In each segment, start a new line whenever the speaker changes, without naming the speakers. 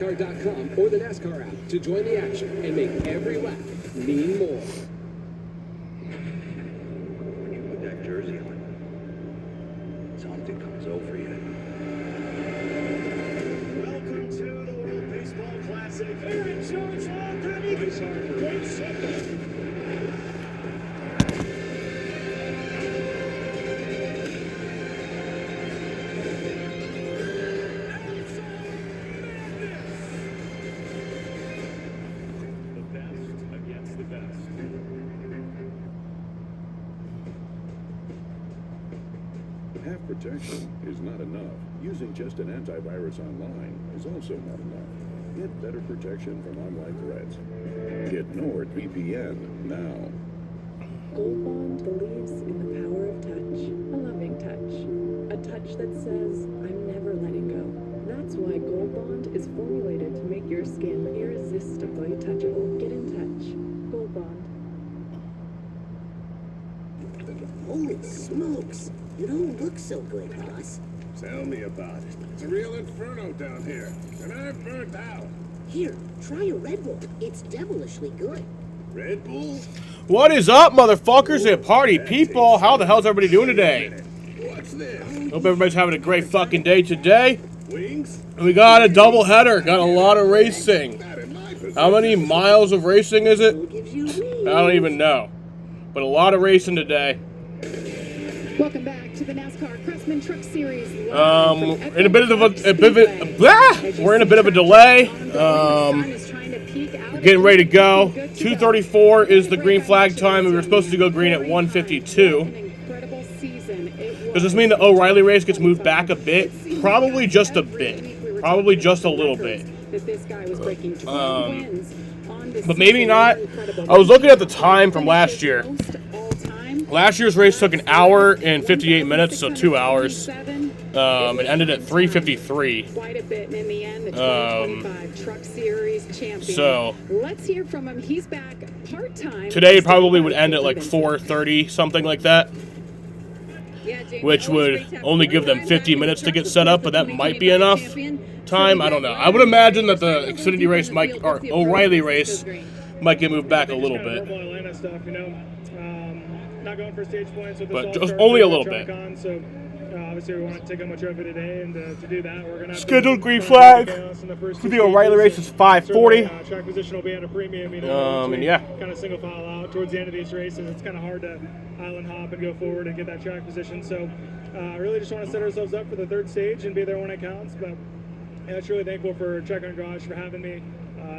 NASCAR.com or the NASCAR app to join the action and make every lap mean more.
When you put that jersey on, something comes over you.
Welcome to the World Baseball Classic here in George Hall.
Half protection is not enough. Using just an antivirus online is also not enough. Get better protection from online threats. Get NordVPN now.
Gold Bond believes in the power of touch, a loving touch, a touch that says, I'm never letting go. That's why Gold Bond is formulated to make your skin irresistibly touchable. Get in touch. Gold Bond.
Holy smokes! You don't look so good, boss.
Tell me about it. It's a real inferno down here, and I'm burnt out.
Here, try a Red Bull. It's devilishly good.
Red Bull?
What is up, motherfuckers and party people? How the hell's everybody doing today?
What's this?
Hope everybody's having a great fucking day today.
Wings?
We got a doubleheader. Got a lot of racing. How many miles of racing is it? I don't even know. But a lot of racing today.
Welcome back to the NASCAR Craftsman Truck Series.
In a bit of we're in a bit of a delay. Getting ready to go. 2:34 is the green flag time. We were supposed to go green at 1:52. Does this mean the O'Reilly race gets moved back a bit? Probably just a bit. Probably just a little bit. But maybe not. I was looking at the time from last year. Last year's race took an hour and 58 minutes, so 2 hours. It ended at 3:53. So
let's hear from him. He's back part-time.
Today probably would end at like 4:30, something like that. Which would only give them 50 minutes to get set up, but that might be enough time. I don't know. I would imagine that the Xfinity race might, or O'Reilly race, might get moved back a little bit.
Not going for stage points with
but just only a little bit.
So obviously we want to take on much effort today, and to do that we're going to
scheduled green flag for the O'Reilly race is 5:40.
Track position will be at a premium,
and yeah,
kind of single file out towards the end of these races. It's kind of hard to island hop and go forward and get that track position. So really just want to set ourselves up for the third stage and be there when it counts. But yeah, it's really thankful for Check on Garage for having me,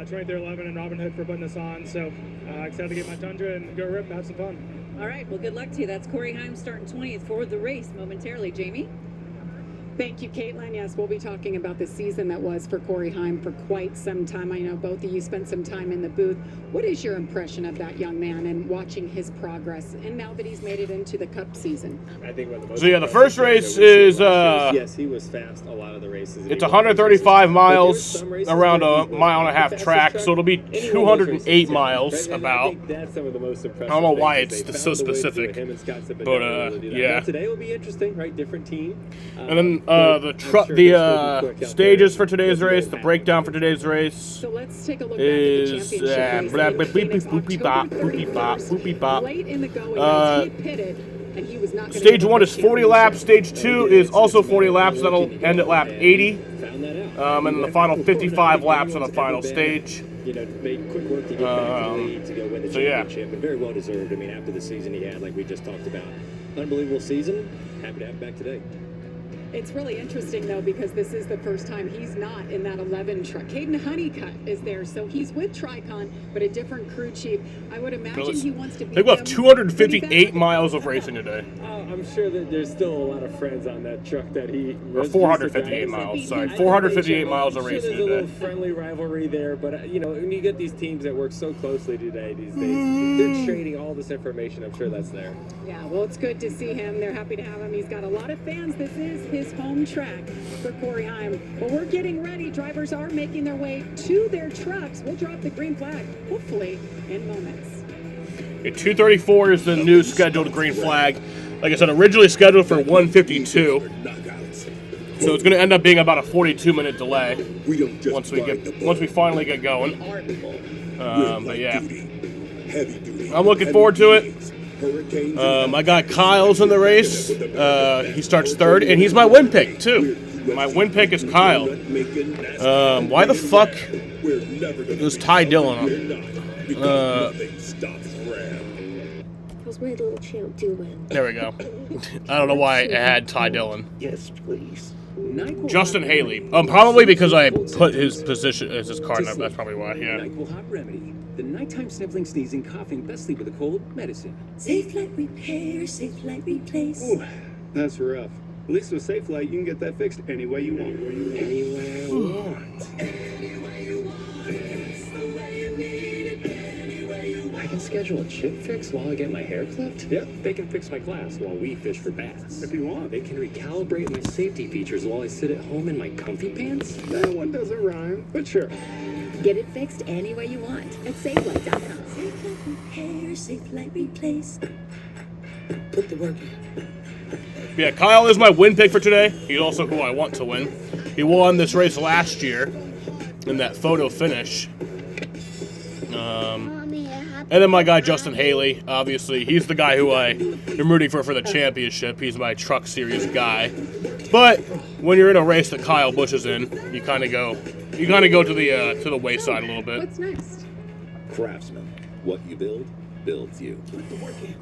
2311 and Robin Hood for putting this on. So excited to get my Tundra and go rip and have some fun.
All right, well, good luck to you. That's Corey Heim starting 20th for the race momentarily. Jamie?
Thank you, Caitlin. Yes, we'll be talking about the season that was for Corey Heim for quite some time. I know both of you spent some time in the booth. What is your impression of that young man and watching his progress, and now that he's made it into the Cup season?
I think one of the most
so yeah, the first race is
yes, he was fast a lot of the races.
It's 135 miles around a mile and a half track, so it'll be 208 miles about.
That's some of the most impressive.
I don't know why it's so specific, but yeah.
Today will be interesting, right? Different team.
And then the stages for today's race, the breakdown for today's race.
So let's take a look is
stage 1 is 40 laps. Stage 2 is also 40 laps. That'll end at lap 80. And the final 55 laps on the final stage.
You know, made quick work to get back to the lead to go win the championship, and very well deserved. I mean, after the season he had, like we just talked about, unbelievable season. Happy to have him back today.
It's really interesting, though, because this is the first time he's not in that 11 truck. Caden Honeycutt is there, so he's with Tricon, but a different crew chief. I would imagine he wants to be.
They will have 258 miles of racing today.
I'm sure that there's still a lot of friends on that truck that he.
Or 458 miles. Sorry, 458 miles of racing
today. There's a
today.
little friendly rivalry there, but you know, when you get these teams that work so closely today these days, they're trading all this information. I'm sure that's there.
Yeah, well, it's good to see him. They're happy to have him. He's got a lot of fans. This is his home track for Corey Heim. Well, we're getting ready. Drivers are making their way to their trucks. We'll drop the green flag, hopefully, in moments.
2:34 is the new scheduled green flag. Like I said, originally scheduled for 1:52. So it's going to end up being about a 42-minute delay
We don't just
once we finally get going. But yeah, I'm looking forward to it. My guy Kyle's in the race. He starts third, and he's my win pick too. My win pick is Kyle. Why the fuck is Ty Dillon on?
Little champ do win.
There we go. I don't know why I had Ty Dillon.
Yes, please.
Justin Haley. Probably because I put his position as his card number. That's probably why. Yeah.
NyQuil Hot Remedy. The nighttime sniffling, sneezing, coughing, best sleep with a cold medicine.
Safe light repair, safe light replace.
Ooh, that's rough. At least with Safe Light, you can get that fixed any way you want.
Anywhere I want. I can schedule a chip fix while I get my hair clipped?
Yep.
They can fix my glass while we fish for bass.
If you want.
They can recalibrate my safety features while I sit at home in my comfy pants?
That one doesn't rhyme, but sure.
Get it fixed any way you want at SafeLight.com.
Safe light repair, safe light replace. Put the work in.
Yeah, Kyle is my win pick for today. He's also who I want to win. He won this race last year in that photo finish. And then my guy Justin Haley, obviously, he's the guy who I am rooting for the championship. He's my Truck Series guy. But when you're in a race that Kyle Busch is in, you kind of go to the wayside a little bit.
What's next?
Craftsman, what you build builds you.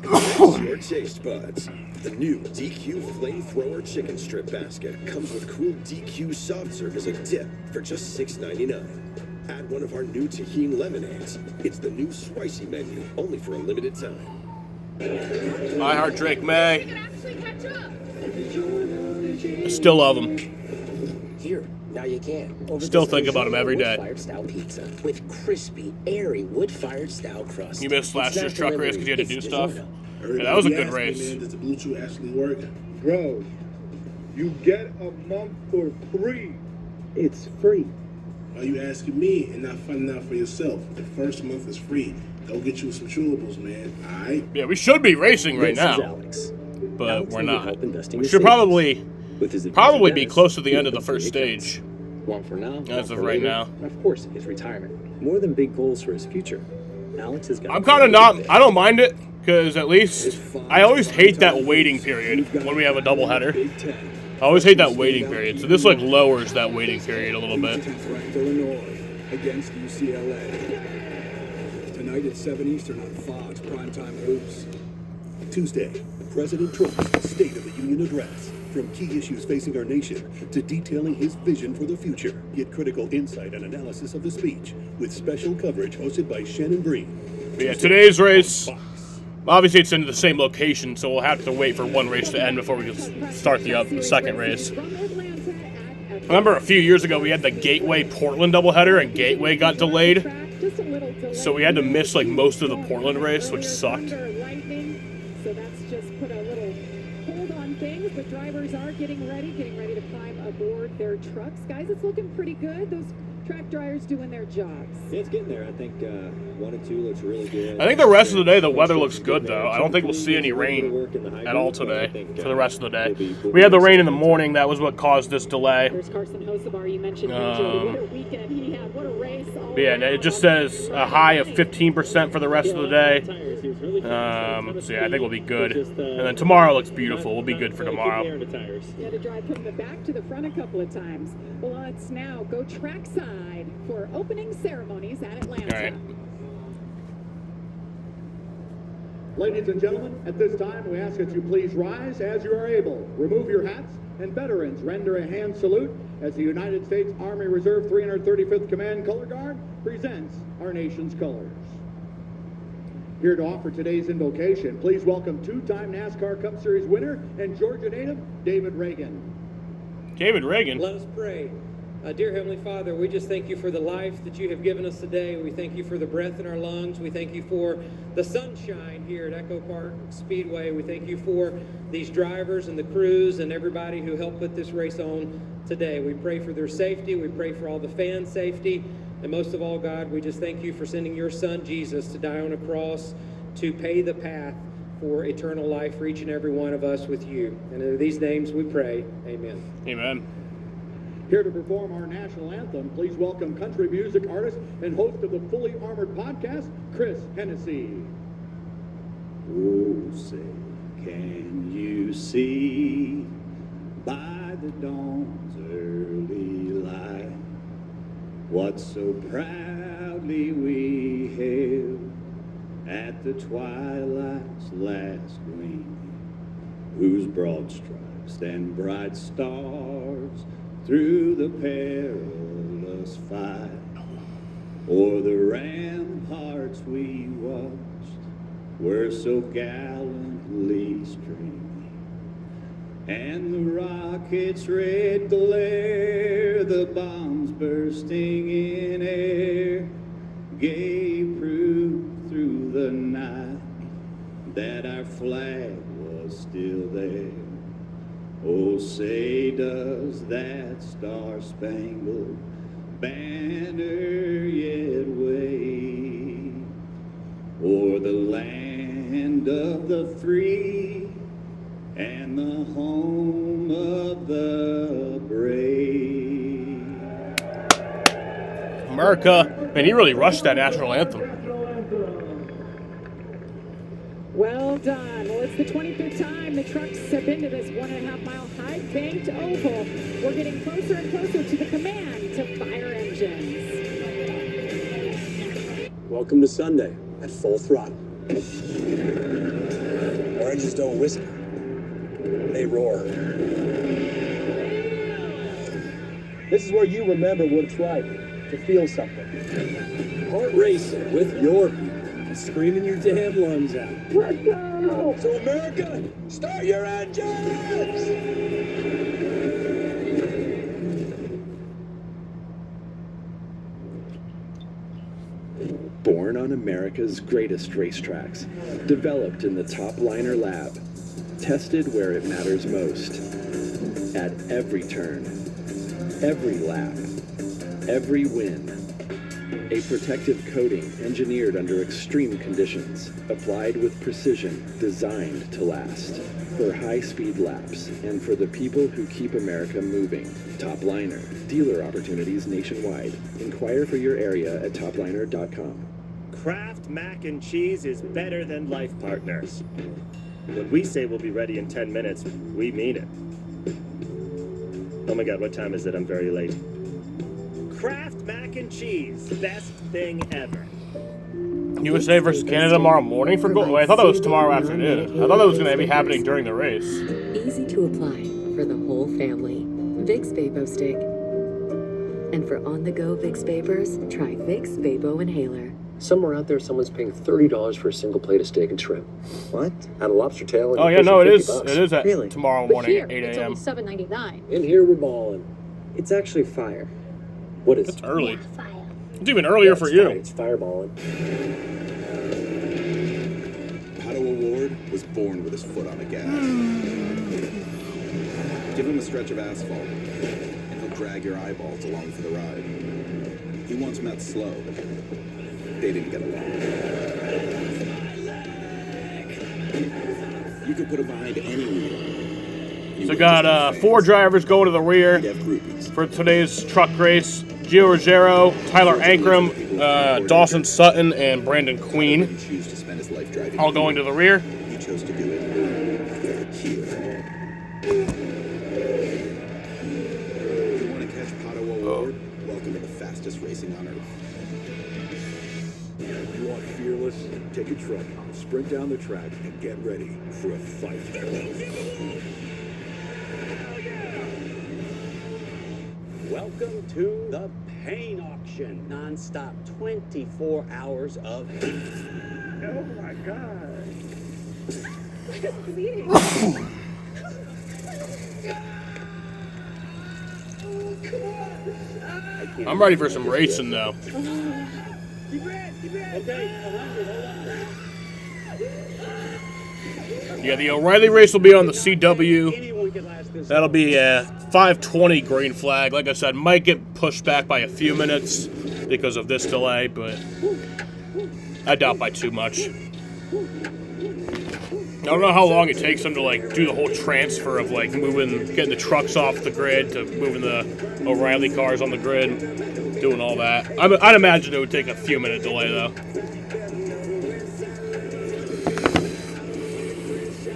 It's your taste buds. The new DQ Flamethrower Chicken Strip Basket comes with cool DQ soft serve as a dip for just $6.99. Add one of our new tahini lemonades. It's the new spicy menu, only for a limited time.
I heart Drake May. I still love him.
Here, now you can.
Still think about him every day.
Wood-fired style pizza with crispy, airy wood-fired style crust.
You missed last year's truck race because you had to do
It's
stuff.
DiGiorno.
Yeah, that was a good race.
Man, does the Bluetooth actually work? Bro, you get a month for free.
It's free.
Are you asking me and not finding out for yourself? The first month is free. Go get you some chewables, man. All right?
Yeah, we should be racing right
This is
now,
Alex.
but
Alex
we're
will
not.
help investing
We
with
should
savings. With his advisor
probably be
Dennis,
close to the
he'll
end of the
help with
first
the accounts.
stage.
One for now,
As
one
of
for
right
later,
now.
and of course, his retirement. More than big goals for his future. Alex has got.
I'm kind of not. I don't mind it because at least I always hate that waiting period when we have a doubleheader. I always hate that waiting period. So this like lowers that waiting period a little bit.
Illinois against UCLA. Tonight at 7 Eastern on Fox Primetime Hoops.
Tuesday, President Trump's State of the Union address. From key issues facing our nation to detailing his vision for the future. Get critical insight and analysis of the speech with special coverage hosted by Shannon Breen.
But yeah, today's race, obviously it's in the same location, so we'll have to wait for one race to end before we can start the second race. I remember a few years ago we had the Gateway Portland doubleheader, and Gateway got delayed, so we had to miss like most of the Portland race, which sucked.
So that's just put a little hold on things, but drivers are getting ready to climb aboard their trucks. Guys, it's looking pretty good. Those track drivers doing their jobs.
Yeah, it's getting there. I think 1 and 2 looks really good.
I think the rest of the day the weather looks good though. I don't think we'll see any rain at all today for the rest of the day. We had the rain in the morning. That was what caused this delay.
There's Carson Hocevar. You mentioned what a weekend he had. What a race.
Yeah, it just says a high of 15% for the rest of the day. So yeah, I think we'll be good. And then tomorrow looks beautiful. We'll be good for tomorrow.
You had to drive from the back to the front a couple of times. Well, let's now go trackside for opening ceremonies at Atlanta.
All right.
Ladies and gentlemen, at this time we ask that you please rise as you are able. Remove your hats, and veterans render a hand salute as the United States Army Reserve 335th Command Color Guard presents our nation's colors. Here to offer today's invocation, please welcome two-time NASCAR Cup Series winner and Georgia native, David Reagan.
David Reagan.
Let us pray. Dear Heavenly Father, we just thank you for the life that you have given us today. We thank you for the breath in our lungs. We thank you for the sunshine here at Echo Park Speedway. We thank you for these drivers and the crews and everybody who helped put this race on today. We pray for their safety. We pray for all the fans' safety. And most of all, God, we just thank you for sending your son, Jesus, to die on a cross to pay the path for eternal life for each and every one of us with you. And in these names we pray, amen.
Amen.
Here to perform our national anthem, please welcome country music artist and host of the Fully Armored podcast, Chris Hennessy.
Oh, say, can you see by the dawn's early light what so proudly we hailed at the twilight's last gleam, whose broad stripes and bright stars through the perilous fight o'er the ramparts we watched were so gallantly streaming, and the rocket's red glare, the bombs bursting in air, gave proof through the night that our flag was still there. Oh, say does that star-spangled banner yet wave o'er the land of the free and the home of the brave.
America, man, he really rushed that national anthem.
Well done. Well, it's the 25th time the trucks have been to this 1.5-mile high banked oval. We're getting closer and closer to the command to fire engines.
Welcome to Sunday at full throttle. Oranges don't whisper. They roar. This is where you remember what it's like to feel something. Heart racing with your people. Screaming your damn lungs out. Let's go! So America, start your engines!
Born on America's greatest racetracks, developed in the Top Liner lab, tested where it matters most. At every turn, every lap, every win. A protective coating engineered under extreme conditions, applied with precision, designed to last. For high-speed laps, and for the people who keep America moving. Top Liner. Dealer opportunities nationwide. Inquire for your area at topliner.com.
Kraft mac and cheese is better than Life Partners. When we say we'll be ready in 10 minutes, we mean it. Oh my God, what time is it? I'm very late. Kraft mac and cheese, best thing ever.
USA versus Canada tomorrow morning for gold. I thought that was tomorrow afternoon. I thought that was going to be happening during the race.
Easy to apply for the whole family. Vicks Vapor Stick. And for on-the-go Vicks Vapors, try Vicks Vapo Inhaler.
Somewhere out there, someone's paying $30 for a single plate of steak and shrimp. What? At a lobster tail.
Oh yeah, no, it is. It is at tomorrow morning at 8 a.m.
It's only $7.99.
In here, we're balling. It's actually fire. What is
It's early. It's even earlier for you.
It's fireballing.
Pato Award was born with his foot on the gas. Give him a stretch of asphalt, and he'll drag your eyeballs along for the ride. He once met Slow. They didn't get along. You could put him behind any wheel.
So got 4 drivers going to the rear for today's truck race. Gio Ruggiero, Tyler Ankrum, Dawson Sutton, and Brandon Queen all going to the rear.
He chose to do it here. You want to catch Pato Award? Welcome to the fastest racing on earth.
You want fearless? Take a truck, sprint down the track, and get ready for a fight.
Welcome to the paint auction. Non-stop 24 hours of heat.
Oh my God.
I'm ready for some racing though. Yeah, the O'Reilly race will be on the CW. That'll be a 5:20 green flag. Like I said, might get pushed back by a few minutes because of this delay, but I doubt by too much. I don't know how long it takes them to like do the whole transfer of like getting the trucks off the grid to moving the O'Reilly cars on the grid, doing all that. I'd imagine it would take a few minute delay though.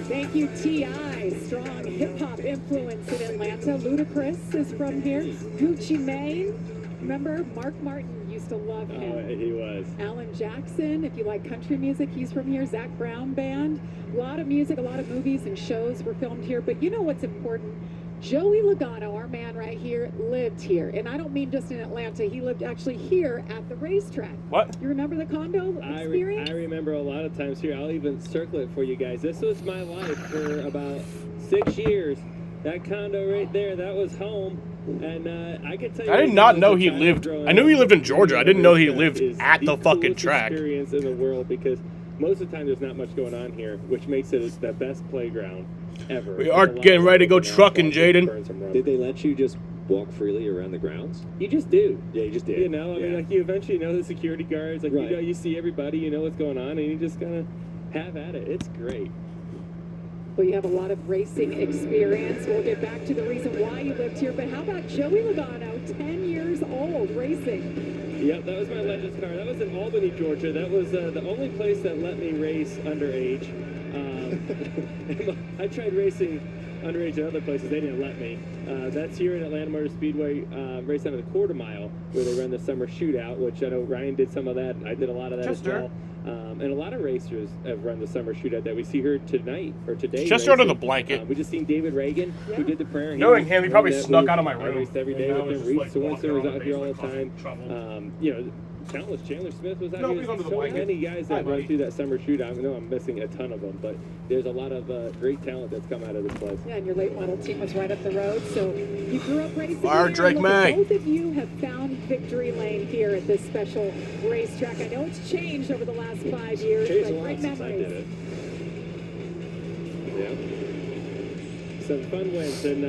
Thank you, T.I. Strong hip-hop influence in Atlanta. Ludacris is from here. Gucci Mane. Remember, Mark Martin used to love him.
Oh, he was.
Alan Jackson, if you like country music, he's from here. Zach Brown Band. A lot of music, a lot of movies and shows were filmed here. But you know what's important? Joey Logano, our man right here, lived here. And I don't mean just in Atlanta. He lived actually here at the racetrack.
What?
You remember the condo experience?
I remember a lot of times here. I'll even circle it for you guys. This was my life for about 6 years. That condo right there, that was home. And I can tell you,
I did not know he lived. I knew he lived in Georgia. I didn't know he lived at the fucking track.
Experience in the world, because most of the time there's not much going on here, which makes it the best playground ever.
We are getting ready to go trucking, Jaden.
Did they let you just walk freely around the grounds? You just do. Yeah, you just did. You know, I mean, like, you eventually know the security guards. Like, you know, you see everybody, you know what's going on, and you just kind of have at it. It's great.
Well, you have a lot of racing experience. We'll get back to the reason why you lived here. But how about Joey Logano, 10 years old, racing?
Yep, that was my Legends car. That was in Albany, Georgia. That was the only place that let me race underage. I tried racing underage at other places. They didn't let me. That's here in Atlanta Motor Speedway, racing on the quarter mile, where they run the summer shootout, which I know Ryan did some of that. I did a lot of that as well. And a lot of racers have run the summer shootout that we see here tonight or today.
Just under the blanket.
We just seen David Reagan, who did the prayer.
Knowing him, he probably snuck out of my room.
I raced every day with him. Reed Sorensen was out here all the time. You know, countless. Chandler Smith was out here. So many guys that run through that summer shootout. I know I'm missing a ton of them, but there's a lot of great talent that's come out of this place.
Yeah, and your late model team was right up the road. So you grew up racing.
Fire Drake May.
Both of you have found victory lane here at this special racetrack. I know it's changed over the last 5 years,
Changed
but
a lot
great
since I
memories.
did it. Yeah. Some fun wins, and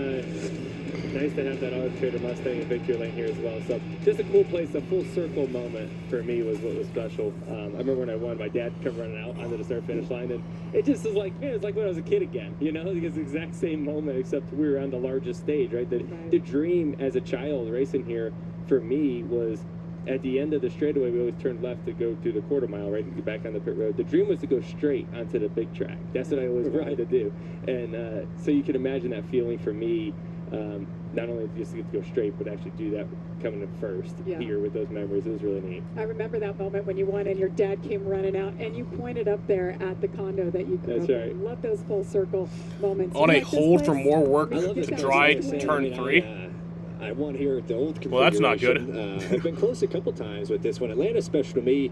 nice to have that Auto Trader Mustang in victory lane here as well. So just a cool place, a full circle moment for me was what was special. I remember when I won, my dad come running out onto the start finish line, and it just was like, man, it's like when I was a kid again, you know? It's the exact same moment, except we were on the largest stage, right? The dream as a child racing here for me was, at the end of the straightaway, we always turned left to go through the quarter mile, right, and get back on the pit road. The dream was to go straight onto the big track. That's what I always wanted to do. And so you can imagine that feeling for me, not only just to get to go straight, but actually do that coming in first here with those memories. It was really neat.
I remember that moment when you won and your dad came running out and you pointed up there at the condo that you grew
That's
up
right.
in. Love those full circle moments.
On
You
a
like this
hold for
place?
more work
I love
to
this
dry
guy.
turn 3.
I won here at the old
Well, that's not good.
I've been close a couple times with this one. Atlanta's special to me.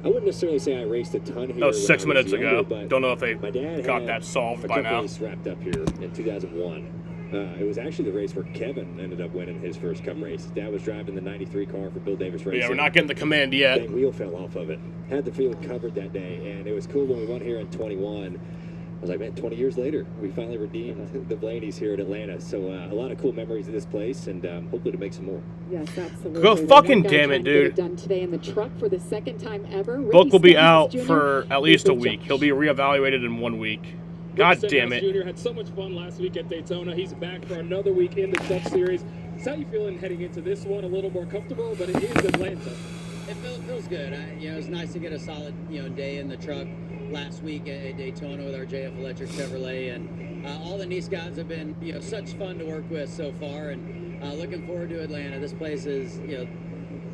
I wouldn't necessarily say I raced a ton here.
That was 6 minutes
younger,
ago.
but
Don't know if they
my dad
got
had
that solved
a
by
couple
now.
races wrapped up here in 2001. It was actually the race where Kevin ended up winning his first Cup race. Dad was driving the 93 car for Bill Davis Racing.
Yeah, we're not getting the command yet.
That wheel fell off of it. Had the field covered that day, and it was cool when we went here in 21. I was like, man, 20 years later, we finally redeemed the Blaney's here in Atlanta. So a lot of cool memories of this place, and hopefully to make some more.
Yes, absolutely.
Go
One
fucking
guy
damn
trying
it,
to get
dude.
Done today in the truck for the second time ever.
Book will be
Ricky
out
Stenhouse Jr.
for at least a
Good
week.
job.
He'll be reevaluated in 1 week. God damn it.
Jr. had so much fun last week at Daytona. He's back for another week in the Cup Series. So how you feeling heading into this one? A little more comfortable, but it is Atlanta.
It feels good. You know, it's nice to get a solid, day in the truck last week at Daytona with our JF Electric Chevrolet, and all the Nice guys have been, such fun to work with so far, and looking forward to Atlanta. This place is,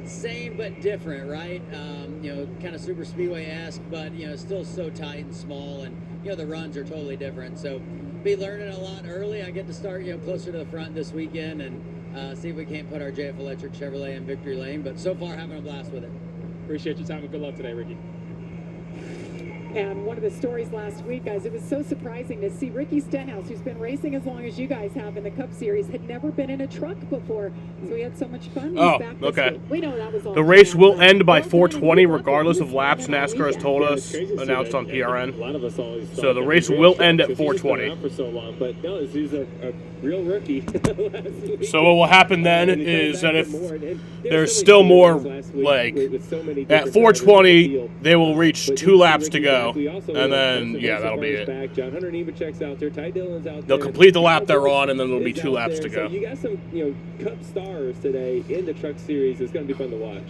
same but different, right? Kind of super speedway-esque, but still so tight and small, and the runs are totally different. So be learning a lot early. I get to start closer to the front this weekend and see if we can't put our JF Electric Chevrolet in victory lane. But so far, having a blast with it.
Appreciate your time and good luck today, Ricky.
And one of the stories last week, guys, it was so surprising to see Ricky Stenhouse, who's been racing as long as you guys have in the Cup Series, had never been in a truck before. So he had so much fun.
Oh,
He's back this
okay.
week. We know that was all
The race
planned,
will
but
end by
well done,
4:20
and good luck.
regardless
He
of
was
laps.
flying all
NASCAR has
weekend.
told
Yeah,
us,
it's crazy to see
announced
that.
on PRN.
A lot of us always
So
thought
the
that
race
he
will
was
end at
because he's been
4:20.
around for so long, but no, he's a real rookie. last week.
So what will happen then
And he came
is
back
that if
for more, and
there's
so many
still more,
storylines last week
like,
with so many
at
different drivers in the
4:20,
field.
they will reach
But
2
you see
laps to
Ricky
go. So,
We also
and then,
have
yeah, that'll be
Barnes
it.
back. John Hunter Nemechek's out there. Ty Dillon's out
They'll
there.
complete the lap
Kyle
they're
Busch
on, and then there'll be
is
2
out
laps
there.
to go.
So you got some, Cup stars today in the Truck Series. It's going to be fun to watch.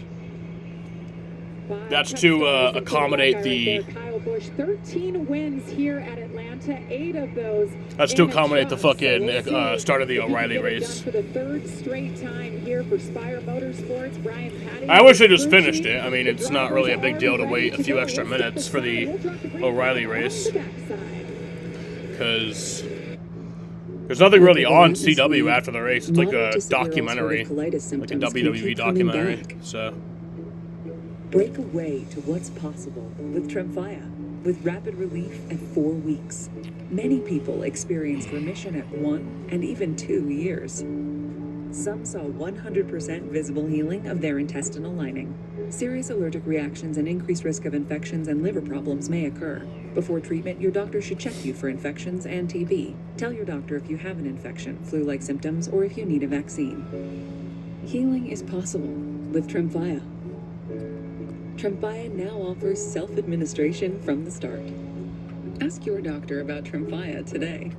That's to accommodate the.
Kyle Busch, 13 wins here at Atlanta, 8 of those.
That's to
in
accommodate the
trucks.
fucking
So we'll see
start of the
if he can
O'Reilly
get it
race.
done for the 3rd straight time here for Spire Motorsports. Brian Patty.
I wish they just finished it. I mean, it's not really a big deal to wait a few extra minutes for the O'Reilly race. Because there's nothing really on CW after the race. It's like a documentary, like a WWE documentary. So.
Break away to what's possible with Tremfya, with rapid relief at 4 weeks. Many people experienced remission at 1 and even 2 years. Some saw 100% visible healing of their intestinal lining. Serious allergic reactions and increased risk of infections and liver problems may occur. Before treatment, your doctor should check you for infections and TB. Tell your doctor if you have an infection, flu-like symptoms, or if you need a vaccine. Healing is possible with Tremfya. Tremfya now offers self-administration from the start. Ask your doctor about Tremfya today.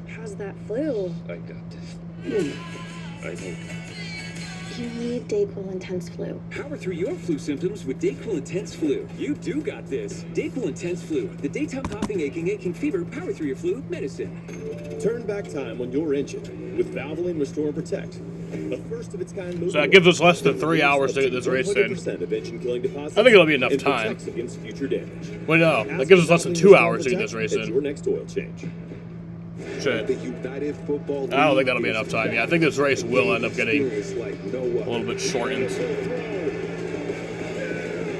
How's that flu?
I got this. I think.
You need Dayquil Intense Flu.
Power through your flu symptoms with Dayquil Intense Flu. You do got this. Dayquil Intense Flu. The daytime coughing, aching fever. Power through your flu medicine.
Turn back time on your engine with Valvoline Restore Protect. A first of its kind movement.
So that gives us less than 3 hours to get this race in.
Of engine killing deposits
I think it'll be enough
and
time.
protects against future damage.
Well, no, that gives us less than 2 hours to get this race
It's
in.
your next oil change.
Shit.
The United Football League
I don't think that'll be enough time. Yeah, I think this race will end up getting
is like no
a little bit shortened.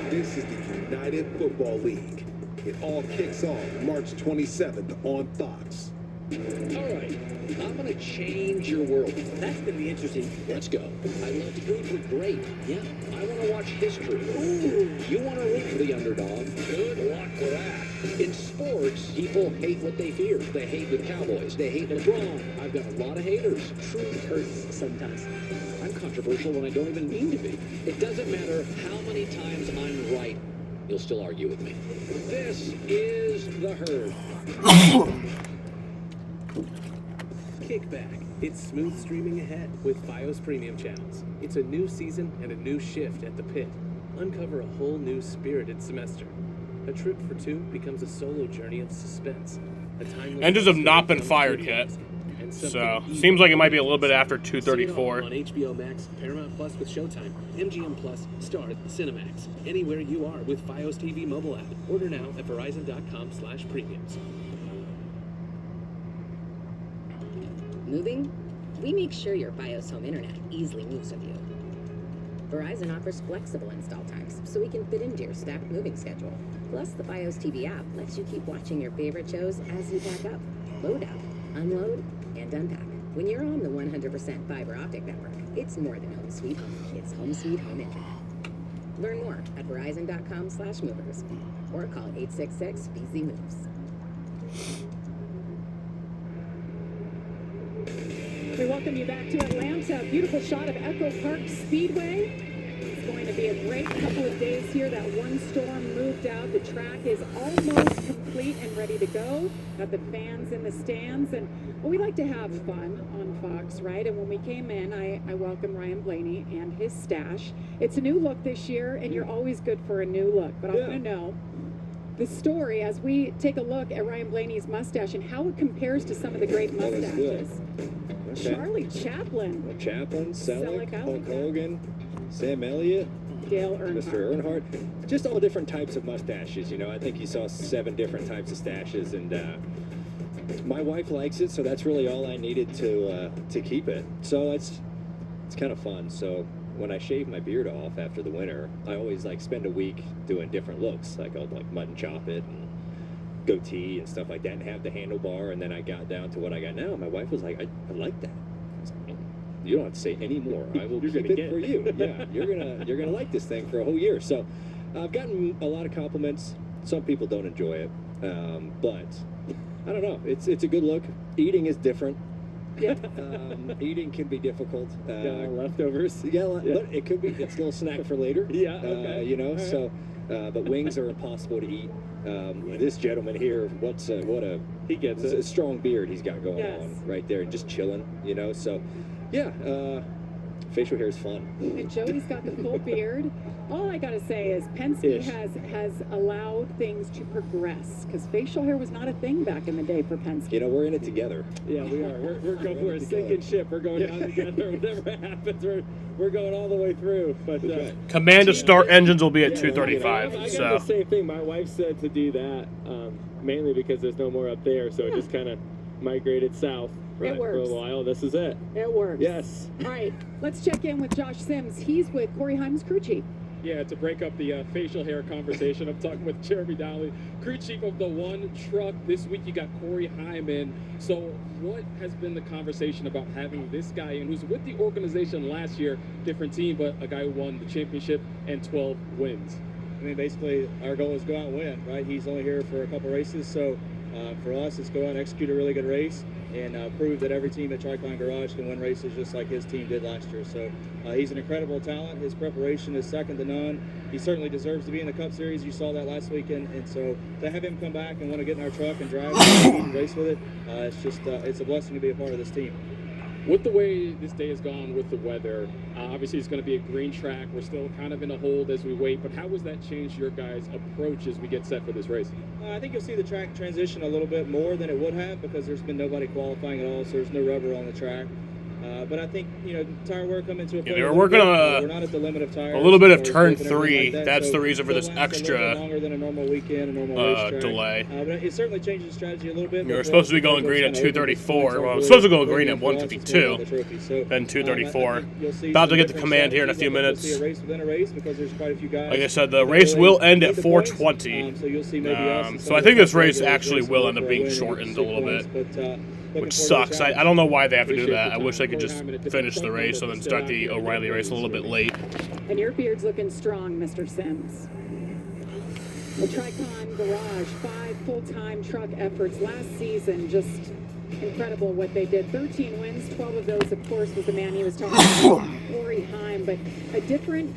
This is the United Football League. It all kicks off March 27th on Fox.
All right, I'm gonna change your world. That's gonna be interesting. Let's go. I love to root for great. Yeah, I want to watch history. Ooh, you want to root for the underdog? Good luck with that. In sports, people hate what they fear. They hate the Cowboys. They hate LeBron. I've got a lot of haters. Truth hurts sometimes. I'm controversial when I don't even mean to be. It doesn't matter how many times I'm right. You'll still argue with me. This is The Herd.
Kickback. It's smooth streaming ahead with FiOS Premium channels. It's a new season and a new shift at the pit. Uncover a whole new spirited semester. A trip for two becomes a solo journey of suspense. A timeless
Engines have not been fired yet, so seems like it might be a little bit after 2:34.
On HBO Max, Paramount Plus with Showtime, MGM Plus, Star, Cinemax. Anywhere you are with FiOS TV mobile app. Order now at Verizon.com/premiums.
Moving? We make sure your FiOS home internet easily moves with you. Verizon offers flexible install times, so we can fit into your stacked moving schedule. Plus, the FiOS TV app lets you keep watching your favorite shows as you pack up, load up, unload, and unpack. When you're on the 100% fiber optic network, it's more than home sweet home. It's home sweet home internet. Learn more at Verizon.com/movers or call 866-BZ-MOVES.
We welcome you back to Atlanta. Beautiful shot of Echo Park Speedway. It's going to be a great couple of days here. That one storm moved out. The track is almost complete and ready to go. Got the fans in the stands. And well, we like to have fun on Fox, right? And when we came in, I welcomed Ryan Blaney and his stash. It's a new look this year, and you're always good for a new look. But I want to know the story as we take a look at Ryan Blaney's mustache and how it compares to some of the great mustaches.
Okay.
Charlie Chaplin.
Chaplin, Selleck,
Selleck,
Hulk Hogan, Sam Elliott,
Dale Earnhardt.
Mr. Earnhardt. Just all different types of mustaches. You know, I think you saw 7 different types of stashes, and my wife likes it, so that's really all I needed to keep it. So it's kind of fun. So when I shave my beard off after the winter, I always spend a week doing different looks. I'll mutton chop it and goatee and stuff like that, and have the handlebar. And then I got down to what I got now. My wife was like, I like that. I was like, you don't have to say any more. I will keep it for you. Yeah, you're gonna like this thing for a whole year. So I've gotten a lot of compliments. Some people don't enjoy it, but I don't know. It's a good look. Eating is different.
Yeah.
Eating can be difficult.
Leftovers.
Yeah, but it could be. It's a little snack for later.
Yeah. Okay.
You know,
All right.
so But wings are impossible to eat. This gentleman here, he gets a strong beard he's got going on right there, just chilling, you know. So, yeah, facial hair is fun.
And Joey's got the full beard. All I gotta say is Penske has allowed things to progress, because facial hair was not a thing back in the day for Penske.
You know, we're in it together.
Yeah, we are. We're a sinking ship. We're going down together. Whatever happens, we're going all the way through. But
command to start engines will be at 2:35.
I got
So
the same thing. My wife said to do that, mainly because there's no more up there, so it just kind of migrated south.
It works.
For a while. This is it.
It works.
Yes.
All right, let's check in with Josh Sims. He's with Corey Heim's crew chief.
Yeah, to break up the facial hair conversation, I'm talking with Jeremy Dowley, crew chief of the one truck. This week you got Corey Heim in. So what has been the conversation about having this guy in, who's with the organization last year, different team, but a guy who won the championship and 12 wins?
I mean, basically, our goal is go out and win, right? He's only here for a couple races, so for us, it's go out and execute a really good race and prove that every team at Tricline Garage can win races just like his team did last year. So he's an incredible talent. His preparation is second to none. He certainly deserves to be in the Cup Series. You saw that last weekend, and so to have him come back and want to get in our truck and drive and race with it, it's just it's a blessing to be a part of this team.
With the way this day has gone with the weather, obviously it's going to be a green track. We're still kind of in a hold as we wait, but how has that changed your guys' approach as we get set for this race?
I think you'll see the track transition a little bit more than it would have because there's been nobody qualifying at all, so there's no rubber on the track. But I think, you know, tire wear come into a
yeah, they're working on
we're not at the limit of tires,
a little bit of turn 3.
Like
That's
so
the reason for this extra
longer than a normal weekend, a normal racetrack.
delay.
But it certainly changes the strategy a little bit.
We were supposed to be going green at 2:34. Well, we're supposed to go green at 1:52, then 2:34. About to get the command here in a few minutes. Like I said, the race will end at 4:20. So I think this race actually will end up being shortened a little bit, which sucks. I don't know why they have to do that. I wish they could just finish the race and then start the O'Reilly race a little bit late.
And your beard's looking strong, Mr. Sims. The Tricon Garage, 5 full-time truck efforts last season. Just incredible what they did. 13 wins, 12 of those, of course, was the man he was talking about, Corey Heim. But a different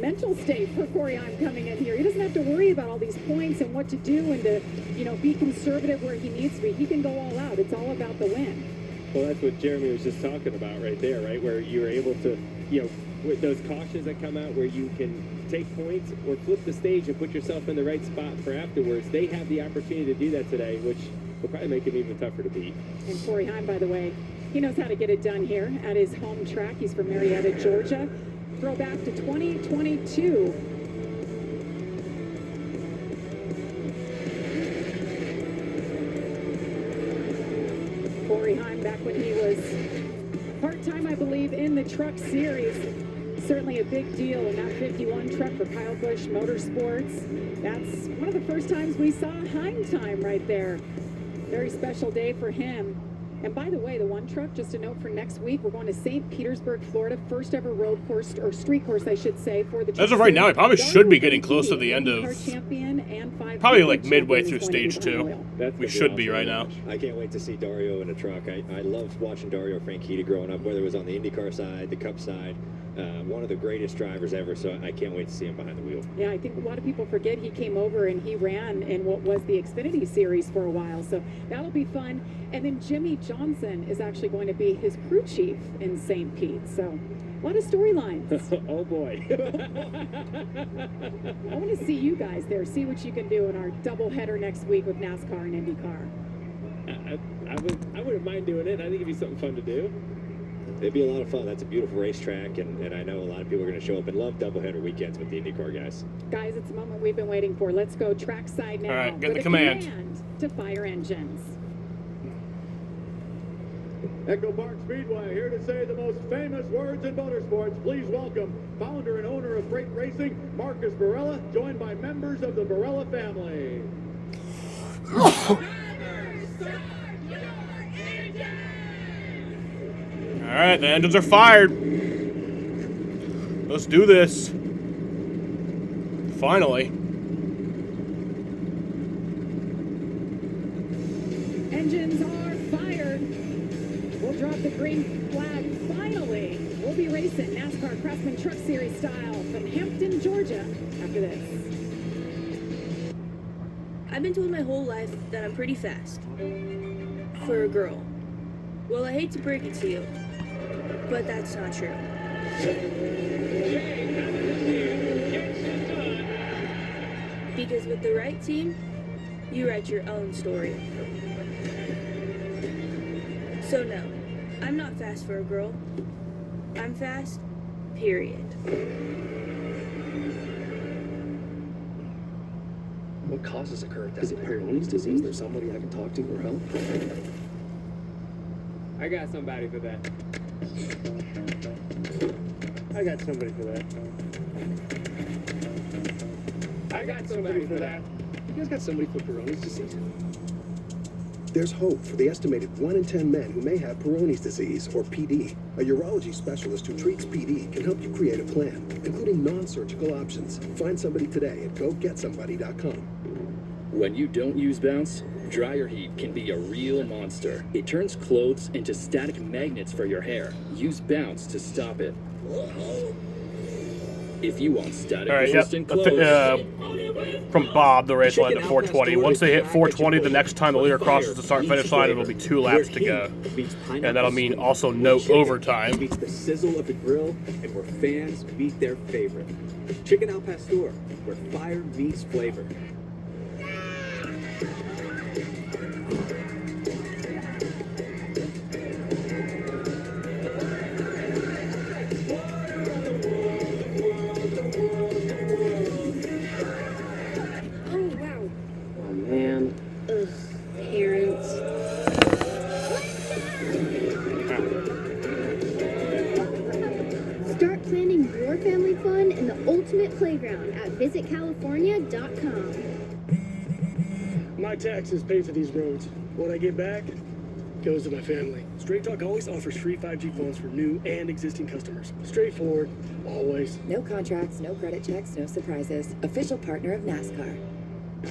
mental state for Corey Heim coming in here. He doesn't have to worry about all these points and what to do and to, you know, be conservative where he needs to be. He can go all out. It's all about the win.
Well, that's what Jeremy was just talking about right there, right? Where you're able to, you know, with those cautions that come out where you can take points or flip the stage and put yourself in the right spot for afterwards. They have the opportunity to do that today, which will probably make him even tougher to beat.
And Corey Heim, by the way, he knows how to get it done here at his home track. He's from Marietta, Georgia. Throw back to 2022. Corey Heim, back when he was part-time, I believe, in the truck series. Certainly a big deal in that 51 truck for Kyle Busch Motorsports. That's one of the first times we saw Heim time right there. Very special day for him. And by the way, the one truck, just a note for next week, we're going to St. Petersburg, Florida, first ever road course, or street course, I should say, for the
As of right now, he probably should be getting close to the end of, probably like midway through stage 2. We should be right now.
I can't wait to see Dario in a truck. I loved watching Dario Franchitti growing up, whether it was on the IndyCar side, the Cup side. One of the greatest drivers ever, so I can't wait to see him behind the wheel.
Yeah, I think a lot of people forget he came over and he ran in what was the Xfinity Series for a while, so that'll be fun. And then Jimmy Johnson is actually going to be his crew chief in St. Pete, so a lot of storylines.
Oh boy.
I want to see you guys there, see what you can do in our doubleheader next week with NASCAR and IndyCar.
I wouldn't mind doing it. I think it'd be something fun to do.
It'd be a lot of fun. That's a beautiful racetrack, and I know a lot of people are going to show up and love doubleheader weekends with the IndyCar guys.
Guys, it's a moment we've been waiting for. Let's go trackside now.
All right, get
for
the command
to fire engines.
Echo Park Speedway, here to say the most famous words in motorsports. Please welcome founder and owner of Freight Racing, Marcus Varela, joined by members of the Varela family.
All right, the engines are fired. Let's do this. Finally.
Engines are fired. We'll drop the green flag finally. We'll be racing NASCAR Craftsman Truck Series style from Hampton, Georgia after this.
I've been told my whole life that I'm pretty fast. For a girl. Well, I hate to break it to you, but that's not true. Because with the right team, you write your own story. So no, I'm not fast for a girl. I'm fast, period.
What causes a current? Is it Peyronie's disease? Is there somebody I can talk to for help?
I got somebody for that. I got somebody for that. I got somebody for that.
You guys got somebody for Peyronie's disease?
There's hope for the estimated 1 in 10 men who may have Peyronie's disease, or PD. A urology specialist who treats PD can help you create a plan, including non-surgical options. Find somebody today at GoGetSomebody.com.
When you don't use Bounce, dryer heat can be a real monster. It turns clothes into static magnets for your hair. Use Bounce to stop it. If you want static resistant clothes...
from Bob, the race will end at 420. Once they hit 420, the next time the leader crosses the start-finish line, it'll be 2 laps to go. And that'll mean also no overtime.
Meets the sizzle of the grill, and where fans meet their favorite. Chicken al pastor, where fire meets flavor.
Start planning your family fun in the ultimate playground at visitcalifornia.com.
My taxes pay for these roads. What I get back goes to my family. Straight Talk always offers free 5G phones for new and existing customers. Straightforward, always.
No contracts, no credit checks, no surprises. Official partner of NASCAR.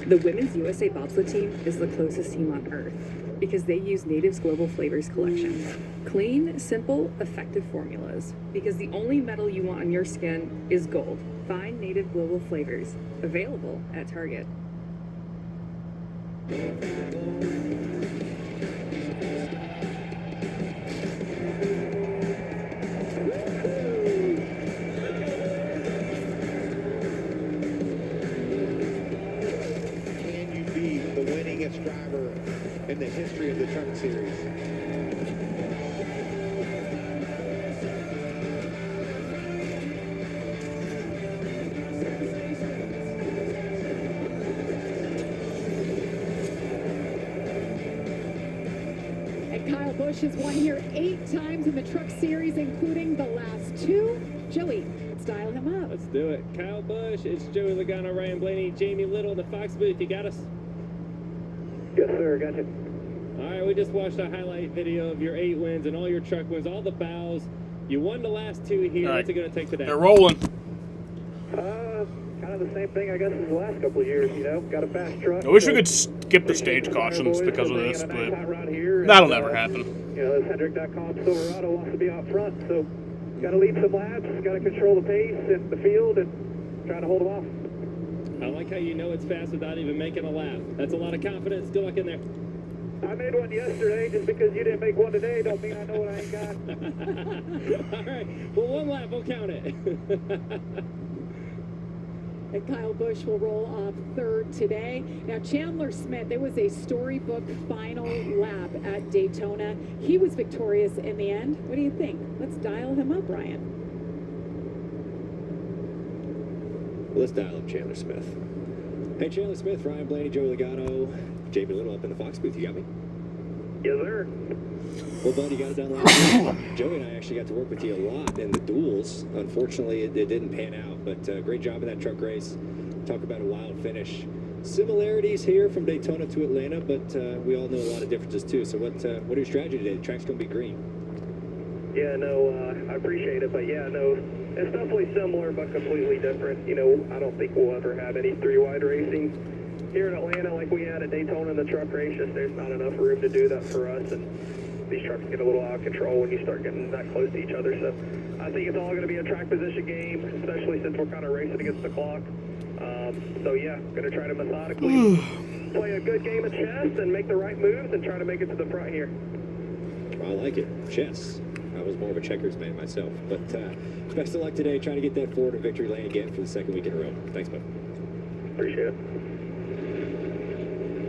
The Women's USA Bobsled team is the closest team on earth because they use Native's Global Flavors collection. Clean, simple, effective formulas. Because the only metal you want on your skin is gold. Find Native Global Flavors. Available at Target.
Driver in the history of the Truck Series.
And Kyle Busch has won here 8 times in the Truck Series, including the last 2. Joey, let's dial him up.
Let's do it. Kyle Busch, it's Joey Logano, Ryan Blaney, Jamie Little in the Fox booth. You got us?
Yes, sir. Gotcha.
All right, we just watched a highlight video of your 8 wins and all your truck wins, all the bows. You won the last 2 here. What's it going to take today?
They're rolling.
Kind of the same thing, I guess, as the last couple of years, you know. Got a fast truck.
I wish we could skip the stage cautions because of this, but that'll never happen.
You know, this Hendrick.com Silverado wants to be out front, so got to lead some laps, got to control the pace in the field, and try to hold them off.
I like how you know it's fast without even making a lap. That's a lot of confidence. Good luck in there.
I made one yesterday. Just because you didn't make one today don't mean I know what I ain't got.
All right. Well, 1 lap. We'll count it.
And Kyle Busch will roll off 3rd today. Now, Chandler Smith, it was a storybook final lap at Daytona. He was victorious in the end. What do you think? Let's dial him up, Ryan.
Let's dial up Chandler Smith. Hey, Chandler Smith, Ryan Blaney, Joey Logano, Jamie Little up in the Fox booth. You got me?
Yes, sir.
Well, bud, you got it done last week. Joey and I actually got to work with you a lot in the duels. Unfortunately, it didn't pan out, but great job in that truck race. Talk about a wild finish. Similarities here from Daytona to Atlanta, but we all know a lot of differences too. So what are your strategy today? The track's going to be green.
Yeah, no, I appreciate it, but yeah, no, it's definitely similar but completely different. You know, I don't think we'll ever have any 3-wide racing here in Atlanta like we had at Daytona in the truck races. There's not enough room to do that for us, and these trucks get a little out of control when you start getting that close to each other. So I think it's all going to be a track position game, especially since we're kind of racing against the clock. So yeah, going to try to methodically just play a good game of chess and make the right moves and try to make it to the front here.
I like it. Chess. I was more of a checkers man myself. But best of luck today trying to get that forward in victory lane again for the second week in a row. Thanks, bud.
Appreciate it.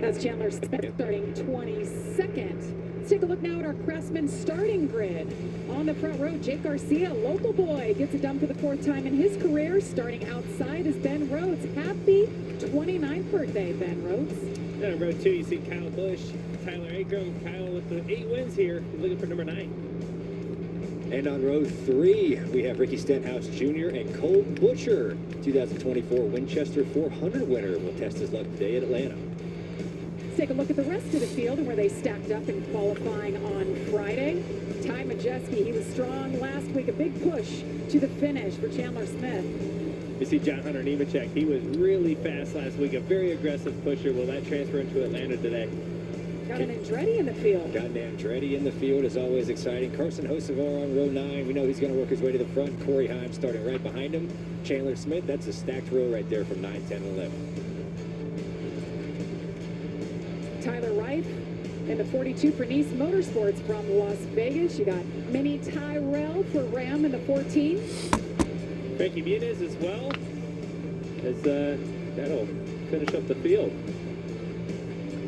That's Chandler Smith starting 22nd. Let's take a look now at our Craftsman starting grid. On the front row, Jake Garcia, local boy, gets it done for the 4th time in his career. Starting outside is Ben Rhodes. Happy 29th birthday, Ben Rhodes.
Yeah, row 2, you see Kyle Busch, Tyler Akram. Kyle with the 8 wins here. He's looking for number 9.
And on row 3, we have Ricky Stenhouse Jr. and Cole Butcher. 2024 Winchester 400 winner will test his luck today at Atlanta.
Let's take a look at the rest of the field and where they stacked up in qualifying on Friday. Ty Majeski, he was strong last week. A big push to the finish for Chandler Smith.
You see John Hunter Nemechek. He was really fast last week. A very aggressive pusher. Will that transfer into Atlanta today?
Got an Andretti in the field.
Got an Andretti in the field is always exciting. Carson Hocevar on row 9. We know he's going to work his way to the front. Corey Heim starting right behind him. Chandler Smith, that's a stacked row right there from 9, 10, and 11.
Tyler Reif in the 42 for Nice Motorsports from Las Vegas. You got Mini Tyrell for Ram in the 14.
Frankie Muniz as well. As that'll finish up the field.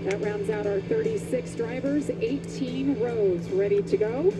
That rounds out our 36 drivers, 18 rows ready to go.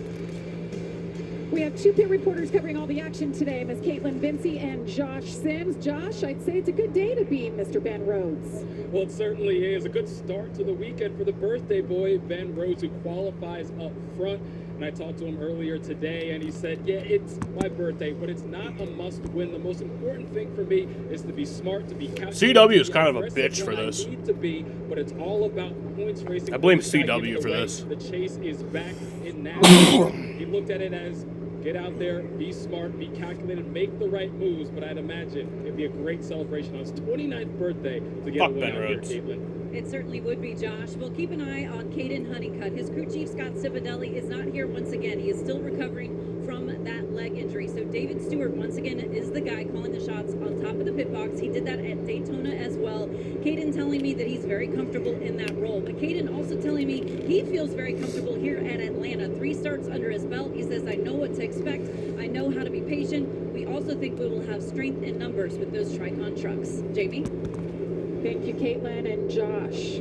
We have 2 pit reporters covering all the action today, Ms. Caitlin Vincey and Josh Sims. Josh, I'd say it's a good day to be Mr. Ben Rhodes.
Well, it certainly is. A good start to the weekend for the birthday boy, Ben Rhodes, who qualifies up front. And I talked to him earlier today, and he said, yeah, it's my birthday, but it's not a must-win. The most important thing for me is to be smart, to be calculated.
CW is kind of a bitch for this.
Need to be, but it's all about points racing.
I blame CW for this.
The chase is back in NASCAR. He looked at it as get out there, be smart, be calculated, make the right moves, but I'd imagine it'd be a great celebration on his 29th birthday to get a win out here, Caitlin.
It certainly would be, Josh. Well, keep an eye on Caden Honeycutt. His crew chief, Scott Cividelli, is not here once again. He is still recovering from that leg injury. So David Stewart, once again, is the guy calling the shots on top of the pit box. He did that at Daytona as well. Caden telling me that he's very comfortable in that role. But Caden also telling me he feels very comfortable here at Atlanta. 3 starts under his belt. He says, I know what to expect. I know how to be patient. We also think we will have strength in numbers with those Tricon trucks. Jamie?
Thank you, Caitlin and Josh.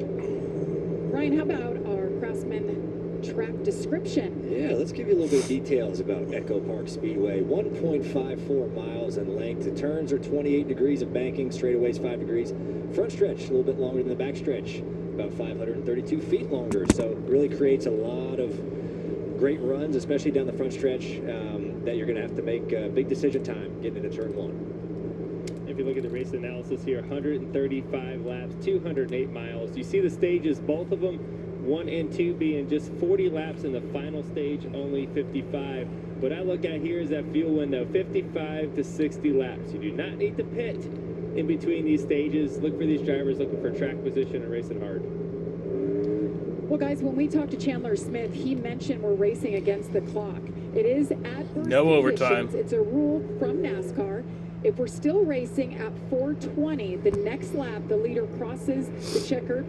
Ryan, how about our Craftsman track description?
Yeah, let's give you a little bit of details about Echo Park Speedway. 1.54 miles in length. The turns are 28 degrees of banking, straightaways 5 degrees. Front stretch, a little bit longer than the back stretch, about 532 feet longer. So it really creates a lot of great runs, especially down the front stretch, that you're going to have to make big decision time getting into turn 1.
If you look at the race analysis here, 135 laps, 208 miles. You see the stages, both of them, 1 and 2 being just 40 laps, in the final stage only 55. What I look at here is that fuel window, 55 to 60 laps. You do not need to pit in between these stages. Look for these drivers looking for track position and racing hard.
Well, guys, when we talked to Chandler Smith, he mentioned we're racing against the clock. It is adverse
no overtime.
Conditions. It's a rule from NASCAR. If we're still racing at 4:20, the next lap, the leader crosses the checker,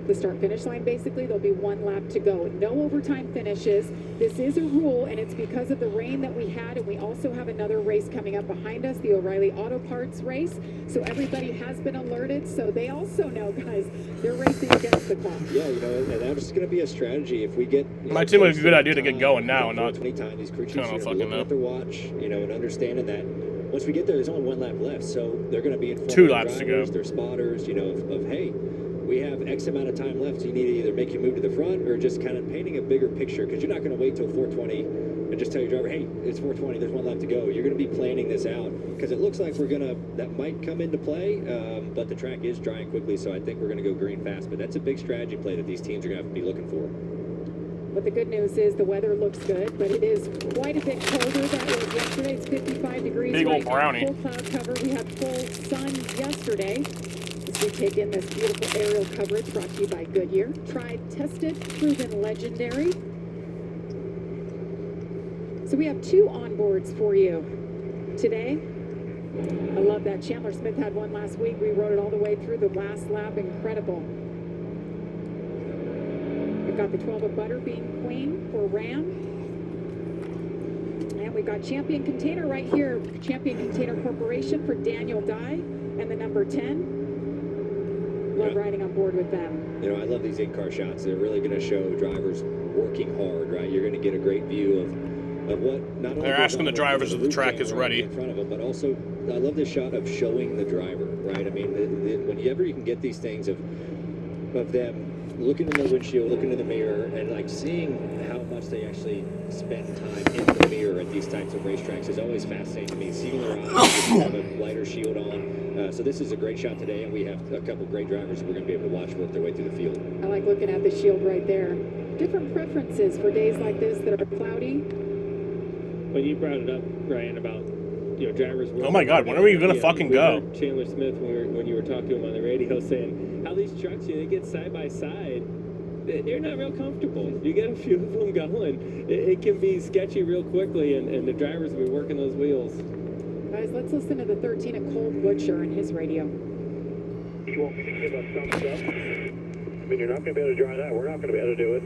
the start-finish line, basically. There'll be 1 lap to go. No overtime finishes. This is a rule, and it's because of the rain that we had, and we also have another race coming up behind us, the O'Reilly Auto Parts race. So everybody has been alerted, so they also know, guys, they're racing against the clock.
Yeah, you know, and that's going to be a strategy. If we get...
Might seem like a good idea to get going now and not...
Anytime these crew chiefs are
fucking
looking at their watch, you know, and understanding that once we get there, there's only 1 lap left, so they're going to be informing
2 laps to go.
Their spotters, you know, of hey, we have X amount of time left, so you need to either make you move to the front or just kind of painting a bigger picture, because you're not going to wait till 4:20 and just tell your driver, hey, it's 4:20, there's 1 lap to go. You're going to be planning this out, because it looks like that might come into play, but the track is drying quickly, so I think we're going to go green fast. But that's a big strategy play that these teams are going to have to be looking for.
But the good news is the weather looks good, but it is quite a bit colder than it was yesterday. It's 55 degrees
Big
right
old brownie.
now. Full cloud cover. We had full sun yesterday. As we take in this beautiful aerial coverage brought to you by Goodyear. Tried, tested, proven legendary. So we have 2 onboards for you today. I love that. Chandler Smith had one last week. We rode it all the way through the last lap. Incredible. We've got the 12 of Butterbean Queen for Ram. And we've got Champion Container right here. Champion Container Corporation for Daniel Dye and the number 10. Love riding on board with them.
You know, I love these in-car shots. They're really going to show drivers working hard, right? You're going to get a great view of what not only
they're asking the drivers if the track is ready
in front of them, but also I love this shot of showing the driver, right? I mean, whenever you can get these things of them looking in the windshield, looking in the mirror, and like seeing how much they actually spend time in the mirror at these types of racetracks is always fascinating to me. Seeing their eyes, have a lighter shield on. So this is a great shot today, and we have a couple great drivers that we're going to be able to watch work their way through the field.
I like looking at the shield right there. Different preferences for days like this that are cloudy.
When you brought it up, Ryan, about drivers.
Oh my God, when are you gonna fucking go?
Chandler Smith, when you were talking to him on the radio, saying how these trucks, they get side by side, they're not real comfortable. You get a few of them going, it can be sketchy real quickly, and the drivers will be working those wheels.
Guys, let's listen to the 13 at Cole Butcher and his radio.
You want me to give a thumbs up? I mean, you're not going to be able to dry that. We're not going to be able to do it.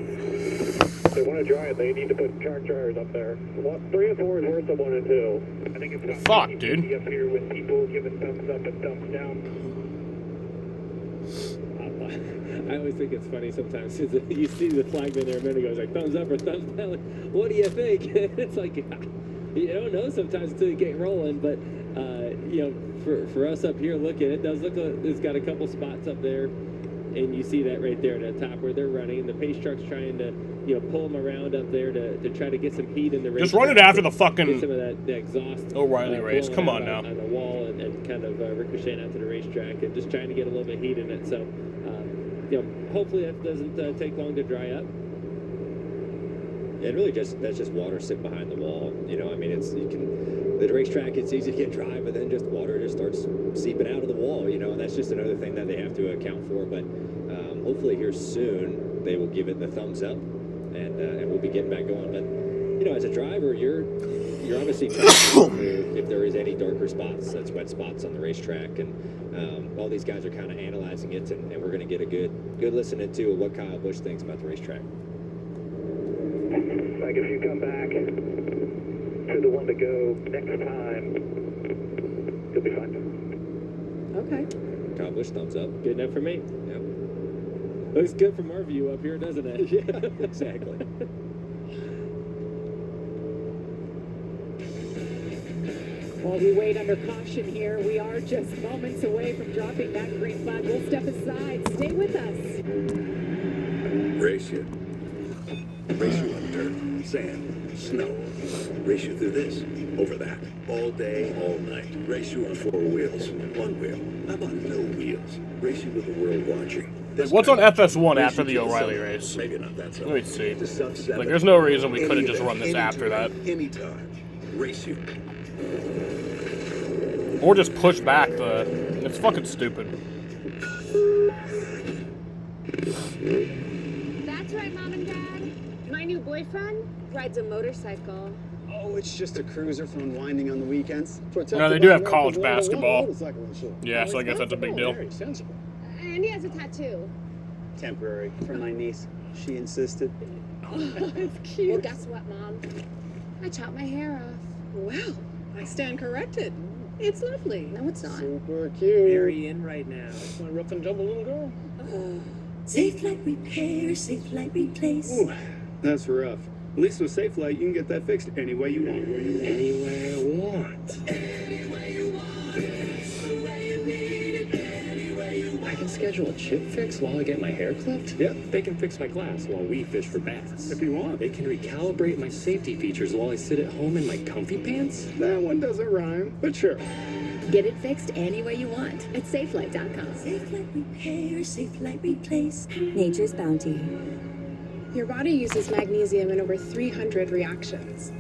If they want to dry it, they need to put track dryers up there. 3 and 4 is worse than 1 and 2. I think it's
fuck, dude.
Up here with people giving thumbs up and thumbs down.
I always think it's funny sometimes. You see the flagman there a minute ago, it's like thumbs up or thumbs down. Like, what do you think? It's like you don't know sometimes until you get rolling. But for us up here looking, it does look like it's got a couple spots up there. And you see that right there at the top where they're running, and the pace truck's trying to, pull them around up there to try to get some heat in the race.
Just run it after the fucking
get some of that exhaust.
O'Reilly race. Come on now.
On the wall and kind of ricocheting out to the racetrack and just trying to get a little bit of heat in it. So, hopefully that doesn't take long to dry up.
And really, that's just water sitting behind the wall. I mean, the racetrack, it's easy to get dry, but then just water just starts seeping out of the wall. And that's just another thing that they have to account for. But hopefully here soon they will give it the thumbs up, and we'll be getting back going. But as a driver, you're obviously trying if there is any darker spots, that's wet spots on the racetrack, and all these guys are kind of analyzing it, and we're going to get a good listening to what Kyle Busch thinks about the racetrack.
Like if you come back to the one to go next time, you'll be fine.
Okay.
Kyle Busch, thumbs up.
Good enough for me.
Yep.
Looks good from our view up here, doesn't it?
Yeah, exactly.
While we wait under caution here, we are just moments away from dropping that green flag. We'll step aside. Stay with us.
Race you. Race you on dirt, sand, snow. Race you through this, over that, all day, all night. Race you on 4 wheels, 1 wheel. How about no wheels? Race you with the world watching.
What's on FS1 after the O'Reilly race?
Maybe not that so.
Let me see. Like, there's no reason we could have just run this after that.
Anytime. Race you.
Or just push back the... It's fucking stupid.
That's right, Mom and Dad. My new boyfriend rides a motorcycle.
Oh, it's just a cruiser for unwinding on the weekends.
No, they do have college basketball. Yeah, so I guess that's a big deal.
Very sensible.
And he has a tattoo.
Temporary for my niece. She insisted.
Oh, that's cute. Well, guess what, Mom? I chopped my hair off.
Well, I stand corrected. It's lovely.
No, it's not.
Super cute.
Mary in right now. It's my rough and tumble little girl.
Safe Light Repair, Safe Light Replace.
Ooh, that's rough. At least with Safe Light, you can get that fixed any way you want.
Anywhere I want. I can schedule a chip fix while I get my hair clipped?
Yep.
They can fix my glass while we fish for bass.
If you want.
They can recalibrate my safety features while I sit at home in my comfy pants?
That one doesn't rhyme, but sure.
Get it fixed any way you want at SafeLight.com.
Safe Light Repair,
Safe Light Replace. Nature's Bounty.
Your body uses magnesium in over 300 reactions.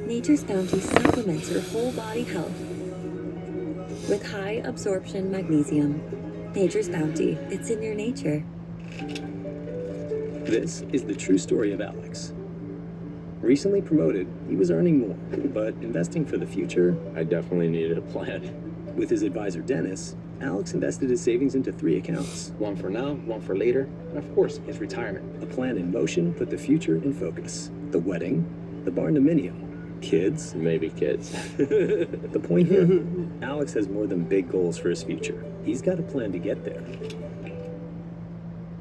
Nature's Bounty supplements your whole body health with high absorption magnesium. Nature's Bounty. It's in your nature.
This is the true story of Alex. Recently promoted, he was earning more, but investing for the future,
I definitely needed a plan.
with his advisor Dennis, Alex invested his savings into 3 accounts. One for now, one for later, and of course, his retirement. A plan in motion put the future in focus. The wedding, the barn dominium, kids.
Maybe kids.
The point here, Alex has more than big goals for his future. He's got a plan to get there.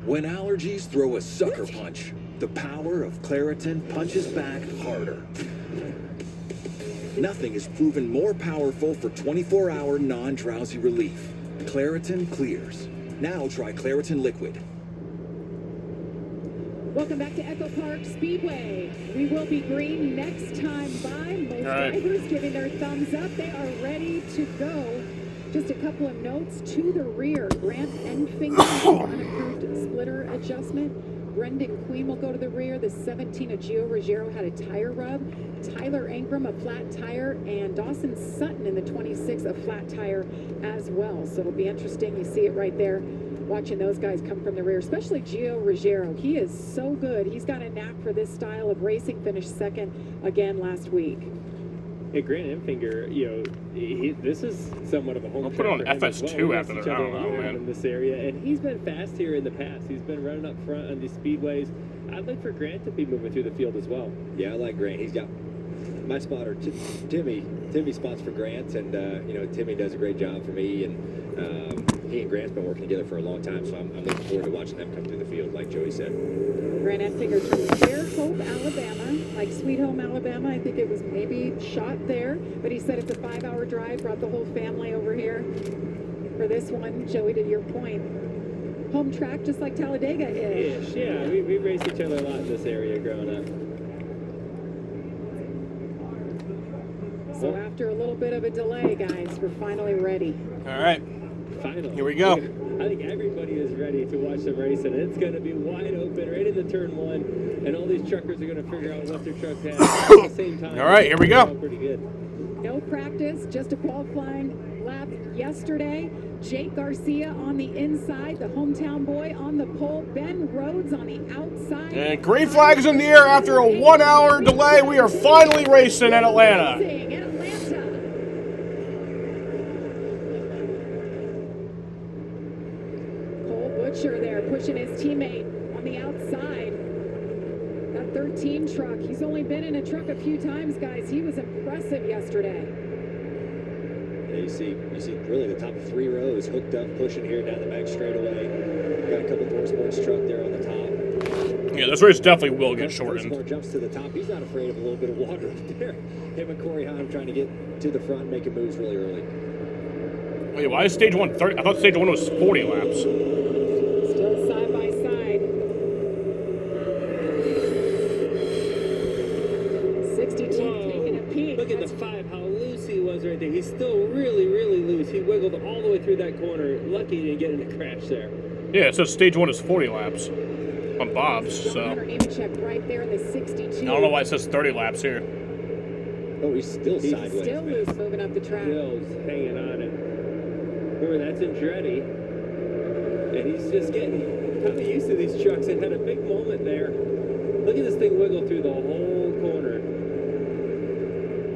When allergies throw a sucker punch, the power of Claritin punches back harder. Nothing is proven more powerful for 24-hour non-drowsy relief. Claritin clears. Now try Claritin Liquid.
Welcome back to Echo Park Speedway. We will be green next time by. Most drivers giving their thumbs up. They are ready to go. Just a couple of notes to the rear. Grant Enfinger, unapproved splitter adjustment. Brendan Queen will go to the rear. The 17 of Gio Ruggiero had a tire rub. Tyler Ingram, a flat tire. And Dawson Sutton in the 26, a flat tire as well. So it'll be interesting. You see it right there. Watching those guys come from the rear, especially Gio Ruggiero. He is so good. He's got a knack for this style of racing. Finished second again last week.
Hey, Grant Enfinger, this is somewhat of a home.
I'll put it on FS2 after that. I don't know, man.
In this area, and he's been fast here in the past. He's been running up front on these speedways. I'd like for Grant to be moving through the field as well.
Yeah, I like Grant. He's got my spotter, Timmy. Timmy spots for Grant, and Timmy does a great job for me. And he and Grant's been working together for a long time, so I'm looking forward to watching them come through the field, like Joey said.
Grant Enfinger from Fairhope, Alabama, like Sweet Home, Alabama. I think it was maybe shot there, but he said it's a 5-hour drive. Brought the whole family over here for this one. Joey, to your point, home track just like Talladega is.
Yeah, we raced each other a lot in this area growing up.
So after a little bit of a delay, guys, we're finally ready.
All right.
Finally.
Here we go.
I think everybody is ready to watch some racing. It's going to be wide open right into turn 1, and all these truckers are going to figure out what their truck has at the same time.
All right, here we go.
Pretty good.
No practice, just a qualifying lap yesterday. Jake Garcia on the inside, the hometown boy on the pole. Ben Rhodes on the outside.
And green flag is in the air after a 1-hour delay. We are finally racing at Atlanta.
There, pushing his teammate on the outside. That 13 truck. He's only been in a truck a few times, guys. He was impressive yesterday.
Yeah, you see really the top 3 rows hooked up, pushing here down the back straightaway. Got a couple of Sports truck there on the top.
Yeah, this race definitely will get shortened.
Jumps to the top. He's not afraid of a little bit of water up there. Him and Corey Haim trying to get to the front, making moves really early.
Wait, why is stage 1 30? I thought stage 1 was 40 laps.
Still side by side. 62 taking a peek.
Look at the 5, how loose he was right there. He's still really, really loose. He wiggled all the way through that corner. Lucky he didn't get in a crash there.
Yeah, it says stage 1 is 40 laps on Bob's, so.
Right there in the 62.
I don't know why it says 30 laps here.
Oh, he's still sideways.
Still loose moving up the track.
Bill's hanging on it. Remember, that's Andretti. And he's just getting kind of used to these trucks and had a big moment there. Look at this thing wiggle through the whole corner.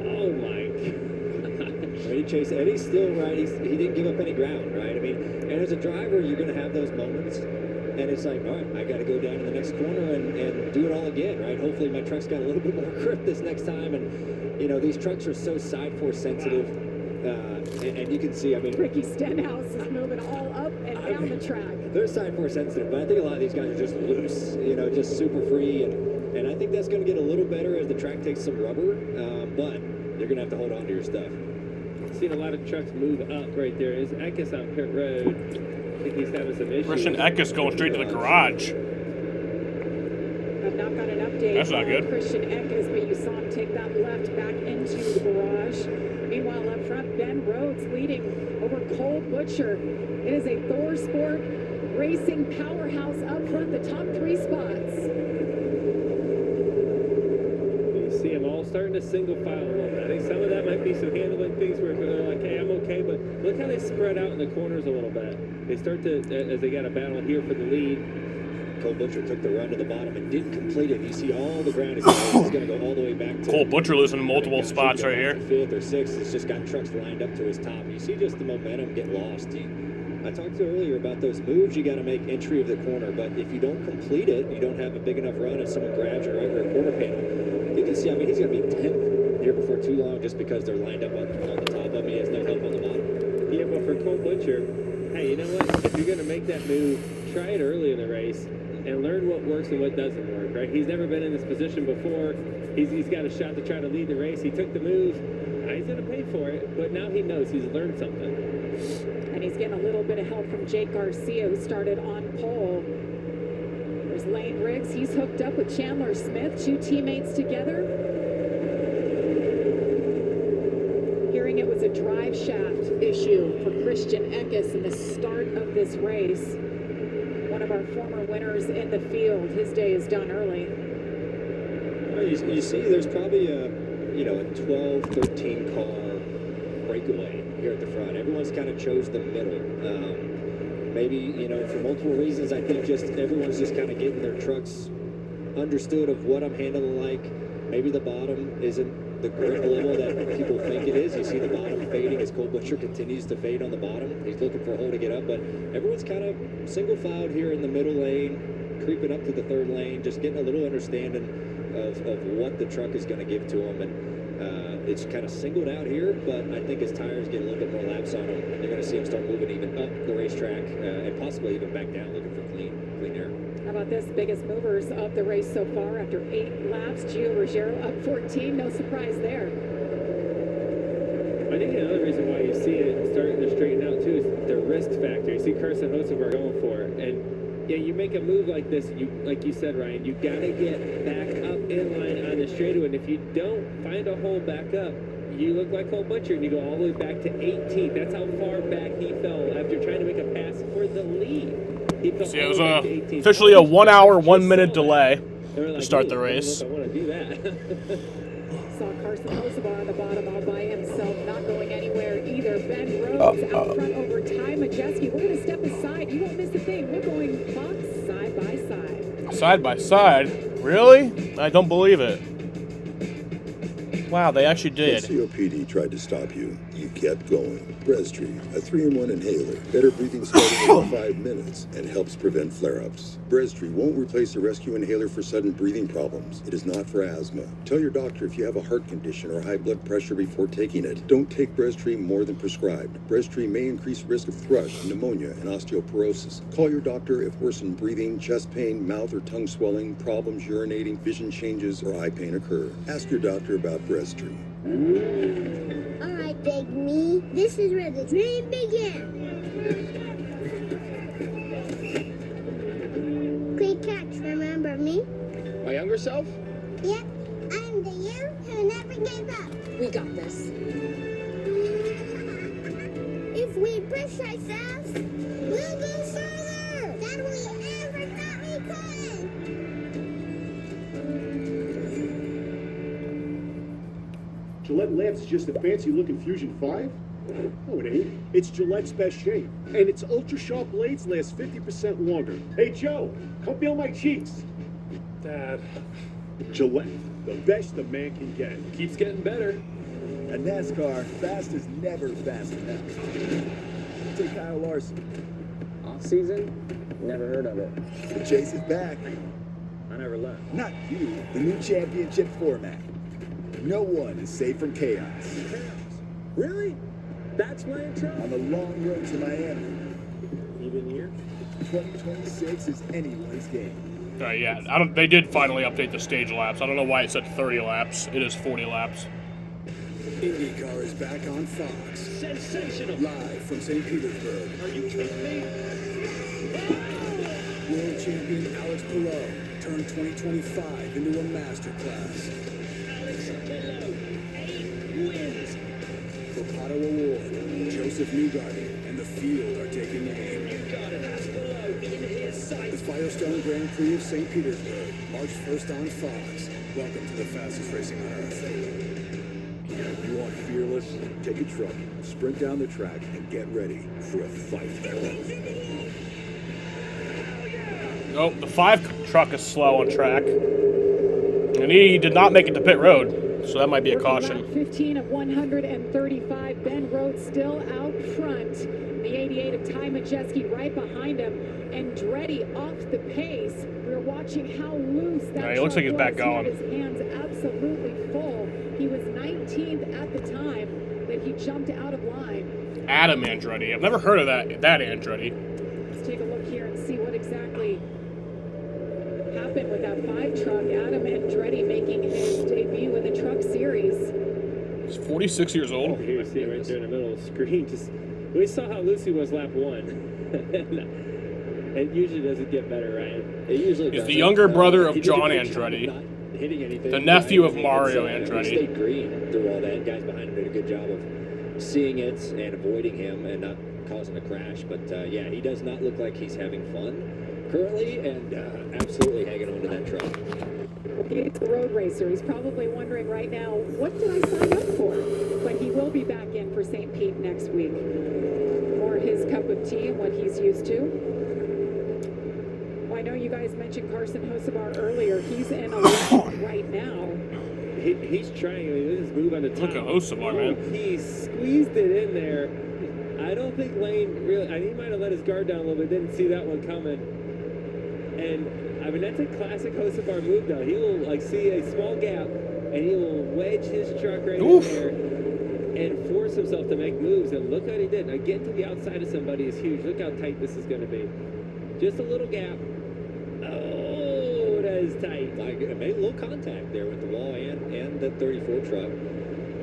Oh my gosh.
Ready Chase Eddie's still right. He didn't give up any ground, right? I mean, and as a driver, you're going to have those moments. And it's like, all right, I got to go down to the next corner and do it all again, right? Hopefully my truck's got a little bit more grip this next time. And, these trucks are so side force sensitive. And you can see, I mean...
Ricky Stenhouse is moving all up and down the track.
They're side force sensitive, but I think a lot of these guys are just loose, just super free. And I think that's going to get a little better as the track takes some rubber. But you're going to have to hold on to your stuff.
Seen a lot of trucks move up right there. Is Eckes on pit road? I think he's having some issues.
Christian Eckes going straight to the garage.
I've not got an update.
That's not good.
Christian Eckes, but you saw him take that left back into the garage. Meanwhile, up front, Ben Rhodes leading over Cole Butcher. It is a Thor Sport racing powerhouse up front, the top 3 spots.
You see them all starting to single file a little bit. I think some of that might be some handling things where they're like, hey, I'm okay, but look how they spread out in the corners a little bit. They start to, as they got a battle here for the lead.
Cole Butcher took the run to the bottom and didn't complete it. You see all the ground is going to go all the way back to
Cole Butcher losing multiple spots right here.
Fifth or sixth. It's just got trucks lined up to his top. You see just the momentum get lost. I talked to earlier about those moves you got to make entry of the corner, but if you don't complete it, you don't have a big enough run and someone grabs your right rear quarter panel. You can see, I mean, he's going to be 10th here before too long just because they're lined up on the top of him. He has no help on the bottom.
Yeah, but for Cole Butcher, hey, you know what? If you're going to make that move, try it early in the race and learn what works and what doesn't work, right? He's never been in this position before. He's got a shot to try to lead the race. He took the move. He's going to pay for it, but now he knows he's learned something.
And he's getting a little bit of help from Jake Garcia, who started on pole. There's Lane Riggs. He's hooked up with Chandler Smith, two teammates together. Hearing it was a drive shaft issue for Christian Eckes in the start of this race. One of our former winners in the field. His day is done early.
Well, you see, there's probably a 12, 13 car breakaway here at the front. Everyone's kind of chose the middle. Maybe, for multiple reasons, I think just everyone's just kind of getting their trucks understood of what I'm handling like. Maybe the bottom isn't the grip level that people think it is. You see the bottom fading as Cole Butcher continues to fade on the bottom. He's looking for a hole to get up, but everyone's kind of single filed here in the middle lane, creeping up to the third lane, just getting a little understanding of what the truck is going to give to them. And it's kind of singled out here, but I think as tires get a little bit more laps on them, you're going to see them start moving even up the racetrack and possibly even back down, looking for clean air.
How about this? Biggest movers of the race so far after 8 laps. Gio Ruggiero up 14. No surprise there.
I think another reason why you see it starting to straighten out too is the risk factor. You see Carson Hocevar going for it, and yeah, you make a move like this, like you said, Ryan, you gotta get back up in line on the straightaway, and if you don't find a hole back up, you look like Cole Butcher, and you go all the way back to 18th. That's how far back he fell after trying to make a pass for the lead.
See, it was officially a 1 hour, 1 minute delay to start the race.
I want to do that.
Saw Carson Hocevar on the bottom all by himself, not going anywhere either. Ben Rhodes out front over Ty Majeski. We're going to step aside. You won't miss a thing. We're going box side by side.
Side by side? Really? I don't believe it. Wow, they actually did.
When COPD tried to stop you, you kept going. Breztri, a 3-in-1 inhaler. Better breathing starting in 5 minutes and helps prevent flare-ups. Breztri won't replace a rescue inhaler for sudden breathing problems. It is not for asthma. Tell your doctor if you have a heart condition or high blood pressure before taking it. Don't take Breztri more than prescribed. Breztri may increase risk of thrush, pneumonia, and osteoporosis. Call your doctor if worsened breathing, chest pain, mouth or tongue swelling, problems urinating, vision changes, or eye pain occur. Ask your doctor about Breztri.
Alright, Big Me. This is where the dream begins. Quick catch, remember me?
My younger self?
Yep, I'm the you who never gave up.
We got this.
If we push ourselves, we'll go further than we ever thought we could.
Gillette Labs is just a fancy-looking Fusion 5? No, it ain't. It's Gillette's best shave. And its ultra-sharp blades last 50% longer. Hey, Joe, come feel my cheeks.
Dad.
Gillette, the best a man can get.
Keeps getting better.
At NASCAR, fast is never fast enough. Take Kyle Larson.
Off season? Never heard of it.
The chase is back.
I never left.
Not you, the new championship format. No one is safe from chaos.
Really? That's my intro?
On the long road to Miami.
Even year?
2026 is anyone's game.
Yeah, they did finally update the stage laps. I don't know why it said 30 laps. It is 40 laps.
IndyCar is back on Fox.
Sensational.
Live from St. Petersburg.
Are you kidding me?
World champion Alex Palou turned 2025 into a masterclass.
Alex Palou, 8 wins.
For Pato Award, Joseph Newgarden and the field are taking aim.
Newgarden has Palou in his sight.
The Firestone Grand Prix of St. Petersburg, March 1st on Fox. Welcome to the fastest racing on Earth. You want fearless? Take a truck, sprint down the track, and get ready for a fight.
Oh, the 5 truck is slow on track. And he did not make it to pit road, so that might be a caution.
15 of 135. Ben Rhodes still out front. The 88 of Ty Majeski right behind him. Andretti off the pace. We're watching how loose that
He looks like he's back going.
He had his hands absolutely full. He was 19th at the time that he jumped out of line.
Adam Andretti. I've never heard of that Andretti.
Let's take a look here and see what exactly happened with that 5 truck. Adam Andretti making his debut in the Truck Series.
He's 46 years old.
Oh, here you see right there in the middle of the screen. Just we saw how loose he was lap 1. It usually doesn't get better, Ryan. It usually
He's
doesn't.
the younger brother of
He did
John
a good job
Andretti,
not hitting anything.
the nephew of
He
Mario
stayed
Andretti.
green through all that. Guys behind him did a good job of seeing it and avoiding him and not causing a crash. But yeah, he does not look like he's having fun currently, and absolutely hanging on to that truck.
He's a road racer. He's probably wondering right now, what did I sign up for? But he will be back in for St. Pete next week. More his cup of tea and what he's used to. Well, I know you guys mentioned Carson Hocevar earlier. He's in a lane right now.
He's trying. I mean, look at his move on the top.
Look at Hocevar, man.
He squeezed it in there. I don't think Lane really. He might have let his guard down a little bit. Didn't see that one coming. And I mean, that's a classic Hocevar move, though. He will like see a small gap, and he will wedge his truck right in there and force himself to make moves. And look what he did. Now, getting to the outside of somebody is huge. Look how tight this is going to be. Just a little gap. Oh, that is tight.
Like, it made a little contact there with the wall and the 34 truck.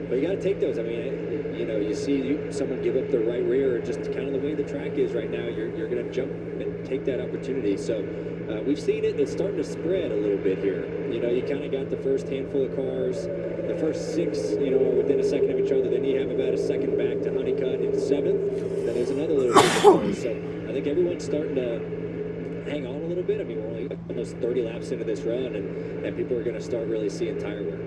But you got to take those. I mean, you know, you see someone give up their right rear, just kind of the way the track is right now, you're going to jump and take that opportunity. So we've seen it. It's starting to spread a little bit here. You know, you kind of got the first handful of cars. The first 6, you know, are within a second of each other. Then you have about a second back to Honeycutt in 7th. Then there's another little bit of cars. So I think everyone's starting to hang on a little bit. I mean, we're only almost 30 laps into this run, and people are going to start really seeing tire wear.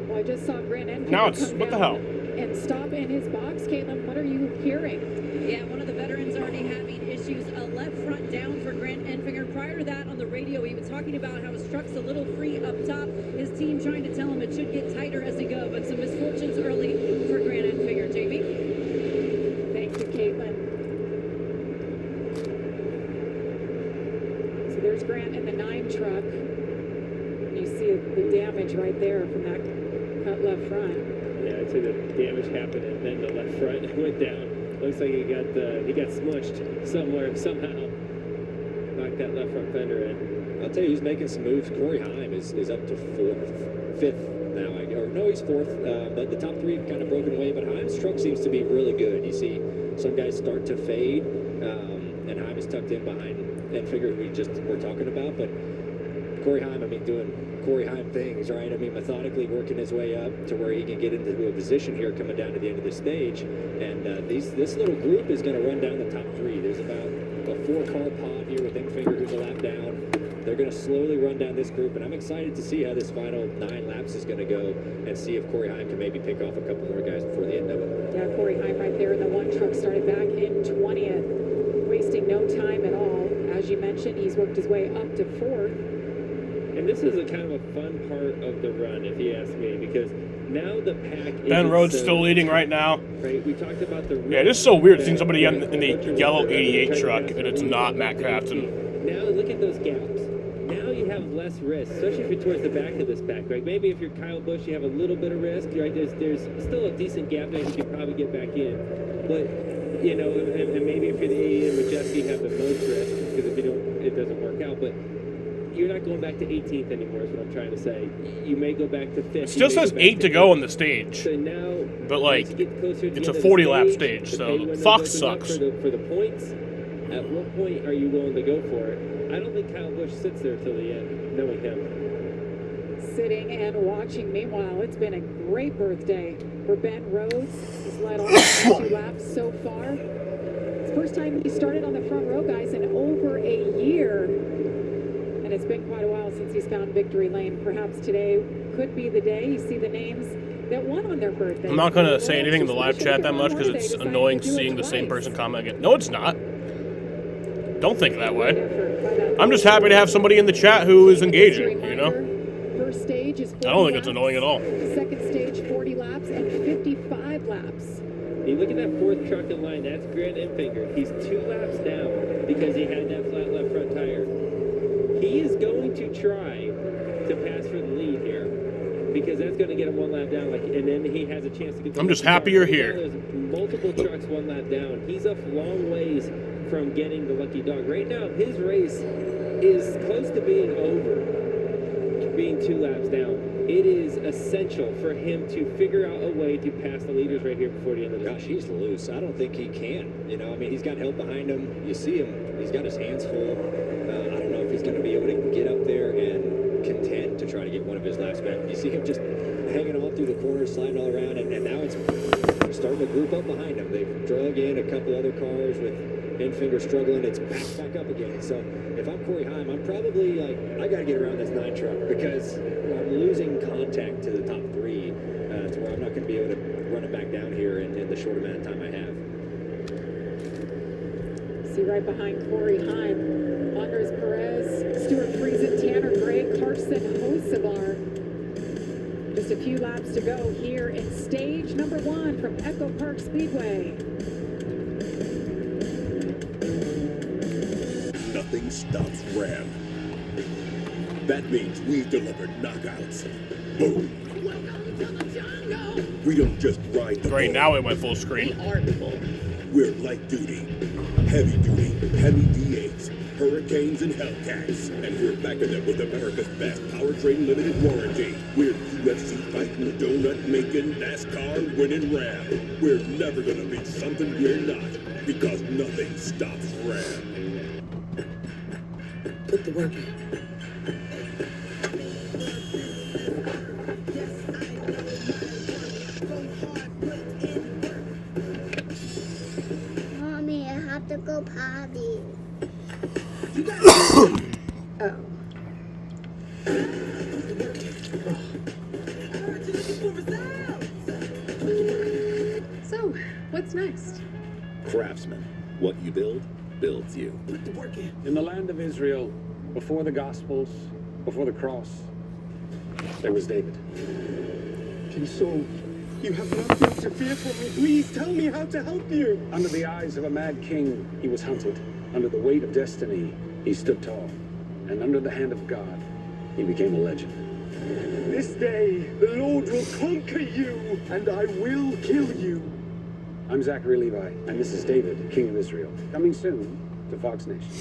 Well, I just saw Grant Enfinger
Now it's,
come
what the
down
hell?
and stop in his box. Caitlin, what are you hearing?
Yeah, one of the veterans already having issues. A left front down for Grant Enfinger. Prior to that, on the radio, he was talking about how his truck's a little free up top. His team trying to tell him it should get tighter as they go, but some misfortunes early for Grant Enfinger. Jamie?
Thank you, Caitlin. So there's Grant in the 9 truck. You see the damage right there from that cut left front.
Yeah, I'd say the damage happened, and then the left front went down. Looks like he got smushed somewhere, somehow. Knocked that left front fender in.
I'll tell you, he's making some moves. Corey Heim is up to 5th now. He's 4th. But the top 3 kind of broken away. But Heim's truck seems to be really good. You see some guys start to fade, and Heim is tucked in behind Enfinger, who we're talking about. But Corey Heim, I mean, doing Corey Heim things, right? I mean, methodically working his way up to where he can get into a position here coming down to the end of the stage. And this little group is going to run down the top 3. There's about a 4-car pod here with Enfinger, who's a lap down. They're going to slowly run down this group, and I'm excited to see how this final 9 laps is going to go and see if Corey Heim can maybe pick off a couple more guys before the end of it.
Yeah, Corey Heim right there in the 1 truck started back in 20th, wasting no time at all. As you mentioned, he's worked his way up to 4th.
And this is a kind of a fun part of the run, if you ask me, because now the pack is
Ben Rhodes still leading right now.
Right, we talked about the.
Yeah, it is so weird seeing somebody in the yellow 88 truck, and it's not Matt Crafton.
Now look at those gaps. Now you have less risk, especially if you're towards the back of this pack, right? Maybe if you're Kyle Busch, you have a little bit of risk, right? There's still a decent gap there you can probably get back in, but you know, and maybe if you're the 88 and Majeski, you have the most risk because if you don't, it doesn't work out, but. You're not going back to 18th anymore is what I'm trying to say. You may go back to 5th.
It still says 8 to go on the stage.
So now,
but like, it's a 40-lap stage, so Fox sucks.
For the points, at what point are you willing to go for it? I don't think Kyle Busch sits there till the end, knowing him.
Sitting and watching. Meanwhile, it's been a great birthday for Ben Rhodes. He's led all 2 laps so far. It's the first time he started on the front row, guys, in over a year. And it's been quite a while since he's found victory lane. Perhaps today could be the day. You see the names that won on their birthday.
I'm not going to say anything in the live chat that much because it's annoying seeing the same person comment again. No, it's not. don't think that way. I'm just happy to have somebody in the chat who is engaging, you know?
First stage is 40
I don't think it's
laps.
annoying at all.
Second stage, 40 laps and 55 laps.
You look at that fourth truck in line, that's Grant Enfinger. He's 2 laps down because he had that flat left front tire. He is going to try to pass for the lead here because that's going to get him 1 lap down, and then he has a chance to get.
I'm just happy you're here.
There's multiple trucks 1 lap down. He's a long ways from getting the lucky dog. Right now, his race is close to being over, being 2 laps down. It is essential for him to figure out a way to pass the leaders right here before the end of the day.
Gosh, he's loose. I don't think he can. You know, I mean, he's got help behind him. You see him. He's got his hands full. I don't know if he's going to be able to get up there and contend to try to get one of his laps back. You see him just hanging on through the corners, sliding all around, and now it's starting to group up behind him. They've drug in a couple other cars with Enfinger struggling. It's back up again. So if I'm Corey Heim, I'm probably like, I got to get around this 9 truck because I'm losing contact to the top 3 to where I'm not going to be able to run it back down here in the short amount of time I have.
See right behind Corey Heim, Andres Perez, Stuart Friesen, Tanner Gray, Carson Hocevar. Just a few laps to go here in stage number 1 from Echo Park Speedway.
Nothing stops Ram. That means we delivered knockouts. Boom. We don't just ride the
Great, now it went full screen.
We're light duty, heavy duty, heavy D8s, Hurricanes and Hellcats. And we're backing them with America's best powertrain limited warranty. We're UFC fighting, donut making, NASCAR winning Ram. We're never gonna be something we're not, because nothing stops Ram.
Put the work in.
Mommy, I have to go potty. Oh.
So, what's next?
Craftsman, what you build, builds you.
Put the work in.
In the land of Israel, before the Gospels, before the cross, there was David.
And so, you have nothing to fear from me. Please tell me how to help you.
Under the eyes of a mad king, he was hunted. Under the weight of destiny, he stood tall. And under the hand of God, he became a legend.
This day, the Lord will conquer you, and I will kill you.
I'm Zachary Levi, and this is David, King of Israel. Coming soon to Fox Nation.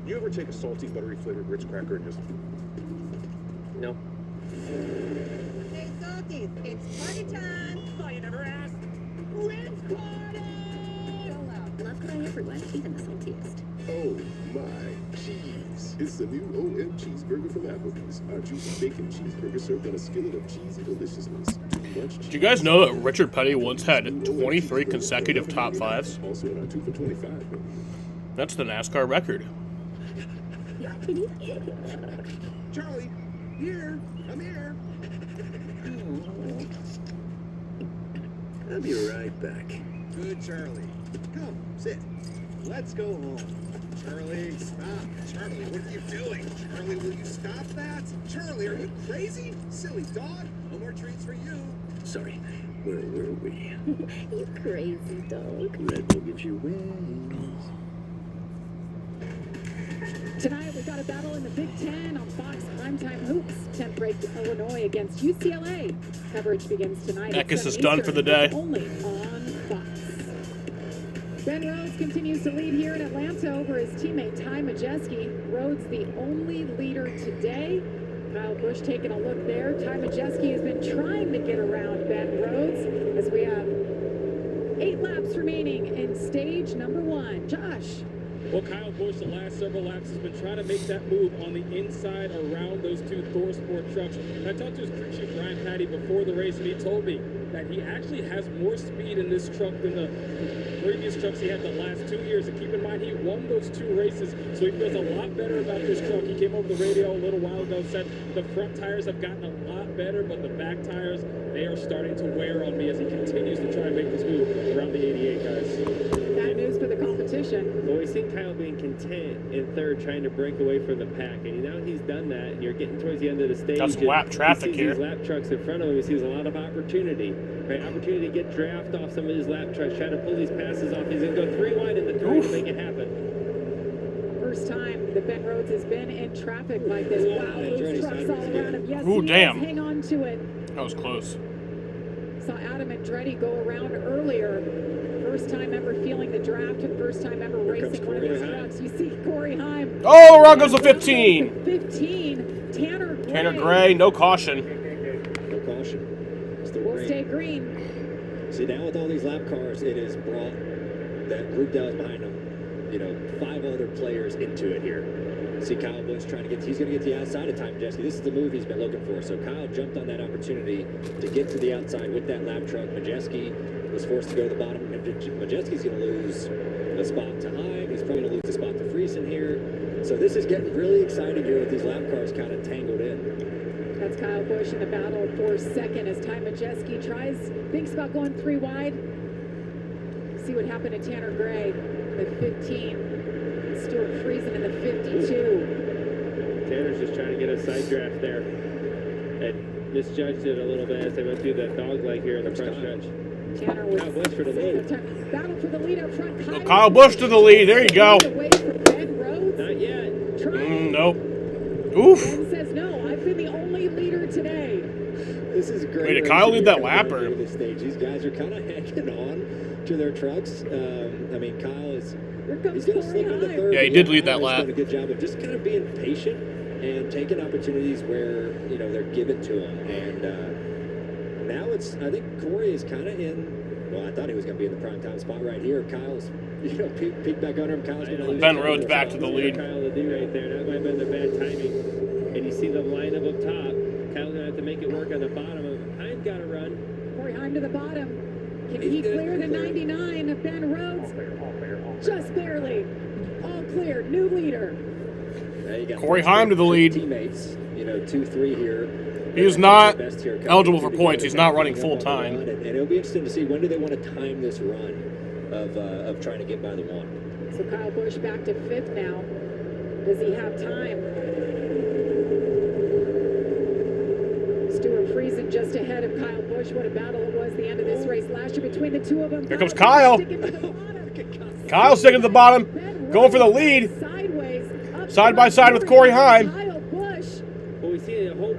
You ever take a salty, buttery flavored Ritz cracker and just...
No.
Hey, Salties, it's party time. Oh, you never asked. Ritz party! So loud.
Love crying everyone, even the saltiest.
Oh my, cheese. It's the new OM cheeseburger from Applebee's. Our juicy bacon cheeseburger served on a skillet of cheesy deliciousness.
Did you guys know that Richard Petty once had 23 consecutive top 5s?
Also in our 2 for 25.
That's the NASCAR record.
Charlie, here. I'm here.
I'll be right back.
Good, Charlie. Come, sit. Let's go home. Charlie, stop. Charlie, what are you doing? Charlie, will you stop that? Charlie, are you crazy? Silly dog. No more treats for you.
Sorry, where were we?
You crazy dog.
Red Bull gives you wings.
Tonight we've got a battle in the Big Ten on Fox Primetime Hoops. 10th ranked Illinois against UCLA. Coverage begins tonight.
Eckes is done for the day.
Only on Fox. Ben Rhodes continues to lead here in Atlanta over his teammate Ty Majeski. Rhodes the only leader today. Kyle Busch taking a look there. Ty Majeski has been trying to get around Ben Rhodes as we have 8 laps remaining in stage number 1. Josh.
Well, Kyle Busch, the last several laps, has been trying to make that move on the inside around those 2 Thor Sport trucks. And I talked to his crew chief, Brian Patty, before the race, and he told me that he actually has more speed in this truck than the previous trucks he had the last 2 years. And keep in mind, he won those 2 races, so he feels a lot better about this truck. He came over the radio a little while ago, said the front tires have gotten a lot better, but the back tires, they are starting to wear on me as he continues to try and make this move around the 88, guys.
Bad news for the competition. competition.
Well, we've seen Kyle being content in third, trying to break away from the pack, and now he's done that, and you're getting towards the end of the stage.
Got some lap traffic
he sees
here.
These lap trucks in front of him. He sees a lot of opportunity. Right, opportunity to get draft off some of his lap trucks, try to pull these passes off. He's going to go 3 wide in the third to make it happen.
First time that Ben Rhodes has been in traffic like this. Wow, those trucks all around him. Yes,
Ooh,
he
damn.
is. Hang on to it.
That was close.
Saw Adam Andretti go around earlier. First time ever feeling the draft and first time ever racing one of these trucks. You see Corey Heim.
Oh, the run goes to 15.
15.
Tanner Gray, no caution.
No caution. Still
Will
green.
stay green.
See, now with all these lap cars, it has brought that group that was behind them, 5 other players into it here. See Kyle Busch trying to he's going to get to the outside of Ty Majeski. This is the move he's been looking for. So Kyle jumped on that opportunity to get to the outside with that lap truck. Majeski was forced to go to the bottom. Majeski's going to lose a spot to Heim. He's probably going to lose a spot to Friesen here. So this is getting really exciting here with these lap cars kind of tangled in.
That's Kyle Busch in the battle for second as Ty Majeski thinks about going 3 wide. See what happened to Tanner Gray, the 15. Stuart Friesen in the 52.
Tanner's just trying to get a side draft there and misjudged it a little bit as they went through that dog leg here in the front stretch.
Tanner was
Kyle Busch for the lead.
battle for the lead up front.
Kyle Busch to the lead. There you go.
Not yet.
Nope. Oof.
Ben says no. I've been the only leader today.
This is great.
Wait, did Kyle lead that lap or?
This stage. These guys are kind of hanging on to their trucks. Kyle is. He's going to slip into third.
Yeah, he did lead that lap.
He's done a good job of just kind of being patient and taking opportunities where they're given to him. And now I think Corey is kind of in. Well, I thought he was going to be in the prime time spot right here. Kyle's, peek back under him. Kyle's going to lose.
Ben Rhodes back to the lead.
Kyle to do right there. That might have been the bad timing. And you see the lineup up top. Kyle's going to have to make it work on the bottom. Heim's got to run.
Corey Heim to the bottom. Can he clear the 99 of Ben Rhodes? Just barely. All clear. New leader.
Corey Heim to the lead.
Teammates, 2-3 here.
He is not eligible for points. He's not running full time.
And it'll be interesting to see when do they want to time this run of trying to get by the 1.
So Kyle Busch back to 5th now. Does he have time? Stuart Friesen just ahead of Kyle Busch. What a battle it was the end of this race last year between the two of them.
Here comes Kyle. Kyle's sticking to the bottom, going for the lead. Side by side with Corey Heim.
Well, we see the whole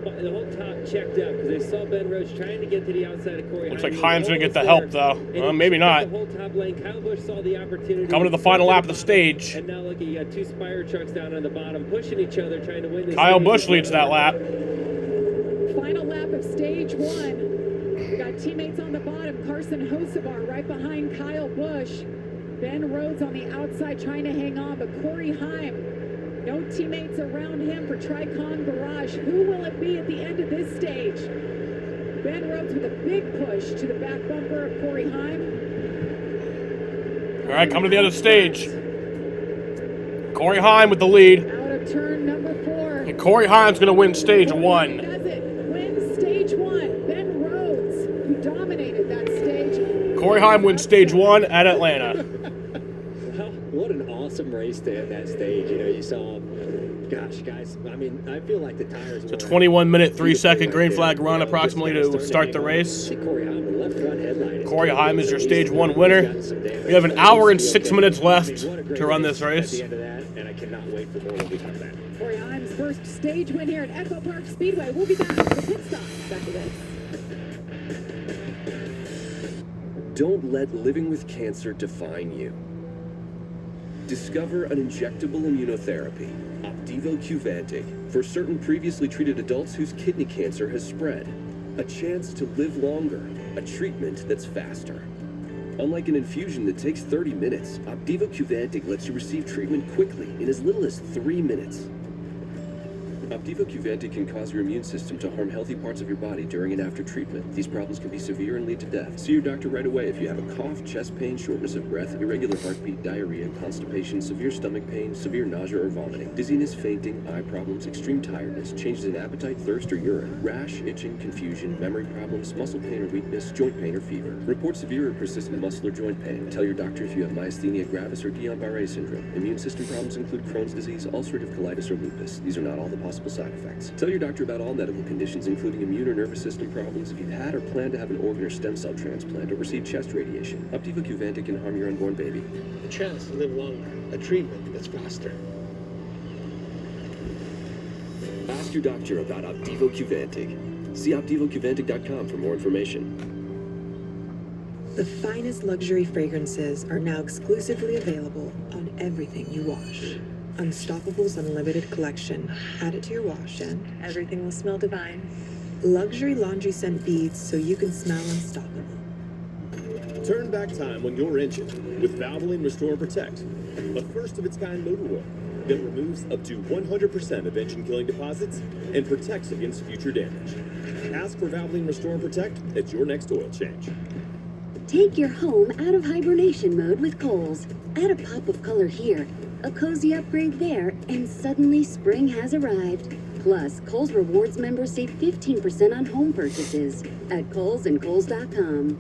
top checked up because they saw Ben Rhodes trying to get to the outside of Corey.
Looks like Heim's going to get the help, though. Maybe not.
The whole top lane. Kyle Busch saw the opportunity.
Coming to the final lap of the stage.
And now look, you got 2 Spire trucks down on the bottom pushing each other, trying to win this.
Kyle Busch leads that lap.
Final lap of stage 1. We got teammates on the bottom. Carson Hocevar right behind Kyle Busch. Ben Rhodes on the outside trying to hang on, but Corey Heim, no teammates around him for Tricon Garage. Who will it be at the end of this stage? Ben Rhodes with a big push to the back bumper of Corey Heim.
All right, coming to the other stage. Corey Heim with the lead.
Out of turn number 4.
And Corey Heim's going to win stage 1.
Does it win stage 1? Ben Rhodes, who dominated that stage.
Corey Heim wins stage 1 at Atlanta.
What an awesome race to end that stage. You saw, gosh, guys, I feel like the tires
It's a 21-minute, 3-second green flag run approximately to start the race.
Corey Heim, the left front headline.
Corey Heim is your stage 1 winner. We have an hour and 6 minutes left to run this race.
And I cannot wait for more when we come back.
Corey Heim's first stage win here at Echo Park Speedway. We'll be back for the pit stop after this.
Don't let living with cancer define you. Discover an injectable immunotherapy, Opdivo Qvantig, for certain previously treated adults whose kidney cancer has spread. A chance to live longer, a treatment that's faster. Unlike an infusion that takes 30 minutes, Opdivo Qvantig lets you receive treatment quickly in as little as 3 minutes.
Opdivo Qvantig can cause your immune system to harm healthy parts of your body during and after treatment. These problems can be severe and lead to death. See your doctor right away if you have a cough, chest pain, shortness of breath, irregular heartbeat, diarrhea, constipation, severe stomach pain, severe nausea or vomiting, dizziness, fainting, eye problems, extreme tiredness, changes in appetite, thirst, or urine, rash, itching, confusion, memory problems, muscle pain or weakness, joint pain or fever. Report severe or persistent muscle or joint pain. Tell your doctor if you have myasthenia gravis or Guillain-Barré syndrome. Immune system problems include Crohn's disease, ulcerative colitis, or lupus. These are not all the possible side effects. Tell your doctor about all medical conditions, including immune or nervous system problems, if you've had or plan to have an organ or stem cell transplant or receive chest radiation. Opdivo Qvantig can harm your unborn baby.
A chance to live longer. A treatment that's faster.
Ask your doctor about Opdivo Qvantig. See OpdivoQvantig.com for more information.
The finest luxury fragrances are now exclusively available on everything you wash. Unstoppable's Unlimited Collection. Add it to your wash and everything will smell divine. Luxury laundry scent beads so you can smell unstoppable.
Turn back time on your engine with Valvoline Restore and Protect, a first-of-its-kind motor oil that removes up to 100% of engine-killing deposits and protects against future damage. Ask for Valvoline Restore and Protect at your next oil change.
Take your home out of hibernation mode with Kohl's. Add a pop of color here, a cozy upgrade there, and suddenly spring has arrived. Plus, Kohl's Rewards members save 15% on home purchases at Kohl's and Kohl's.com.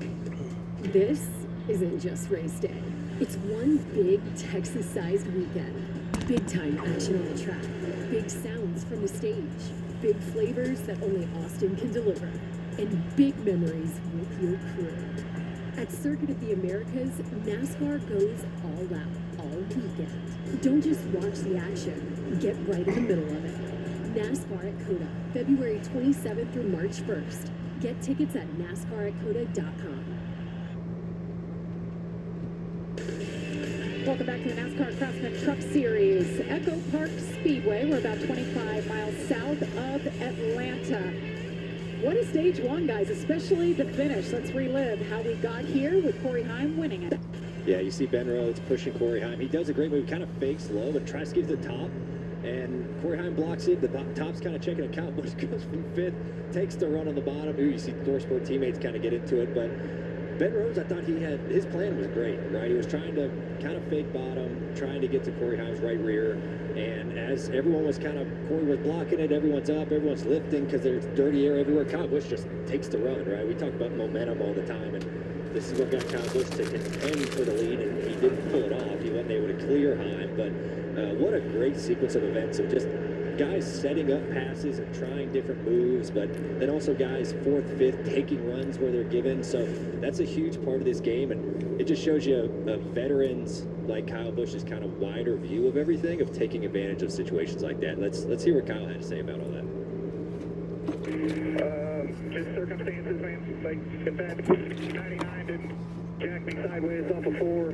This isn't just race day. It's one big Texas-sized weekend. Big-time action on the track. Big sounds from the stage. Big flavors that only Austin can deliver. And big memories with your crew. At Circuit of the Americas, NASCAR goes all out all weekend. Don't just watch the action. Get right in the middle of it. NASCAR at COTA, February 27th through March 1st. Get tickets at NASCAR@COTA.com.
Welcome back to the NASCAR Craftsman Truck Series. Echo Park Speedway. We're about 25 miles south of Atlanta. What a stage one, guys, especially the finish. Let's relive how we got here with Corey Heim winning it.
Yeah, you see Ben Rhodes pushing Corey Heim. He does a great move, kind of fakes low and tries to get to the top. And Corey Heim blocks it. The top's kind of checking a count. Busch goes from fifth, takes the run on the bottom. Ooh, you see ThorSport teammates kind of get into it. But Ben Rhodes, I thought his plan was great, right? He was trying to kind of fake bottom, trying to get to Corey Heim's right rear. And as everyone was Corey was blocking it, everyone's up, everyone's lifting because there's dirty air everywhere. Kyle Busch just takes the run, right? We talk about momentum all the time, and this is what got Kyle Busch to contend for the lead, and he didn't pull it off. He wasn't able to clear Heim, but what a great sequence of events of just guys setting up passes and trying different moves, but then also guys fourth, fifth, taking runs where they're given. So that's a huge part of this game, and it just shows you a veterans like Kyle Busch's kind of wider view of everything, of taking advantage of situations like that. Let's hear what Kyle had to say about all that.
Just circumstances, man. Like, if that 99 didn't jack me sideways off a 4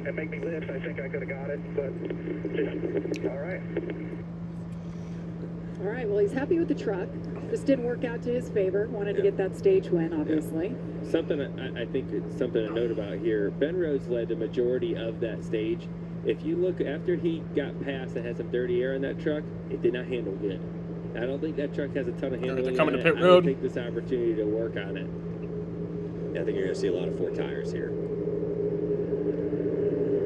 and make me lift, I think I could have got it, but just, all right.
All right, well, he's happy with the truck. Just didn't work out to his favor. Wanted to get that stage win, obviously.
Yeah. Something I think it's something to note about here. Ben Rhodes led the majority of that stage. If you look after he got past and had some dirty air in that truck, it did not handle good. I don't think that truck has a ton of handling.
They're coming to pit
I
road.
take this opportunity to work on it.
Yeah, I think you're going to see a lot of 4 tires here.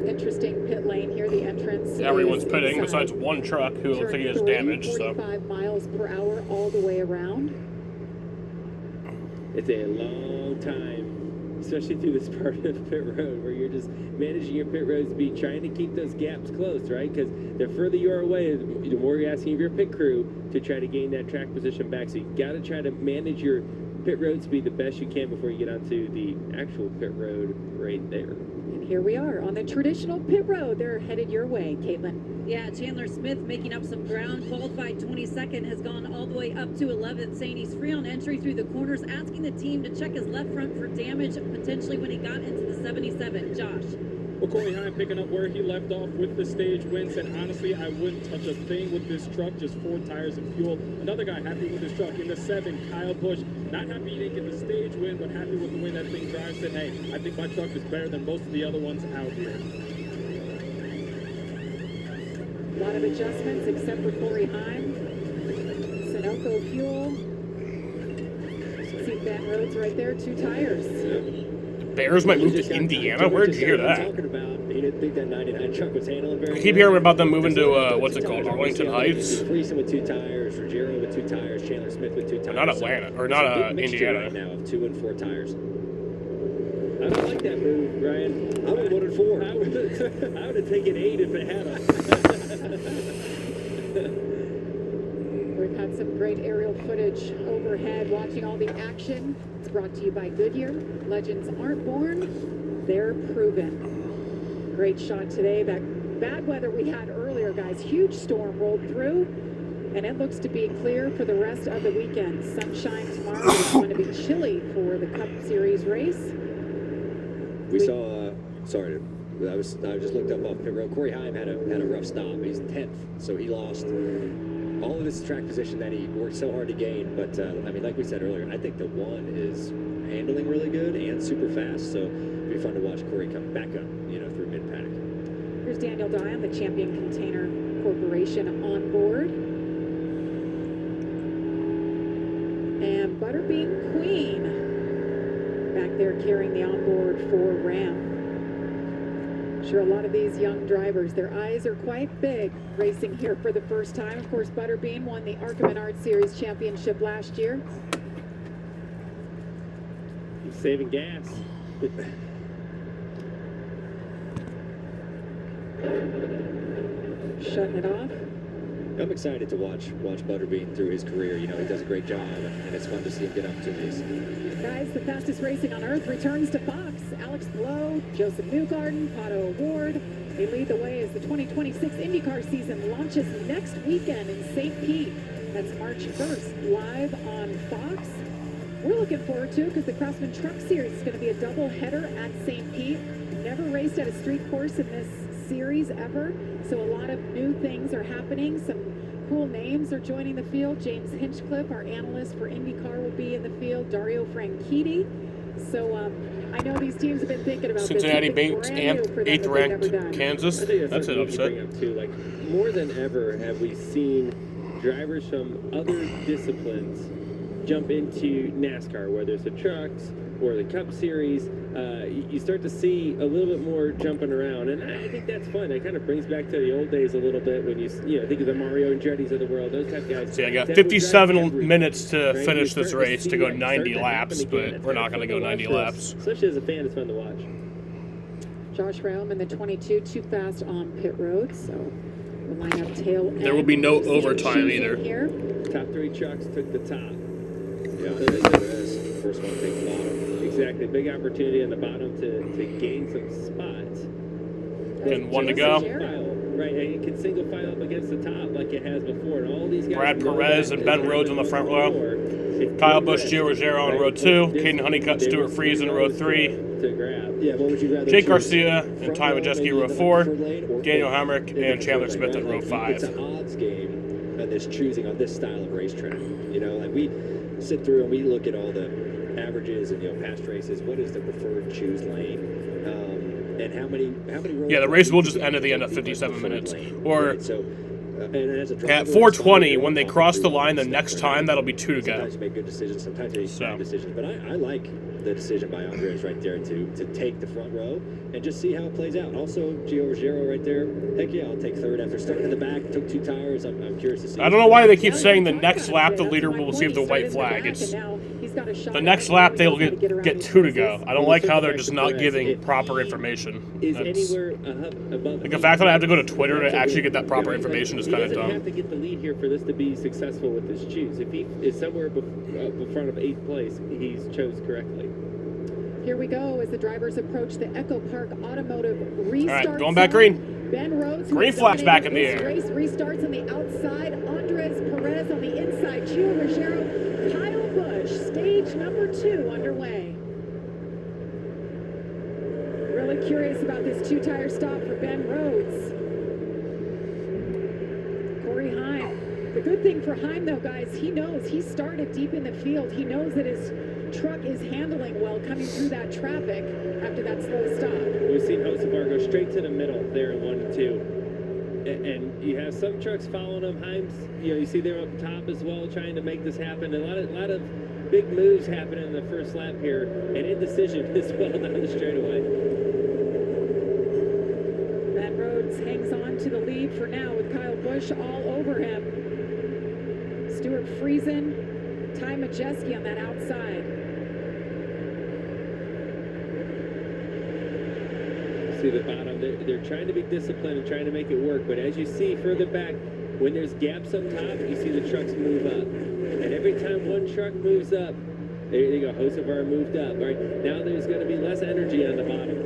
Interesting pit lane here. The entrance.
Everyone's pitting besides one truck who looks like he has damage.
45 miles per hour all the way around.
It's a long time, especially through this part of pit road where you're just managing your pit road speed, trying to keep those gaps close, right? Because the further you are away, the more you're asking of your pit crew to try to gain that track position back. So you got to try to manage your pit road speed the best you can before you get onto the actual pit road right there.
And here we are on the traditional pit road. They're headed your way, Caitlin.
Yeah, Chandler Smith making up some ground. Qualified 22nd, has gone all the way up to 11th, saying he's free on entry through the corners, asking the team to check his left front for damage, potentially when he got into the 77. Josh.
Well, Corey Heim picking up where he left off with the stage win. Said, honestly, I wouldn't touch a thing with this truck, just 4 tires and fuel. Another guy happy with his truck. In the 7, Kyle Busch, not happy he didn't get the stage win, but happy with the way that thing drives. Said, hey, I think my truck is better than most of the other ones out here.
A lot of adjustments except for Corey Heim. Sunoco fuel. See Ben Rhodes right there, 2 tires.
Bears might move to Indiana? Where'd you hear that?
He didn't think that 99 truck was handling very
I keep hearing about them moving to, what's it called, Arlington Heights?
Friesen with 2 tires, Ruggiero with 2 tires, Chandler Smith with 2 tires.
Not Atlanta, or not Indiana.
Right now of 2 and 4 tires. I don't like that move, Ryan. I would have wanted 4. I would have taken 8 if it had them.
We've had some great aerial footage overhead, watching all the action. It's brought to you by Goodyear. Legends aren't born, they're proven. Great shot today. That bad weather we had earlier, guys. Huge storm rolled through, and it looks to be clear for the rest of the weekend. Sunshine tomorrow. It's going to be chilly for the Cup Series race.
We saw. Sorry, I just looked up off pit road. Corey Heim had a rough stop. He's 10th, so he lost all of his track position that he worked so hard to gain. But I mean, like we said earlier, I think the 1 is handling really good and super fast. So it'd be fun to watch Corey come back up, through mid paddock.
Here's Daniel Dye, the Champion Container Corporation on board. And Butterbean Queen back there carrying the onboard for Ram. Sure, a lot of these young drivers, their eyes are quite big racing here for the first time. Of course, Butterbean won the ARCA Menard Series Championship last year.
He's saving gas.
Shutting it off.
I'm excited to watch Butterbean through his career. He does a great job, and it's fun to see him get opportunities.
Guys, the fastest racing on earth returns to Fox. Alex Blow, Joseph Newgarden, Pato O'Ward. They lead the way as the 2026 IndyCar season launches next weekend in St. Pete. That's March 1st, live on Fox. We're looking forward to it because the Craftsman Truck Series is going to be a double header at St. Pete. Never raced at a street course in this series ever, so a lot of new things are happening. Some cool names are joining the field. James Hinchcliffe, our analyst for IndyCar, will be in the field. Dario Franchitti. So I know these teams have been thinking about
Cincinnati
this.
and 8th ranked Kansas. That's an upset.
Like, more than ever have we seen drivers from other disciplines jump into NASCAR, whether it's the trucks or the Cup Series. You start to see a little bit more jumping around, and I think that's fun. It kind of brings back to the old days a little bit when you think of the Mario Andretti's of the world, those type of guys.
See, I got 57 minutes to finish this race to go 90 laps, but we're not going to go 90 laps.
Especially as a fan, it's fun to watch.
Josh Realm in the 22, too fast on pit road, so we'll line up tail end.
There will be no overtime either.
Here.
Top 3 trucks took the top.
Yeah, there is. First one to take the bottom.
Exactly. Big opportunity on the bottom to gain some spots.
And 1 to go.
Right, and it can single file up against the top like it has before. And all these guys.
Brad Perez and Ben Rhodes on the front row. Kyle Busch, Gio Ruggiero on row 2. Caden Honeycutt, Stuart Friesen, row 3.
To grab.
Yeah, what would you rather?
Jake Garcia and Ty Majeski, row 4. Daniel Hamrick and Chandler Smith at row 5.
It's an odds game, and this choosing on this style of racetrack. Like we sit through and we look at all the averages and past races. What is the preferred choose lane? And how many rows?
Yeah, the race will just end at the end of 57 minutes. Or
and as a driver,
at 4:20, when they cross the line the next time, that'll be 2 to go.
Sometimes you make good decisions, sometimes you make bad decisions. But I like the decision by Andres right there to take the front row and just see how it plays out. Also, Gio Ruggiero right there. Heck yeah, I'll take third after starting in the back. Took 2 tires. I'm curious to see.
I don't know why they keep saying the next lap the leader will receive the white flag. It's the next lap they'll get 2 to go. I don't like how they're just not giving proper information. Like the fact that I have to go to Twitter to actually get that proper information is kind of dumb.
He doesn't have to get the lead here for this to be successful with this choose. If he is somewhere in front of 8th place, he's chose correctly.
Here we go as the drivers approach the Echo Park Automotive restart.
All right, going back green.
Ben Rhodes.
Green flags back in the air.
Race restarts on the outside. Andres Perez on the inside. Gio Ruggiero, Kyle Busch. Stage number 2 underway. Really curious about this 2-tire stop for Ben Rhodes. Corey Heim. The good thing for Heim, though, guys, he knows he started deep in the field. He knows that his truck is handling well coming through that traffic after that slow stop.
We've seen Joseph go straight to the middle there in 1 and 2. And you have some trucks following them. Himes, you see they're up top as well, trying to make this happen. A lot of big moves happen in the first lap here, and indecision as well down the straightaway.
Ben Rhodes hangs on to the lead for now with Kyle Busch all over him. Stuart Friesen, Ty Majeski on that outside.
See the bottom, they're trying to be disciplined and trying to make it work, but as you see further back, when there's gaps up top, you see the trucks move up. And every time one truck moves up, there you go, Hocevar moved up. All right, now there's going to be less energy on the bottom,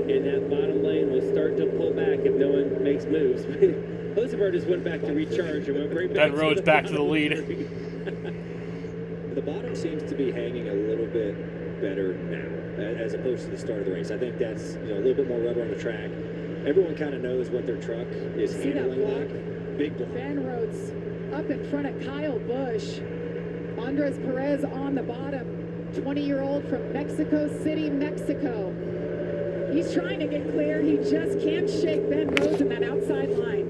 and that bottom lane will start to pull back if no one makes moves. Hocevar just went back to recharge and went right back.
Ben Rhodes back to the lead.
The bottom seems to be hanging a little bit better now, as opposed to the start of the race. I think that's a little bit more rubber on the track. Everyone kind of knows what their truck is handling like. Big block.
Ben Rhodes up in front of Kyle Busch. Andres Perez on the bottom. 20-year-old from Mexico City, Mexico. He's trying to get clear. He just can't shake Ben Rhodes in that outside line.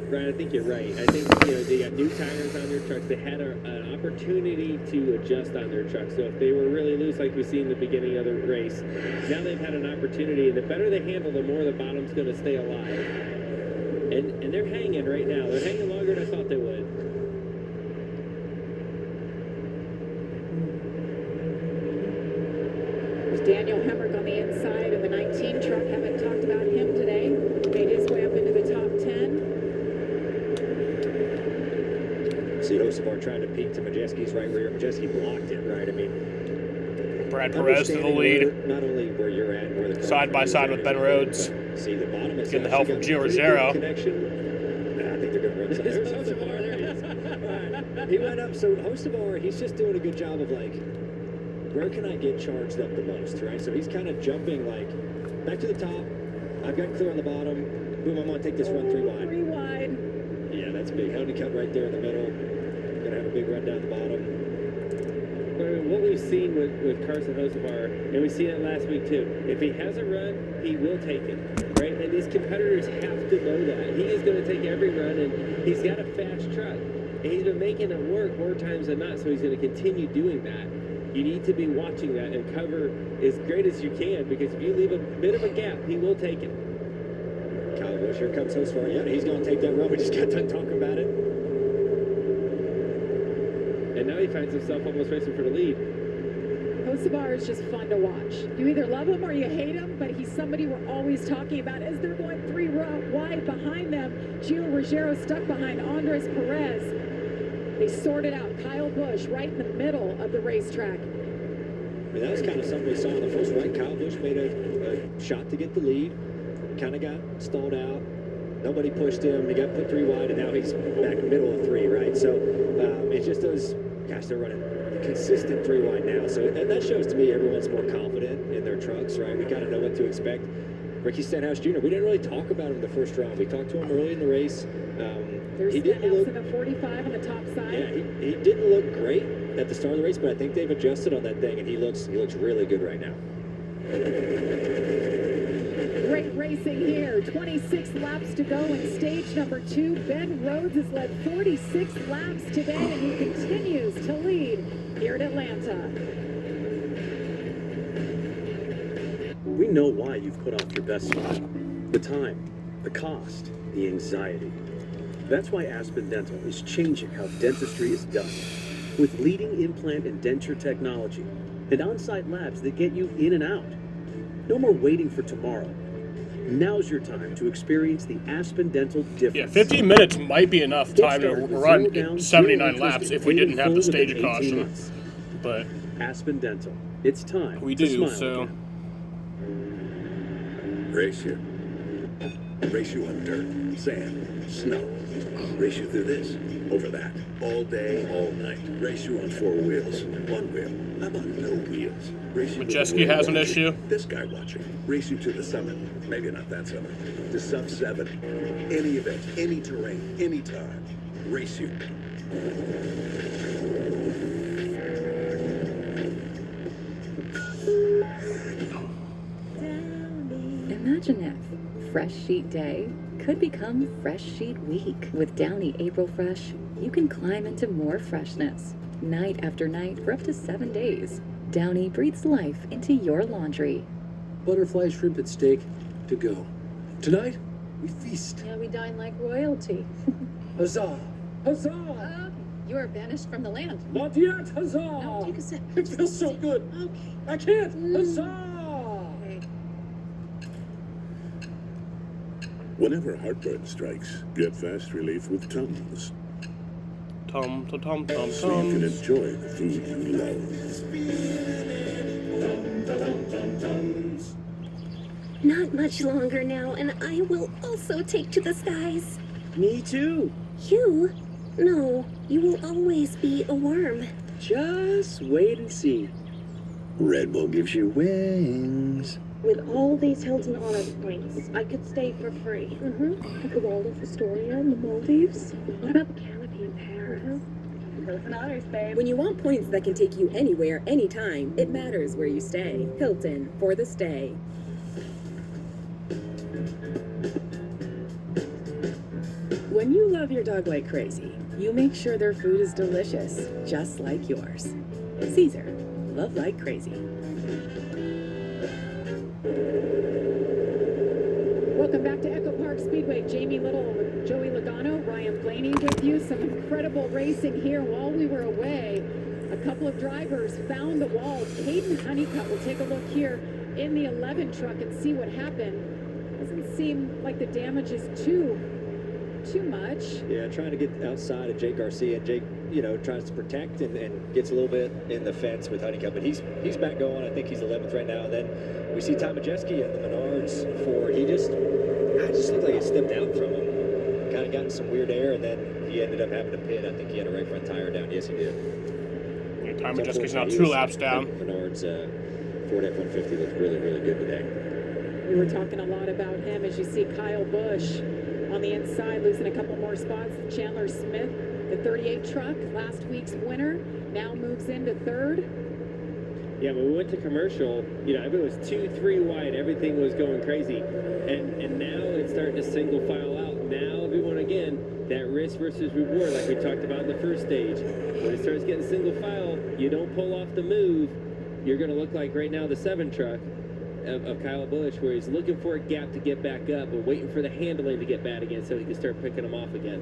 Brian, I think you're right. I think they got new tires on their trucks. They had an opportunity to adjust on their trucks. So if they were really loose, like we see in the beginning of the race, now they've had an opportunity. And the better they handle, the more the bottom's going to stay alive. And they're hanging right now. They're hanging longer than I thought they would.
There's Daniel Hemrick on the inside of the 19 truck. Haven't talked about him today. Made his way up into the top 10.
See Hocevar trying to peek to Majeski's right rear. Majeski blocked it, right? I mean,
Brad Perez to the lead.
Not only where you're at, where the
side by side with Ben Rhodes.
See the bottom is
getting the help from Gio Rogero.
I think they're going to run. There's Hocevar. There he is. He went up. So Hocevar, he's just doing a good job of where can I get charged up the most, right? So he's kind of jumping back to the top. I've got clear on the bottom. Boom, I'm going to take this run 3 wide.
3 wide.
Yeah, that's big. Honey cut right there in the middle. Gonna have a big run down the bottom.
What we've seen with Carson Hocevar, and we've seen it last week too, if he has a run, he will take it, right? And these competitors have to know that. He is going to take every run, and he's got a fast truck. And he's been making it work more times than not, so he's going to continue doing that. You need to be watching that and cover as great as you can, because if you leave a bit of a gap, he will take it.
Kyle Busch, here comes Hocevar. Yeah, he's going to take that run. We just got done talking about it.
And now he finds himself almost racing for the lead.
Hocevar is just fun to watch. You either love him or you hate him, but he's somebody we're always talking about as they're going 3 wide behind them. Gio Rogero stuck behind Andres Perez. They sorted out Kyle Busch right in the middle of the racetrack.
I mean, that was kind of something we saw in the first right. Kyle Busch made a shot to get the lead. Kind of got stalled out. Nobody pushed him. He got put 3 wide, and now he's back middle of 3, right? So it's just those, gosh, they're running consistent 3 wide now. So that shows to me everyone's more confident in their trucks, right? We kind of know what to expect. Ricky Stenhouse Jr., we didn't really talk about him in the first round. We talked to him early in the race.
He didn't look in the 45 on the top side.
Yeah, he didn't look great at the start of the race, but I think they've adjusted on that thing, and he looks really good right now.
Great racing here. 26 laps to go in stage number 2. Ben Rhodes has led 46 laps today, and he continues to lead here at Atlanta.
We know why you've put off your best smile. The time, the cost, the anxiety. That's why Aspen Dental is changing how dentistry is done. With leading implant and denture technology and on-site labs that get you in and out. No more waiting for tomorrow. Now's your time to experience the Aspen Dental difference.
Yeah, 15 minutes might be enough time to run 79 laps if we didn't have the stage of caution. But
Aspen Dental, it's time.
We
to
do,
smile
so.
Again.
Race you. Race you on dirt, sand, snow. Race you through this, over that, all day, all night. Race you on 4 wheels, 1 wheel. How about no wheels? Race you
Majeski has an issue.
This guy watching. Race you to the summit. Maybe not that summit. To sub 7. Any event, any terrain, any time. Race you.
Imagine if,
Fresh Sheet Day could become Fresh Sheet Week. With Downy April Fresh, you can climb into more freshness, night after night for up to 7 days. Downy breathes life into your laundry.
Butterfly shrimp and steak to go. Tonight, we feast.
Yeah, we dine like royalty.
Huzzah! Huzzah!
You are banished from the land.
Not yet! Huzzah!
No, take a sip.
It feels so good.
Okay.
I can't! Huzzah!
Whenever heartburn strikes, get fast relief with Tums.
Tom.
So you can enjoy the food you love.
Not much longer now, and I will also take to the skies.
Me too.
You? No, you will always be a worm.
Just wait and see. Red Bull gives you wings.
With all these Hilton Honors points, I could stay for free. At the Waldorf Astoria in the Maldives. What about the canopy in Paris? Hilton Honors, babe.
When you want points that can take you anywhere, anytime, it matters where you stay. Hilton, for the stay. When you love your dog like crazy, you make sure their food is delicious, just like yours. Caesar, love like crazy.
Welcome back to Echo Park Speedway. Jamie Little with Joey Logano, Ryan Blaney with you. Some incredible racing here while we were away. A couple of drivers found the walls. Caden Honeycutt will take a look here in the 11 truck and see what happened. Doesn't seem like the damage is too much.
Yeah, trying to get outside of Jake Garcia. Jake, tries to protect and gets a little bit in the fence with Honeycutt, but he's back going. I think he's 11th right now. And then we see Ty Majeski in the Menards he just looked like he stepped out from him. Kind of got in some weird air, and then he ended up having to pit. I think he had a right front tire down. Yes, he did.
Yeah, Ty Majeski's now 2 laps down.
Menards Ford F-150 looks really, really good today.
We were talking a lot about him as you see Kyle Busch on the inside, losing a couple more spots. Chandler Smith, the 38 truck, last week's winner, now moves into third.
Yeah, when we went to commercial, everyone was 2-3 wide. Everything was going crazy. And now it's starting to single file out. Now everyone, again, that risk versus reward like we talked about in the first stage. When it starts getting single file, you don't pull off the move. You're going to look like right now the 7 truck of Kyle Busch, where he's looking for a gap to get back up but waiting for the handling to get bad again so he can start picking them off again.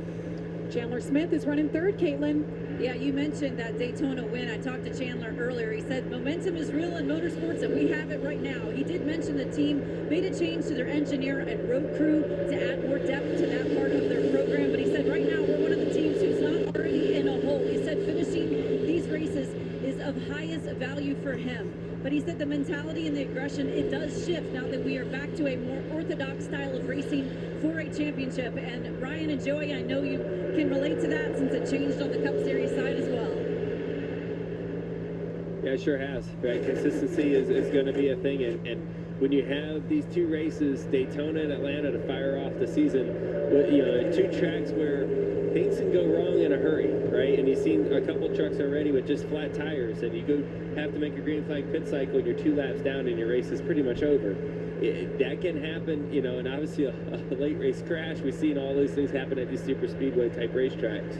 Chandler Smith is running third, Caitlin.
Yeah, you mentioned that Daytona win. I talked to Chandler earlier. He said momentum is real in motorsports, and we have it right now. He did mention the team made a change to their engineer and road crew to add more depth to that part of their program. But he said right now we're one of the teams who's not already in a hole. He said finishing these races is of highest value for him. But he said the mentality and the aggression, it does shift now that we are back to a more orthodox style of racing for a championship. And Ryan and Joey, I know you can relate to that since it changed on the Cup Series side as well.
Yeah, it sure has. Right, consistency is going to be a thing, and when you have these 2 races, Daytona and Atlanta, to fire off the season, 2 tracks where things can go wrong in a hurry, right? And you've seen a couple trucks already with just flat tires, and you have to make a green flag pit cycle, and you're 2 laps down, and your race is pretty much over. That can happen, and obviously a late race crash. We've seen all those things happen at these super speedway type racetracks.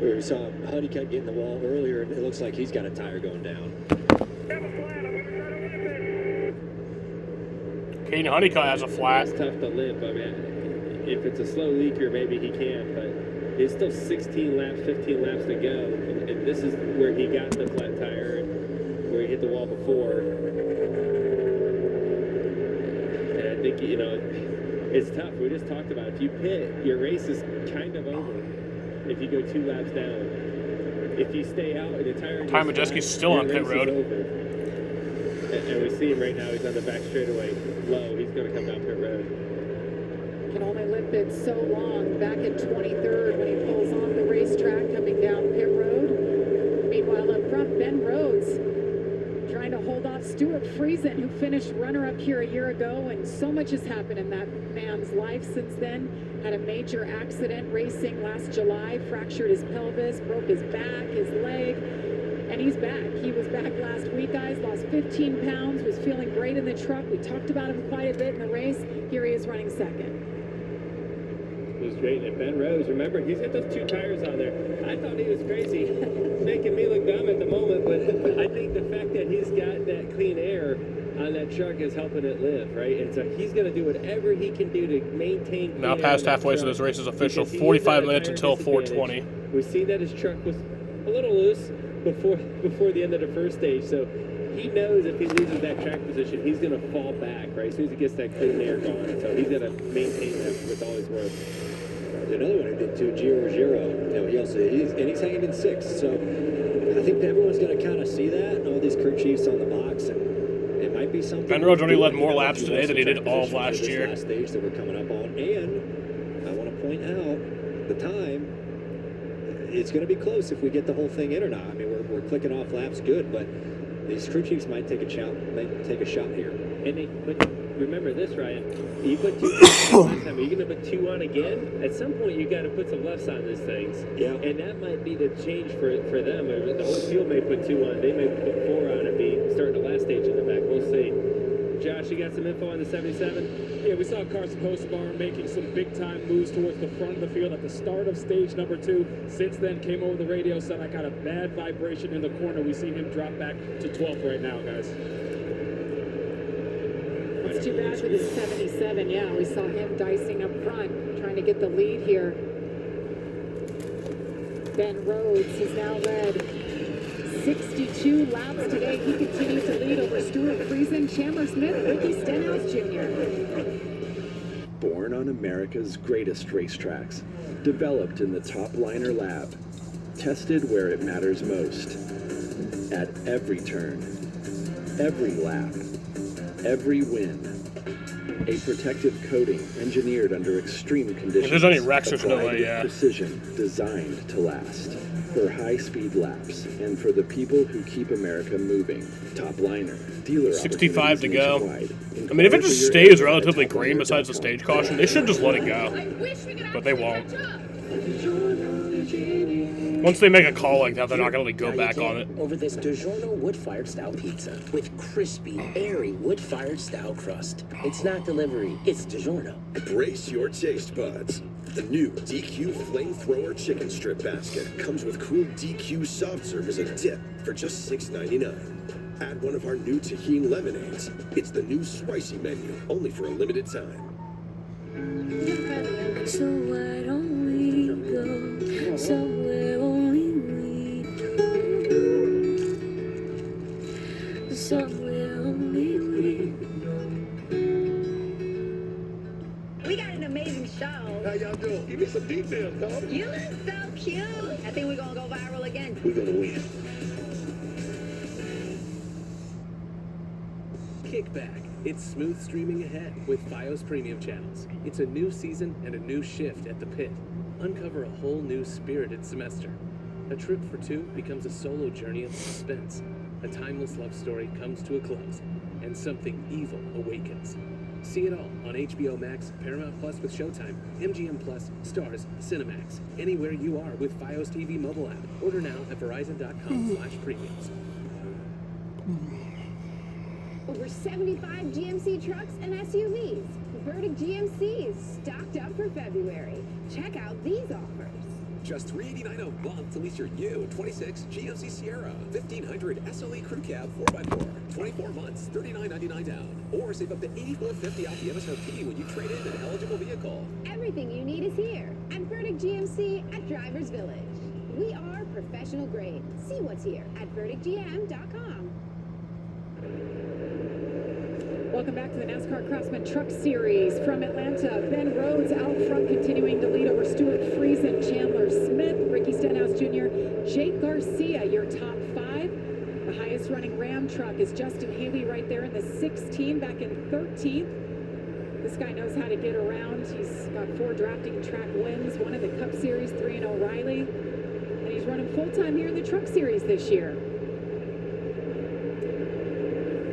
We saw Honeycutt get in the wall earlier, and it looks like he's got a tire going down.
Caden Honeycutt has a flat.
It's tough to limp. I mean, if it's a slow leaker, maybe he can, but it's still 16 laps, 15 laps to go. And this is where he got the flat tire and where he hit the wall before. And I think, it's tough. We just talked about it. If you pit, your race is kind of over if you go 2 laps down. If you stay out and the tire...
Ty Majeski's still on pit road.
And we see him right now. He's on the back straightaway low. He's going to come down pit road.
Can only limp it so long. Back at 23rd when he pulls off the racetrack coming down pit road. Meanwhile, up front, Ben Rhodes trying to hold off Stuart Friesen, who finished runner-up here a year ago, and so much has happened in that man's life since then. Had a major accident racing last July, fractured his pelvis, broke his back, his leg. And he's back. He was back last week, guys. Lost 15 pounds, was feeling great in the truck. We talked about him quite a bit in the race. Here he is running second.
It was great. And Ben Rose, remember, he's got those 2 tires on there. I thought he was crazy, making me look dumb at the moment, but I think the fact that he's got that clean air on that truck is helping it live, right? And so he's going to do whatever he can do to maintain.
Now past halfway, so this race is official. 45 minutes until 4:20.
We see that his truck was a little loose before the end of the first stage, so he knows if he loses that track position, he's going to fall back, right? As soon as he gets that clean air going, so he's going to maintain that with all his worth.
There's another one who did too, Giro. You know, he's hanging in 6th, so I think everyone's going to kind of see that, and all these crew chiefs on the box, and it might be something.
Ben Rhodes already led more laps today than he did all of last year.
Last stage that we're coming up on, and I want to point out the time. It's going to be close if we get the whole thing in or not. I mean, we're clicking off laps good, but these crew chiefs might take a shot here.
But remember this, Ryan. You put 2 last time. Are you going to put 2 on again? At some point, you got to put some lefts on these things.
Yeah.
And that might be the change for them. The whole field may put 2 on. They may put 4 on and be starting the last stage in the back. We'll see. Josh, you got some info on the 77?
Yeah, we saw Carson Hocebar making some big-time moves towards the front of the field at the start of stage number 2. Since then, came over the radio, said, I got a bad vibration in the corner. We see him drop back to 12th right now, guys.
It's too bad for the 77. Yeah, we saw him dicing up front, trying to get the lead here. Ben Rhodes has now led 62 laps today. He continues to lead over Stuart Friesen, Chandler Smith, Ricky Stenhouse Jr.
Born on America's greatest racetracks, developed in the Top Liner lab, tested where it matters most. At every turn, every lap, every win. A protective coating engineered under extreme conditions.
If there's any wrecks, there's no way, yeah.
Precision designed to last. For high-speed laps and for the people who keep America moving. Top Liner, dealer
65 to go. I mean, if it just stays relatively green besides the stage caution, they should just let it go. But they won't. Once they make a call like that, they're not going to go back on it.
Over this DiGiorno wood-fired style pizza with crispy, airy wood-fired style crust. It's not delivery, it's DiGiorno.
Brace your taste buds. The new DQ Flamethrower Chicken Strip Basket comes with cool DQ soft serve as a dip for just $6.99. Add one of our new tahini lemonades. It's the new spicy menu, only for a limited time.
So why don't we go somewhere only we know? Somewhere only we know.
We got an amazing show.
How y'all doing? Give me some details, dog.
You look so cute. I think we're gonna go viral again.
We're gonna win.
Kickback. It's smooth streaming ahead with Fios Premium channels. It's a new season and a new shift at the pit. Uncover a whole new spirited semester. A trip for 2 becomes a solo journey of suspense. A timeless love story comes to a close, and something evil awakens. See it all on HBO Max, Paramount Plus with Showtime, MGM Plus, Stars, Cinemax. Anywhere you are with Fios TV mobile app. Order now at Verizon.com/premiums.
Over 75 GMC trucks and SUVs. Verdict GMC is stocked up for February. Check out these offers.
Just $389 a month to lease your new 26 GMC Sierra, 1500 SLE Crew Cab 4x4, 24 months, $39.99 down, or save up to $84.50 off the MSRP when you trade in an eligible vehicle.
Everything you need is here at Verdict GMC at Drivers Village. We are professional grade. See what's here at verdictgm.com.
Welcome back to the NASCAR Craftsman Truck Series from Atlanta. Ben Rhodes out front, continuing to lead over Stuart Friesen, Chandler Smith, Ricky Stenhouse Jr., Jake Garcia, your top 5. The highest running Ram truck is Justin Haley right there in the 16, back in 13th. This guy knows how to get around. He's got 4 drafting track wins, 1 in the Cup Series, 3 in O'Reilly. And he's running full-time here in the Truck Series this year.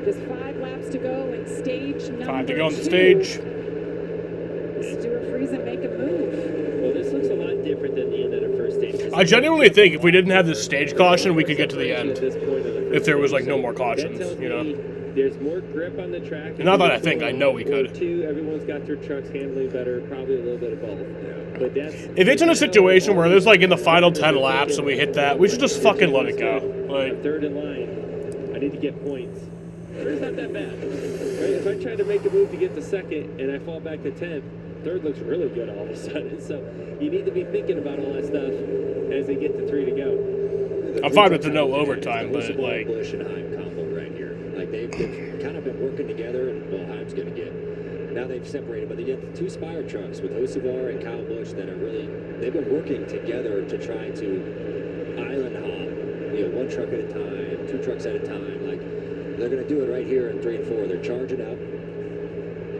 Just 5 laps to go in stage number
5 to go on the
2.
stage.
Stuart Friesen make a move.
Well, this looks a lot different than the end of the first stage.
I genuinely think if we didn't have this stage caution, we could get to the end. If there was like no more cautions, you know.
There's more grip on the track.
And not that I think, I know we could.
Two, everyone's got their trucks handling better, probably a little bit of both. But that's
If it's in a situation where there's like in the final 10 laps and we hit that, we should just fucking let it go. Like,
third in line, I need to get points. Third's not that bad. Right? If I try to make a move to get to second and I fall back to 10th, third looks really good all of a sudden. So you need to be thinking about all that stuff as they get to 3 to go.
I'm fine with the no overtime, but like.
Bush and Heim combo right here. Like they've kind of been working together, and well, Heim's going to get. Now they've separated, but they get the two Spire trucks with Hocevar and Kyle Busch that are really. They've been working together to try to island hop. You know, one truck at a time, two trucks at a time. Like they're going to do it right here in 3 and 4. They're charging up.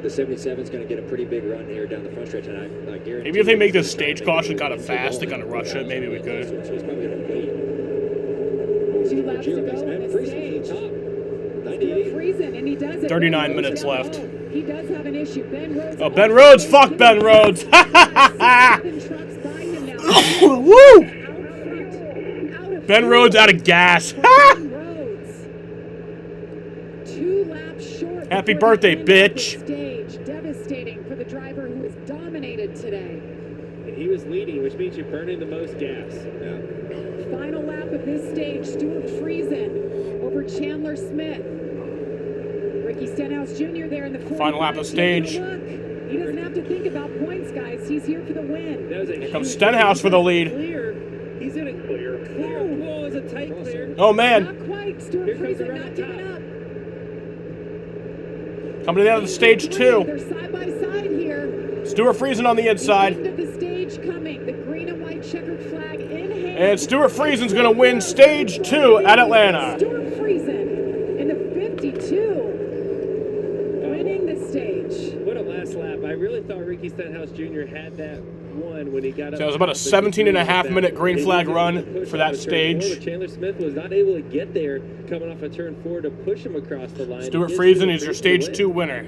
The 77 is going to get a pretty big run here down the front stretch, and I guarantee.
Maybe if they make this stage caution kind of fast, they kind of rush it. Maybe we could.
So he's probably going to wait.
2 laps to go on the stage. Friesen, and he does it.
39 minutes left.
He does have an issue. Ben Rhodes.
Oh, Ben Rhodes! Fuck Ben Rhodes! Woo! Ben Rhodes out of gas.
2 laps short.
Happy birthday, bitch!
Stage devastating for the driver who was dominated today.
And he was leading, which means you're burning the most gas.
Yeah.
Final lap of this stage, Stuart Friesen over Chandler Smith. Ricky Stenhouse Jr. there in the corner.
Final lap of stage.
He doesn't have to think about points, guys. He's here for the win.
Here comes Stenhouse for the lead.
Clear. He's in a clear. Whoa, it's a tight clear.
Oh, man.
Not quite. Stuart Friesen not giving up.
Coming to the end of the stage 2.
They're side by side here.
Stuart Friesen on the inside.
End of the stage coming. The green and white checkered flag in hand.
And Stuart Friesen's going to win stage 2 at Atlanta.
Stuart Friesen in the 52. Winning the stage.
What a last lap. I really thought Ricky Stenhouse Jr. had that one when he got up.
So it was about a 17.5-minute green flag run for that stage.
Chandler Smith was not able to get there coming off a turn 4 to push him across the line.
Stuart Friesen is your stage 2 winner.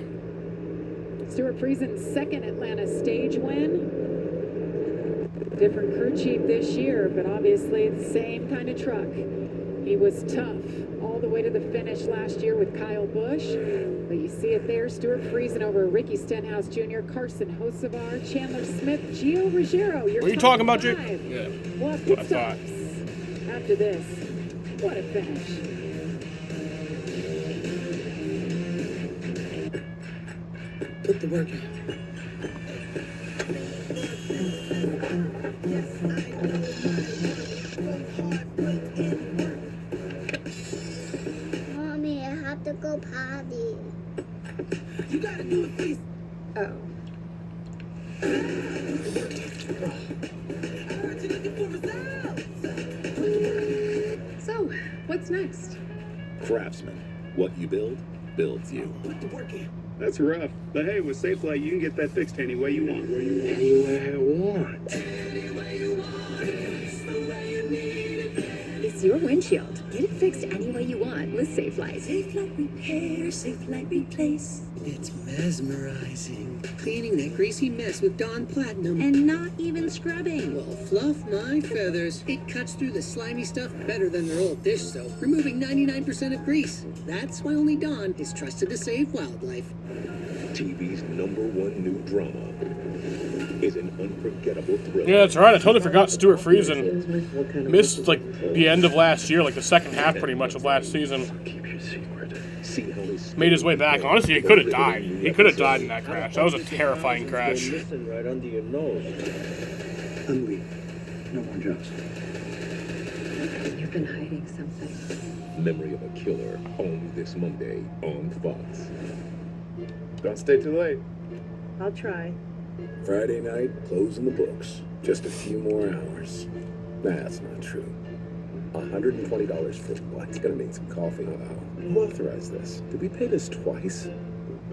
Stuart Friesen's second Atlanta stage win. Different crew chief this year, but obviously the same kind of truck. He was tough all the way to the finish last year with Kyle Busch. But you see it there, Stuart Friesen over Ricky Stenhouse Jr., Carson Hocevar, Chandler Smith, Gio Ruggiero.
What are you talking about, Jake?
Yeah. What pit stops after this. What a finish.
Put the work in.
Mommy, I have to go potty.
You gotta do it this.
Oh.
I heard you looking for results.
So, what's next?
Craftsman. What you build, builds you.
Put the work in.
That's rough. But hey, with SafeLight, you can get that fixed any way you want.
Anywhere I want.
It's your windshield. Get it fixed any way you want with SafeLight.
SafeLight Repair, SafeLight Replace.
It's mesmerizing. Cleaning that greasy mess with Dawn Platinum.
And not even scrubbing.
Well, fluff my feathers. It cuts through the slimy stuff better than their old dish soap, removing 99% of grease. That's why only Dawn is trusted to save wildlife.
TV's #1 new drama is an unforgettable thriller.
Yeah, that's right. I totally forgot Stuart Friesen missed like the end of last year, like the second half pretty much of last season. Made his way back. Honestly, he could have died. He could have died in that crash. That was a terrifying crash.
Right under your nose.
I'm leaving. No more jobs.
You've been hiding something.
Memory of a Killer, home this Monday on Fox.
Don't stay too late.
I'll try.
Friday night, closing the books. Just a few more hours. Nah, that's not true. $120 for what? It's gonna need some coffee. Who authorized this? Did we pay this twice?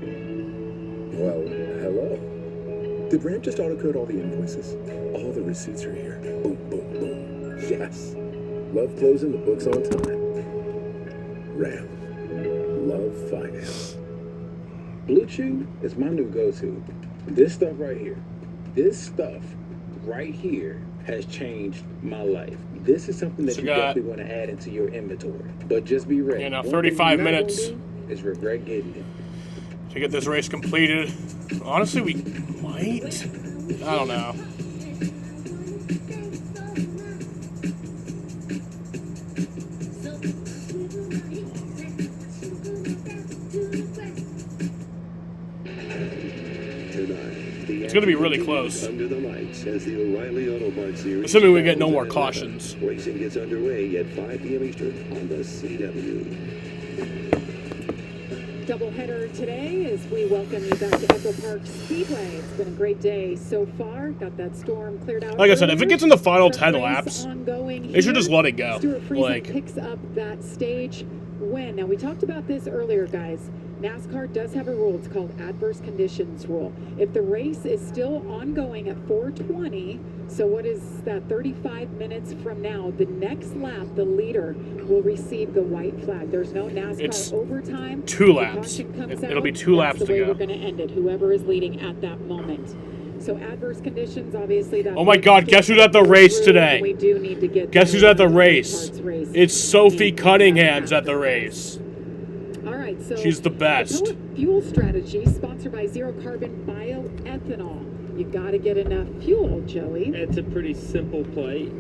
Well, hello. Did Ram just auto-code all the invoices? All the receipts are here. Boom, boom, boom. Yes. Love closing the books on time. Ram. Love finance. Blue Chew is my new go-to. This stuff right here. This stuff
right here has changed my life. This is something that
So
you definitely want to add into your inventory. But just be ready.
You know,
One
35
thing you're not
minutes.
gonna do is regret getting it.
To get this race completed. Honestly, we might. I don't know. It's going to be really close.
Under the lights as the O'Reilly Auto Parts Series.
Assuming we get no more cautions.
Racing gets underway at 5 p.m. Eastern on the CW.
Doubleheader today as we welcome you back to Echo Park Speedway. It's been a great day so far. Got that storm cleared out.
Like I said, if it gets in the final 10 laps,
ongoing
they should just let it go.
Stuart Friesen
Like,
picks up that stage win. Now, we talked about this earlier, guys. NASCAR does have a rule. It's called adverse conditions rule. If the race is still ongoing at 4:20, so what is that, 35 minutes from now, the next lap, the leader will receive the white flag. There's no NASCAR
It's
overtime.
2 laps. It'll be 2 laps
That's
to
the way
go.
we're going to end it, whoever is leading at that moment. So adverse conditions, obviously. That
oh my God, guess who's at the race today?
We do need to get
Guess who's at the race? It's Sophie Cunningham's at the race.
All right, so
She's the best.
The fuel strategy sponsored by Zero Carbon Bioethanol. You got to get enough fuel, Joey.
It's a pretty simple play,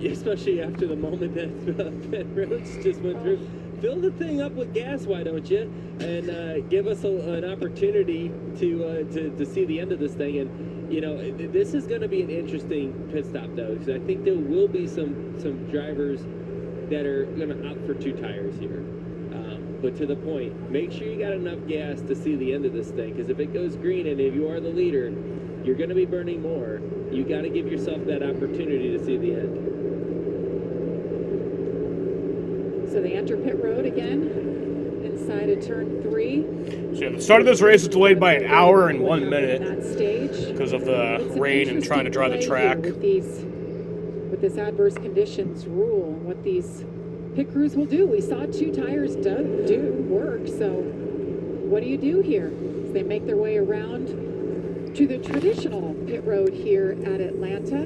especially after the moment that Ben Rhodes just went through. Fill the thing up with gas, why don't you? And give us an opportunity to see the end of this thing. And you know, this is going to be an interesting pit stop, though, because I think there will be some drivers that are going to opt for 2 tires here. But to the point, make sure you got enough gas to see the end of this thing, because if it goes green and if you are the leader, you're going to be burning more. You got to give yourself that opportunity to see the end.
So they enter pit road again, inside of turn 3.
So yeah, the start of this race is delayed by an hour and 1 minute
That stage.
because of the rain and trying to dry the track.
With this adverse conditions rule, and what these pit crews will do. We saw 2 tires do work, so what do you do here? As they make their way around to the traditional pit road here at Atlanta.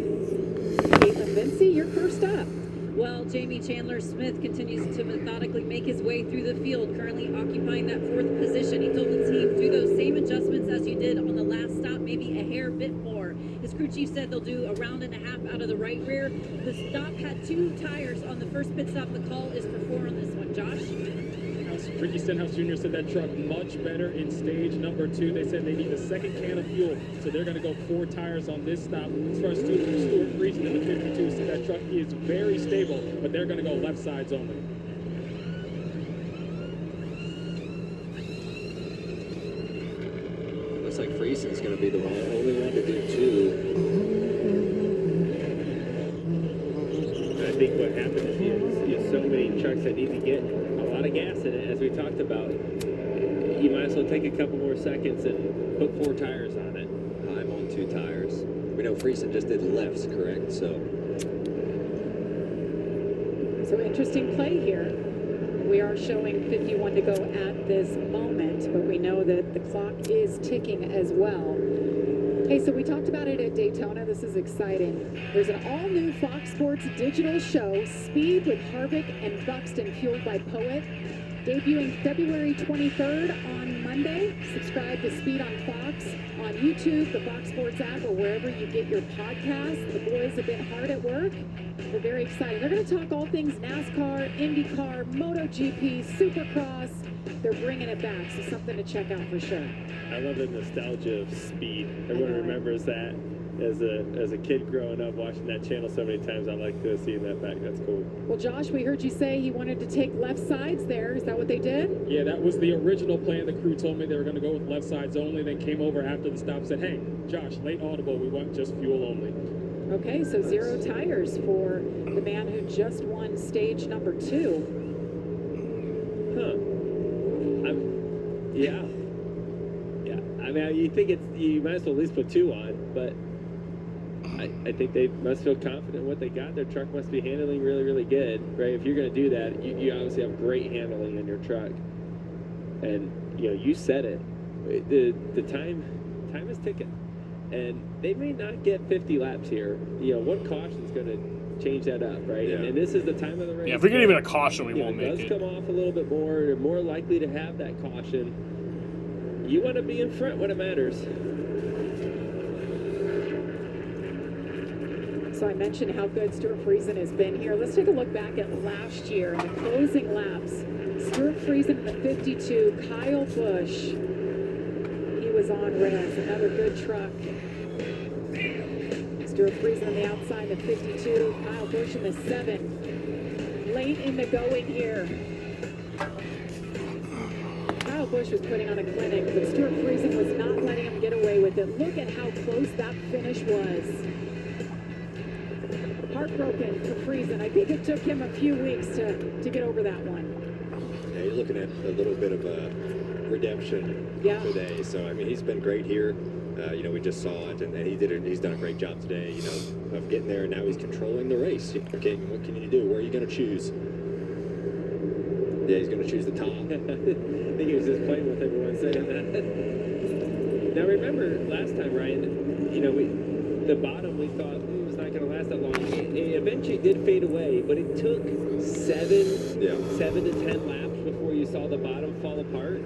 Caitlin Vinci, you're first up.
Well, Jamie Chandler Smith continues to methodically make his way through the field, currently occupying that 4th position. He told the team, do those same adjustments as you did on the last stop, maybe a hair bit more. His crew chief said they'll do a round and a half out of the right rear. The stop had 2 tires on the first pit stop. The call is for 4 on this one. Josh?
Ricky Stenhouse Jr. said that truck much better in stage number 2. They said they need a second can of fuel, so they're going to go 4 tires on this stop. As far as Stuart Friesen in the 52 said that truck is very stable, but they're going to go left sides only.
Looks like Friesen's going to be the only one to do 2.
I think what happened is you have so many trucks that need to get a lot of gas in it, as we talked about. You might as well take a couple more seconds and put 4 tires on it.
I'm on 2 tires. We know Friesen just did lefts, correct? So
interesting play here. We are showing 51 to go at this moment, but we know that the clock is ticking as well. Hey, so we talked about it at Daytona. This is exciting. There's an all-new Fox Sports digital show, Speed with Harvick and Buxton, fueled by Poet, debuting February 23rd on Monday. Subscribe to Speed on Fox on YouTube, the Fox Sports app, or wherever you get your podcasts. The boys have been hard at work. They're very excited. They're going to talk all things NASCAR, IndyCar, MotoGP, Supercross. They're bringing it back, so something to check out for sure.
I love the nostalgia of Speed. Everyone remembers that as a kid growing up, watching that channel so many times. I like seeing that back. That's cool.
Well, Josh, we heard you say he wanted to take left sides there. Is that what they did?
Yeah, that was the original plan. The crew told me they were going to go with left sides only, then came over after the stop and said, hey, Josh, late audible, we want just fuel only.
Okay, so 0 tires for the man who just won stage number 2.
Yeah. I mean, you think you might as well at least put 2 on, but I think they must feel confident in what they got. Their truck must be handling really, really good, right? If you're going to do that, you obviously have great handling in your truck, and you said it. The time is ticking. And they may not get 50 laps here. You know, one caution is going to change that up, right?
Yeah.
And this is the time of the race.
Yeah, if we get even a caution, we won't make it.
It does come off a little bit more. They're more likely to have that caution. You want to be in front when it matters.
So I mentioned how good Stuart Friesen has been here. Let's take a look back at last year in the closing laps. Stuart Friesen in the 52, Kyle Busch. He was on res, another good truck. Stuart Friesen on the outside, the 52, Kyle Busch in the 7. Late in the going here. Kyle Busch was putting on a clinic, but Stuart Friesen was not letting him get away with it. Look at how close that finish was. Heartbroken for Friesen. I think it took him a few weeks to get over that one.
Yeah, you're looking at a little bit of a redemption today. So, I mean, he's been great here. You know, we just saw it, and he's done a great job today, you know, of getting there, and now he's controlling the race. Okay, what can you do? Where are you going to choose? Yeah, he's going to choose the top.
I think he was just playing with everyone saying that. Now, remember last time, Ryan, you know, the bottom we thought was not going to last that long. It eventually did fade away, but it took 7 to 10 laps before you saw the bottom fall apart.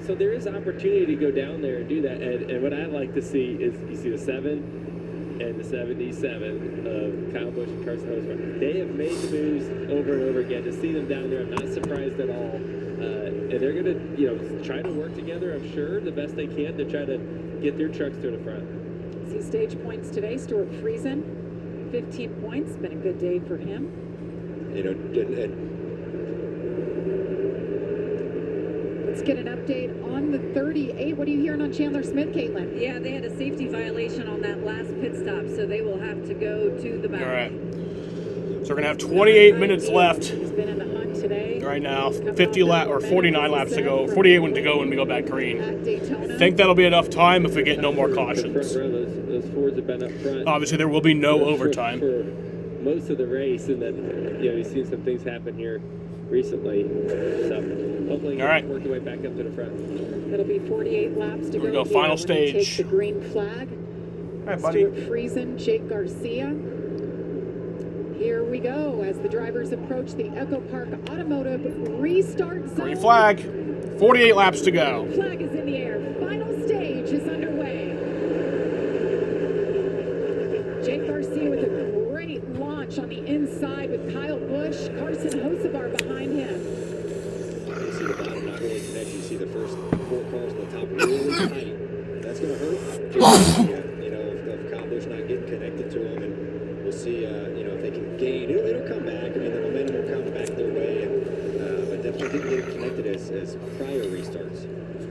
So there is opportunity to go down there and do that. And what I like to see is you see the 7 and the 77 of Kyle Busch and Carson Hocevar. They have made the moves over and over again. To see them down there, I'm not surprised at all. And they're going to, you know, try to work together, I'm sure, the best they can to try to get their trucks to the front.
See stage points today. Stuart Friesen, 15 points. Been a good day for him.
You know,
Let's get an update on the 38. What are you hearing on Chandler Smith, Caitlin?
Yeah, they had a safety violation on that last pit stop, so they will have to go to the back.
All right. So we're going to have 28 minutes left.
He's been in the hunt today.
Right now, 49 laps to go. 48 to go when we go back green. I think that'll be enough time if we get no more cautions.
Those Fords have been up front.
Obviously, there will be no overtime.
For most of the race, and then, you know, you've seen some things happen here recently. So hopefully
all right,
work your way back up to the front.
It'll be 48 laps to
we
go.
Go final stage.
Take the green flag.
All right, buddy.
Stuart Friesen, Jake Garcia. Here we go as the drivers approach the Echo Park Automotive restart zone.
Green flag. 48 laps to go.
Flag is in the air. Final stage is underway. Jake Garcia with a great launch on the inside with Kyle Busch, Carson Hocevar behind him.
You see the bottom not really connect. You see the first 4 cars on the top really tight. That's going to hurt. You know, of Kyle Busch not getting connected to him, and we'll see. You know, if they can gain, it'll come back. I mean, the momentum will come back their way, and but definitely didn't get connected as prior restarts.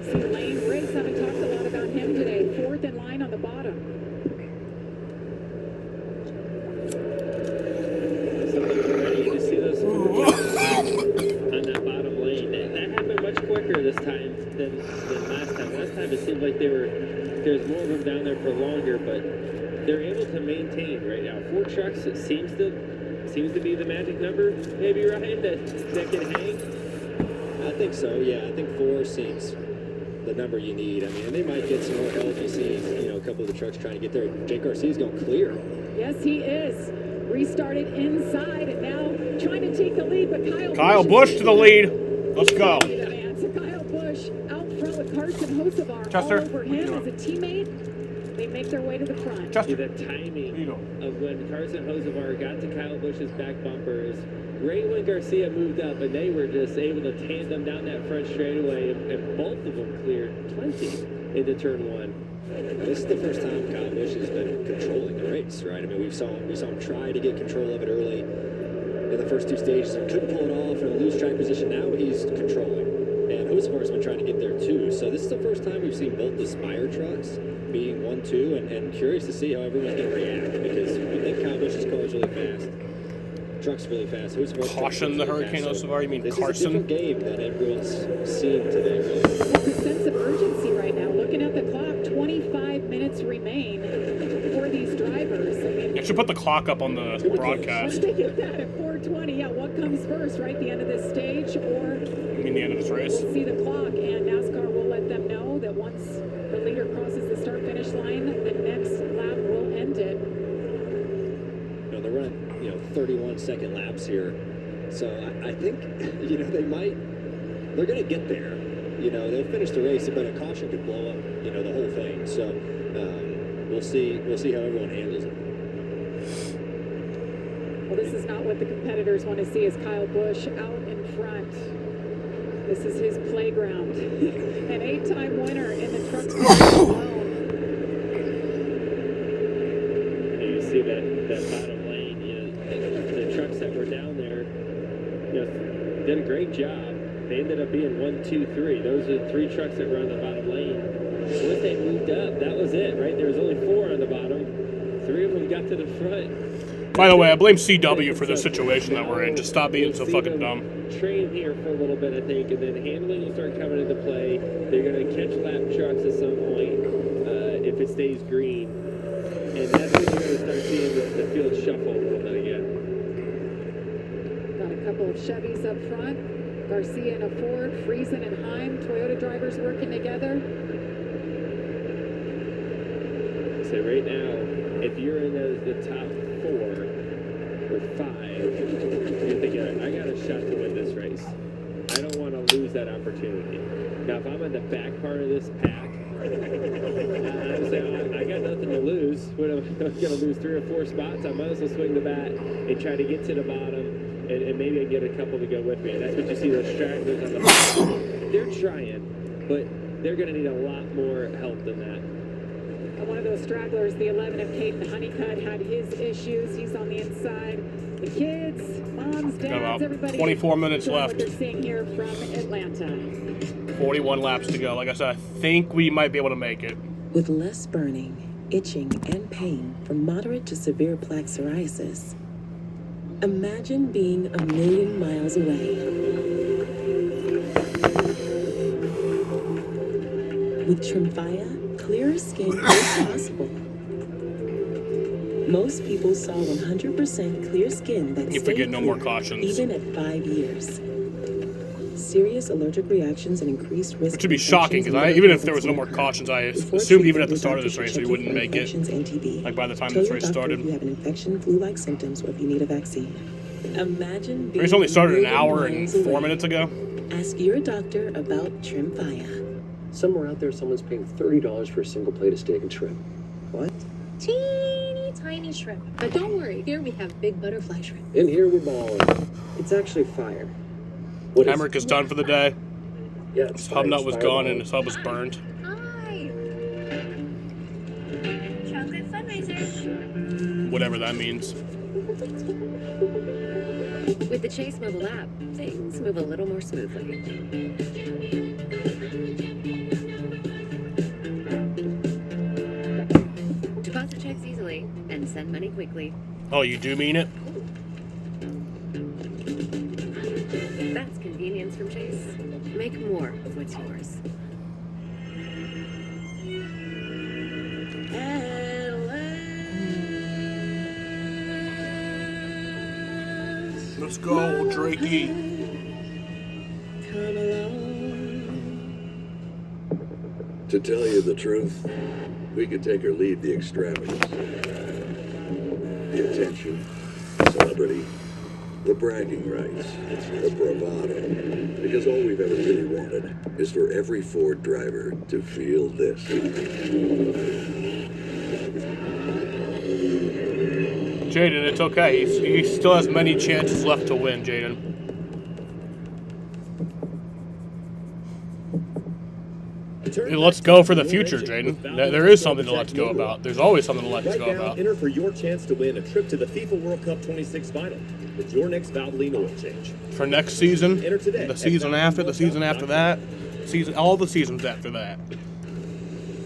See Lane Briggs, haven't talked a lot about him today. 4th in line on the bottom.
On that bottom lane. That happened much quicker this time than last time. Last time it seemed like there's more of them down there for longer, but they're able to maintain right now. 4 trucks, it seems to be the magic number, maybe, Ryan, that can hang.
I think so. Yeah, I think 4 seems the number you need. I mean, and they might get some more help. You see, you know, a couple of the trucks trying to get there. Jake Garcia's going clear.
Yes, he is. Restarted inside and now trying to take the lead, but
Kyle Busch to the lead. Let's go.
So Kyle Busch out front with Carson Hocevar
Chester,
all over him as a teammate. They make their way to the front.
See, the timing of when Carson Hocevar got to Kyle Busch's back bumper is great when Garcia moved up, and they were just able to tandem down that front straightaway, and both of them cleared plenty into turn 1.
This is the first time Kyle Busch has been controlling the race, right? I mean, we saw him try to get control of it early in the first 2 stages and couldn't pull it off in a loose track position. Now he's controlling, and Hocevar's been trying to get there too. So this is the first time we've seen both the Spire trucks being 1-2, and curious to see how everyone's going to react, because we think Kyle Busch's car is really fast. Truck's really fast.
Caution the Hurricane Hocevar. You mean Carson?
This is a different game than everyone's seen today, really.
There's a sense of urgency right now. Looking at the clock, 25 minutes remain for these drivers. I mean,
you should put the clock up on the broadcast.
Look at that at 4:20. Yeah, what comes first, right? The end of this stage, or
you mean the end of this race?
We'll see the clock, and NASCAR will let them know that once the leader crosses the start-finish finish line, the next lap will end it.
You know, they're running, 31-second laps here. So I think, they're going to get there. They'll finish the race, but a caution could blow up, the whole thing. So we'll see how everyone handles it.
Well, this is not what the competitors want to see, is Kyle Busch out in front. This is his playground. An 8-time winner in the truck series alone.
You see that bottom lane, the trucks that were down there, did a great job. They ended up being 1, 2, 3. Those are 3 trucks that were on the bottom lane. Once they moved up, that was it, right? There was only 4 on the bottom. 3 of them got to the front.
By the way, I blame CW for the situation that we're in. Just stop being so fucking dumb.
Train here for a little bit, I think, and then handling will start coming into play. They're going to catch lap trucks at some point if it stays green. And that's when you're going to start seeing the field shuffle a little bit again.
Got a couple of Chevys up front. Garcia in a Ford, Friesen and Heim, Toyota drivers working together.
So right now, if you're in the top 4 or 5, you're thinking, I got a shot to win this race. I don't want to lose that opportunity. Now, if I'm in the back part of this pack, I'm saying, I got nothing to lose. When I'm going to lose 3 or 4 spots, I might as well swing the bat and try to get to the bottom. And maybe I get a couple to go with me. And that's what you see those stragglers on the bottom. They're trying, but they're going to need a lot more help than that.
And one of those stragglers, the 11 of Caden Honeycutt, had his issues. He's on the inside. The kids, moms, dads, everybody.
24 minutes left.
What they're seeing here from Atlanta.
41 laps to go. Like I said, I think we might be able to make it.
With less burning, itching, and pain from moderate to severe plaque psoriasis, imagine being 1,000,000 miles away. With Tremfya, clearer skin is possible. Most people saw 100% clear skin that
You forget no more cautions.
even at 5 years. Serious allergic reactions and increased risk.
Which would be shocking, because even if there was no more cautions, I assumed even at the start of this race we wouldn't make it. Like by the time this race started.
If you have an infection, flu-like symptoms, or if you need a vaccine. Imagine
The race only started an hour and 4 minutes ago.
Ask your doctor about Tremfya.
Somewhere out there, someone's paying $30 for a single plate of steak and shrimp. What?
Teeny tiny shrimp. But don't worry, here we have big butterfly shrimp.
In here, we're balling. It's actually fire.
Emmerich is done for the day.
Yeah,
his hub nut was gone and his hub was burned.
Hi. Chocolate fundraiser.
Whatever that means.
With the Chase mobile app, things move a little more smoothly. Deposit checks easily and send money quickly.
Oh, you do mean it?
That's convenience from Chase. Make more of what's yours.
Let's go, Drakey.
To tell you the truth, we could take or leave the extravagance, the attention, celebrity, the bragging rights, the bravado. Because all we've ever really wanted is for every Ford driver to feel this.
Jaden, it's okay. He still has many chances left to win, Jaden. Let's go for the future, Jaden. There is something to let's go about. There's always something to let's go about.
Enter for your chance to win a trip to the FIFA World Cup 26 final with your next Valvoline oil change.
For next season,
Enter today.
the season after that, all the seasons after that.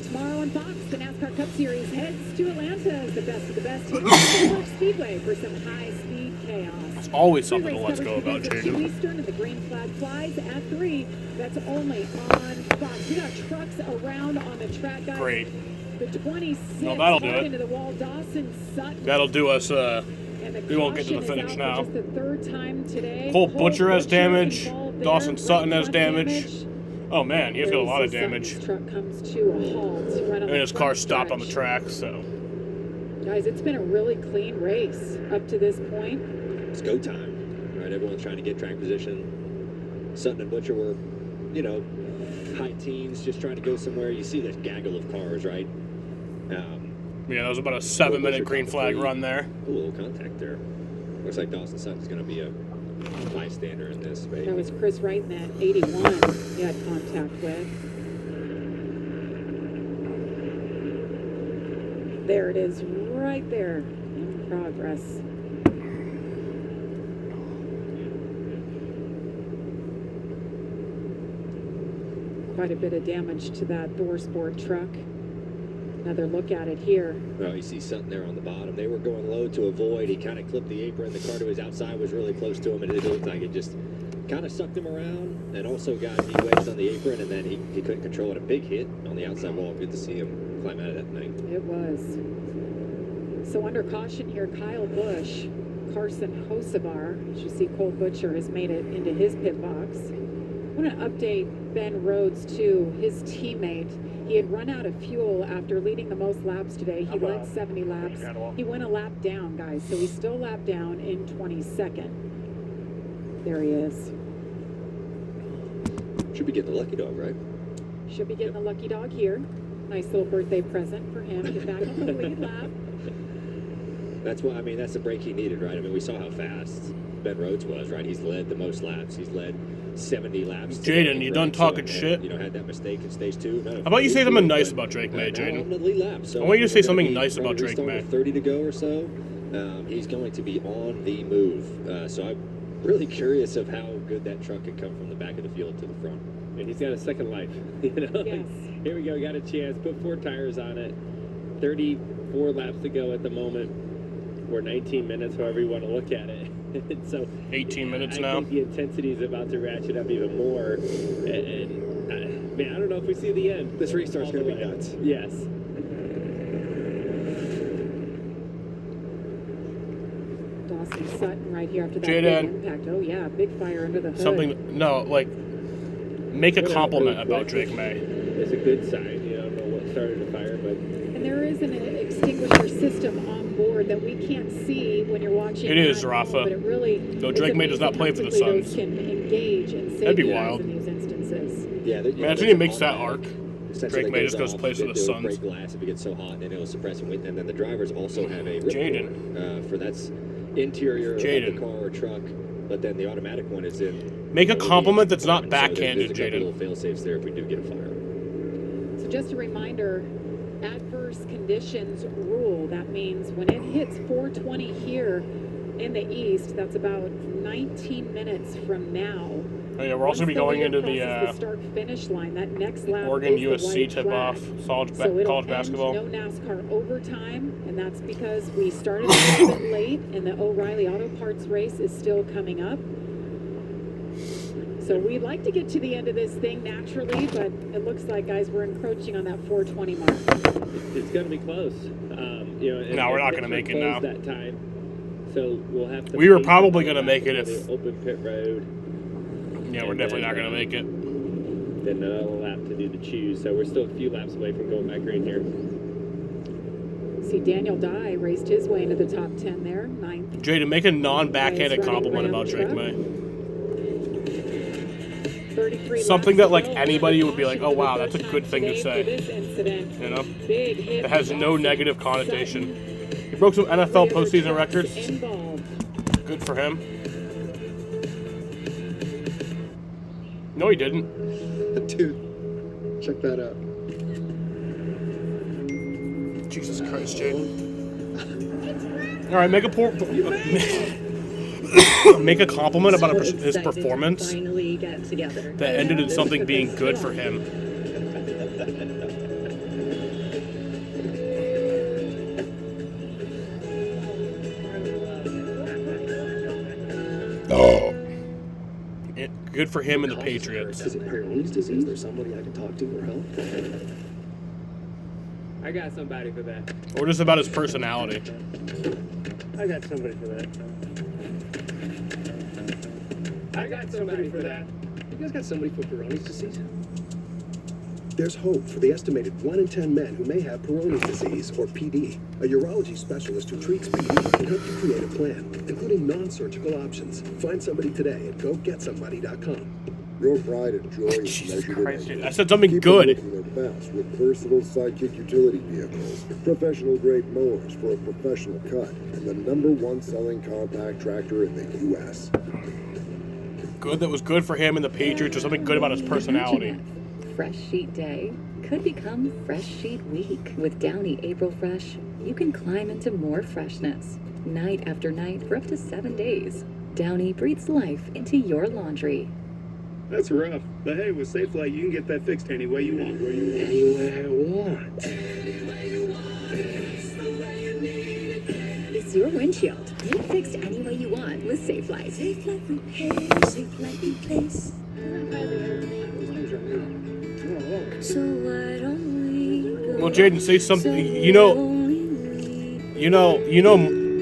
Tomorrow on Fox, the NASCAR Cup Series heads to Atlanta as the best of the best takes to Park Speedway for some high-speed chaos.
There's always something to let's go about, Jaden.
Eastern and the green flag flies at 3. That's only on Fox. We got trucks around on the track, guys.
Great.
The 26
No, that'll do
hard
it.
into the wall. Dawson Sutton.
That'll do us.
And the
We won't get to the
caution is
finish
out
now.
for just the third time today.
Cole Butcher has damage.
involved there.
Dawson Sutton has
Right front
damage. Oh man, he's got a lot of damage.
His truck comes to a halt right on
And his car stopped on the track, so.
Guys, it's been a really clean race up to this point.
It's go time, right? Everyone's trying to get track position. Sutton and Butcher were, you know, high teens, just trying to go somewhere. You see this gaggle of cars, right?
Yeah, that was about a 7-minute green flag run there.
Ooh, a little contact there. Looks like Dawson Sutton's going to be a bystander in this, baby.
That was Chris Wright in that 81 he had contact with. There it is, right there in progress. Quite a bit of damage to that Thor Sport truck. Another look at it here.
Well, you see Sutton there on the bottom. They were going low to avoid. He kind of clipped the apron. The car to his outside was really close to him, and it looked like it just kind of sucked him around and also got knee wedged on the apron, and then he couldn't control it. A big hit on the outside wall. Good to see him climb out of that thing.
It was. So under caution here, Kyle Busch, Carson Hocevar. As you see, Cole Butcher has made it into his pit box. I want to update Ben Rhodes, too, his teammate. He had run out of fuel after leading the most laps today. He led 70 laps. He went a lap down, guys, so he's still lap down in 22nd. There he is.
Should be getting the lucky dog, right?
Should be getting the lucky dog here. Nice little birthday present for him. Get back on the lead lap.
That's what, I mean, that's the break he needed, right? I mean, we saw how fast Ben Rhodes was, right? He's led the most laps. He's led 70 laps.
Jaden, you done talking shit?
You know, had that mistake in stage 2.
How about you say something nice about Drake May, Jaden? I want you to say something nice about Drake May.
30 to go or so. He's going to be on the move. So I'm really curious of how good that truck could come from the back of the field to the front.
And he's got a second life. You know,
yes.
Here we go. Got a chance. Put 4 tires on it. 34 laps to go at the moment, or 19 minutes, however you want to look at it. So
18 minutes
I
now.
think the intensity is about to ratchet up even more. And man, I don't know if we see the end.
This restart's going to be nuts.
Yes.
Dawson Sutton right here after that
Jaden.
big impact. Oh, yeah, big fire under the hood.
Something, no, like, make a compliment about Drake May.
It's a good sign. You know, I don't know what started the fire, but.
And there is an extinguisher system on board that we can't see when you're watching.
It is,
home,
Rafa.
But it really
Though Drake May does not play for the
quickly
Suns.
those can engage and save
That'd be
lives
wild.
in these instances.
Yeah,
Imagine he makes that arc. Drake May just goes to play for the Suns.
Break glass if it gets so hot, and it'll suppress it. And then the drivers also have a
Jaden.
For that's interior of the
Jaden.
car or truck, but then the automatic one is in.
Make a compliment that's not
So
backhanded,
there's a couple
Jaden.
little fail safes there if we do get a fire.
So just a reminder, adverse conditions rule. That means when it hits 420 here in the east, that's about 19 minutes from now.
Oh, yeah, we're also going to be going into the
start-finish line. That next lap
Oregon
is the
USC
white
tip-off,
flag.
college basketball.
No NASCAR overtime, and that's because we started a little bit late, and the O'Reilly Auto Parts race is still coming up. So we'd like to get to the end of this thing naturally, but it looks like, guys, we're encroaching on that 420 mark.
It's going to be close. You know,
No, we're not going to make it now.
That time, so we'll have to.
We were probably going to make it if.
Open pit road.
Yeah, we're definitely not going to make it.
Then another lap to do the choose, so we're still a few laps away from going back green here.
See, Daniel Dye raced his way into the top 10 there, 9th.
Jaden, make a non-backhanded compliment about Drake May. Something that, like, anybody would be like, oh, wow, that's a good thing to say. You know? It has no negative connotation. He broke some NFL postseason records. Good for him. No, he didn't.
Dude, check that out.
Jesus Christ, Jaden. All right, make a make a compliment about his performance that ended in something being good for him. Oh. Good for him and the Patriots.
Is it Peyronie's disease? Is there somebody I can talk to or help?
I got somebody for that.
Or just about his personality.
I got somebody for that. I got somebody for that.
You guys got somebody for Peyronie's disease?
There's hope for the estimated 1 in 10 men who may have Peyronie's disease, or PD. A urology specialist who treats PD can help you create a plan, including non-surgical options. Find somebody today at GoGetSomebody.com.
Your pride and joy is measured in
Christ,
anger.
I said something
Keep
good.
them looking their best with versatile sidekick utility vehicles, professional-grade mowers for a professional cut, and the #1 selling compact tractor in the U.S.
Good that was good for him and the Patriots, or something good about his personality.
Fresh Sheet Day could become Fresh Sheet Week. With Downy April Fresh, you can climb into more freshness, night after night for up to 7 days. Downy breathes life into your laundry.
That's rough. But hey, with SafeLight, you can get that fixed any way you want.
Anywhere I want.
It's your windshield. Get it fixed any way you want with SafeLight.
SafeLight Repair, SafeLight Replace. So why don't we go?
Well, Jaden, say something.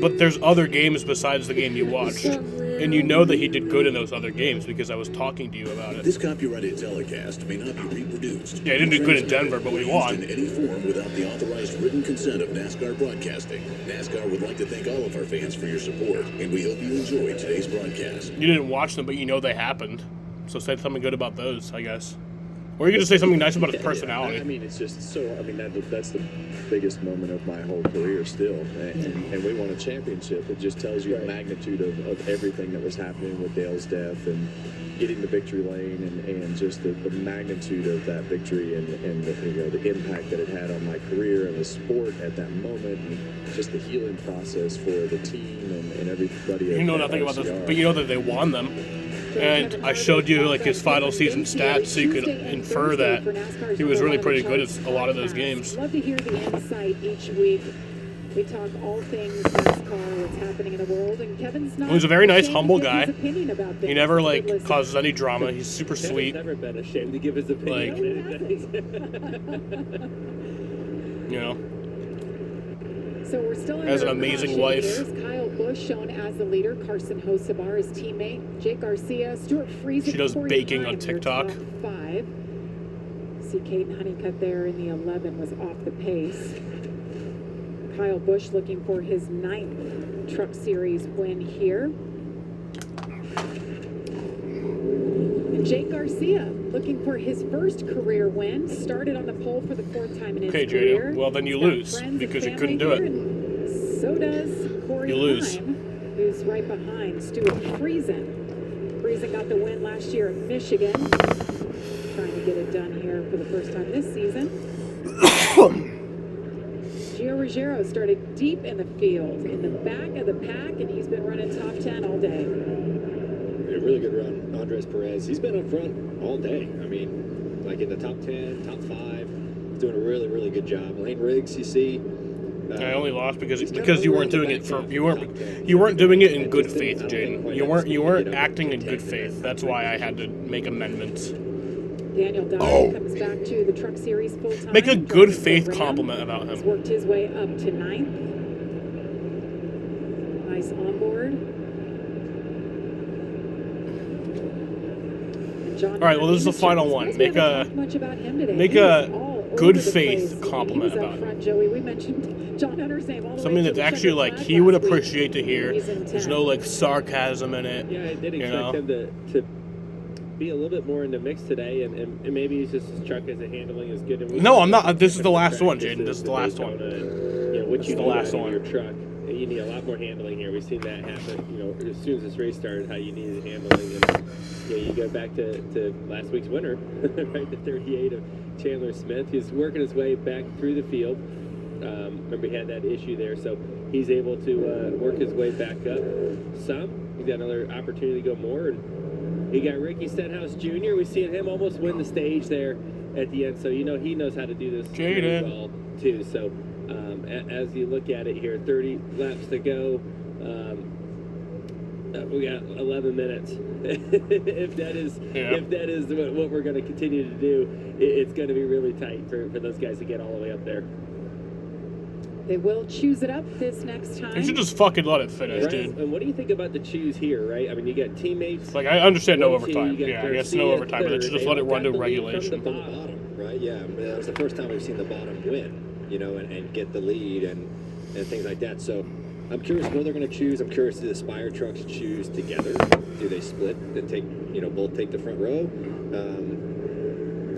But there's other games besides the game you watched. And you know that he did good in those other games because I was talking to you about it.
This copyrighted telecast may not be reproduced.
Yeah, he didn't do good in Denver, but we won.
In any form without the authorized written consent of NASCAR Broadcasting. NASCAR would like to thank all of our fans for your support, and we hope you enjoyed today's broadcast.
You didn't watch them, but you know they happened. So say something good about those, I guess. Or you could just say something nice about his personality.
Yeah, I mean, it's just so. I mean, that's the biggest moment of my whole career still, and we won a championship. It just tells you the magnitude of everything that was happening with Dale's death and getting the victory lane and just the magnitude of that victory and the impact that it had on my career and the sport at that moment, and just the healing process for the team and everybody.
You know nothing about this, but you know that they won them. And I showed you like his final season stats, so you could infer that he was really pretty good at a lot of those games.
Love to hear the insight each week. We talk all things NASCAR, what's happening in the world, and Kevin's not.
He's a very nice, humble guy.
Opinion about
He never like causes any drama. He's super sweet.
Never been ashamed to give his opinion.
You know.
So we're still in
has an
our
amazing
caution
wife.
years. Kyle Busch shown as the leader. Carson Hocevar, his teammate. Jake Garcia, Stuart Friesen.
She does
Corey
baking
Heim,
on TikTok.
their top 5. See Caden Honeycutt there in the 11 was off the pace. Kyle Busch looking for his 9th Truck Series win here. And Jake Garcia looking for his first career win. Started on the pole for the 4th time in his career.
Jaden. Well, then you lose because you couldn't do it.
So does Corey
You lose.
Heim, who's right behind Stuart Friesen. Friesen got the win last year at Michigan. Trying to get it done here for the first time this season. Gio Ruggiero started deep in the field, in the back of the pack, and he's been running top 10 all day.
A really good run, Andres Perez. He's been up front all day. I mean, like in the top 10, top 5. He's doing a really, really good job. Lane Riggs, you see.
I only lost because you weren't doing it for you weren't doing it in good faith, Jaden. You weren't acting in good faith. That's why I had to make amendments.
Daniel Dyer comes back to the Truck Series full-time.
Make a good faith compliment about
He's
him.
worked his way up to 9th. Nice onboard.
All right, well, this is the final one. Make a good faith compliment about him.
Joey, we mentioned John Hunter's name all the
Something
way
that's actually like he would appreciate to hear. There's no like sarcasm in it.
Yeah, I did
you know?
expect him to be a little bit more in the mix today, and maybe it's just his truck isn't handling as good. And
No, I'm not. This is the last one, Jaden. This is the last one.
What
This
you
is the
need
last
out of
one.
your truck, you need a lot more handling here. We've seen that happen. As soon as this race started, how you needed handling, and you go back to last week's winner, right? The 38 of Chandler Smith. He's working his way back through the field. Remember, he had that issue there, so he's able to work his way back up some. He's got another opportunity to go more, and he got Ricky Stenhouse Jr. We've seen him almost win the stage there at the end, so he knows how to do this really well too. So as you look at it here, 30 laps to go. We got 11 minutes. if that is what we're going to continue to do, it's going to be really tight for those guys to get all the way up there.
They will choose it up this next time.
You should just fucking let it finish,
Right?
dude.
And what do you think about the choose here, right? I mean, you got teammates.
Like, I understand no
1, 2,
overtime.
you got
Yeah, I guess
Garcia
no overtime, but they should just let it run to
from the
regulation.
bottom.
right? Yeah, I mean, that was the first time we've seen the bottom win, you know, and get the lead and things like that. So I'm curious what they're going to choose. I'm curious, do the Spire trucks choose together? Do they split and take, you know, both take the front row?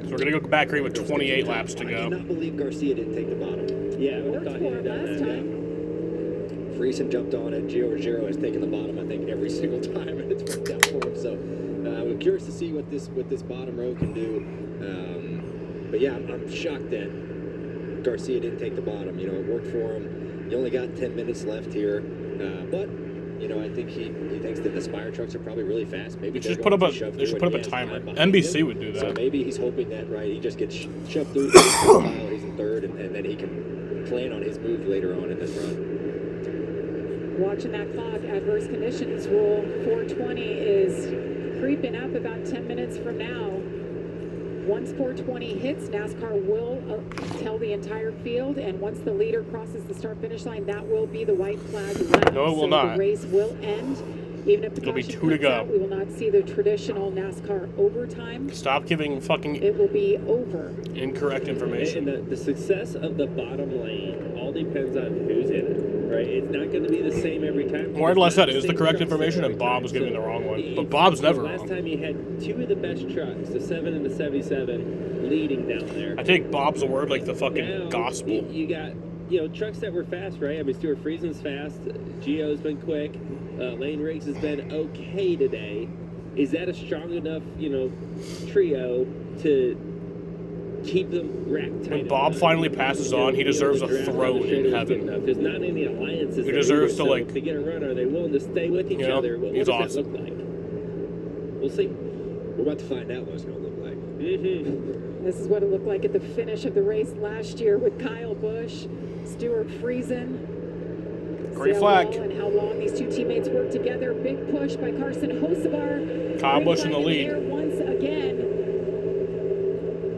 So we're going to go back here with 28 laps to
I
go.
cannot believe Garcia didn't take the bottom.
Yeah, I would have thought he'd have done that. Yeah.
Friesen jumped on it. Gio Ruggiero has taken the bottom, I think, every single time, and it's worked out for him. So I'm curious to see what this bottom row can do. But yeah, I'm shocked that Garcia didn't take the bottom. You know, it worked for him. He only got 10 minutes left here, but you know, I think he thinks that the Spire trucks are probably really fast. Maybe
They should put up a timer. NBC would do that.
So maybe he's hoping that, right, he just gets shoved through the pile, he's in third, and then he can plan on his move later on in this run.
Watching that clock, adverse conditions rule 420 is creeping up about 10 minutes from now. Once 420 hits, NASCAR will tell the entire field, and once the leader crosses the start-finish line, that will be the white flag lap.
No, it will
so
not.
The race will end. Even if the
It'll be
caution
2 to
comes
go.
out, we will not see the traditional NASCAR overtime.
Stop giving fucking
It will be over.
incorrect information.
And the success of the bottom lane all depends on who's in it, right? It's not going to be the same every time.
More or less that is the correct information, and Bob was giving the wrong one. But Bob's never
Last
wrong.
time you had two of the best trucks, the 7 and the 77, leading down there.
I take Bob's word like the fucking
Now,
gospel.
You got, you know, trucks that were fast, right? I mean, Stuart Friesen's fast. Gio's been quick. Lane Riggs has been okay today. Is that a strong enough, you know, trio to keep them racked tight?
When Bob finally passes on, he deserves a throne in heaven.
There's not any alliances.
He deserves to, like,
to get a run. Are they willing to stay with each other? What
he's
does
awesome.
that look like? We'll see.
We're about to find out what it's going to look like.
Mm-hmm.
This is what it looked like at the finish of the race last year with Kyle Busch, Stuart Friesen.
Great
See
flag.
how well and how long these two teammates work together. Big push by Carson Hocevar.
Kyle
Green
Busch in
flag
the lead.
air once again.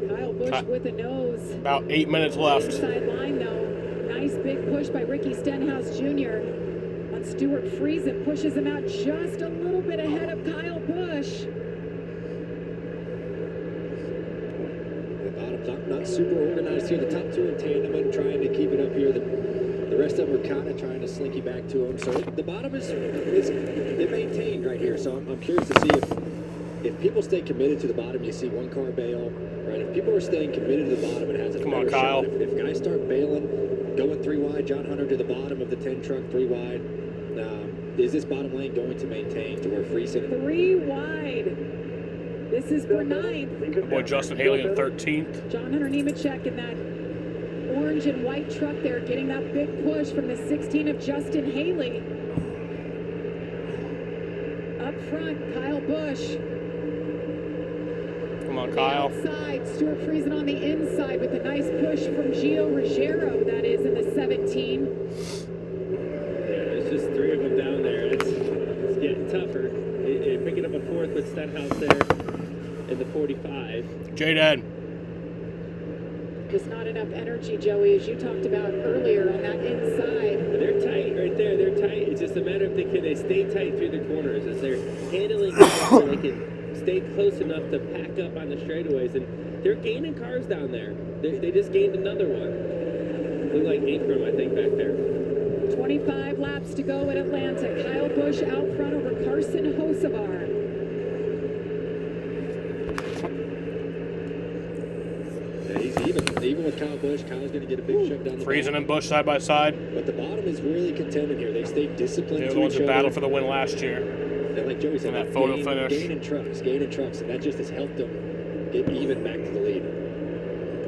Kyle Busch with a nose.
About 8 minutes left.
Inside line though. Nice big push by Ricky Stenhouse Jr. on Stuart Friesen. Pushes him out just a little bit ahead of Kyle Busch.
The bottom's not super organized here. The top two in tandem and trying to keep it up here. The rest of them are kind of trying to slinky back to him. So the bottom is maintained right here. So I'm curious to see if people stay committed to the bottom. You see one car bail, right? If people are staying committed to the bottom, it has a
Come on,
better
Kyle.
shot. If guys start bailing, going 3 wide, John Hunter to the bottom of the 10 truck, 3 wide. Is this bottom lane going to maintain to where Friesen?
3 wide. This is for 9th.
Boy, Justin Haley in 13th.
John Hunter Nemechek in that orange and white truck there, getting that big push from the 16 of Justin Haley. Up front, Kyle Busch.
Come on, Kyle.
Outside, Stuart Friesen on the inside with a nice push from Gio Ruggiero, that is in the 17.
There's just 3 of them down there. It's getting tougher. Picking up a 4th with Stenhouse there in the 45.
J-Dad.
Just not enough energy, Joey, as you talked about earlier on that inside.
They're tight right there. They're tight. It's just a matter of can they stay tight through the corners as they're handling cars so they can stay close enough to pack up on the straightaways. And they're gaining cars down there. They just gained another one. Looked like Ingram, I think, back there.
25 laps to go at Atlanta. Kyle Busch out front over Carson Hocevar.
Yeah, he's even with Kyle Busch. Kyle's going to get a big shove down the
Friesen and Busch side by side.
But the bottom is really contending here. They stay disciplined.
They're the ones who battled for the win last year.
And like Joey said,
in that photo finish.
Gaining trucks, and that just has helped them get even back to the lead.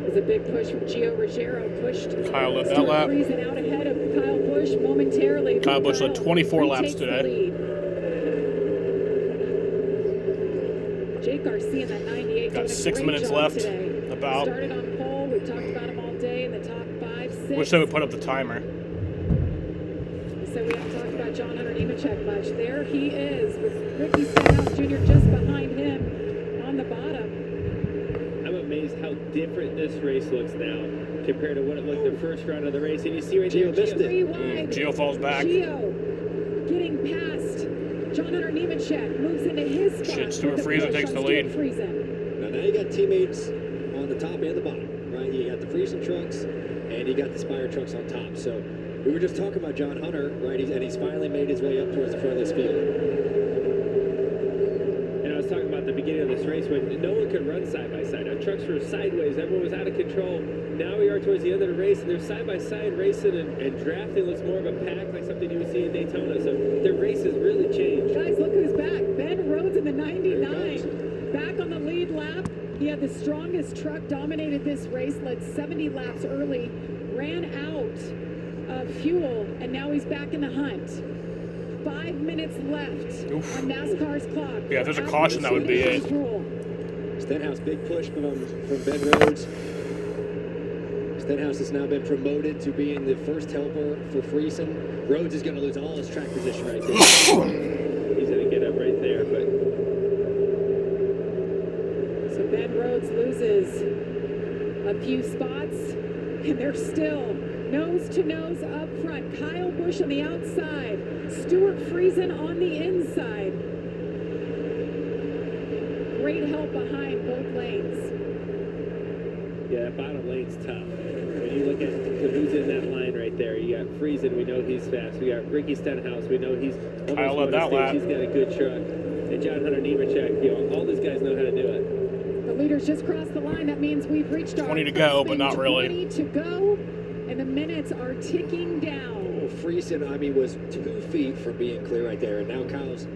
There's a big push from Gio Ruggiero, pushed
Kyle led that
Stuart
lap.
Friesen out ahead of Kyle Busch momentarily.
Kyle Busch led 24 laps
retakes the
today.
lead. Jake Garcia in that 98
Got
doing a
6
great
minutes
job
left.
today.
About.
Started on pole. We've talked about him all day in the top 5, 6.
Wish they would put up the timer.
So we haven't talked about John Hunter Nemechek much. There he is with Ricky Stenhouse Jr. just behind him on the bottom.
I'm amazed how different this race looks now compared to what it looked the first round of the race. And you see right there,
Gio missed it.
3 wide.
Gio falls back.
Gio getting past John Hunter Nemechek, moves into his spot.
Shit, Stuart
with a
Friesen
push
takes
on
the
Stuart
lead.
Friesen.
Now you got teammates on the top and the bottom, right? You got the Friesen trucks, and you got the Spire trucks on top. So we were just talking about John Hunter, right? He's finally made his way up towards the front of this field.
And I was talking about the beginning of this race when no one could run side by side. Our trucks were sideways. Everyone was out of control. Now we are towards the end of the race, and they're side by side racing, and drafting looks more of a pack, like something you would see in Daytona. So their races really changed.
Guys, look who's back. Ben Rhodes in the 99. Back on the lead lap. He had the strongest truck, dominated this race, led 70 laps early, ran out of fuel, and now he's back in the hunt. 5 minutes left on NASCAR's clock.
Yeah, if there's a caution, that would be it.
Stenhouse, big push from Ben Rhodes. Stenhouse has now been promoted to being the first helper for Friesen. Rhodes is going to lose all his track position right there.
He's going to get up right there, but...
So Ben Rhodes loses a few spots, and they're still nose to nose up front. Kyle Busch on the outside, Stuart Friesen on the inside. Great help behind both lanes.
Yeah, that bottom lane's tough. When you look at who's in that line right there, you got Friesen, we know he's fast. We got Ricky Stenhouse, we know he's
Kyle led that lap.
He's got a good truck. And John Hunter Nemechek, all these guys know how to do it.
The leaders just crossed the line. That means we've reached our
20 to go, but not really.
20 to go, and the minutes are ticking down.
Well, Friesen, I mean, was 2 feet from being clear right there, and now Kyle's...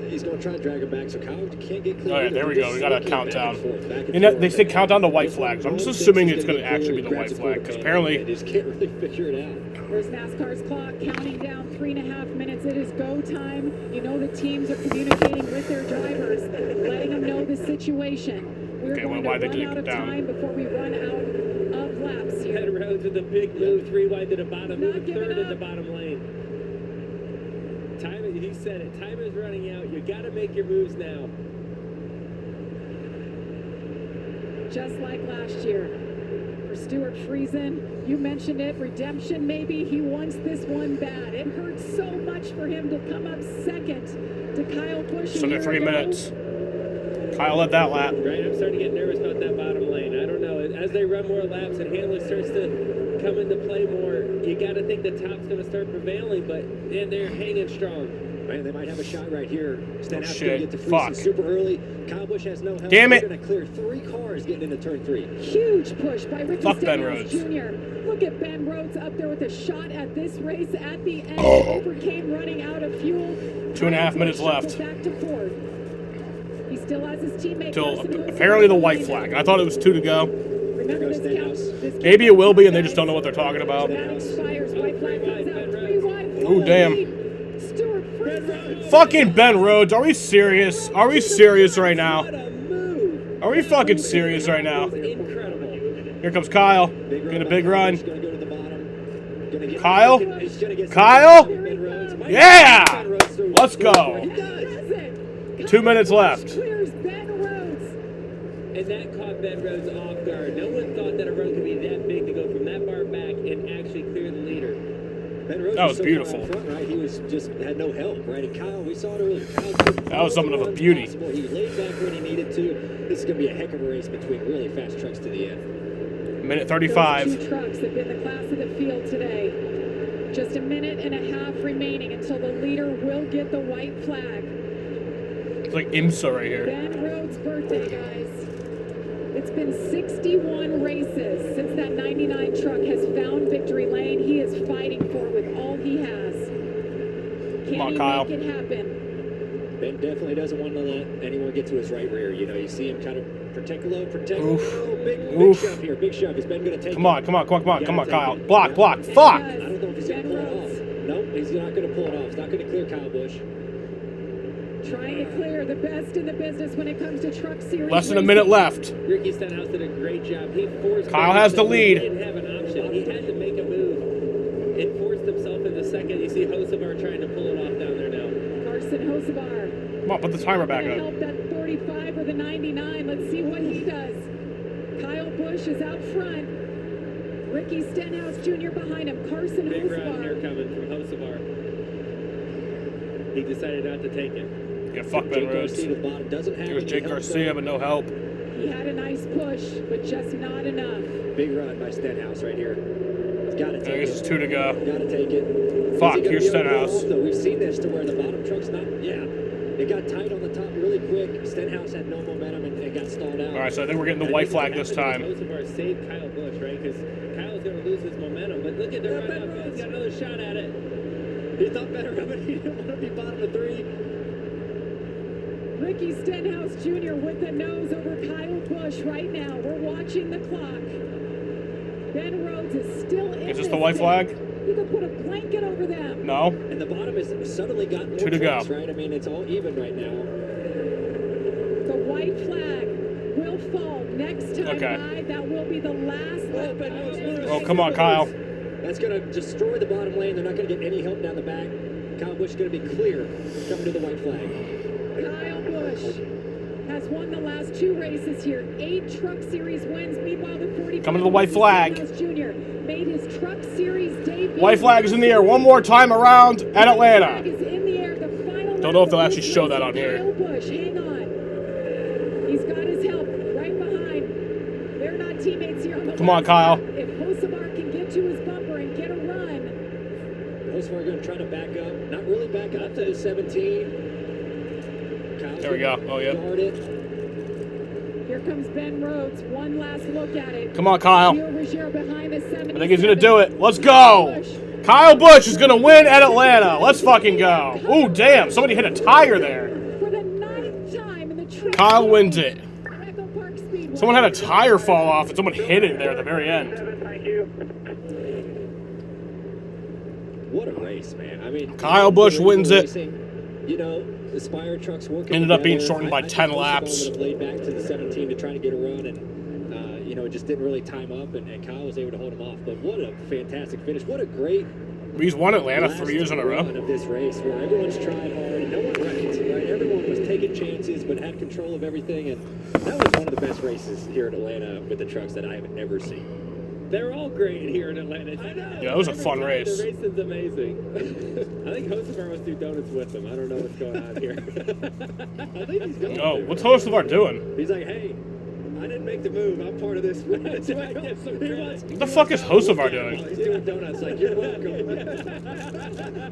He's going to try to drag him back, so Kyle can't get clear.
All right, there we go. We got a countdown.
And
You know, they say countdown to white flags. I'm just assuming it's going to actually be the white flag, because apparently...
They just can't really figure it out.
There's NASCAR's clock counting down 3.5 minutes. It is go time. You know the teams are communicating with their drivers, letting them know the situation. We're going to run out of time before we run out of laps here.
Ben Rhodes with a big move, 3 wide to the bottom, moving third in the bottom lane. Time, he said it, time is running out. You got to make your moves now.
Just like last year. For Stuart Friesen, you mentioned it, redemption maybe. He wants this one bad. It hurts so much for him to come up second to Kyle Busch.
Under 3 minutes. Kyle led that lap.
Right, I'm starting to get nervous about that bottom lane. I don't know. As they run more laps and handling starts to come into play more, you got to think the top's going to start prevailing, but man, they're hanging strong.
Man, they might have a shot right here. Stenhouse
shit.
going to get to
Fuck.
Friesen super early. Kyle Busch has no help.
Damn it.
They're going to clear 3 cars getting into turn 3.
Huge push by Ricky
Fuck Ben
Stenhouse
Rhodes.
Jr. Look at Ben Rhodes up there with a shot at this race at the end. Overcame running out of fuel.
2.5 minutes left.
Back to 4th. He still has his teammate.
Till apparently the white flag. I thought it was 2 to go.
Remember this count.
Maybe it will be, and they just don't know what they're talking about.
That expires. White flag comes out. 3 wide.
Oh, damn.
Stuart Friesen.
Fucking Ben Rhodes. Are we serious? Are we serious right now? Are we fucking serious right now? Here comes Kyle. Getting a big run. Kyle? Kyle? Yeah! Let's go. 2 minutes left.
Clears Ben Rhodes.
And that caught Ben Rhodes off guard. No one thought that a run could be that big to go from that bar back and actually clear the leader.
Ben Rhodes
That was
so
beautiful.
far out front, right? He was just had no help, right? And Kyle, we saw it earlier.
That was something of a beauty.
He laid back when he needed to. This is going to be a heck of a race between really fast trucks to the end.
Minute 35.
Those 2 trucks have been the class of the field today. Just a minute and a half remaining until the leader will get the white flag.
It's like IMSA right here.
Ben Rhodes' birthday, guys. It's been 61 races since that 99 truck has found victory lane. He is fighting for it with all he has. Can he
Kyle.
make it happen?
Ben definitely doesn't want to let anyone get to his right rear. You know, you see him kind of protect low, protect
Oof.
low. Big
Oof.
shove here. Big shove. Is Ben going to take
Come on,
it?
come on, come on, come on,
You
come on,
gotta
Kyle.
take it.
Block, block. Fuck!
I don't know if he's going to pull it off. Nope, he's not going to pull it off. He's not going to clear Kyle Busch.
Trying to clear the best in the business when it comes to truck series.
Less than a minute left.
Ricky Stenhouse did a great job. He forced
Kyle
Ben
has the
Rhodes.
lead.
He didn't have an option. He had to make a move and forced himself in the second. You see Hocevar trying to pull it off down there now.
Carson Hocevar.
Come on, put the timer back up.
Help that 45 or the 99. Let's see what he does. Kyle Busch is out front. Ricky Stenhouse Jr. behind him. Carson
Big run here
Hocevar.
coming from Hocevar. He decided not to take it.
Yeah, fuck Ben Rhodes.
Garcia to the bottom. Doesn't have
Here's
any
Jake
help
Garcia,
there.
but no help.
You
He had a nice push, but just not enough.
Big run by Stenhouse right here. He's got to take it.
I guess it's 2 to go.
Got to take it.
Fuck, here's Stenhouse.
We've seen this to where the bottom truck's not. Yeah, it got tight on the top really quick. Stenhouse had no momentum and got stalled out.
All right, so I think we're getting the white flag this time.
Hocevar saved Kyle Busch, right? Because Kyle's going to lose his momentum. But look at the run up. He's got another shot at it.
He thought better of it. He didn't want to be bottom of 3.
Ricky Stenhouse Jr. with the nose over Kyle Busch right now. We're watching the clock. Ben Rhodes is still in.
Is this the white flag?
You could put a blanket over them.
No.
And the bottom is suddenly got more
2 to go.
trucks, right? I mean, it's all even right now.
The white flag will fall next time by. That will be the last lap.
Oh, come on, Kyle.
That's going to destroy the bottom lane. They're not going to get any help down the back. Kyle Busch is going to be clear coming to the white flag.
Kyle Busch has won the last 2 races here. 8 Truck Series wins. Meanwhile, the 45
Coming to the white flag.
Jr. made his Truck Series debut.
White flag is in the air one more time around at Atlanta.
Is in the air. The final
Don't know if they'll actually show that on
Kyle
here.
Busch, hang on. He's got his help right behind. They're not teammates here on the
Come on, Kyle.
If Hocevar can get to his bumper and get a run.
Hocevar going to try to back up. Not really back up to the 17.
There we go. Oh, yeah.
Here comes Ben Rhodes. One last look at it.
Come on, Kyle.
Behind the
I think he's going to do it. Let's go. Kyle Busch is going to win at Atlanta. Let's fucking go. Ooh, damn. Somebody hit a tire there.
For the 9th time in the
Kyle wins it. Someone had a tire fall off and someone hit it there at the very end.
What a race, man. I mean,
Kyle Busch wins it.
You know, the Spire trucks working.
Ended up being
together.
shortened by 10 laps.
Would have laid back to the 17 to try to get a run, and you know, it just didn't really time up, and Kyle was able to hold him off. But what a fantastic finish! What a great.
He's won Atlanta 3 years in a row.
Of this race, where everyone's tried hard, and no one wrecked. Right? Everyone was taking chances, but had control of everything, and that was one of the best races here at Atlanta with the trucks that I have ever seen.
They're all great here in Atlanta. I know.
Yeah, it was a fun race.
The racing's amazing. I think Hocevar must do donuts with them. I don't know what's going on here. I think he's going.
Oh, what's Hocevar doing?
He's like, hey, I didn't make the move. I'm part of this.
What
the fuck is Hocevar doing?
He's doing donuts. Like, you're welcome.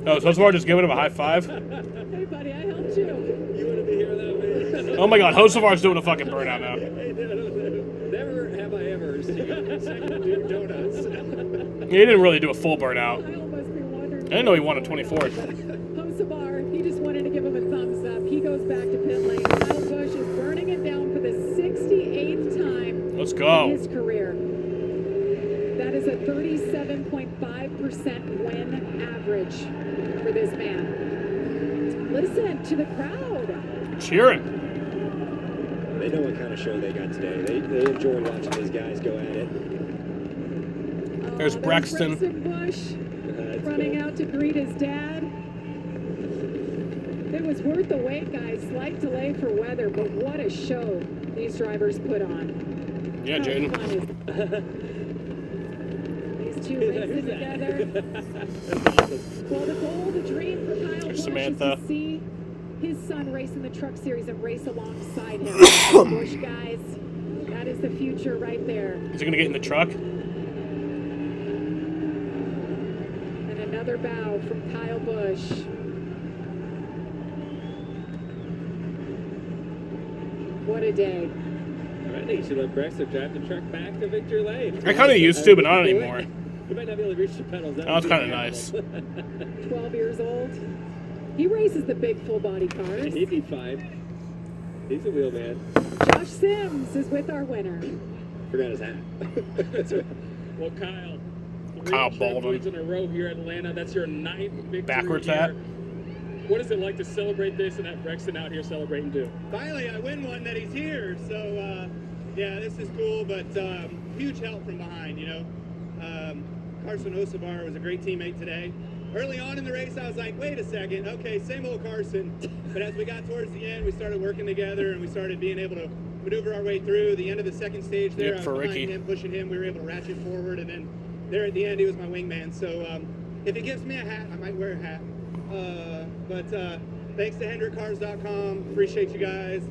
Oh, is Hocevar just giving him a high five?
Hey, buddy, I helped you.
You wouldn't be here without me.
Oh my god, Hocevar's doing a fucking burnout now.
Never have I ever seen someone do donuts.
He didn't really do a full burnout. I didn't know he won a 24th.
Hocevar, he just wanted to give him a thumbs up. He goes back to pit lane. Kyle Busch is burning it down for the 68th time
Let's go.
in his career. That is a 37.5% win average for this man. Listen to the crowd.
Cheering.
They know what kind of show they got today. They enjoy watching these guys go at it.
There's Braxton.
Busch running out to greet his dad. It was worth the wait, guys. Slight delay for weather, but what a show these drivers put on.
Yeah, Jaden.
These two racing together. Well, the goal, the dream for Kyle Busch
Samantha.
is to see his son race in the Truck Series and race alongside him. Busch, guys, that is the future right there.
Is he going to get in the truck?
And another bow from Kyle Busch. What a day.
I think you should let Braxton drive the truck back to Victory Lane.
I kind of used to, but not anymore.
You might not be able to reach the pedals.
That was kind of nice.
12 years old. He races the big full body cars.
He'd be fine. He's a wheel man.
Josh Sims is with our winner.
Forgot his hat.
Well, Kyle.
Kyle
Baldwin.
Baldwin.
In a row here at Atlanta. That's your 9th victory.
Backwards
here.
hat.
What is it like to celebrate this and have Brexton out here celebrating too?
Finally, I win one that he's here. So, yeah, this is cool, but huge help from behind, you know. Carson Hocevar was a great teammate today. Early on in the race, I was like, wait a second, okay, same old Carson. But as we got towards the end, we started working together and we started being able to maneuver our way through. The end of the second stage there, I was behind him, pushing him. We were able to ratchet forward, and then there at the end, he was my wingman. So if he gives me a hat, I might wear a hat. But thanks to HendrickCars.com. Appreciate you guys.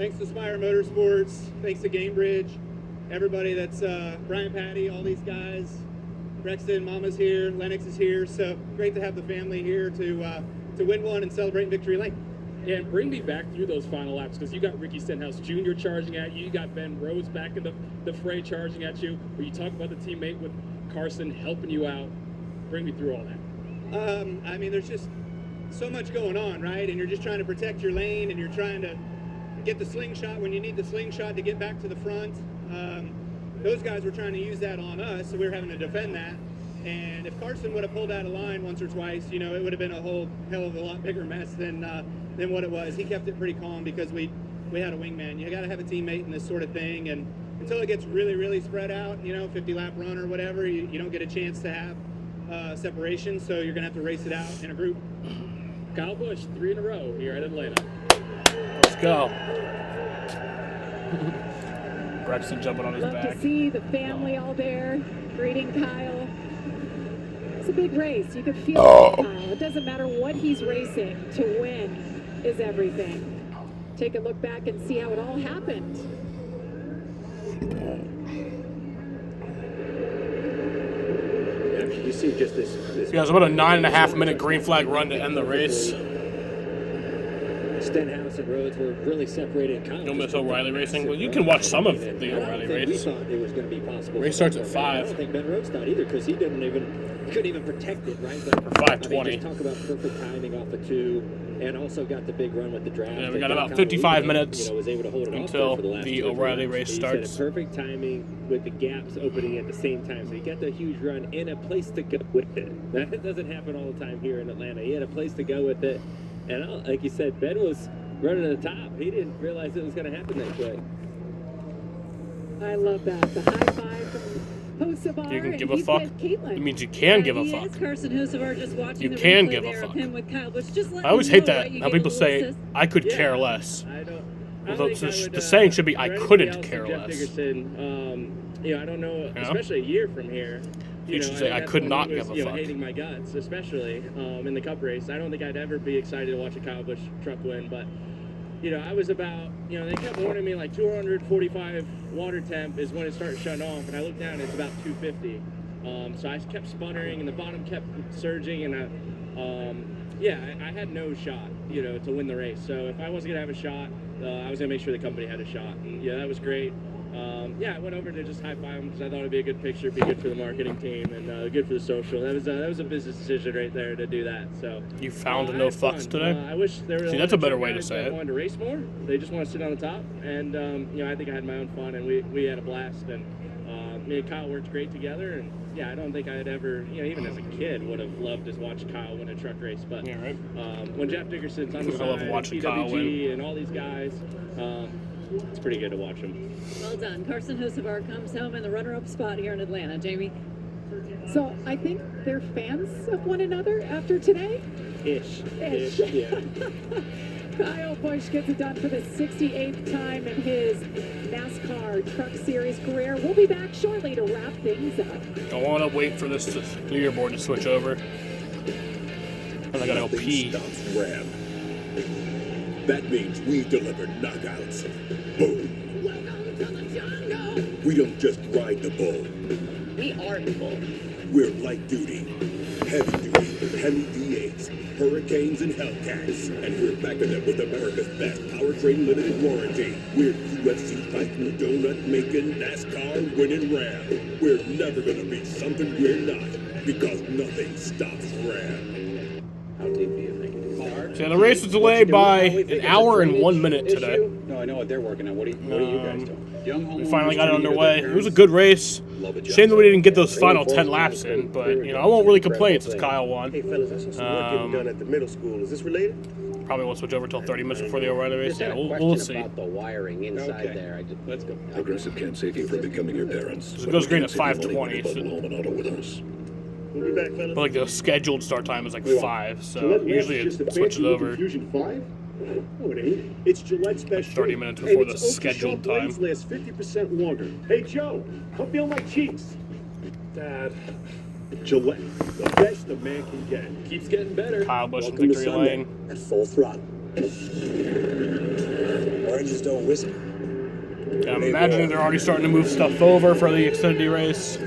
Thanks to Spire Motorsports. Thanks to Gamebridge. Everybody that's Brian Patty, all these guys. Brexton, Mama's here. Lennox is here. So great to have the family here to win one and celebrate Victory Lane.
Yeah, and bring me back through those final laps, because you got Ricky Stenhouse Jr. charging at you. You got Ben Rhodes back in the fray charging at you. Where you talk about the teammate with Carson helping you out. Bring me through all that.
I mean, there's just so much going on, right? And you're just trying to protect your lane, and you're trying to get the slingshot when you need the slingshot to get back to the front. Those guys were trying to use that on us, so we were having to defend that. And if Carson would have pulled out of line once or twice, you know, it would have been a whole hell of a lot bigger mess than what it was. He kept it pretty calm because we had a wingman. You got to have a teammate in this sort of thing, and until it gets really, really spread out, you know, 50-lap run or whatever, you don't get a chance to have separation, so you're going to have to race it out in a group.
Kyle Busch, 3 in a row here at Atlanta.
Let's go. Braxton jumping on his
Love
back.
to see the family all there greeting Kyle. It's a big race. You can feel it, Kyle. It doesn't matter what he's racing. To win is everything. Take a look back and see how it all happened.
You see just this
Yeah, it was about a 9.5 minute green flag run to end the race.
Stenhouse and Rhodes were really separated.
You'll miss O'Reilly racing. Well, you can watch some of the O'Reilly race.
We thought it was going to be possible.
Race starts at 5.
I don't think Ben Rhodes thought either, because he couldn't even protect it, right? But
for 5:20.
I mean, just talk about perfect timing off the 2, and also got the big run with the draft.
Yeah, we got about 55 minutes
was able to hold it
until
off for the last
the O'Reilly race
He
starts.
said perfect timing with the gaps opening at the same time. So he got the huge run and a place to go with it. That doesn't happen all the time here in Atlanta. He had a place to go with it. And like you said, Ben was running to the top. He didn't realize it was going to happen that quick.
I love that. The high five from Hocevar.
You can give a fuck. It means you can give a
He
fuck.
is Carson Hocevar just watching
You
the
can
replay
give a
there of
fuck.
him with Kyle Busch. Just let
I always
me
hate
know,
that.
right? You
How
gave a
people
little
say,
assist.
I could care less.
I don't
Although
think I would,
the saying should be, I
for anybody
couldn't
else
care
than Jeff
less.
Dickerson, you know, I don't know,
Yeah.
especially a year from here.
You should say, I
that's
could
when
not
he was,
give a
you know,
fuck.
hating my guts, especially in the Cup race. I don't think I'd ever be excited to watch a Kyle Busch truck win, but you know, I was about, you know, they kept warning me like 245 water temp is when it starts shutting off, and I looked down and it's about 250. So I kept sputtering and the bottom kept surging, and I had no shot, you know, to win the race. So if I wasn't gonna have a shot, I was gonna make sure the company had a shot. And yeah, that was great. I went over to just high five him because I thought it'd be a good picture, be good for the marketing team, and good for the social. That was a business decision right there to do that. So
You found a no fucks today?
I wish there were.
See,
lot
that's a
of
better
truck
way to
guys
say
that
it.
wanted to race more. They just want to sit on the top, and you know, I think I had my own fun, and we had a blast, and me and Kyle worked great together, and yeah, I don't think I'd ever, you know, even as a kid, would have loved to watch Kyle win a truck race. But
yeah, right.
When Jeff Dickerson's on the
I love
side,
watching Kyle win.
PWG, and all these guys, it's pretty good to watch them.
Well done. Carson Hocevar comes home in the runner-up spot here in Atlanta. Jamie?
So I think they're fans of one another after today?
Ish, yeah.
Kyle Busch gets it done for the 68th time in his NASCAR Truck Series career. We'll be back shortly to wrap things up.
I want to wait for this leaderboard to switch over. And I gotta go pee.
Stops Ram. That means we deliver knockouts. Boom.
Welcome to the jungle.
We don't just ride the bull.
We are the bull.
We're light duty, heavy duty, Hemi V8s, Hurricanes, and Hellcats. And we're backing them with America's best powertrain limited warranty. We're UFC fighting, donut making, NASCAR winning Ram. We're never gonna be something we're not, because nothing stops Ram.
How deep do you think it is?
So the race was delayed by an hour and 1 minute today.
No, I know what they're working on. What are you guys doing?
We finally got it underway. It was a good race. Shame that we didn't get those final 10 laps in, but you know, I won't really complain since Kyle won.
Hey fellas, I saw some work getting done at the middle school. Is this related?
Probably won't switch over until 30 minutes before the O'Reilly race.
Just had
Yeah,
a
we'll
question
see.
about the wiring inside
Okay.
there.
Let's go.
Progressive can't save you from becoming your parents.
So it goes green at 5:20. So,
Home and auto with us.
We'll be back, fellas.
but like the scheduled start time is like 5, so
Gillette
usually
Labs is
it
just a
switches
fancy look
over.
Fusion 5? No, it ain't. It's Gillette Special.
30 minutes
And
before the
its ultra
scheduled
sharp
time.
blades last 50% longer. Hey, Joe, come feel my cheeks. Dad. Gillette, the best a man can get.
Keeps getting better.
Kyle Busch in
Welcome to
victory
Sunday
lane.
at full throttle.
Oranges don't whisper.
I'm imagining they're already starting to move stuff over for the Xfinity race.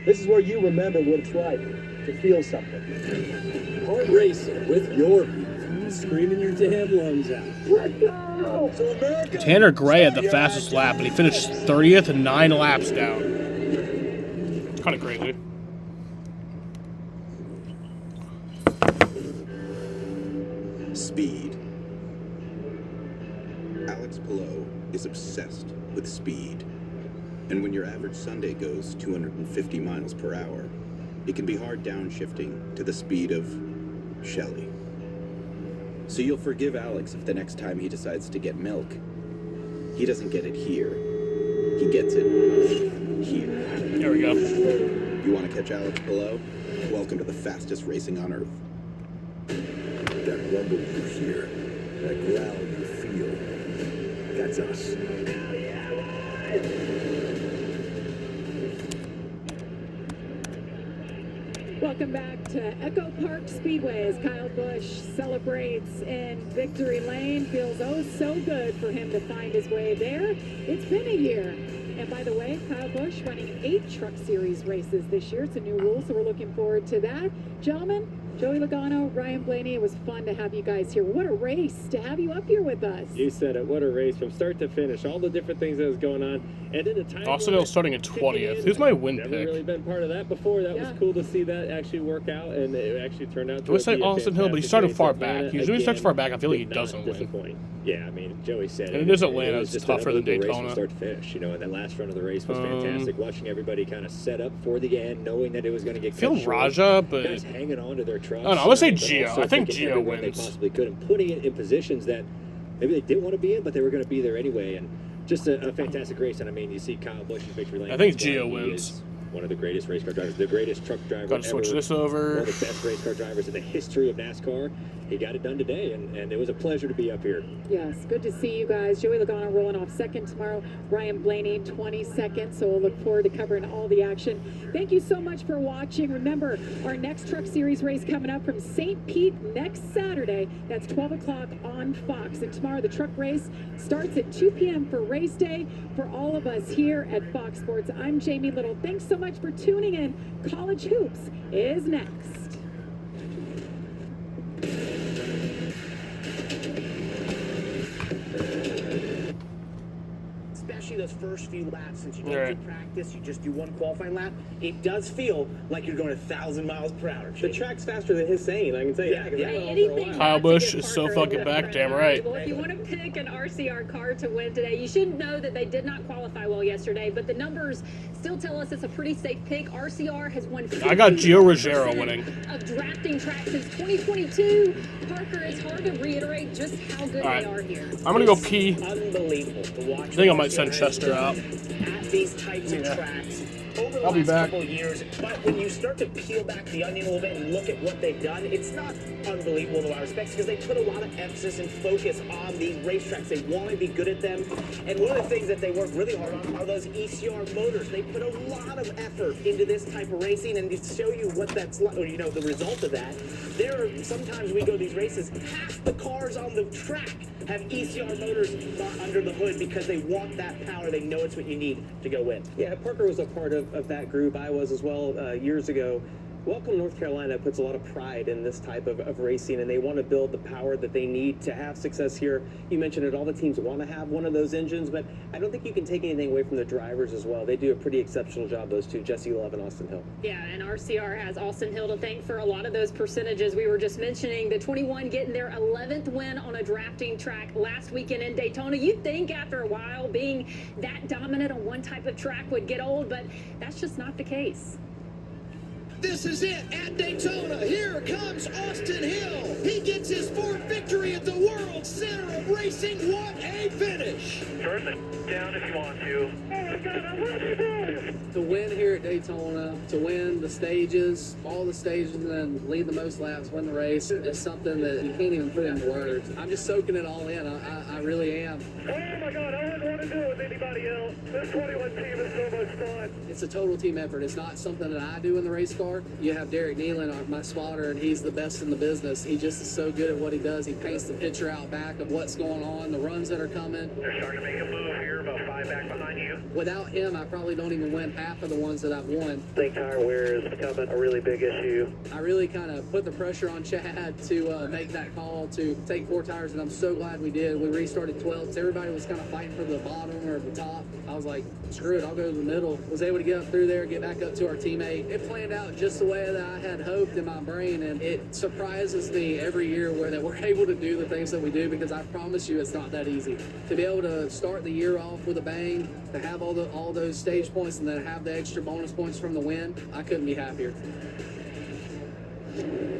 This is where you remember what it's like to feel something. Hard racing with your people, screaming your damn lungs out. Let's go! So America,
Tanner Gray had the fastest lap, but he finished 30th and 9 laps down. Kind of crazy.
Speed. Alex Palou is obsessed with speed. And when your average Sunday goes 250 miles per hour, it can be hard downshifting to the speed of Shelley. So you'll forgive Alex if the next time he decides to get milk, he doesn't get it here. He gets it here.
There we go.
You want to catch Alex Palou? Welcome to the fastest racing on Earth.
That rumble you hear, that growl you feel, that's us.
Welcome back to Echo Park Speedway as Kyle Busch celebrates in Victory Lane. Feels oh so good for him to find his way there. It's been a year. And by the way, Kyle Busch running 8 Truck Series races this year. It's a new rule, so we're looking forward to that. Gentlemen, Joey Logano, Ryan Blaney, it was fun to have you guys here. What a race to have you up here with us.
You said it. What a race from start to finish. All the different things that was going on. And in a time
Austin Hill starting at 20th. Who's my win
never
pick?
really been part of that before. That was cool to see that actually work out, and it actually turned out to
I would say Austin Hill, but he started far back. Usually when he starts far back, I feel like he doesn't win.
Yeah, I mean, Joey said
And it is Atlanta.
It was
It's
just
tougher than
race
Daytona.
from start to finish, you know, and that last run of the race was fantastic. Watching everybody kind of set up for the end, knowing that it was going to get
I feel
cut short.
Raja, but
Guys hanging on to their trucks.
I don't know. I'm gonna say
but
Gio.
also
I think
taking
Gio
everyone
wins.
They possibly could, and putting it in positions that maybe they didn't want to be in, but they were going to be there anyway. And just a fantastic race. And I mean, you see Kyle Busch in victory lane.
I think
That's why
Gio
he
wins.
is one of the greatest race car drivers, the greatest truck driver
Gotta switch
ever,
this over.
one of the best race car drivers in the history of NASCAR. He got it done today, and it was a pleasure to be up here.
Yes, good to see you guys. Joey Logano rolling off second tomorrow. Ryan Blaney 22nd. So we'll look forward to covering all the action. Thank you so much for watching. Remember, our next Truck Series race coming up from St. Pete next Saturday. That's 12 o'clock on Fox. And tomorrow the truck race starts at 2 p.m. for race day. For all of us here at Fox Sports, I'm Jamie Little. Thanks so much for tuning in. College Hoops is next.
Especially those first few laps, since you don't do practice, you just do one qualifying lap, it does feel like you're going 1,000 miles per hour.
The track's faster than his saying, I can tell you that. 'Cause I went on for a while.
Kyle Busch is so fucking back. Damn right.
Well, if you want to pick an RCR car to win today, you should know that they did not qualify well yesterday, but the numbers still tell us it's a pretty safe pick. RCR has won
I got Gio Ruggiero winning.
of drafting track since 2022. Parker, it's hard to reiterate just how good
All right.
they are here.
I'm gonna go pee.
Unbelievable to watch.
I think I might send Chester out.
At these types of tracks over the
I'll be
last
back.
couple of years. But when you start to peel back the onion a little bit and look at what they've done, it's not unbelievable to our respects because they put a lot of emphasis and focus on these racetracks. They want to be good at them. And one of the things that they work really hard on are those ECR motors. They put a lot of effort into this type of racing, and to show you what that's like, or you know, the result of that, there are sometimes we go to these races, half the cars on the track have ECR motors under the hood because they want that power. They know it's what you need to go win.
Yeah, Parker was a part of that group. I was as well years ago. Welcome North Carolina puts a lot of pride in this type of racing, and they want to build the power that they need to have success here. You mentioned it, all the teams want to have one of those engines, but I don't think you can take anything away from the drivers as well. They do a pretty exceptional job, those two, Jesse Love and Austin Hill.
Yeah, and RCR has Austin Hill to thank for a lot of those percentages we were just mentioning. The 21 getting their 11th win on a drafting track last weekend in Daytona. You'd think after a while being that dominant on one type of track would get old, but that's just not the case.
This is it at Daytona. Here comes Austin Hill. He gets his fourth victory at the world center of racing. What a finish.
Turn it down if you want to. Oh my God, I love you, boys.
To win here at Daytona, to win the stages, all the stages, and then lead the most laps, win the race, is something that you can't even put into words. I'm just soaking it all in. I really am.
Oh my God, I wouldn't want to do it with anybody else. This 21 team is so much fun.
It's a total team effort. It's not something that I do in the race car. You have Derek Nealon, my spotter, and he's the best in the business. He just is so good at what he does. He paints the picture out back of what's going on, the runs that are coming.
They're starting to make a move here, about 5 back behind you.
Without him, I probably don't even win half of the ones that I've won.
I think tire wear is becoming a really big issue.
I really kind of put the pressure on Chad to make that call to take 4 tires, and I'm so glad we did. We restarted 12th. Everybody was kind of fighting for the bottom or the top. I was like, screw it, I'll go to the middle. Was able to get up through there, get back up to our teammate. It planned out just the way that I had hoped in my brain, and it surprises me every year that we're able to do the things that we do, because I promise you it's not that easy. To be able to start the year off with a bang, to have all those stage points, and then have the extra bonus points from the win, I couldn't be happier.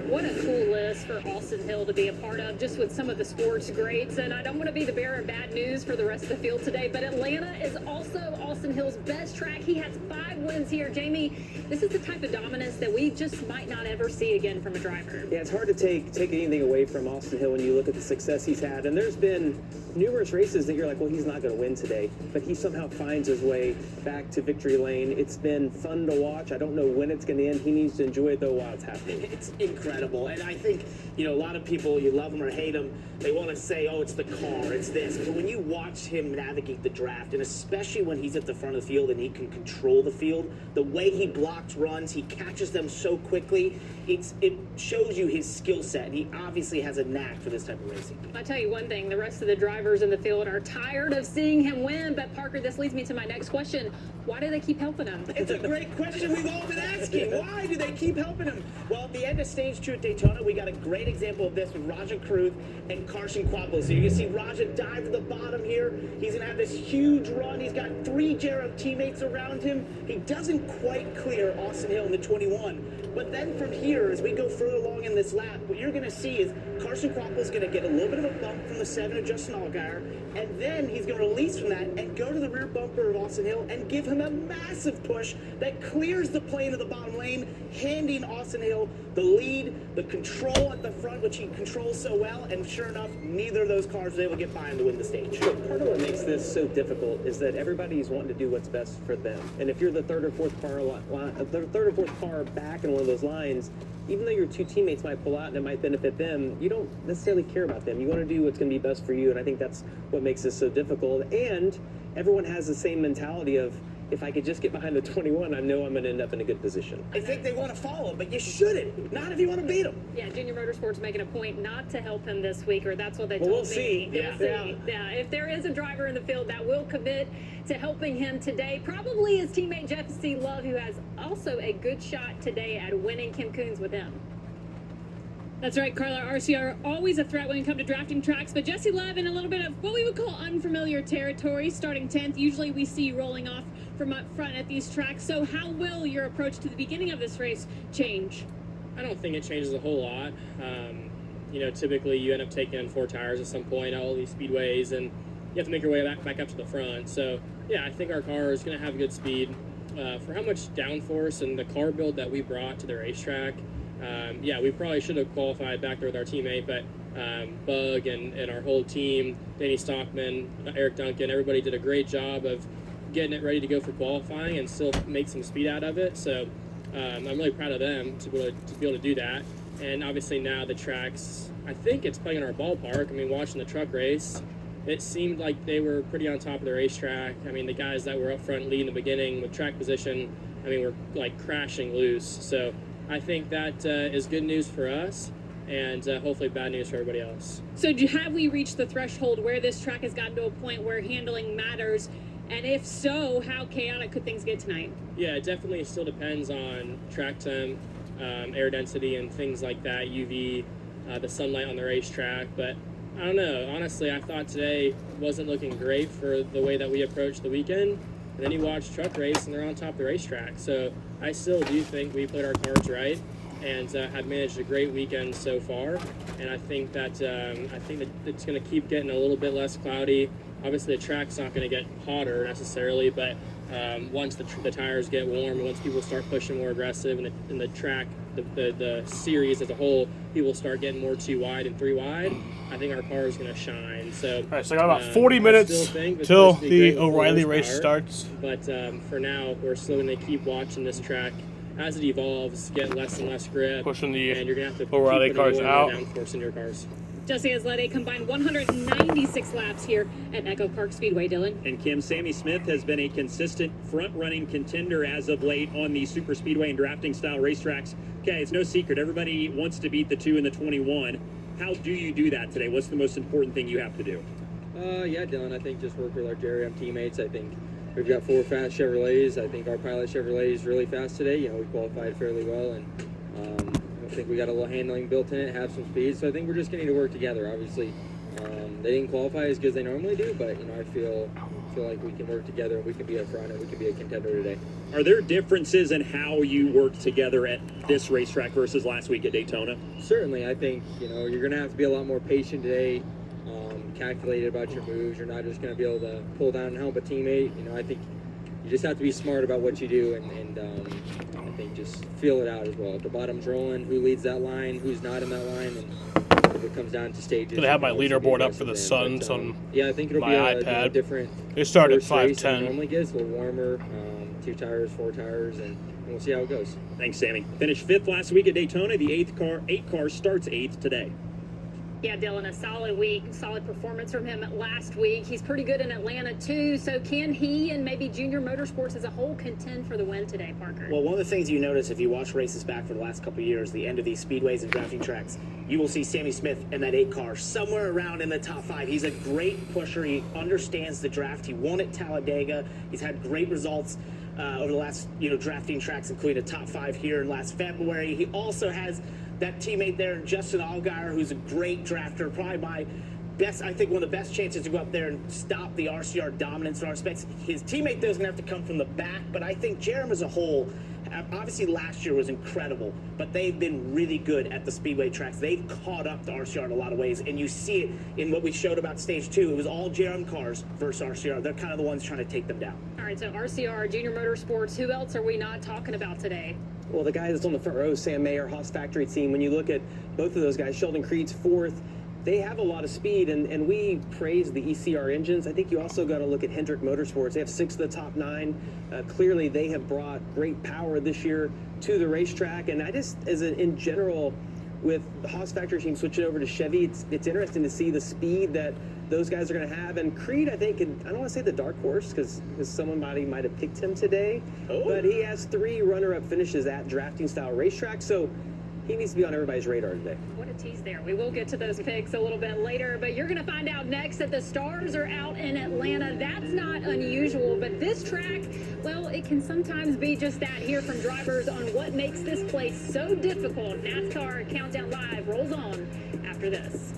What a cool list for Austin Hill to be a part of, just with some of the sports greats. And I don't want to be the bearer of bad news for the rest of the field today, but Atlanta is also Austin Hill's best track. He has 5 wins here. Jamie, this is the type of dominance that we just might not ever see again from a driver.
Yeah, it's hard to take anything away from Austin Hill when you look at the success he's had. And there's been numerous races that you're like, well, he's not going to win today. But he somehow finds his way back to victory lane. It's been fun to watch. I don't know when it's going to end. He needs to enjoy it, though, while it's happening.
It's incredible. And I think, a lot of people, you love him or hate him, they want to say, oh, it's the car, it's this. But when you watch him navigate the draft, and especially when he's at the front of the field and he can control the field, the way he blocks runs, he catches them so quickly, it shows you his skill set. And he obviously has a knack for this type of racing.
I'll tell you one thing, the rest of the drivers in the field are tired of seeing him win. But Parker, this leads me to my next question. Why do they keep helping him?
It's a great question we've all been asking. Why do they keep helping him? Well, at the end of stage 2 at Daytona, we got a great example of this with Raja Caruth and Carson Quapple. So you can see Raja dive to the bottom here. He's going to have this huge run. He's got 3 Jarrett teammates around him. He doesn't quite clear Austin Hill in the 21. But then from here, as we go further along in this lap, what you're going to see is Carson Quapple is going to get a little bit of a bump from the 7 of Justin Allgaier, and then he's going to release from that and go to the rear bumper of Austin Hill and give him a massive push that clears the plane of the bottom lane, handing Austin Hill the lead, the control at the front, which he controls so well, and sure enough, neither of those cars was able to get by him to win the stage.
Part of what makes this so difficult is that everybody's wanting to do what's best for them. And if you're the third or fourth car back in one of those lines, even though your 2 teammates might pull out and it might benefit them, you don't necessarily care about them. You want to do what's going to be best for you, and I think that's what makes this so difficult. And everyone has the same mentality of, if I could just get behind the 21, I know I'm going to end up in a good position.
I think they want to follow, but you shouldn't. Not if you want to beat them.
Yeah, Junior Motorsports making a point not to help him this week, or that's what they told
we'll
me.
See.
We'll see. Yeah, if there is a driver in the field that will commit to helping him today, probably his teammate Jesse Love, who has also a good shot today at winning Kim Coons with him.
That's right, Carla. RC are always a threat when it comes to drafting tracks, but Jesse Love in a little bit of what we would call unfamiliar territory, starting 10th. Usually we see you rolling off from up front at these tracks. So how will your approach to the beginning of this race change?
I don't think it changes a whole lot. Typically you end up taking in 4 tires at some point at all these speedways, and you have to make your way back up to the front. So, yeah, I think our car is going to have good speed. For how much downforce and the car build that we brought to the racetrack, we probably should have qualified back there with our teammate, but Bug and our whole team, Danny Stockman, Eric Duncan, everybody did a great job of getting it ready to go for qualifying and still make some speed out of it. So I'm really proud of them to be able to do that. And obviously now the tracks, I think it's playing in our ballpark. I mean, watching the truck race, it seemed like they were pretty on top of the racetrack. I mean, the guys that were up front leading the beginning with track position, were like crashing loose. So I think that is good news for us, and hopefully bad news for everybody else.
So have we reached the threshold where this track has gotten to a point where handling matters? And if so, how chaotic could things get tonight?
Yeah, it definitely still depends on track temp, air density, and things like that, UV, the sunlight on the racetrack. But I don't know. Honestly, I thought today wasn't looking great for the way that we approached the weekend. And then you watch truck race, and they're on top of the racetrack. So I still do think we played our cards right and have managed a great weekend so far. And I think that it's going to keep getting a little bit less cloudy. Obviously, the track's not going to get hotter necessarily, but once the tires get warm and once people start pushing more aggressive and the track the series as a whole, people start getting more 2 wide and 3 wide, I think our car is going to shine. So,
all right, so I got about 40 minutes till the O'Reilly race starts.
But for now, we're still going to keep watching this track as it evolves, get less and less grip,
pushing the
and you're going to have to
O'Reilly
keep
cars out.
Downforce in your cars.
Jesse has led a combined 196 laps here at Echo Park Speedway, Dylan.
And Kim, Sammy Smith has been a consistent front-running contender as of late on the super speedway and drafting style racetracks. Okay, it's no secret. Everybody wants to beat the 2 and the 21. How do you do that today? What's the most important thing you have to do?
Yeah, Dylan, I think just work with our JRM teammates. I think we've got 4 fast Chevrolets. I think our pilot Chevrolet is really fast today. You know, we qualified fairly well, and I think we got a little handling built in it, have some speed. So I think we're just getting to work together. Obviously, they didn't qualify as good as they normally do, but, you know, I feel like we can work together and we can be up front and we can be a contender today.
Are there differences in how you work together at this racetrack versus last week at Daytona?
Certainly. I think, you know, you're going to have to be a lot more patient today, calculated about your moves. You're not just going to be able to pull down and help a teammate. You know, I think you just have to be smart about what you do and I think just feel it out as well. If the bottom's rolling, who leads that line, who's not in that line, and if it comes down to stages.
I'm gonna have my leaderboard up for the Suns on
yeah, I think it'll
my
be a
iPad.
Different.
They start at
first race than it
5:10.
normally gets, a little warmer, 2 tires, 4 tires, and we'll see how it goes.
Thanks, Sammy. Finished 5th last week at Daytona. The 8 car starts 8th today.
Yeah, Dylan, a solid week, solid performance from him last week. He's pretty good in Atlanta, too. So can he and maybe Junior Motorsports as a whole contend for the win today, Parker?
Well, one of the things you notice if you watch races back for the last couple of years, the end of these speedways and drafting tracks, you will see Sammy Smith in that 8 car somewhere around in the top 5. He's a great pusher. He understands the draft. He won at Talladega. He's had great results over the last, drafting tracks, including a top 5 here in last February. He also has that teammate there, Justin Allgaier, who's a great drafter, probably my best, I think one of the best chances to go up there and stop the RCR dominance in our specs. His teammate, though, is going to have to come from the back, but I think Jerem as a whole, obviously last year was incredible, but they've been really good at the speedway tracks. They've caught up to RCR in a lot of ways, and you see it in what we showed about stage 2. It was all Jerem cars versus RCR. They're kind of the ones trying to take them down.
All right, so RCR, Junior Motorsports, who else are we not talking about today?
Well, the guy that's on the front row, Sam Mayer, Haas Factory team, when you look at both of those guys, Sheldon Creed's 4th, they have a lot of speed, and we praise the ECR engines. I think you also got to look at Hendrick Motorsports. They have 6 of the top 9. Clearly, they have brought great power this year to the racetrack, and I just, in general, with the Haas Factory team switching over to Chevy, it's interesting to see the speed that those guys are going to have. And Creed, I think, I don't want to say the dark horse because somebody might have picked him today, but he has 3 runner-up finishes at drafting style racetrack, so he needs to be on everybody's radar today.
What a tease there. We will get to those picks a little bit later, but you're going to find out next that the stars are out in Atlanta. That's not unusual, but this track, well, it can sometimes be just that. Hear from drivers on what makes this place so difficult. NASCAR Countdown Live rolls on after this.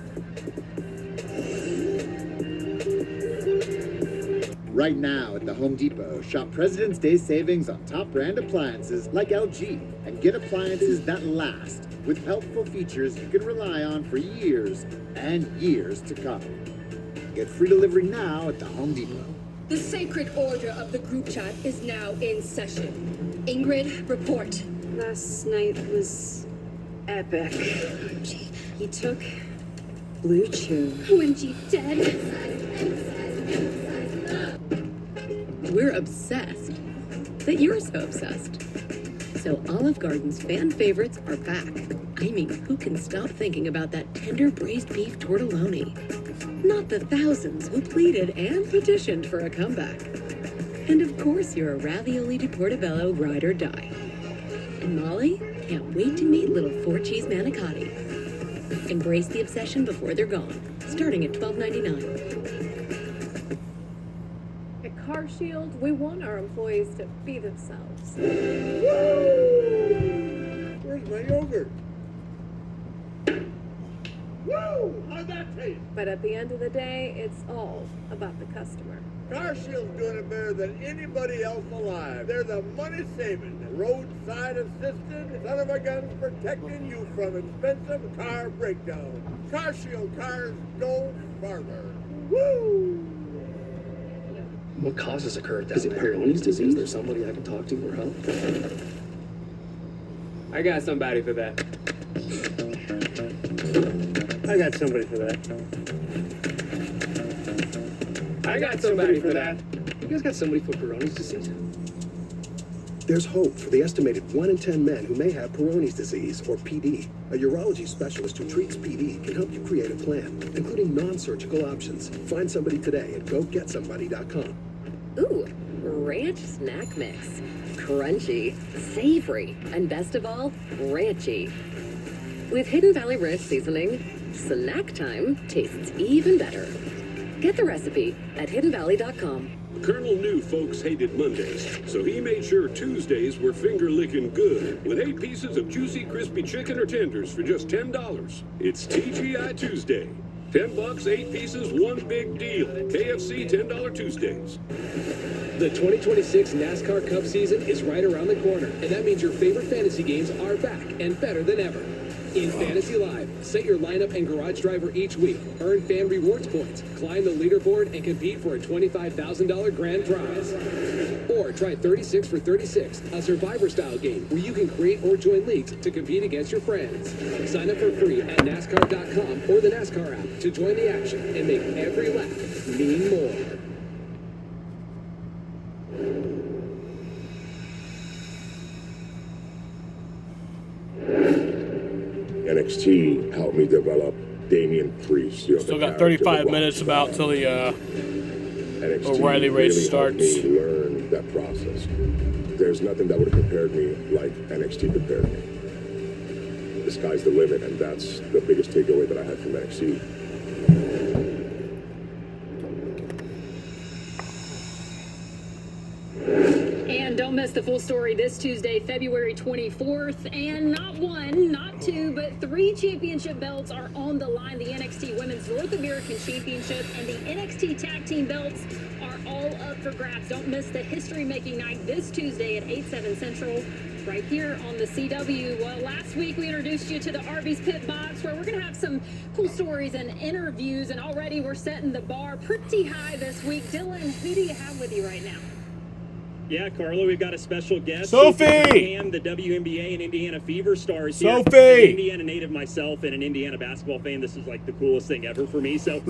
Right now at the Home Depot, shop President's Day savings on top brand appliances like LG and get appliances that last with helpful features you can rely on for years and years to come. Get free delivery now at the Home Depot.
The sacred order of the group chat is now in session. Ingrid, report.
Last night was epic. He took Blue Chew.
OMG, dead.
We're obsessed that you're so obsessed. So Olive Garden's fan favorites are back. I mean, who can stop thinking about that tender braised beef tortelloni? Not the thousands who pleaded and petitioned for a comeback. And of course, you're a ravioli di portobello ride or die. And Molly can't wait to meet little 4-cheese manicotti. Embrace the obsession before they're gone, starting at $12.99.
At CarShield, we want our employees to be themselves.
Where's my yogurt? Woo! How'd that taste?
But at the end of the day, it's all about the customer.
CarShield's doing it better than anybody else alive. They're the money-saving, roadside assistant, son of a gun protecting you from expensive car breakdowns. CarShield cars go farther. Woo!
What causes a curve? Is it Peyronie's disease? Is there somebody I can talk to for help?
I got somebody for that.
I got somebody for that.
I got somebody for that.
You guys got somebody for Peyronie's disease? There's hope for the estimated 1 in 10 men who may have Peyronie's disease, or PD. A urology specialist who treats PD can help you create a plan, including non-surgical options. Find somebody today at GoGetSomebody.com.
Ooh, ranch snack mix. Crunchy, savory, and best of all, ranchy. With Hidden Valley Ranch seasoning, snack time tastes even better. Get the recipe at HiddenValley.com.
Colonel knew folks hated Mondays, so he made sure Tuesdays were finger-licking good with 8 pieces of juicy, crispy chicken or tenders for just $10. It's TGI Tuesday. $10, 8 pieces, one big deal. KFC $10 Tuesdays.
The 2026 NASCAR Cup season is right around the corner, and that means your favorite fantasy games are back and better than ever. In Fantasy Live, set your lineup and garage driver each week, earn fan rewards points, climb the leaderboard, and compete for a $25,000 grand prize. Or try 36 for 36, a survivor-style game where you can create or join leagues to compete against your friends. Sign up for free at NASCAR.com or the NASCAR app to join the action and make every lap mean more.
NXT helped me develop Damian Priest.
Still got 35 minutes about till the O'Reilly race
really
starts.
Helped me learn that process. There's nothing that would have prepared me like NXT prepared me. The sky's the limit, and that's the biggest takeaway that I had from NXT.
And don't miss the full story this Tuesday, February 24th. And not 1, not 2, but 3 championship belts are on the line. The NXT Women's North American Championship and the NXT Tag Team belts are all up for grabs. Don't miss the history-making night this Tuesday at 8/7 Central, right here on the CW. Well, last week we introduced you to the Arby's Pit Box, where we're going to have some cool stories and interviews, and already we're setting the bar pretty high this week. Dylan, who do you have with you right now?
Yeah, Carlo, we've got a special guest.
Sophie!
And the WNBA and Indiana Fever stars here.
Sophie!
As an Indiana native myself and an Indiana basketball fan, this is like the coolest thing ever for me. So,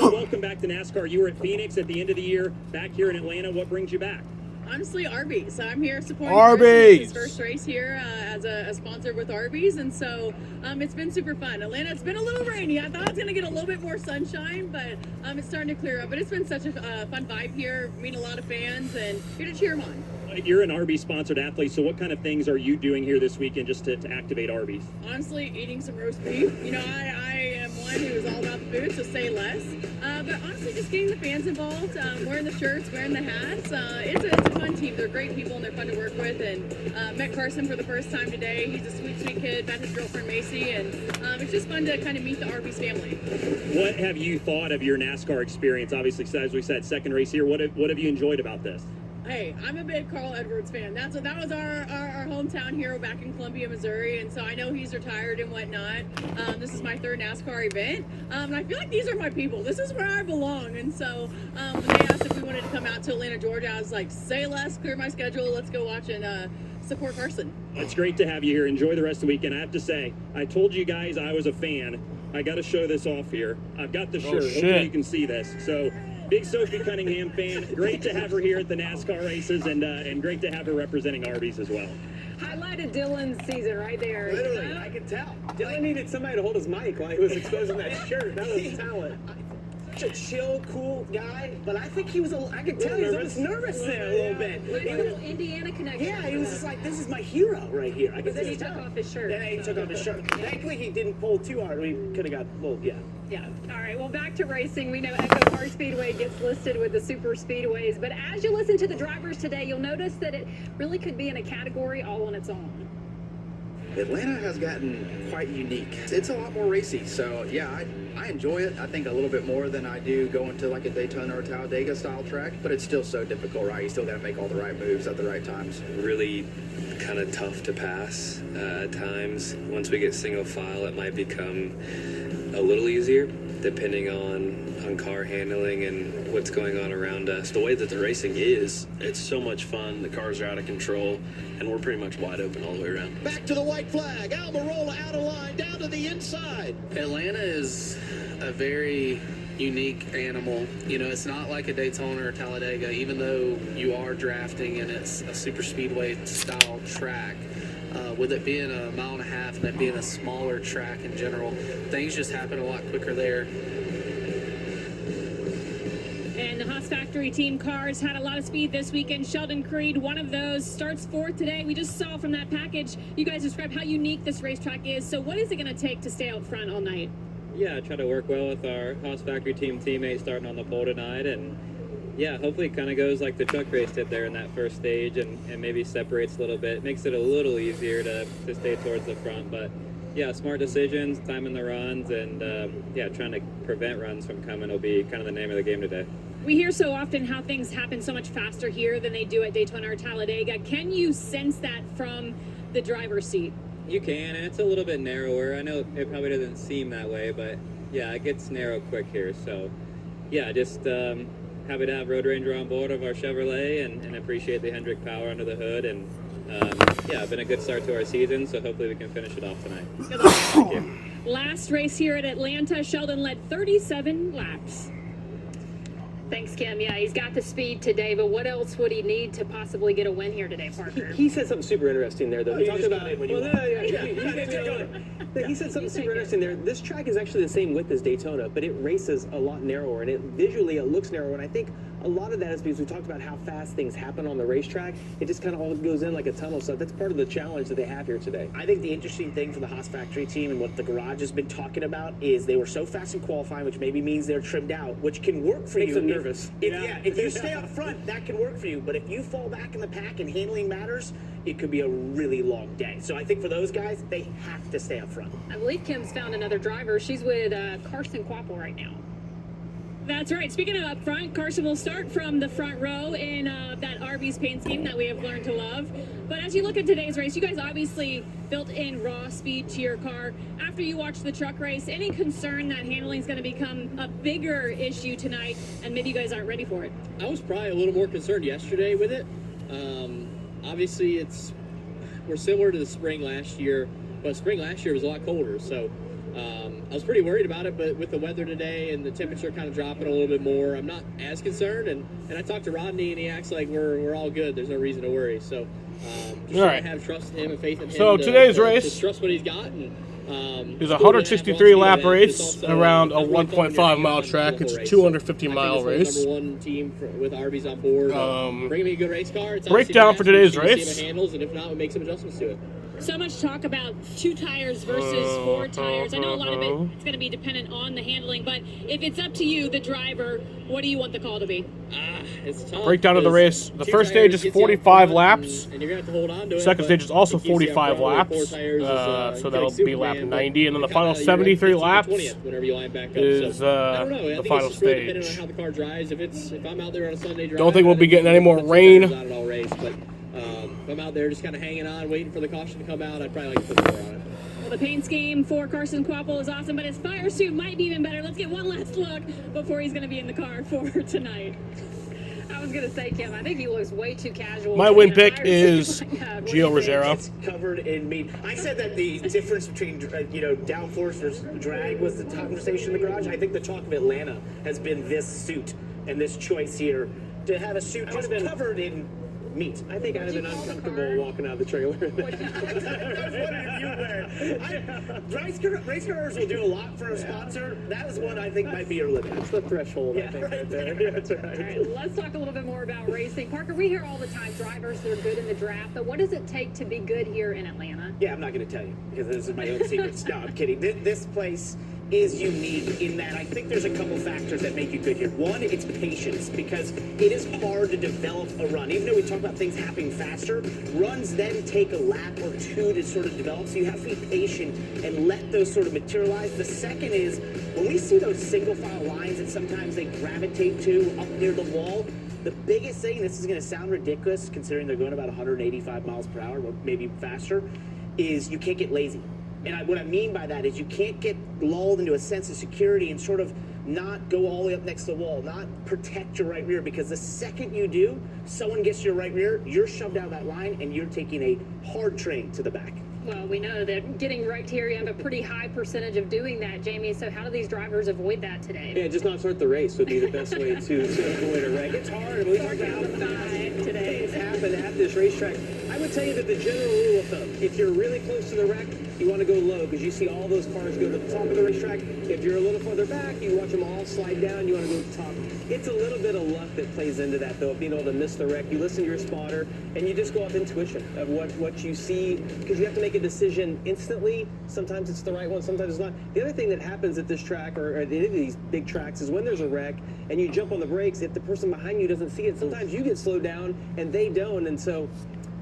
welcome back to NASCAR. You were at Phoenix at the end of the year, back here in Atlanta. What brings you back?
Honestly, Arby's. So I'm here supporting
Arby's.
His first race here as a sponsor with Arby's, and so it's been super fun. Atlanta, it's been a little rainy. I thought it was going to get a little bit more sunshine, but it's starting to clear up. But it's been such a fun vibe here, meeting a lot of fans, and here to cheer them on.
You're an Arby's-sponsored athlete, so what kind of things are you doing here this weekend just to activate Arby's?
Honestly, eating some roast beef. You know, I am one who is all about the food, so say less. But honestly, just getting the fans involved, wearing the shirts, wearing the hats. It's a fun team. They're great people, and they're fun to work with. And met Carson for the first time today. He's a sweet, sweet kid. Met his girlfriend, Macy. And it's just fun to kind of meet the Arby's family.
What have you thought of your NASCAR experience? Obviously, as we said, second race here. What have you enjoyed about this?
Hey, I'm a big Carl Edwards fan. That was our hometown hero back in Columbia, Missouri, and so I know he's retired and whatnot. This is my third NASCAR event, and I feel like these are my people. This is where I belong, and so when they asked if we wanted to come out to Atlanta, Georgia, I was like, say less, clear my schedule, let's go watch and support Carson.
It's great to have you here. Enjoy the rest of the weekend. I have to say, I told you guys I was a fan. I got to show this off here. I've got the shirt. Hopefully you can see this. So. Big Sophie Cunningham fan. Great to have her here at the NASCAR races, and great to have her representing Arby's as well.
Highlighted Dylan's season right there.
Literally, I could tell. Dylan needed somebody to hold his mic while he was exposing that shirt. That was talent. Such a chill, cool guy, but I think he was I could tell he was almost nervous there a little bit.
Like a little Indiana connection.
Yeah, he was just like, this is my hero right here.
But then he took off his shirt.
Then he took off his shirt. Thankfully, he didn't pull too hard. We could have got a little, yeah.
Yeah. All right. Well, back to racing. We know Echo Park Speedway gets listed with the super speedways, but as you listen to the drivers today, you'll notice that it really could be in a category all on its own.
Atlanta has gotten quite unique. It's a lot more racy, so yeah, I enjoy it. I think a little bit more than I do going to like a Daytona or Talladega style track, but it's still so difficult, right? You still got to make all the right moves at the right times.
Really kind of tough to pass at times. Once we get single file, it might become a little easier, depending on car handling and what's going on around us. The way that the racing is, it's so much fun. The cars are out of control, and we're pretty much wide open all the way around.
Back to the white flag. Almirola out of line, down to the inside.
Atlanta is a very unique animal. You know, it's not like a Daytona or Talladega, even though you are drafting and it's a super speedway style track. With it being a mile and a half and it being a smaller track in general, things just happen a lot quicker there.
And the Haas Factory team cars had a lot of speed this weekend. Sheldon Creed, one of those, starts fourth today. We just saw from that package, you guys described how unique this racetrack is. So what is it going to take to stay out front all night?
Yeah, try to work well with our Haas Factory team teammates starting on the pole tonight, and yeah, hopefully it kind of goes like the truck race did there in that first stage and maybe separates a little bit. Makes it a little easier to stay towards the front, but yeah, smart decisions, timing the runs, and yeah, trying to prevent runs from coming will be kind of the name of the game today.
We hear so often how things happen so much faster here than they do at Daytona or Talladega. Can you sense that from the driver's seat?
You can, and it's a little bit narrower. I know it probably doesn't seem that way, but yeah, it gets narrow quick here. So yeah, just happy to have Road Ranger on board of our Chevrolet and appreciate the Hendrick power under the hood. And yeah, been a good start to our season, so hopefully we can finish it off tonight. Thank you.
Last race here at Atlanta, Sheldon led 37 laps.
Thanks, Kim. Yeah, he's got the speed today, but what else would he need to possibly get a win here today, Parker?
He said something super interesting there, though.
Oh,
He
you
talked
just
about
got it when you
He said something super interesting there. This track is actually the same width as Daytona, but it races a lot narrower, and visually it looks narrower. And I think a lot of that is because we talked about how fast things happen on the racetrack. It just kind of all goes in like a tunnel. So that's part of the challenge that they have here today.
I think the interesting thing for the Haas Factory team and what the garage has been talking about is they were so fast in qualifying, which maybe means they're trimmed out, which can work for you.
Makes them nervous.
If you stay up front, that can work for you. But if you fall back in the pack and handling matters, it could be a really long day. So I think for those guys, they have to stay up front.
I believe Kim's found another driver. She's with Carson Quapple right now.
That's right. Speaking of up front, Carson will start from the front row in that Arby's paint scheme that we have learned to love. But as you look at today's race, you guys obviously built in raw speed to your car. After you watch the truck race, any concern that handling is going to become a bigger issue tonight and maybe you guys aren't ready for it?
I was probably a little more concerned yesterday with it. Obviously, we're similar to the spring last year, but spring last year was a lot colder, so I was pretty worried about it. But with the weather today and the temperature kind of dropping a little bit more, I'm not as concerned. And I talked to Rodney, and he acts like we're all good. There's no reason to worry. So just trying to have trust in him and faith in him.
So today's race
to trust what he's got. And,
is a 163 lap race around a 1.5 mile track. It's a 250 mile race.
Number one team with Arby's on board. Bringing me a good race car. It's
breakdown for today's race.
Handles, and if not, we'll make some adjustments to it.
So much talk about 2 tires versus 4 tires. I know a lot of it is going to be dependent on the handling, but if it's up to you, the driver, what do you want the call to be?
It's tough.
Breakdown of the race. The first stage is 45 laps.
And you're going to have to hold on to it.
Second stage is also 45 laps. So that'll be lap 90. And then the final 73 laps is the final stage.
Depending on how the car drives. If I'm out there on a Sunday drive,
Don't think we'll be getting any more rain.
Not at all race, but if I'm out there just kind of hanging on, waiting for the caution to come out, I'd probably like to put more on it.
Well, the paint scheme for Carson Quapple is awesome, but his fire suit might be even better. Let's get one last look before he's going to be in the car for tonight.
I was going to say, Kim, I think he looks way too casual.
My win pick is Gio Ruggiero.
It's covered in meat. I said that the difference between downforce versus drag was the conversation in the garage. I think the talk of Atlanta has been this suit and this choice here to have a suit just covered in meat.
I think I'd have been uncomfortable walking out of the trailer.
Race cars will do a lot for a sponsor. That is one I think might be your limit.
That's the threshold, I think, right there. Yeah, that's right.
All right, let's talk a little bit more about racing. Parker, we hear all the time drivers, they're good in the draft, but what does it take to be good here in Atlanta?
Yeah, I'm not going to tell you because this is my own secrets. No, I'm kidding. This place is unique in that I think there's a couple factors that make you good here. One, it's patience, because it is hard to develop a run. Even though we talk about things happening faster, runs then take a lap or two to sort of develop, so you have to be patient and let those sort of materialize. The second is, when we see those single file lines that sometimes they gravitate to up near the wall, the biggest thing, this is going to sound ridiculous considering they're going about 185 miles per hour, or maybe faster, is you can't get lazy.
And what I mean by that is you can't get lulled into a sense of security and sort of not go all the way up next to the wall, not protect your right rear, because the second you do, someone gets to your right rear, you're shoved out of that line and you're taking a hard train to the back.
Well, we know that getting right here, you have a pretty high percentage of doing that, Jamie. So how do these drivers avoid that today?
Yeah, just not start the race would be the best way to avoid a wreck. It's hard. We talked about how fast
today
things happen at this racetrack. I would tell you that the general rule of thumb, if you're really close to the wreck, you want to go low because you see all those cars go to the top of the racetrack. If you're a little further back, you watch them all slide down, you want to go to the top. It's a little bit of luck that plays into that, though, of being able to miss the wreck. You listen to your spotter, and you just go off intuition of what you see, because you have to make a decision instantly. Sometimes it's the right one, sometimes it's not. The other thing that happens at this track, or at any of these big tracks, is when there's a wreck and you jump on the brakes, if the person behind you doesn't see it, sometimes you get slowed down and they don't, and so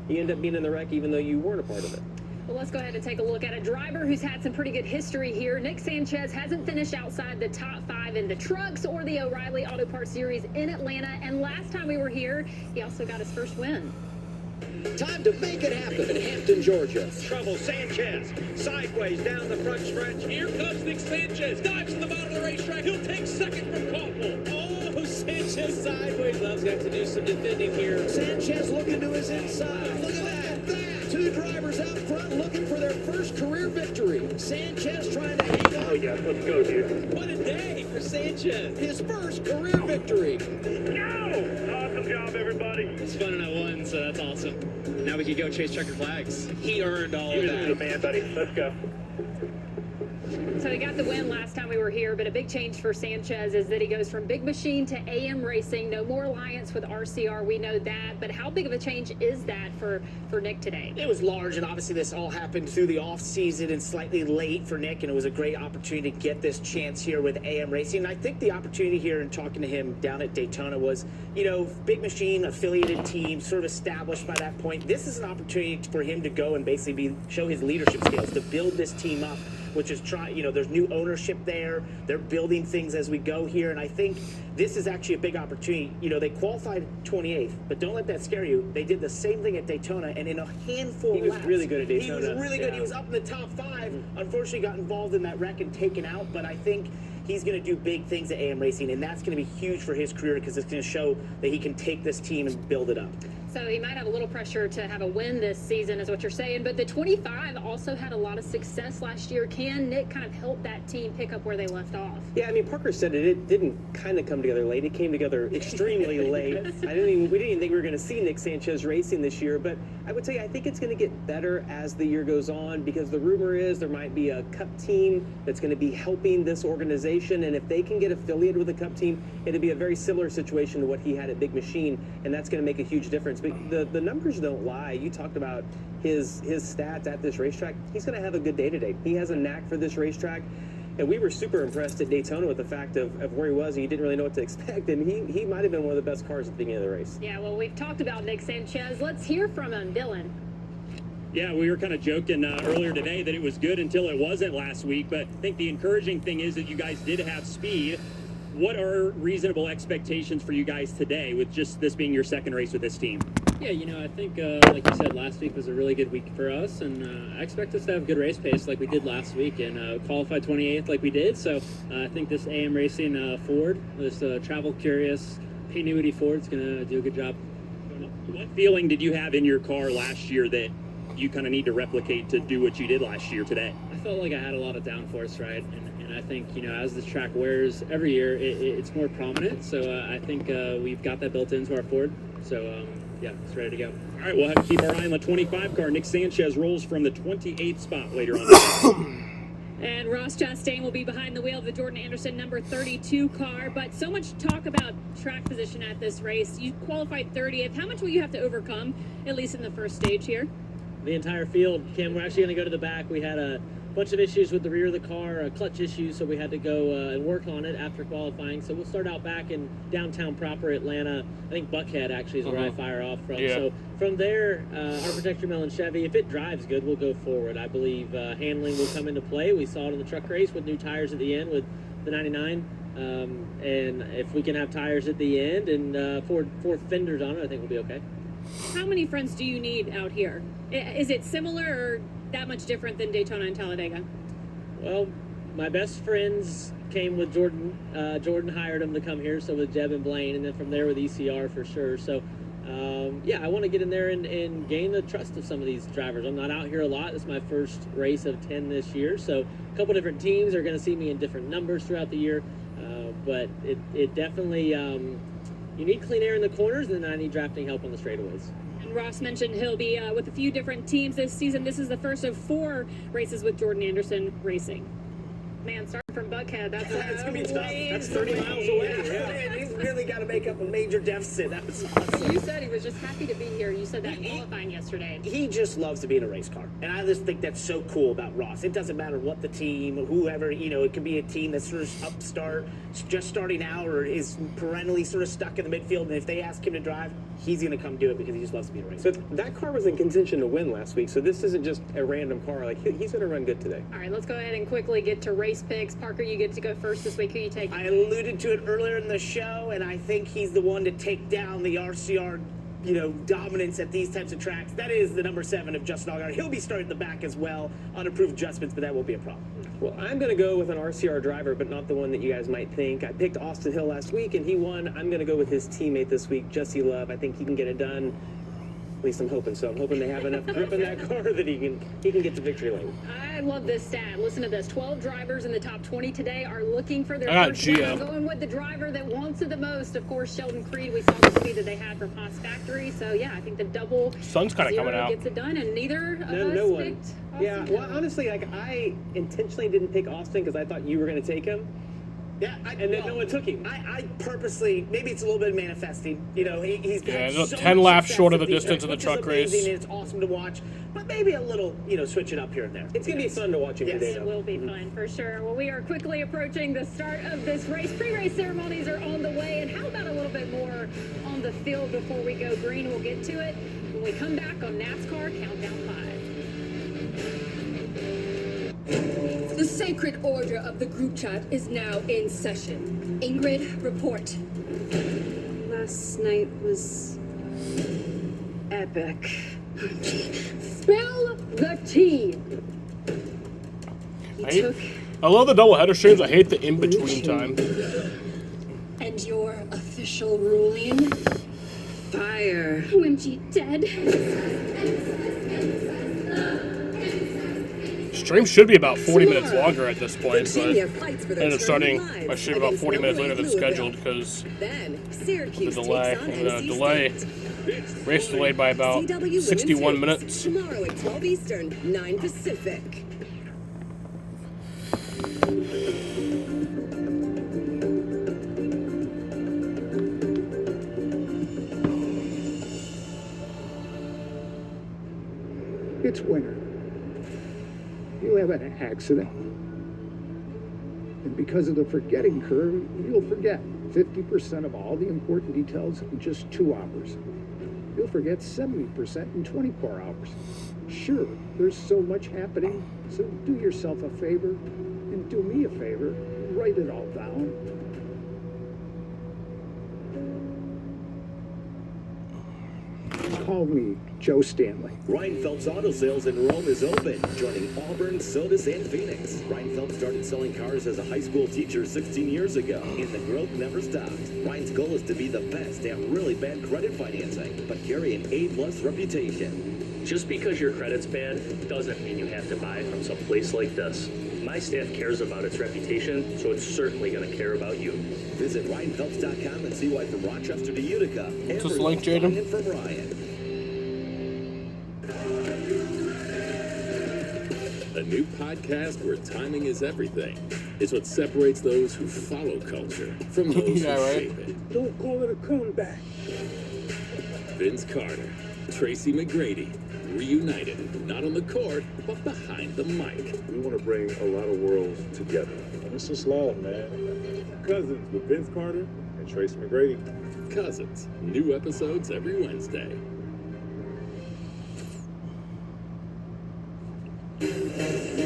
you end up being in the wreck even though you weren't a part of it.
Well, let's go ahead and take a look at a driver who's had some pretty good history here. Nick Sanchez hasn't finished outside the top 5 in the trucks or the O'Reilly Auto Parts Series in Atlanta. And last time we were here, he also got his first win.
Time to make it happen in Hampton, Georgia.
Trouble, Sanchez, sideways down the front stretch. Here comes Nick Sanchez, dives to the bottom of the racetrack. He'll take second from Caldwell.
Oh, Sanchez sideways. Love's got to do some defending here.
Sanchez looking to his inside. Look at that. Two drivers out front looking for their first career victory. Sanchez trying to hang on.
Oh, yeah, let's go, dude.
What a day for Sanchez.
His first career victory.
Go! Awesome job, everybody.
It's fun and I won, so that's awesome. Now we can go chase checkered flags. He earned all of that.
You're the man, buddy. Let's go.
So he got the win last time we were here, but a big change for Sanchez is that he goes from Big Machine to AM Racing. No more alliance with RCR, we know that. But how big of a change is that for Nick today?
It was large, and obviously this all happened through the off season and slightly late for Nick, and it was a great opportunity to get this chance here with AM Racing. And I think the opportunity here and talking to him down at Daytona was, you know, Big Machine, affiliated team, sort of established by that point. This is an opportunity for him to go and basically show his leadership skills, to build this team up, which is there's new ownership there. They're building things as we go here. And I think this is actually a big opportunity. You know, they qualified 28th, but don't let that scare you. They did the same thing at Daytona, and in a handful of laps.
He was really good at Daytona.
He was really good. Yeah. He was up in the top 5. Unfortunately, got involved in that wreck and taken out, but I think he's going to do big things at AM Racing, and that's going to be huge for his career because it's going to show that he can take this team and build it up.
So he might have a little pressure to have a win this season is what you're saying, but the 25 also had a lot of success last year. Can Nick kind of help that team pick up where they left off?
Yeah, I mean, Parker said it didn't kind of come together late. It came together extremely late. We didn't even think we were going to see Nick Sanchez racing this year, but I would tell you, I think it's going to get better as the year goes on because the rumor is there might be a Cup team that's going to be helping this organization, and if they can get affiliated with a Cup team, it'll be a very similar situation to what he had at Big Machine, and that's going to make a huge difference. But the numbers don't lie. You talked about his stats at this racetrack. He's going to have a good day today. He has a knack for this racetrack. And we were super impressed at Daytona with the fact of where he was, and you didn't really know what to expect. And he might have been one of the best cars at the beginning of the race.
Yeah, well, we've talked about Nick Sanchez. Let's hear from him, Dylan.
Yeah, we were kind of joking earlier today that it was good until it wasn't last week. But I think the encouraging thing is that you guys did have speed. What are reasonable expectations for you guys today with just this being your second race with this team?
Yeah, you know, I think, like you said, last week was a really good week for us, and I expect us to have good race pace like we did last week and qualified 28th like we did. So I think this AM Racing Ford, this travel-curious Paynuity Ford is going to do a good job.
What feeling did you have in your car last year that you kind of need to replicate to do what you did last year today?
I felt like I had a lot of downforce, right? And I think, you know, as this track wears every year, it's more prominent. So I think we've got that built into our Ford. So, yeah, it's ready to go.
All right, we'll have to keep our eye on the 25 car. Nick Sanchez rolls from the 28th spot later on.
And Ross Chastain will be behind the wheel of the Jordan Anderson number 32 car. But so much talk about track position at this race. You qualified 30th. How much will you have to overcome, at least in the first stage here?
The entire field, Kim, we're actually going to go to the back. We had a bunch of issues with the rear of the car, clutch issues, so we had to go and work on it after qualifying. So we'll start out back in downtown proper Atlanta. I think Buckhead actually is where I fire off from.
Yeah.
So from there, our Protect Your Melon Chevy, if it drives good, we'll go forward. I believe handling will come into play. We saw it in the truck race with new tires at the end with the 99. And if we can have tires at the end and four fenders on it, I think we'll be okay.
How many fronts do you need out here? Is it similar, or that much different than Daytona and Talladega?
Well, my best friends came with Jordan. Jordan hired them to come here, so with Jeb and Blaine, and then from there with ECR for sure. So, yeah, I want to get in there and gain the trust of some of these drivers. I'm not out here a lot. It's my first race of 10 this year, so a couple different teams are going to see me in different numbers throughout the year. But it definitely, you need clean air in the corners, and then I need drafting help on the straightaways.
And Ross mentioned he'll be with a few different teams this season. This is the first of 4 races with Jordan Anderson Racing.
Man, starting from Buckhead, that's
it's gonna be tough. That's 30 miles away. Yeah. He's really got to make up a major deficit. That was awesome.
You said he was just happy to be here. You said that qualifying yesterday.
He just loves to be in a race car, and I just think that's so cool about Ross. It doesn't matter what the team, whoever, it could be a team that's sort of upstart, just starting out, or is perennially sort of stuck in the midfield, and if they ask him to drive, he's gonna come do it because he just loves to be in a race car.
So that car was in contention to win last week, so this isn't just a random car. Like, he's gonna run good today.
All right, let's go ahead and quickly get to race picks. Parker, you get to go first this week. Who you take?
I alluded to it earlier in the show, and I think he's the one to take down the RCR, dominance at these types of tracks. That is the number 7 of Justin Allgaier. He'll be starting the back as well on approved adjustments, but that won't be a problem.
Well, I'm going to go with an RCR driver, but not the one that you guys might think. I picked Austin Hill last week, and he won. I'm going to go with his teammate this week, Jesse Love. I think he can get it done. At least I'm hoping so. I'm hoping they have enough grip in that car that he can get to victory lane.
I love this stat. Listen to this. 12 drivers in the top 20 today are looking for their first
Gio.
win. Going with the driver that wants it the most. Of course, Sheldon Creed. We saw the speed that they had from Haas Factory. So, yeah, I think the double
sun's kind of coming out.
Gets it done, and neither of
no
us
one.
picked Austin.
Yeah, well, honestly, I intentionally didn't pick Austin because I thought you were going to take him.
Yeah,
and then no one took him.
I purposely, maybe it's a little bit of manifesting. He's got so
10
much
laps
success
short of the
at these
distance in the
tracks,
truck
which is amazing,
race.
and it's awesome to watch, but maybe a little, switching up here and there.
It's going to be fun to watch him today,
It will be fun for sure. Well, we are quickly approaching the start of this race. Pre-race ceremonies are on the way, and how about a little bit more on the field before we go green? We'll get to it when we come back on NASCAR Countdown 5.
The sacred order of the group chat is now in session. Ingrid, report.
Last night was epic.
Spill the tea.
I love the doubleheader streams. I hate the in-between time.
And your official ruling?
Fire.
OMG, dead.
Stream should be about 40 minutes longer at this point, but I ended up starting my stream about 40 minutes later than scheduled because the delay. And the race delayed by about 61 minutes.
Tomorrow at 12 Eastern, 9 Pacific.
It's winter. You have an accident. And because of the forgetting curve, you'll forget 50% of all the important details in just 2 hours. You'll forget 70% in 24 hours. Sure, there's so much happening, so do yourself a favor and do me a favor, write it all down. Call me Joe Stanley.
Reinfeldt's Auto Sales in Rome is open, joining Auburn, Sodas, and Phoenix. Reinfeldt started selling cars as a high school teacher 16 years ago, and the growth never stopped. Rein's goal is to be the best at really bad credit financing, but carry an A-plus reputation.
Just because your credit's bad doesn't mean you have to buy from some place like this. My staff cares about its reputation, so it's certainly going to care about you.
Visit Reinfeldts.com and see why from Rochester to Utica,
What's this link, Jaden?
buying from Ryan.
A new podcast where timing is everything. It's what separates those who follow culture from those who shape it.
Don't call it a comeback.
Vince Carter, Tracy McGrady, reunited, not on the court, but behind the mic.
We want to bring a lot of worlds together.
It's just love, man. Cousins with Vince Carter and Tracy McGrady.
Cousins, new episodes every Wednesday.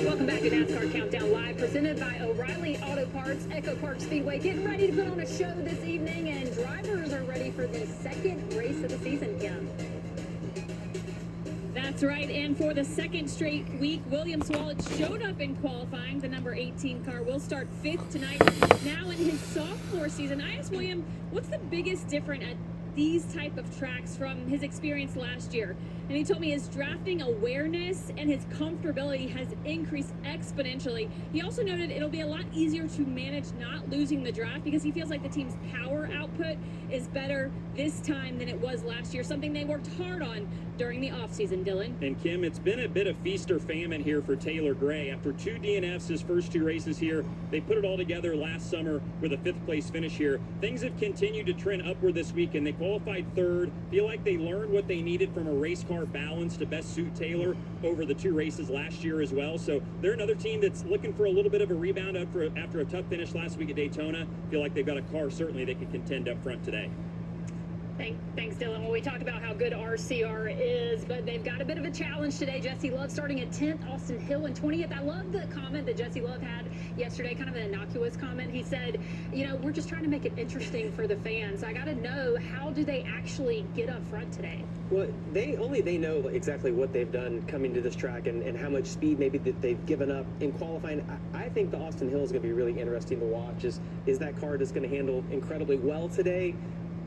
Welcome back to NASCAR Countdown Live, presented by O'Reilly Auto Parts, Echo Park Speedway. Getting ready to put on a show this evening, and drivers are ready for the second race of the season, Kim.
That's That's right, and for the second straight week, William Swallow showed up in qualifying. The number 18 car will start 5th tonight. Now in his sophomore season, I asked William, what's the biggest difference at these type of tracks from his experience last year? And he told me his drafting awareness and his comfortability has increased exponentially. He also noted it'll be a lot easier to manage not losing the draft because he feels like the team's power output is better this time than it was last year, something they worked hard on during the offseason, Dylan.
And Kim, it's been a bit of feast or famine here for Taylor Gray. After 2 DNFs his first 2 races here, they put it all together last summer with a 5th place finish here. Things have continued to trend upward this week, and they qualified 3rd. Feel like they learned what they needed from a race car balance to best suit Taylor over the 2 races last year as well. So they're another team that's looking for a little bit of a rebound after a tough finish last week at Daytona. Feel like they've got a car certainly they could contend up front today.
Thanks, Dylan. Well, we talked about how good RCR is, but they've got a bit of a challenge today. Jesse Love starting at 10th, Austin Hill in 20th. I love the comment that Jesse Love had yesterday, kind of an innocuous comment. He said, you know, we're just trying to make it interesting for the fans. I got to know, how do they actually get up front today?
Well, they know exactly what they've done coming to this track and how much speed maybe that they've given up in qualifying. I think the Austin Hill is going to be really interesting to watch. Is that car just going to handle incredibly well today?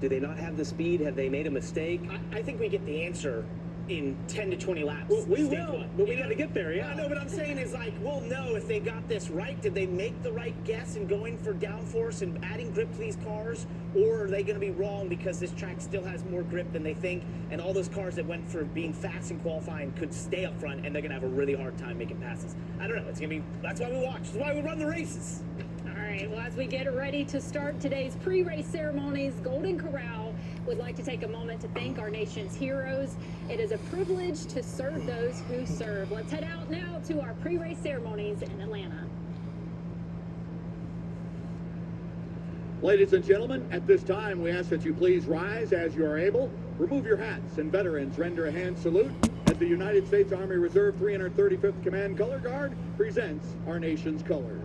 Do they not have the speed? Have they made a mistake?
I think we get the answer in 10 to 20 laps.
Well, we will, but we got to get there, yeah.
I know, but I'm saying is like, we'll know if they got this right. Did they make the right guess in going for downforce and adding grip to these cars? Or are they going to be wrong because this track still has more grip than they think, and all those cars that went for being fast in qualifying could stay up front, and they're going to have a really hard time making passes? I don't know. It's going to be, that's why we watch. That's why we run the races.
All right, well, as we get ready to start today's pre-race ceremonies, Golden Corral would like to take a moment to thank our nation's heroes. It is a privilege to serve those who serve. Let's head out now to our pre-race ceremonies in Atlanta.
Ladies and gentlemen, at this time, we ask that you please rise as you are able. Remove your hats, and veterans render a hand salute as the United States Army Reserve 335th Command Color Guard presents our nation's colors.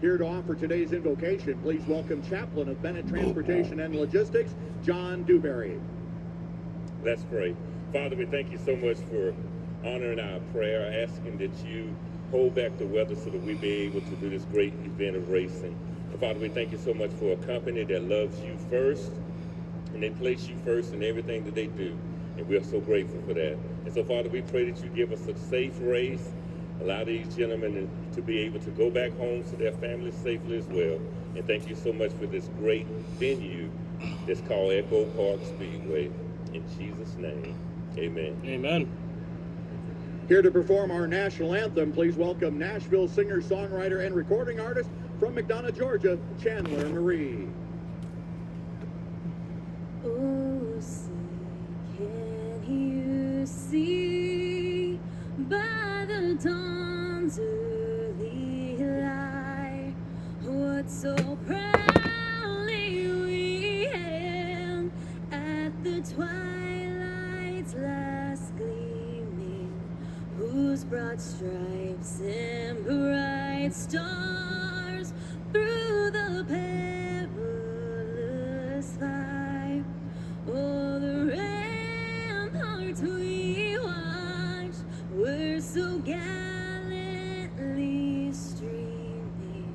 Here to offer today's invocation, please welcome Chaplain of Bennett Transportation and Logistics, John Dewberry.
Let's pray. Father, we thank you so much for honoring our prayer, asking that you hold back the weather so that we be able to do this great event of racing. And Father, we thank you so much for a company that loves you first, and they place you first in everything that they do. And we are so grateful for that. And so, Father, we pray that you give us a safe race. Allow these gentlemen to be able to go back home to their families safely as well. And thank you so much for this great venue that's called Echo Park Speedway. In Jesus' name, amen.
Amen.
Here to perform our national anthem, please welcome Nashville singer, songwriter, and recording artist from McDonough, Georgia, Chandler Marie.
Oh, see, can you see by the dawn's early light what so proudly we hailed at the twilight's last gleaming, whose broad stripes and bright stars through the perilous fight, oh, the ramparts we watched were so gallantly streaming,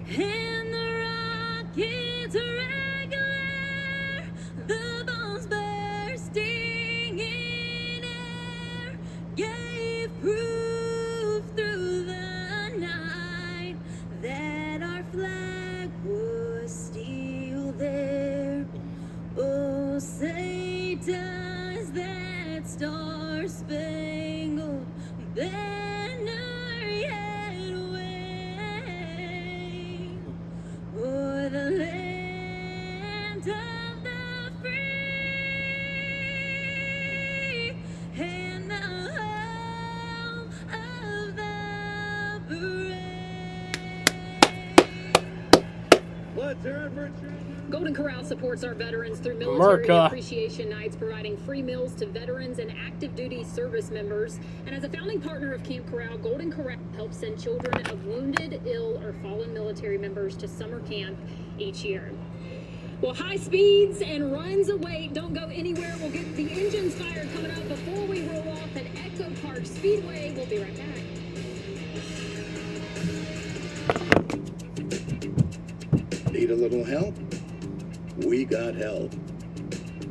and the rockets regular, the bombs bursting in air, gave proof through the night that our flag was still there. Oh, say does that star-spangled banner yet wave o'er the land of the free and the home of the brave?
Let's hear it for
Golden Corral supports our veterans through military
America.
appreciation nights, providing free meals to veterans and active duty service members. And as a founding partner of Camp Corral, Golden Corral helps send children of wounded, ill, or fallen military members to summer camp each year. Well, high speeds and runs await. Don't go anywhere. We'll get the engines fired coming up before we roll off at Echo Park Speedway. We'll be right back.
Need a little help? We got help.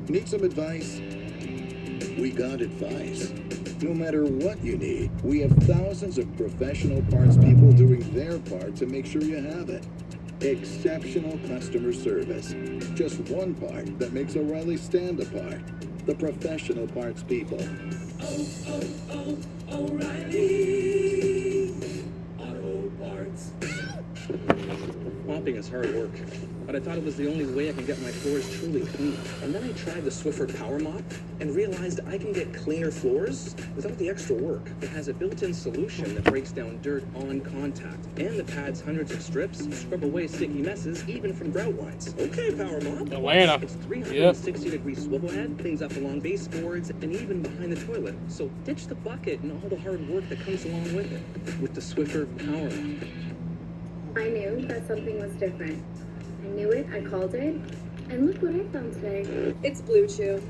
Need some advice? We got advice. No matter what you need, we have thousands of professional parts people doing their part to make sure you have it. Exceptional customer service. Just one part that makes O'Reilly stand apart. The professional parts people.
O'Reilly Auto Parts.
Mopping is hard work, but I thought it was the only way I can get my floors truly clean. And then I tried the Swiffer Power Mop and realized I can get cleaner floors without the extra work. It has a built-in solution that breaks down dirt on contact, and the pad's hundreds of strips scrub away sticky messes, even from grout lines. Okay, Power Mop.
Atlanta.
It's 360-degree swivel head, cleans up along baseboards, and even behind the toilet. So ditch the bucket and all the hard work that comes along with it with the Swiffer Power Mop.
I knew that something was different. I knew it, I called it, and look what I found today. It's Blue Chew.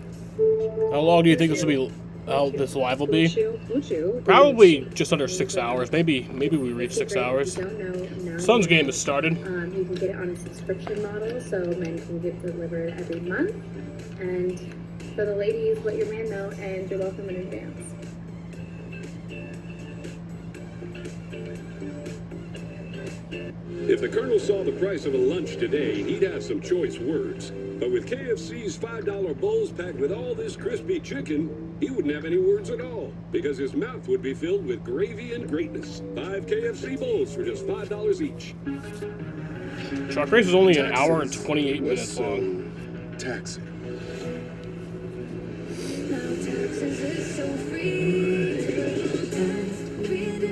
How long do you think this will be? How this live will be?
Blue Chew.
Probably just under 6 hours. Maybe we reach 6 hours. Suns game has started.
You can get it on a subscription model, so men can get delivered every month. And for the ladies, let your man know, and you're welcome in advance.
If the Colonel saw the price of a lunch today, he'd have some choice words. But with KFC's $5 bowls packed with all this crispy chicken, he wouldn't have any words at all, because his mouth would be filled with gravy and greatness. 5 KFC bowls for just $5 each.
Truck race is only an hour and 28 minutes long.
Taxi.
Now taxes is so free.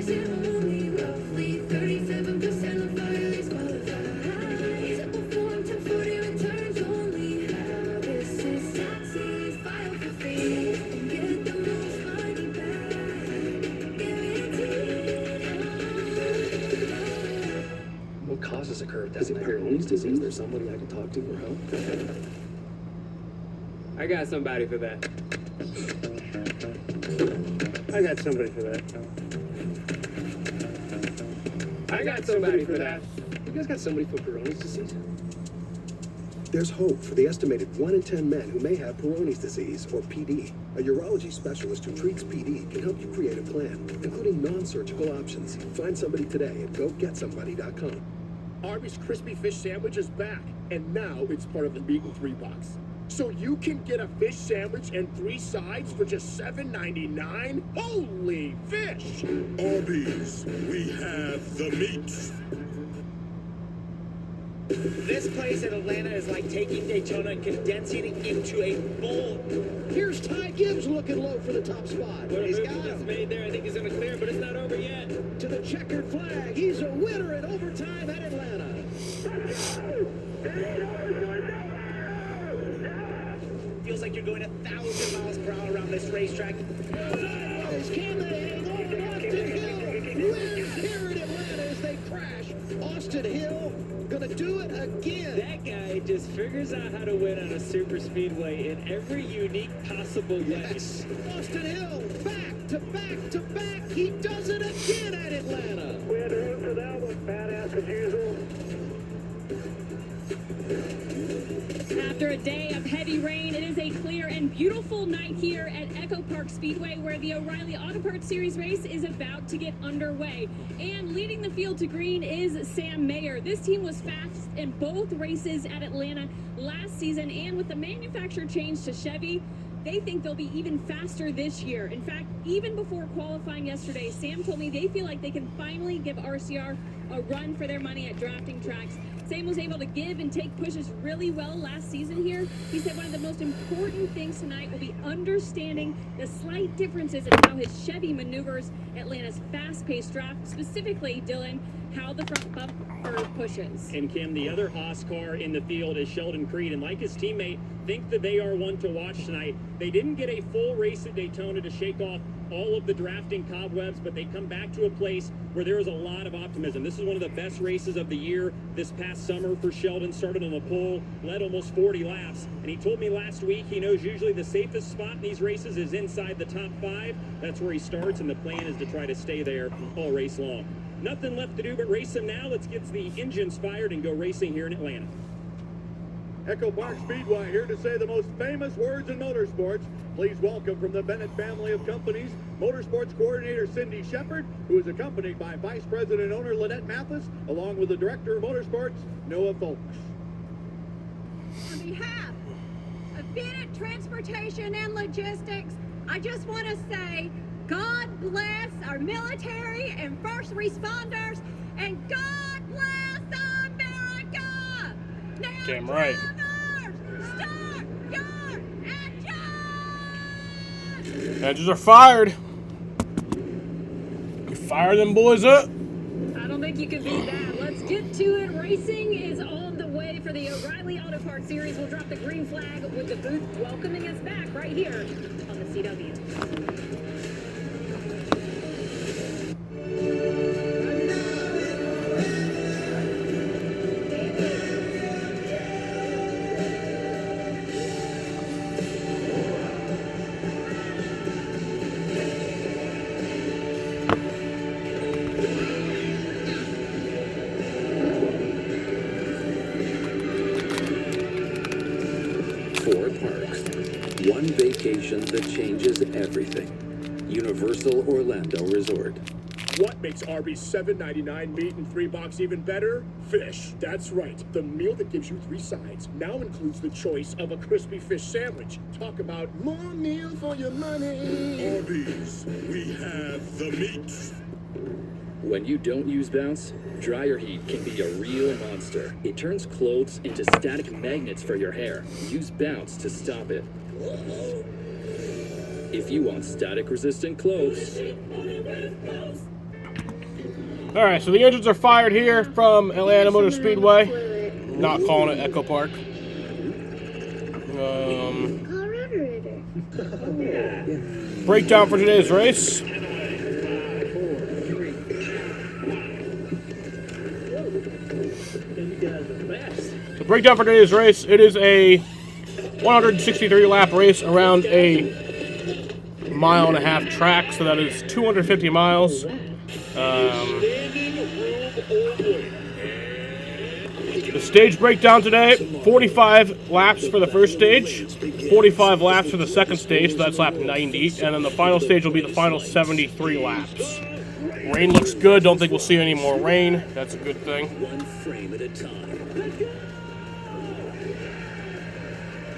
Only roughly 37% of filers qualify. Simple form 1040 returns only. How this is taxes, file for free and get the most money back. Guaranteed.
What causes a curve? Is it Peyronie's disease? There's somebody I can talk to for help?
I got somebody for that. I got somebody for that. I got somebody for that.
You guys got somebody for Peyronie's disease?
There's hope for the estimated 1 in 10 men who may have Peyronie's disease, or PD. A urology specialist who treats PD can help you create a plan, including non-surgical options. Find somebody today at GoGetSomebody.com.
Arby's Crispy Fish Sandwich is back, and now it's part of the Meat and 3 box. So you can get a fish sandwich and 3 sides for just $7.99? Holy fish!
Arby's, we have the meat.
This place in Atlanta is like taking Daytona and condensing it into a bowl.
Here's Ty Gibbs looking low for the top spot.
He's got it. Made there. I think he's going to clear, but it's not over yet.
To the checkered flag. He's a winner in overtime at Atlanta.
Feels like you're going 1,000 miles per hour around this racetrack.
Can they hang on? Austin Hill wins here in Atlanta as they crash. Austin Hill gonna do it again.
That guy just figures out how to win on a super speedway in every unique possible way.
Yes. Austin Hill back to back to back. He does it again at Atlanta.
We had to root for that one. Badass as usual.
After a day of heavy rain, it is a clear and beautiful night here at Echo Park Speedway, where the O'Reilly Auto Parts Series race is about to get underway. And leading the field to green is Sam Mayer. This team was fast in both races at Atlanta last season, and with the manufacturer change to Chevy, they think they'll be even faster this year. In fact, even before qualifying yesterday, Sam told me they feel like they can finally give RCR a run for their money at drafting tracks. Sam was able to give and take pushes really well last season here. He said one of the most important things tonight will be understanding the slight differences in how his Chevy maneuvers Atlanta's fast-paced draft, specifically, Dylan, how the front bumper pushes.
And Kim, the other Haas car in the field is Sheldon Creed, and like his teammate, think that they are one to watch tonight. They didn't get a full race at Daytona to shake off all of the drafting cobwebs, but they come back to a place where there is a lot of optimism. This is one of the best races of the year this past summer for Sheldon. Started on the pole, led almost 40 laps, and he told me last week he knows usually the safest spot in these races is inside the top 5. That's where he starts, and the plan is to try to stay there all race long. Nothing left to do but race him now. Let's get the engines fired and go racing here in Atlanta.
Echo Park Speedway here to say the most famous words in motorsports. Please welcome from the Bennett family of companies, Motorsports Coordinator Cindy Shepard, who is accompanied by Vice President and Owner Lynette Mathis, along with the Director of Motorsports, Noah Folks.
On behalf of Bennett Transportation and Logistics, I just want to say God bless our military and first responders, and God bless America! Now,
damn right.
start your engines!
Engines are fired. Fire them boys up.
I don't think you can beat that. Let's get to it. Racing is on the way for the O'Reilly Auto Parts Series. We'll drop the green flag with the booth welcoming us back right here on the CW.
One vacation that changes everything. Universal Orlando Resort.
What makes Arby's $7.99 meat in 3 box even better? Fish. That's right. The meal that gives you 3 sides now includes the choice of a crispy fish sandwich. Talk about more meal for your money.
Arby's, we have the meat.
When you don't use Bounce, dryer heat can be a real monster. It turns clothes into static magnets for your hair. Use Bounce to stop it. If you want static-resistant clothes.
All right, so the engines are fired here from Atlanta Motor Speedway. Not calling it Echo Park. Breakdown for today's race. The breakdown for today's race, it is a 163 lap race around a 1.5 mile track, so that is 250 miles. The stage breakdown today, 45 laps for the first stage, 45 laps for the second stage, so that's lap 90, and then the final stage will be the final 73 laps. Rain looks good, don't think we'll see any more rain, that's a good thing.
One frame at a time.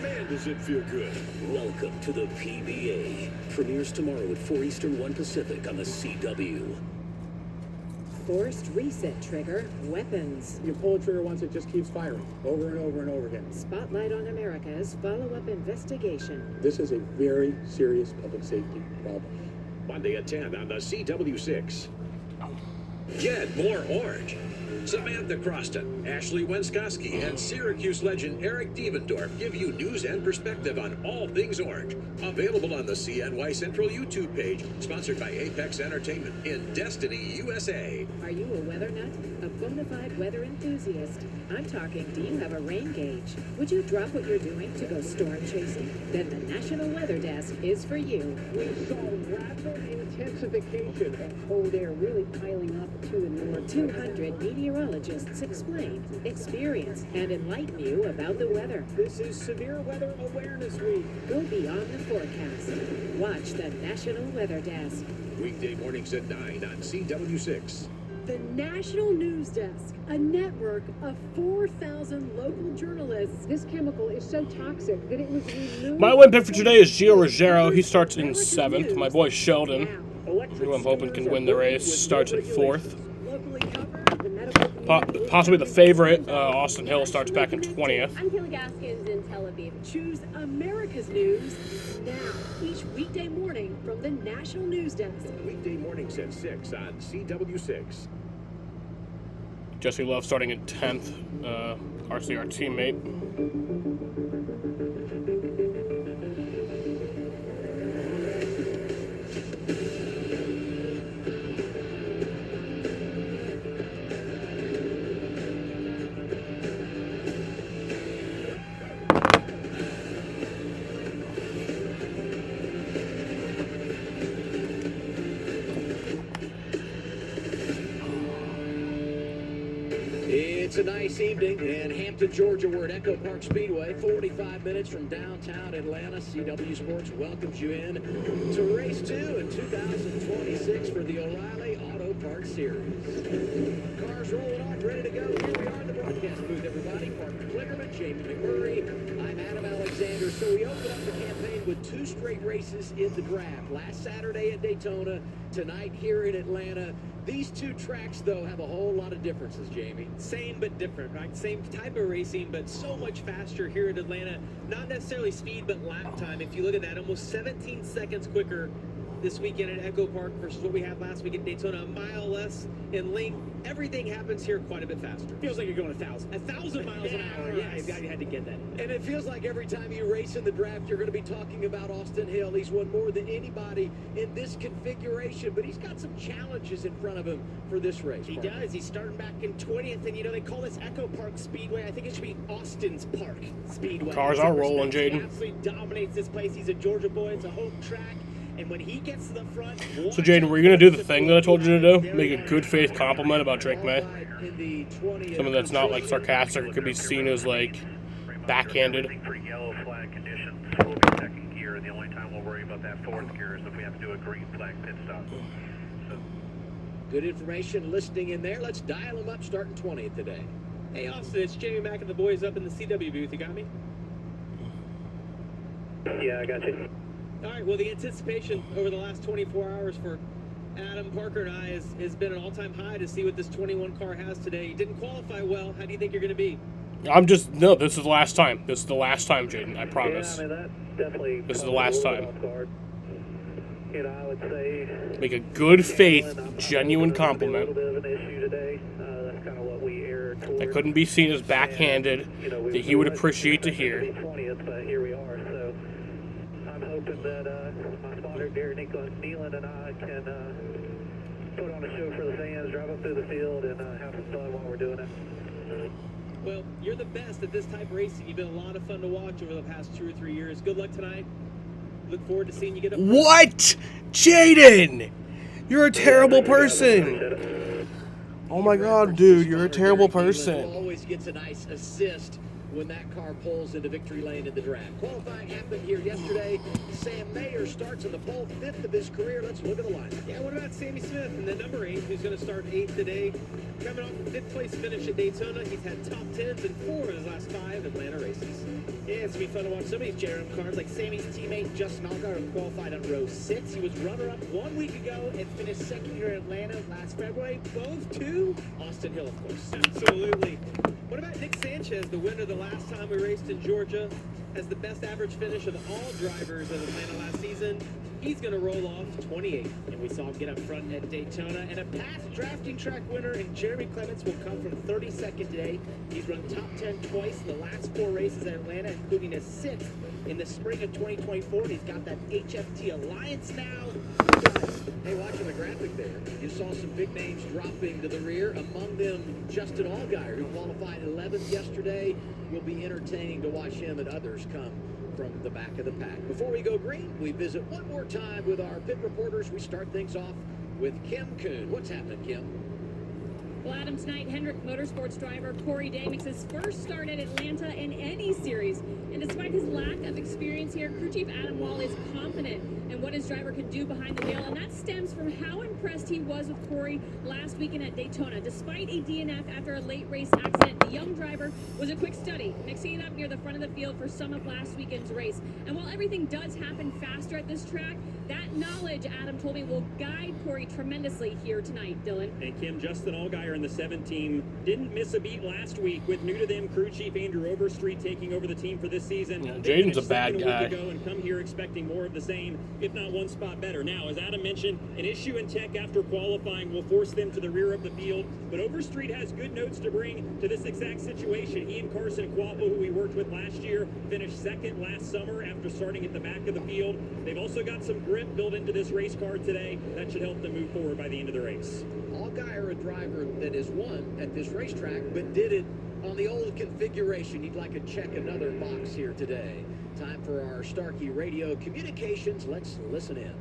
Man, does it feel good.
Welcome to the PBA. Premieres tomorrow at 4 Eastern, 1 Pacific on the CW.
Forced reset trigger, weapons.
You pull the trigger once, it just keeps firing, over and over and over again.
Spotlight on America's follow-up investigation.
This is a very serious public safety problem.
Monday at 10 on the CW6. Get more orange. Samantha Croston, Ashley Wenskoski, and Syracuse legend Eric Devendorf give you news and perspective on all things orange. Available on the CNY Central YouTube page, sponsored by Apex Entertainment in Destiny, USA.
Are you a weather nut? A bona fide weather enthusiast? I'm talking, do you have a rain gauge? Would you drop what you're doing to go storm chasing? Then the National Weather Desk is for you.
We saw rapid intensification of cold air really piling up to the north.
200 meteorologists explain, experience, and enlighten you about the weather.
This is Severe Weather Awareness Week.
Go beyond the forecast. Watch the National Weather Desk.
Weekday mornings at 9 on CW6.
The National News Desk, a network of 4,000 local journalists. This chemical is so toxic that it was removed.
My win pick for today is Gio Ruggiero. He starts in 7th. My boy Sheldon, who I'm hoping can win the race, starts in 4th. Possibly the favorite, Austin Hill, starts back in 20th.
I'm Kelly Gaskins in Tel Aviv. Choose America's news now, each weekday morning from the National News Desk.
Weekday mornings at 6 on CW6.
Jesse Love starting in 10th, RCR teammate.
It's a nice evening in Hampton, Georgia. We're at Echo Park Speedway, 45 minutes from downtown Atlanta. CW Sports welcomes you in to race 2 in 2026 for the O'Reilly Auto Parts Series. Cars rolling off, ready to go. Here we are in the broadcast booth, everybody. Parker Klingerman, Jamie McMurray. I'm Adam Alexander. So we open up the campaign with 2 straight races in the draft. Last Saturday at Daytona, tonight here in Atlanta. These 2 tracks, though, have a whole lot of differences, Jamie.
Same but different, right? Same type of racing, but so much faster here at Atlanta. Not necessarily speed, but lap time. If you look at that, almost 17 seconds quicker this weekend at Echo Park versus what we had last week at Daytona. A mile less in length. Everything happens here quite a bit faster.
Feels like you're going 1,000.
1,000 miles an hour.
Yeah, you had to get that.
And it feels like every time you race in the draft, you're going to be talking about Austin Hill. He's won more than anybody in this configuration, but he's got some challenges in front of him for this race.
He does. He's starting back in 20th, and they call this Echo Park Speedway. I think it should be Austin's Park Speedway.
Cars are rolling, Jaden.
He absolutely dominates this place. He's a Georgia boy. It's a home track. And when he gets to the front...
So, Jaden, were you going to do the thing that I told you to do? Make a good faith compliment about Drake May? Something that's not, like, sarcastic. It could be seen as, like, backhanded.
For yellow flag conditions, we'll be second gear. The only time we'll worry about that fourth gear is if we have to do a green flag pit stop. So.
Good information listening in there. Let's dial them up starting 20th today.
Hey, Austin, it's Jamie Mack and the boys up in the CW booth. You got me?
Yeah, I got you.
All right, well, the anticipation over the last 24 hours for Adam, Parker, and I has been an all-time high to see what this 21 car has today. He didn't qualify well. How do you think you're going to be?
No, this is the last time. This is the last time, Jaden. I promise.
Yeah, I mean, that definitely...
This is the last time.
I would say...
Make a good faith, genuine compliment.
A little bit of an issue today. That's kind of what we erred towards.
That couldn't be seen as backhanded, that he would appreciate to hear.
20th, but here we are, so... hoping that my spotter, Derek Nealon, and I can put on a show for the fans, drive up through the field, and have some fun while we're doing it.
Well, you're the best at this type of racing. You've been a lot of fun to watch over the past 2 or 3 years. Good luck tonight. Look forward to seeing you get up.
What? Jaden! You're a terrible person. Oh my god, dude, you're a terrible person.
Always gets a nice assist when that car pulls into victory lane in the draft. Qualifying happened here yesterday. Sam Mayer starts on the pole, 5th of his career. Let's look at the lineup.
Yeah, what about Sammy Smith and the number 8, who's going to start 8th today? Coming off a 5th place finish at Daytona. He's had top 10s in 4 of his last 5 Atlanta races.
Yeah, it's going to be fun to watch some of these JRM cars, like Sammy's teammate Justin Allgaier, who qualified on row 6. He was runner-up 1 week ago and finished second here in Atlanta last February. Both to Austin Hill, of course.
Absolutely. What about Nick Sanchez, the winner the last time we raced in Georgia, has the best average finish of all drivers in Atlanta last season? He's going to roll off 28th.
And we saw him get up front at Daytona. And a past drafting track winner in Jeremy Clements will come from 32nd today. He's run top 10 twice in the last 4 races at Atlanta, including a 6th in the spring of 2024. And he's got that HFT Alliance now.
Hey, watching the graphic there, you saw some big names dropping to the rear. Among them, Justin Allgaier, who qualified 11th yesterday. Will be entertaining to watch him and others come from the back of the pack. Before we go green, we visit one more time with our pit reporters. We start things off with Kim Kuhn. What's happening, Kim?
Well, Adam, tonight, Hendrick Motorsports driver Corey Day makes his first start at Atlanta in any series. And despite his lack of experience here, crew chief Adam Wall is confident in what his driver can do behind the wheel. And that stems from how impressed he was with Corey last weekend at Daytona. Despite a DNF after a late race accident, the young driver was a quick study, mixing it up near the front of the field for some of last weekend's race. And while everything does happen faster at this track, that knowledge, Adam told me, will guide Corey tremendously here tonight, Dylan.
And Kim, Justin Allgaier and the 7 team didn't miss a beat last week with new to them crew chief Andrew Overstreet taking over the team for this season.
Yeah, Jaden's a bad guy.
And come here expecting more of the same, if not one spot better. Now, as Adam mentioned, an issue in tech after qualifying will force them to the rear of the field, but Overstreet has good notes to bring to this exact situation. He and Carson Quapo, who we worked with last year, finished second last summer after starting at the back of the field. They've also got some grip built into this race car today. That should help them move forward by the end of the race.
Allgaier, a driver that has won at this racetrack, but did it on the old configuration. He'd like to check another box here today. Time for our Starkey Radio Communications. Let's listen in.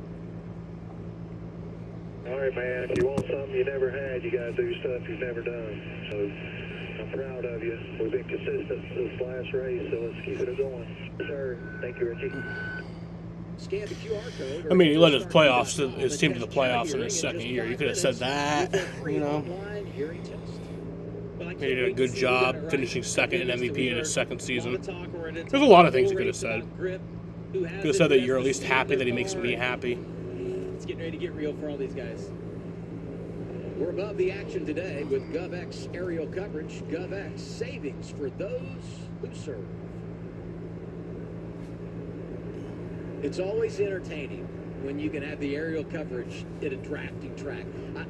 All right, man. If you want something you never had, you got to do stuff you've never done. So I'm proud of you. We've been consistent this last race, so let's keep it going. Sir, thank you, Richie.
Scan the QR code.
I mean, he led his team to the playoffs in his second year. You could have said that, you know. He did a good job finishing second in MVP in his second season. There's a lot of things he could have said. Could have said that you're at least happy that he makes me happy.
It's getting ready to get real for all these guys.
We're above the action today with GovX aerial coverage. GovX, savings for those who serve. It's always entertaining when you can have the aerial coverage at a drafting track.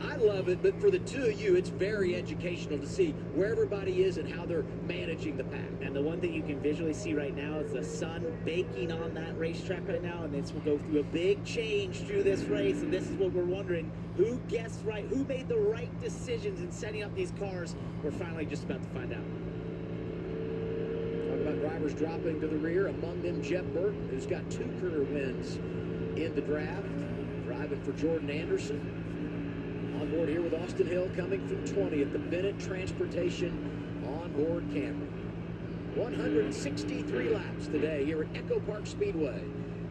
I love it, but for the two of you, it's very educational to see where everybody is and how they're managing the pack.
And the one thing you can visually see right now is the sun baking on that racetrack right now, and this will go through a big change through this race, and this is what we're wondering. Who guessed right? Who made the right decisions in setting up these cars? We're finally just about to find out.
Talk about drivers dropping to the rear. Among them, Jeff Burton, who's got 2 career wins in the draft, driving for Jordan Anderson. On board here with Austin Hill coming from 20 at the Bennett Transportation onboard camera. 163 laps today here at Echo Park Speedway.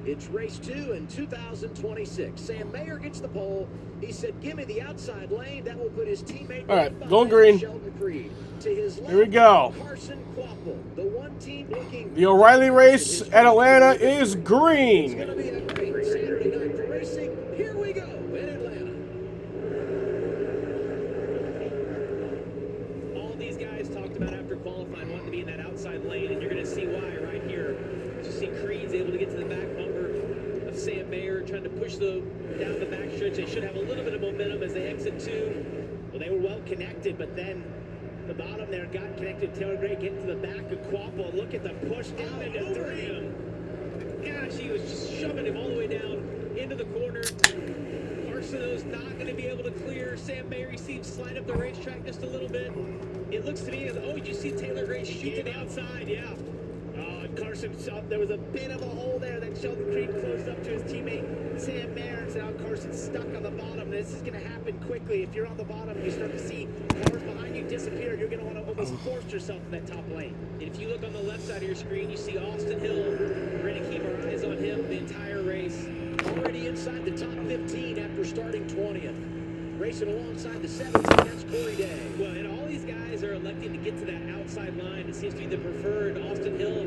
It's race 2 in 2026. Sam Mayer gets the pole. He said, give me the outside lane. That will put his teammate
all right, going green.
Sheldon Creed. To his left,
here we go.
Carson Quapple, the one team looking.
The O'Reilly race at Atlanta is green.
It's going to be a great Saturday night for racing. Here we go in Atlanta.
All these guys talked about after qualifying wanting to be in that outside lane, and you're going to see why right here. You see Creed's able to get to the back bumper of Sam Mayer, trying to push down the back stretch. They should have a little bit of momentum as they exit 2.
Well, they were well connected, but then the bottom there got connected. Taylor Gray getting to the back of Quapple. Look at the push down into 3.
Gosh, he was just shoving him all the way down into the corner. Arsenault's not going to be able to clear. Sam Mayer seems to slide up the racetrack just a little bit. It looks to me as, did you see Taylor Gray shoot to the outside? Yeah.
Carson saw there was a bit of a hole there that Sheldon Creed closed up to his teammate Sam Mayer. So now Carson's stuck on the bottom. This is going to happen quickly. If you're on the bottom and you start to see cars behind you disappear, you're going to want to almost force yourself in that top lane.
And if you look on the left side of your screen, you see Austin Hill. We're going to keep our eyes on him the entire race.
Already inside the top 15 after starting 20th. Racing alongside the 17, that's Corey Day.
Well, and all these guys are electing to get to that outside line. It seems to be the preferred. Austin Hill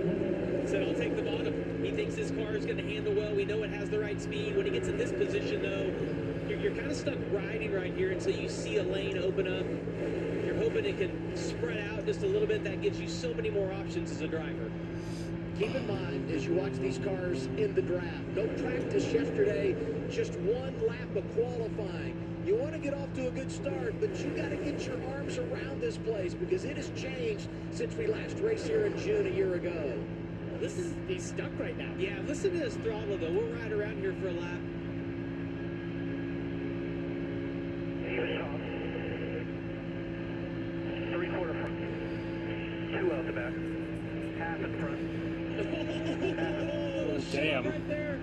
said, I'll take the bottom. He thinks his car is going to handle well. We know it has the right speed. When he gets in this position, though, you're kind of stuck riding right here until you see a lane open up. You're hoping it can spread out just a little bit. That gives you so many more options as a driver.
Keep in mind, as you watch these cars in the draft, no practice yesterday, just 1 lap of qualifying. You want to get off to a good start, but you got to get your arms around this place because it has changed since we last raced here in June a year ago.
He's stuck right now.
Yeah, listen to his throttle, though. We'll ride around here for a lap.
Three-quarter front. 2 out the back. Half in front.
Damn.
Right there.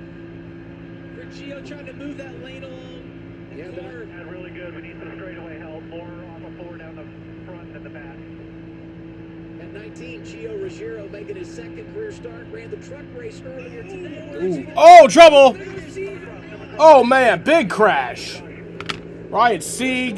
For Gio trying to move that lane along.
Yeah, that's really good. We need some straightaway help. More on the floor down the front and the back.
At 19, Gio Ruggiero making his second career start. Ran the truck race earlier today.
Ooh. Oh, trouble! Oh, man, big crash. Ryan Sieg.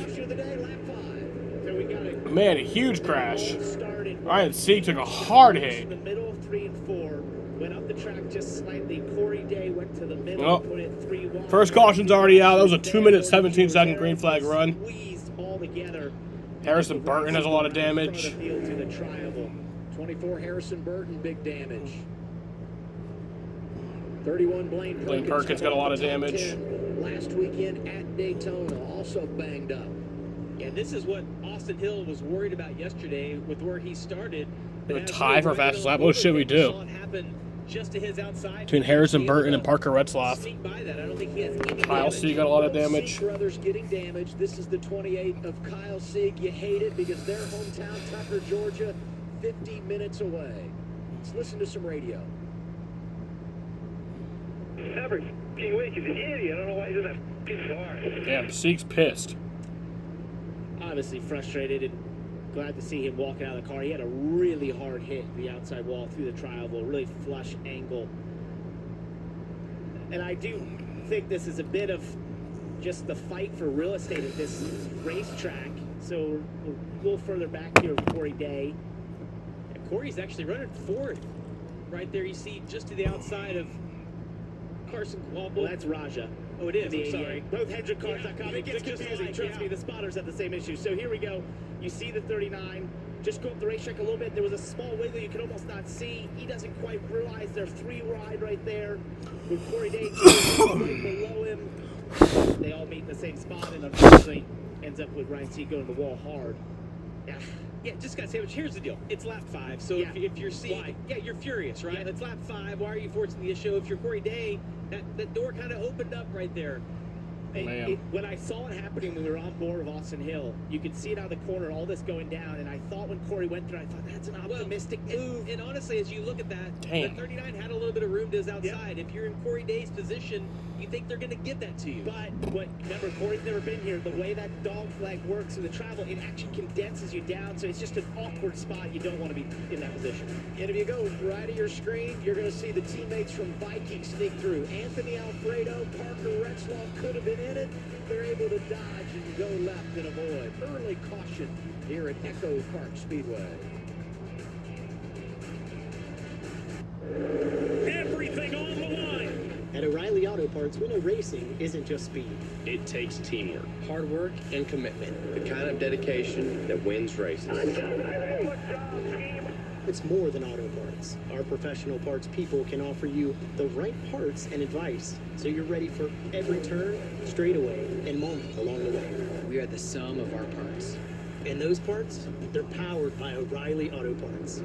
Man, a huge crash. Ryan Sieg took a hard hit.
In the middle of 3 and 4. Went up the track just slightly. Corey Day went to the middle, put it 3 wide.
First caution's already out. That was a 2-minute, 17-second green flag run.
All together.
Harrison Burton has a lot of damage.
24 Harrison Burton, big damage. 31 Blaine
Perkins got a lot of damage.
Last weekend at Daytona, also banged up.
And this is what Austin Hill was worried about yesterday with where he started.
A tie for fastest lap. What should we do?
Just to his outside.
Between Harrison Burton and Parker Retzlaff. Kyle Sieg got a lot of damage.
Brothers getting damaged. This is the 28 of Kyle Sieg. You hate it because their hometown, Tucker, Georgia, 50 minutes away. Let's listen to some radio.
Average. f***ing way because he's an idiot. I don't know why he's in that f***ing car.
Damn, Seek's pissed.
Obviously frustrated and glad to see him walking out of the car. He had a really hard hit the outside wall through the tri-oval, really flush angle. And I do think this is a bit of just the fight for real estate at this racetrack. So we're a little further back here with Corey Day.
And Corey's actually running fourth. Right there, you see just to the outside of Carson Qualbo.
Well, that's Raja.
Oh, it is.
The
I'm sorry.
Both HedgeCars.com. It gets confusing. Trust me, the spotters have the same issue. So here we go. You see the 39. Just go up the racetrack a little bit. There was a small wiggle you can almost not see. He doesn't quite realize they're three wide right there. With Corey Day right below him. They all meet in the same spot, and unfortunately ends up with Ryan Seek going to the wall hard.
Yeah, just got to say, here's the deal. It's lap 5, so if you're seeing, you're furious, right? Yeah. It's lap 5. Why are you forcing the issue? If you're Corey Day, that door kind of opened up right there.
When I saw it happening when we were on board of Austin Hill, you could see it out of the corner, all this going down, and I thought when Corey went through, I thought that's an optimistic move.
And honestly, as you look at that,
Damn.
the 39 had a little bit of room to his outside. If you're in Corey Day's position, you think they're going to give that to you.
But remember, Corey's never been here. The way that dog flag works in the travel, it actually condenses you down, so it's just an awkward spot. You don't want to be in that position.
And if you go right of your screen, you're going to see the teammates from Viking sneak through. Anthony Alfredo, Parker Retzlaff could have been in it. They're able to dodge and go left and avoid. Early caution here at Echo Park Speedway.
Everything on the line.
At O'Reilly Auto Parts, we know racing isn't just speed.
It takes teamwork, hard work, and commitment. The kind of dedication that wins races.
It's more than auto parts. Our professional parts people can offer you the right parts and advice so you're ready for every turn, straightaway, and moment along the way.
We are the sum of our parts.
And those parts, they're powered by O'Reilly Auto Parts.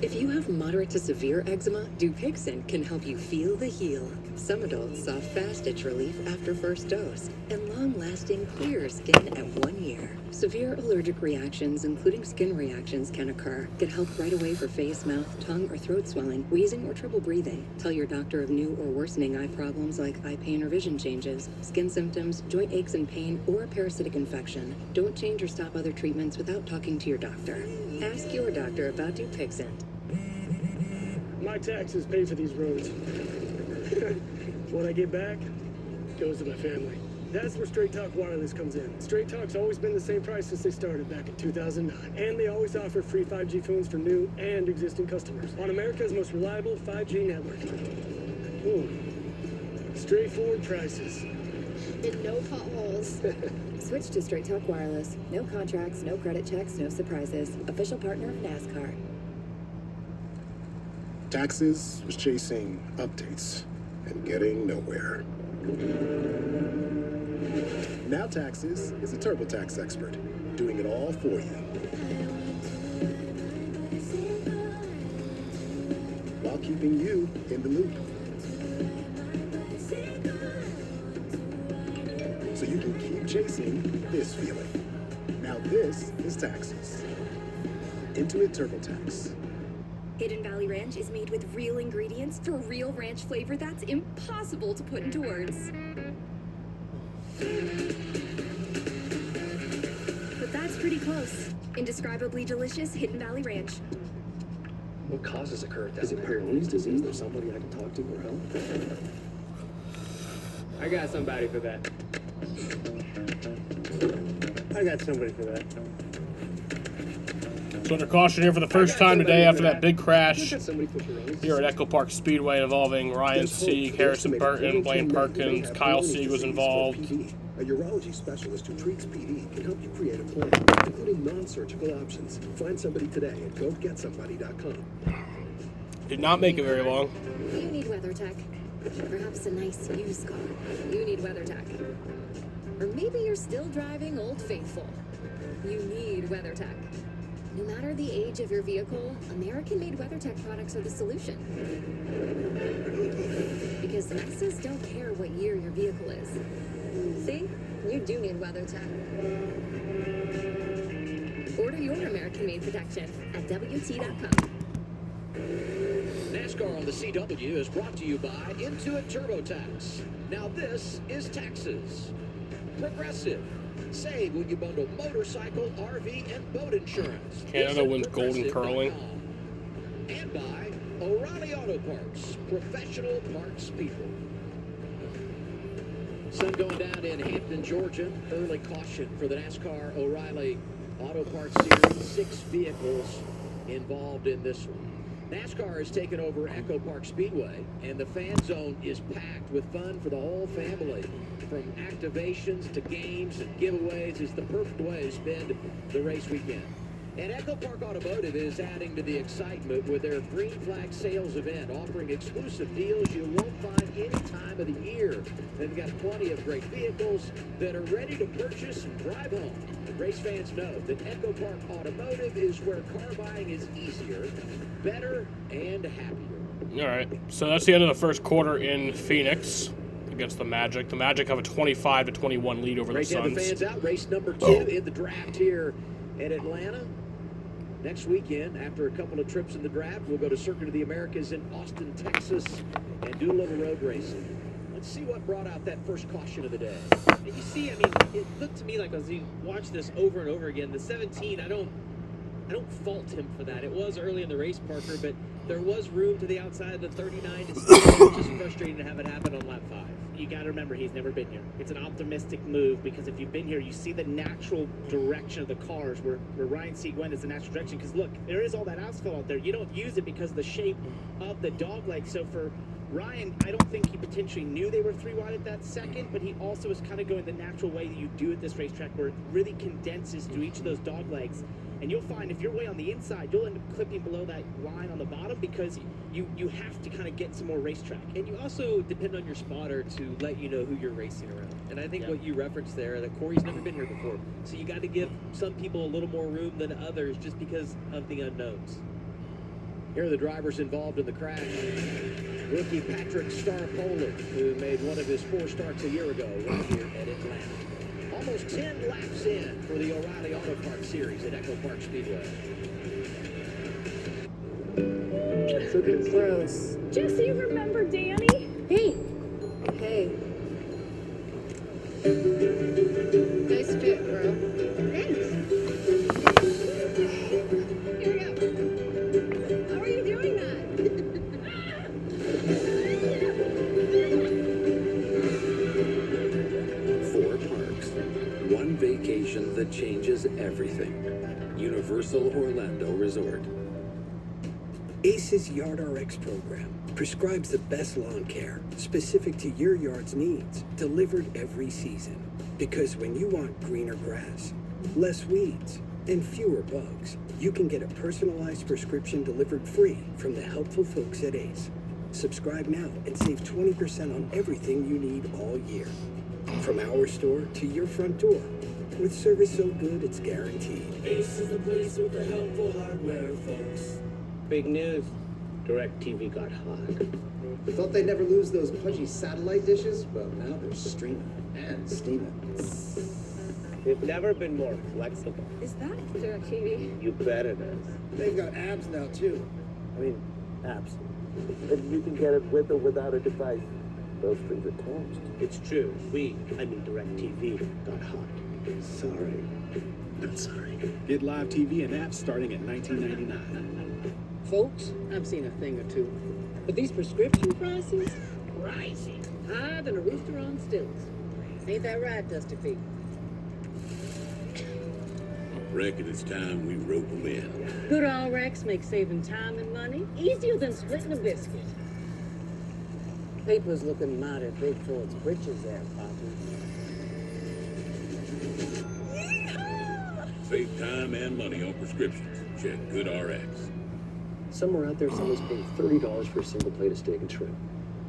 If you have moderate to severe eczema, Dupixent can help you feel the heal. Some adults saw fast itch relief after first dose and long-lasting clear skin at 1 year. Severe allergic reactions, including skin reactions, can occur. Get help right away for face, mouth, tongue, or throat swelling, wheezing, or trouble breathing. Tell your doctor of new or worsening eye problems like eye pain or vision changes, skin symptoms, joint aches and pain, or a parasitic infection. Don't change or stop other treatments without talking to your doctor. Ask your doctor about Dupixent.
My taxes pay for these roads. What I get back goes to my family. That's where Straight Talk Wireless comes in. Straight Talk's always been the same price since they started back in 2009. And they always offer free 5G phones for new and existing customers on America's most reliable 5G network. Ooh. Straightforward prices.
And no potholes. Switch to Straight Talk Wireless. No contracts, no credit checks, no surprises. Official partner of NASCAR.
Taxes was chasing updates and getting nowhere. Now Taxes is a TurboTax expert, doing it all for you. While keeping you in the loop. So you can keep chasing this feeling. Now this is Taxes. Intuit TurboTax.
Hidden Valley Ranch is made with real ingredients for real ranch flavor that's impossible to put into words. But that's pretty close. Indescribably delicious Hidden Valley Ranch.
What causes a curve down? Is it Peyronie's disease? Is there somebody I can talk to for help?
I got somebody for that. I got somebody for that.
So under caution here for the first time today after that big crash here at Echo Park Speedway involving Ryan Sieg, Harrison Burton, Blaine Perkins, Kyle Sieg was involved.
A urology specialist who treats PD can help you create a plan, including non-surgical options. Find somebody today at gogetsomebody.com.
Did not make it very long.
You need WeatherTech. Perhaps a nice used car. You need WeatherTech. Or maybe you're still driving Old Faithful. You need WeatherTech. No matter the age of your vehicle, American-made WeatherTech products are the solution. Because Maxxis don't care what year your vehicle is. See? You do need WeatherTech. Order your American-made protection at WT.com.
NASCAR on the CW is brought to you by Intuit TurboTax. Now this is taxes. Progressive. Save when you bundle motorcycle, RV, and boat insurance.
Canada wins gold in curling.
And by O'Reilly Auto Parts. Professional parts people. Sun going down in Hampton, Georgia. Early caution for the NASCAR O'Reilly Auto Parts Series. 6 vehicles involved in this one. NASCAR has taken over Echo Park Speedway, and the fan zone is packed with fun for the whole family. From activations to games and giveaways, it's the perfect way to spend the race weekend. And Echo Park Automotive is adding to the excitement with their Green Flag sales event, offering exclusive deals you won't find any time of the year. They've got plenty of great vehicles that are ready to purchase and drive home. Race fans know that Echo Park Automotive is where car buying is easier, better, and happier.
All right, so that's the end of the first quarter in Phoenix against the Magic. The Magic have a 25-21 lead over the Suns.
The fans out. Race number 2 in the draft here at Atlanta. Next weekend, after a couple of trips in the draft, we'll go to Circuit of the Americas in Austin, Texas, and do a little road racing. Let's see what brought out that first caution of the day.
And you see, I mean, it looked to me like as you watch this over and over again, the 17, I don't fault him for that. It was early in the race, Parker, but there was room to the outside of the 39 to steal. It's just frustrating to have it happen on lap 5.
You got to remember, he's never been here. It's an optimistic move because if you've been here, you see the natural direction of the cars where Ryan Seguin is the natural direction. Because look, there is all that asphalt out there. You don't use it because of the shape of the dogleg. So for Ryan, I don't think he potentially knew they were 3 wide at that second, but he also was kind of going the natural way that you do at this racetrack where it really condenses to each of those dog legs. And you'll find if you're way on the inside, you'll end up clipping below that line on the bottom because you have to kind of get some more racetrack.
And you also depend on your spotter to let you know who you're racing around. And I think what you referenced there, that Corey's never been here before. So you got to give some people a little more room than others just because of the unknowns.
Here are the drivers involved in the crash. Rookie Patrick Starpola, who made one of his 4 starts a year ago right here at Atlanta. Almost 10 laps in for the O'Reilly Auto Parts Series at Echo Park Speedway.
So gross.
Jesse, remember Danny?
Hey. Hey. Nice fit, bro. Thanks. Here we go. How are you doing that?
4 parks. 1 vacation that changes everything. Universal Orlando Resort.
ACE's YardRx program prescribes the best lawn care specific to your yard's needs, delivered every season. Because when you want greener grass, less weeds, and fewer bugs, you can get a personalized prescription delivered free from the helpful folks at ACE. Subscribe now and save 20% on everything you need all year. From our store to your front door, with service so good it's guaranteed.
ACE is the place with the helpful hardware, folks.
Big news. DirecTV got hot.
We thought they'd never lose those pudgy satellite dishes. Well, now they're streaming and steaming.
They've never been more flexible.
Is that DirecTV?
You bet it is.
They've got abs now, too.
I mean, apps. And you can get it with or without a device. Those things are toast. It's true. I mean DirecTV, got hot.
Sorry. Not sorry.
Get live TV and apps starting at $19.99.
Folks, I've seen a thing or two, but these prescription prices, crazy. Higher than a rooster on stilts. Ain't that right, Dusty Feet?
Reckon it's time we rope them in.
Good Rex makes saving time and money easier than splitting a biscuit. Paper's looking mighty big for its britches there, Poppy.
Save time and money on prescriptions. Check GoodRx.
Somewhere out there, someone's paying $30 for a single plate of steak and shrimp.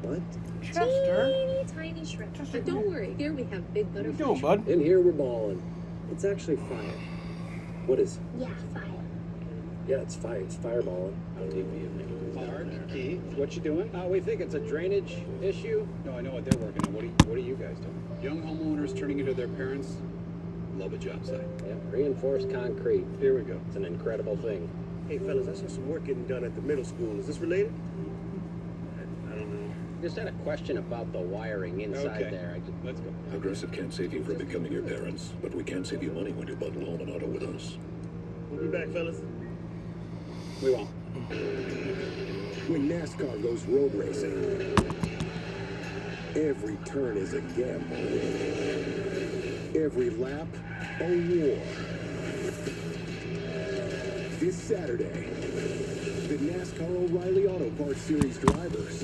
What?
Teeny tiny shrimp. But don't worry, here we have big butterfish.
What you doing, bud?
In here, we're balling. It's actually fire. What is?
Yeah, fire.
Yeah, it's fire. It's fireballing. I'll take me
Mark, Keith, what you doing? We think it's a drainage issue. No, I know what they're working on. What are you guys doing? Young homeowners turning into their parents. Love a job site.
Yep, reinforced concrete.
Here we go.
It's an incredible thing.
Hey, fellas, I saw some work getting done at the middle school. Is this related?
just had a question about the wiring inside there.
Let's go.
Progressive can't save you from becoming your parents, but we can save you money when you bundle home and auto with us.
We'll be back, fellas.
We won't.
When NASCAR goes road racing, every turn is a gamble. Every lap, a war. This Saturday, the NASCAR O'Reilly Auto Parts Series drivers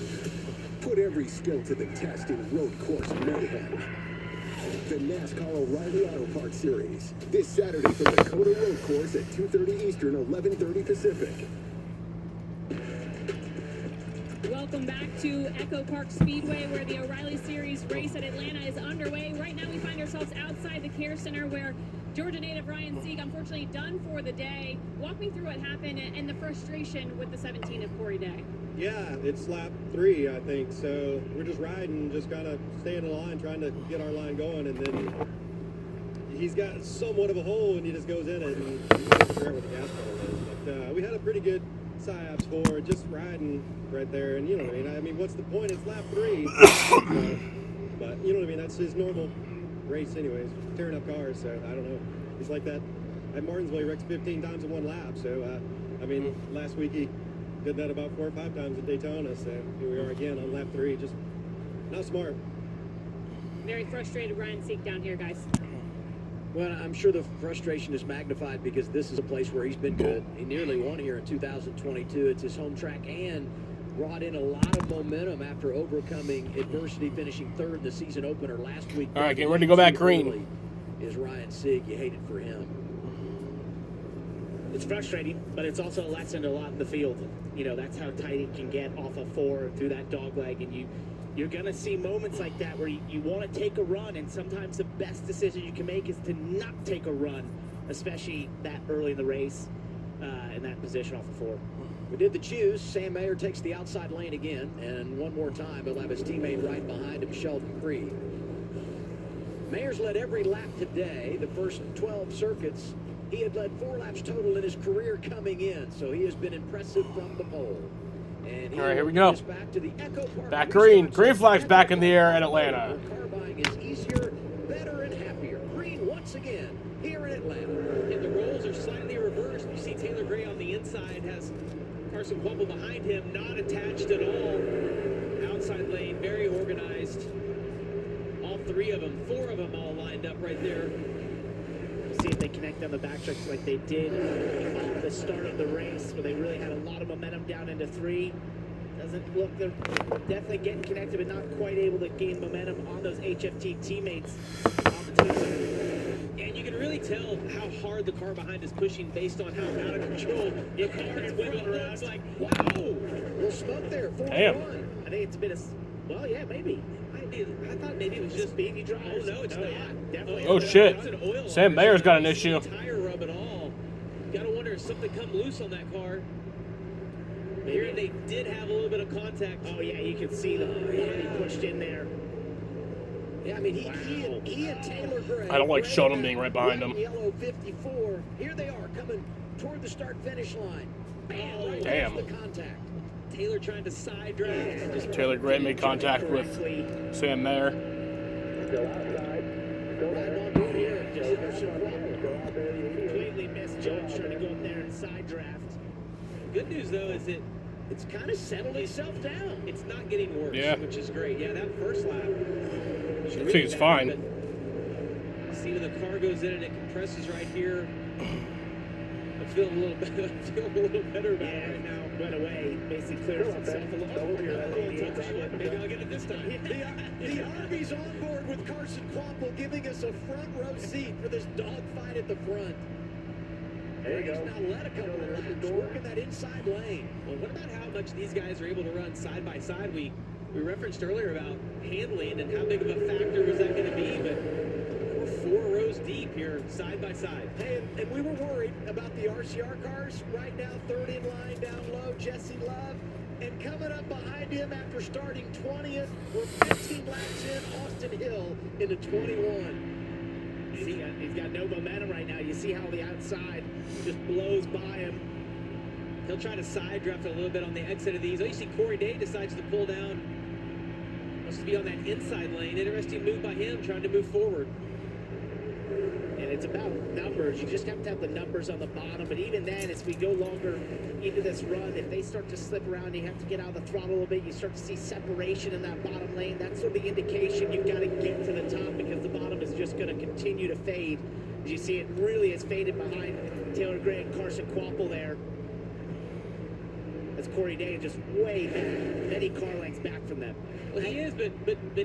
put every skill to the test in road course mayhem. The NASCAR O'Reilly Auto Parts Series, this Saturday from the Dakota Road Course at 2:30 Eastern, 11:30 Pacific.
Welcome back to Echo Park Speedway, where the O'Reilly Series race at Atlanta is underway. Right now we find ourselves outside the Care Center, where Georgia native Ryan Sieg unfortunately done for the day. Walk me through what happened and the frustration with the 17 of Corey Day.
Yeah, it's lap 3, I think. So we're just riding, just kind of staying in the line, trying to get our line going, and then he's got somewhat of a hole, and he just goes in it, and I forget what the gas pedal is. But we had a pretty good psyops for just riding right there, and you know what I mean. I mean, what's the point? It's lap 3. But you know what I mean. That's his normal race, anyways. Tearing up cars, so I don't know. He's like that at Martinsville. He wrecks 15 times in one lap. So I mean, last week he did that about 4 or 5 times at Daytona. So here we are again on lap 3. Just not smart.
Very frustrated Ryan Sieg down here, guys.
Well, I'm sure the frustration is magnified because this is a place where he's been good. He nearly won here in 2022. It's his home track and brought in a lot of momentum after overcoming adversity, finishing 3rd in the season opener last week.
All right, get ready to go back green.
Is Ryan Sieg. You hate it for him.
It's frustrating, but it's also a lesson a lot in the field. You know, that's how tight it can get off of 4 through that dog leg, and you're going to see moments like that where you want to take a run, and sometimes the best decision you can make is to not take a run, especially that early in the race in that position off of 4.
We did the choose. Sam Mayer takes the outside lane again, and one more time he'll have his teammate right behind him, Sheldon Creed. Mayer's led every lap today. The first 12 circuits, he had led 4 laps total in his career coming in, so he has been impressive from the pole. And
all right, here we go.
Back to the Echo Park.
Back green. Green flag's back in the air at Atlanta.
Car buying is easier, better, and happier. Green once again here in Atlanta.
And the roles are slightly reversed. You see Taylor Gray on the inside, has Carson Quample behind him, not attached at all. Outside lane, very organized. All 3 of them, 4 of them all lined up right there.
We'll see if they connect on the backstretch like they did at the start of the race, where they really had a lot of momentum down into 3. Doesn't look, they're definitely getting connected, but not quite able to gain momentum on those HFT teammates on the team.
And you can really tell how hard the car behind is pushing based on how out of control the car is wiggling around. It's like, wow.
Little smoke there.
Damn.
I think it's a bit of, well, yeah, maybe.
I thought maybe it was just
speedy drive.
Oh no, it's not.
Definitely.
Oh shit. Sam Mayer's got an issue.
Tire rub at all. Gotta wonder if something come loose on that car. Here they did have a little bit of contact.
Oh yeah, you can see the body pushed in there.
Yeah, I mean he and Taylor Gray.
I don't like Sheldon being right behind him.
Yellow 54. Here they are coming toward the start finish line. Bam, right
damn.
The contact.
Taylor trying to side drive.
Taylor Gray made contact with Sam Mayer.
Completely misjudged trying to go up there and side draft.
Good news though is that
it's kind of settled itself down.
It's not getting worse, which is great. Yeah, that first lap.
I think it's fine.
See when the car goes in and it compresses right here. I'm feeling a little better. About it right now.
Right away, basically clears himself a little bit.
Maybe I'll get it this time.
The Arby's on board with Carson Quample, giving us a front row seat for this dogfight at the front.
There you go.
Now led a couple of laps, working that inside lane.
Well, what about how much these guys are able to run side by side? We referenced earlier about handling and how big of a factor was that going to be, but we're 4 rows deep here, side by side.
Hey, and we were worried about the RCR cars. Right now, 3rd in line down low, Jesse Love. And coming up behind him after starting 20th, we're 15 laps in, Austin Hill into 21.
He's got no momentum right now. You see how the outside just blows by him.
He'll try to side draft a little bit on the exit of these. Oh, you see Corey Day decides to pull down wants to be on that inside lane. Interesting move by him, trying to move forward.
And it's about numbers. You just have to have the numbers on the bottom. But even then, as we go longer into this run, if they start to slip around, you have to get out of the throttle a little bit. You start to see separation in that bottom lane. That's sort of the indication you've got to get to the top, because the bottom is just going to continue to fade. As you see, it really has faded behind Taylor Gray and Carson Quapple there. As Corey Day just way back, many car lengths back from them.
Well, he is, but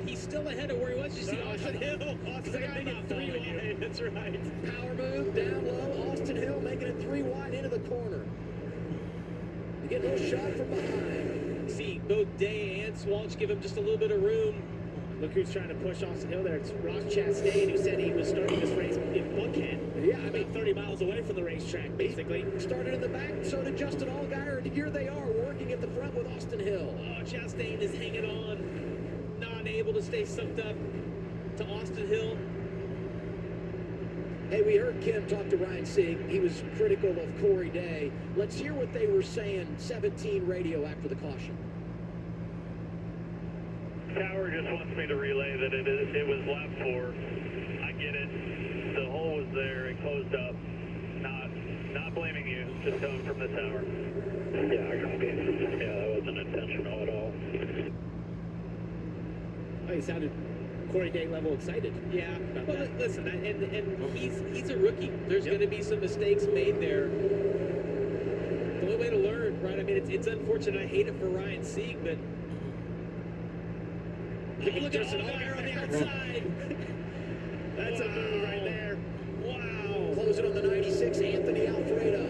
he's still ahead of where he was. You see Austin Hill. Austin Hill making it 3 wide. That's right.
Power move down low. Austin Hill making it 3 wide into the corner. You get a little shot from behind.
See, both Day and Swalch give him just a little bit of room.
Look who's trying to push Austin Hill there. It's Ross Chastain, who said he was starting this race in Buckhead.
Yeah,
I mean, 30 miles away from the racetrack, basically.
Started in the back, so did Justin Allgaier, and here they are working at the front with Austin Hill.
Oh, Chastain is hanging on, not able to stay sucked up to Austin Hill.
Hey, we heard Kim talk to Ryan Sieg. He was critical of Corey Day. Let's hear what they were saying, 17 radio after the caution.
Tower just wants me to relay that it was lap 4. I get it. The hole was there. It closed up. Not blaming you. Just coming from the tower. Yeah, I copy. Yeah, that wasn't intentional at all.
Oh, he sounded Corey Day level excited.
Yeah. Well, listen, and he's a rookie. There's going to be some mistakes made there. The only way to learn, right? I mean, it's unfortunate. I hate it for Ryan Sieg, but. Oh, look at Allgaier on the outside.
That's a move right there.
Wow.
Closing on the 96, Anthony Alfredo.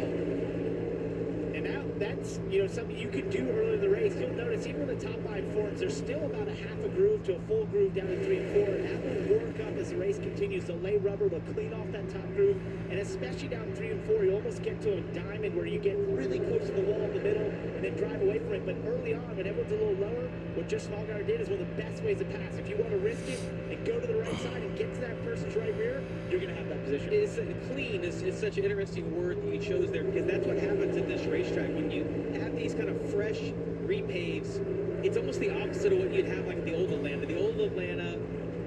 And now that's, something you could do early in the race. You'll notice even when the top line forms, there's still about a half a groove to a full groove down in 3 and 4. And that will work up as the race continues. They'll lay rubber, they'll clean off that top groove. And especially down 3 and 4, you almost get to a diamond where you get really close to the wall in the middle and then drive away from it. But early on, when everyone's a little lower, what Justin Allgaier did is one of the best ways to pass. If you want to risk it and go to the right side and get to that person's right rear, you're going to have that position.
Clean is such an interesting word that you chose there, because that's what happens at this racetrack. When you have these kind of fresh repaves, it's almost the opposite of what you'd have like at the old Atlanta. The old Atlanta,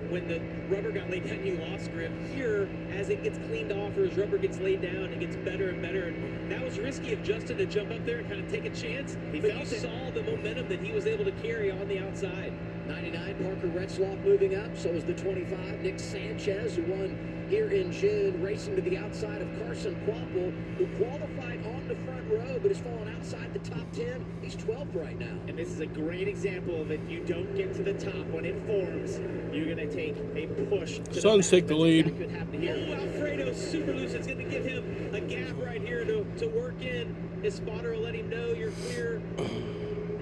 when the rubber got laid down, you lost grip. Here, as it gets cleaned off or as rubber gets laid down, it gets better and better. And that was risky of Justin to jump up there and kind of take a chance. But you saw the momentum that he was able to carry on the outside.
99, Parker Retzlaff moving up. So is the 25, Nick Sanchez, who won here in June, racing to the outside of Carson Quapple, who qualified on the front row, but has fallen outside the top 10. He's 12th right now.
And this is a great example of if you don't get to the top when it forms, you're going to take a push.
Suns take the lead.
Oh, Alfredo's super loose. It's going to give him a gap right here to work in. His spotter will let him know you're clear.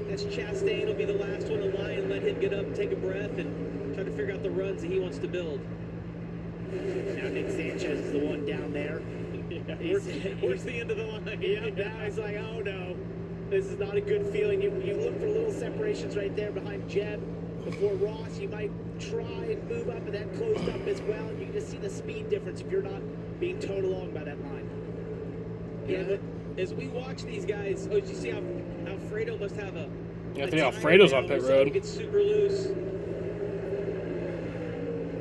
That's Chastain will be the last one in line and let him get up and take a breath and try to figure out the runs that he wants to build.
Now Nick Sanchez is the one down there.
Where's the end of the line?
Yeah, now he's like, oh no, this is not a good feeling. You look for little separations right there behind Jeb. Before Ross, you might try and move up, and that closed up as well. You can just see the speed difference if you're not being towed along by that line.
Yeah, but as we watch these guys, did you see how Alfredo must have a
Anthony Alfredo's on pit road.
He gets super loose.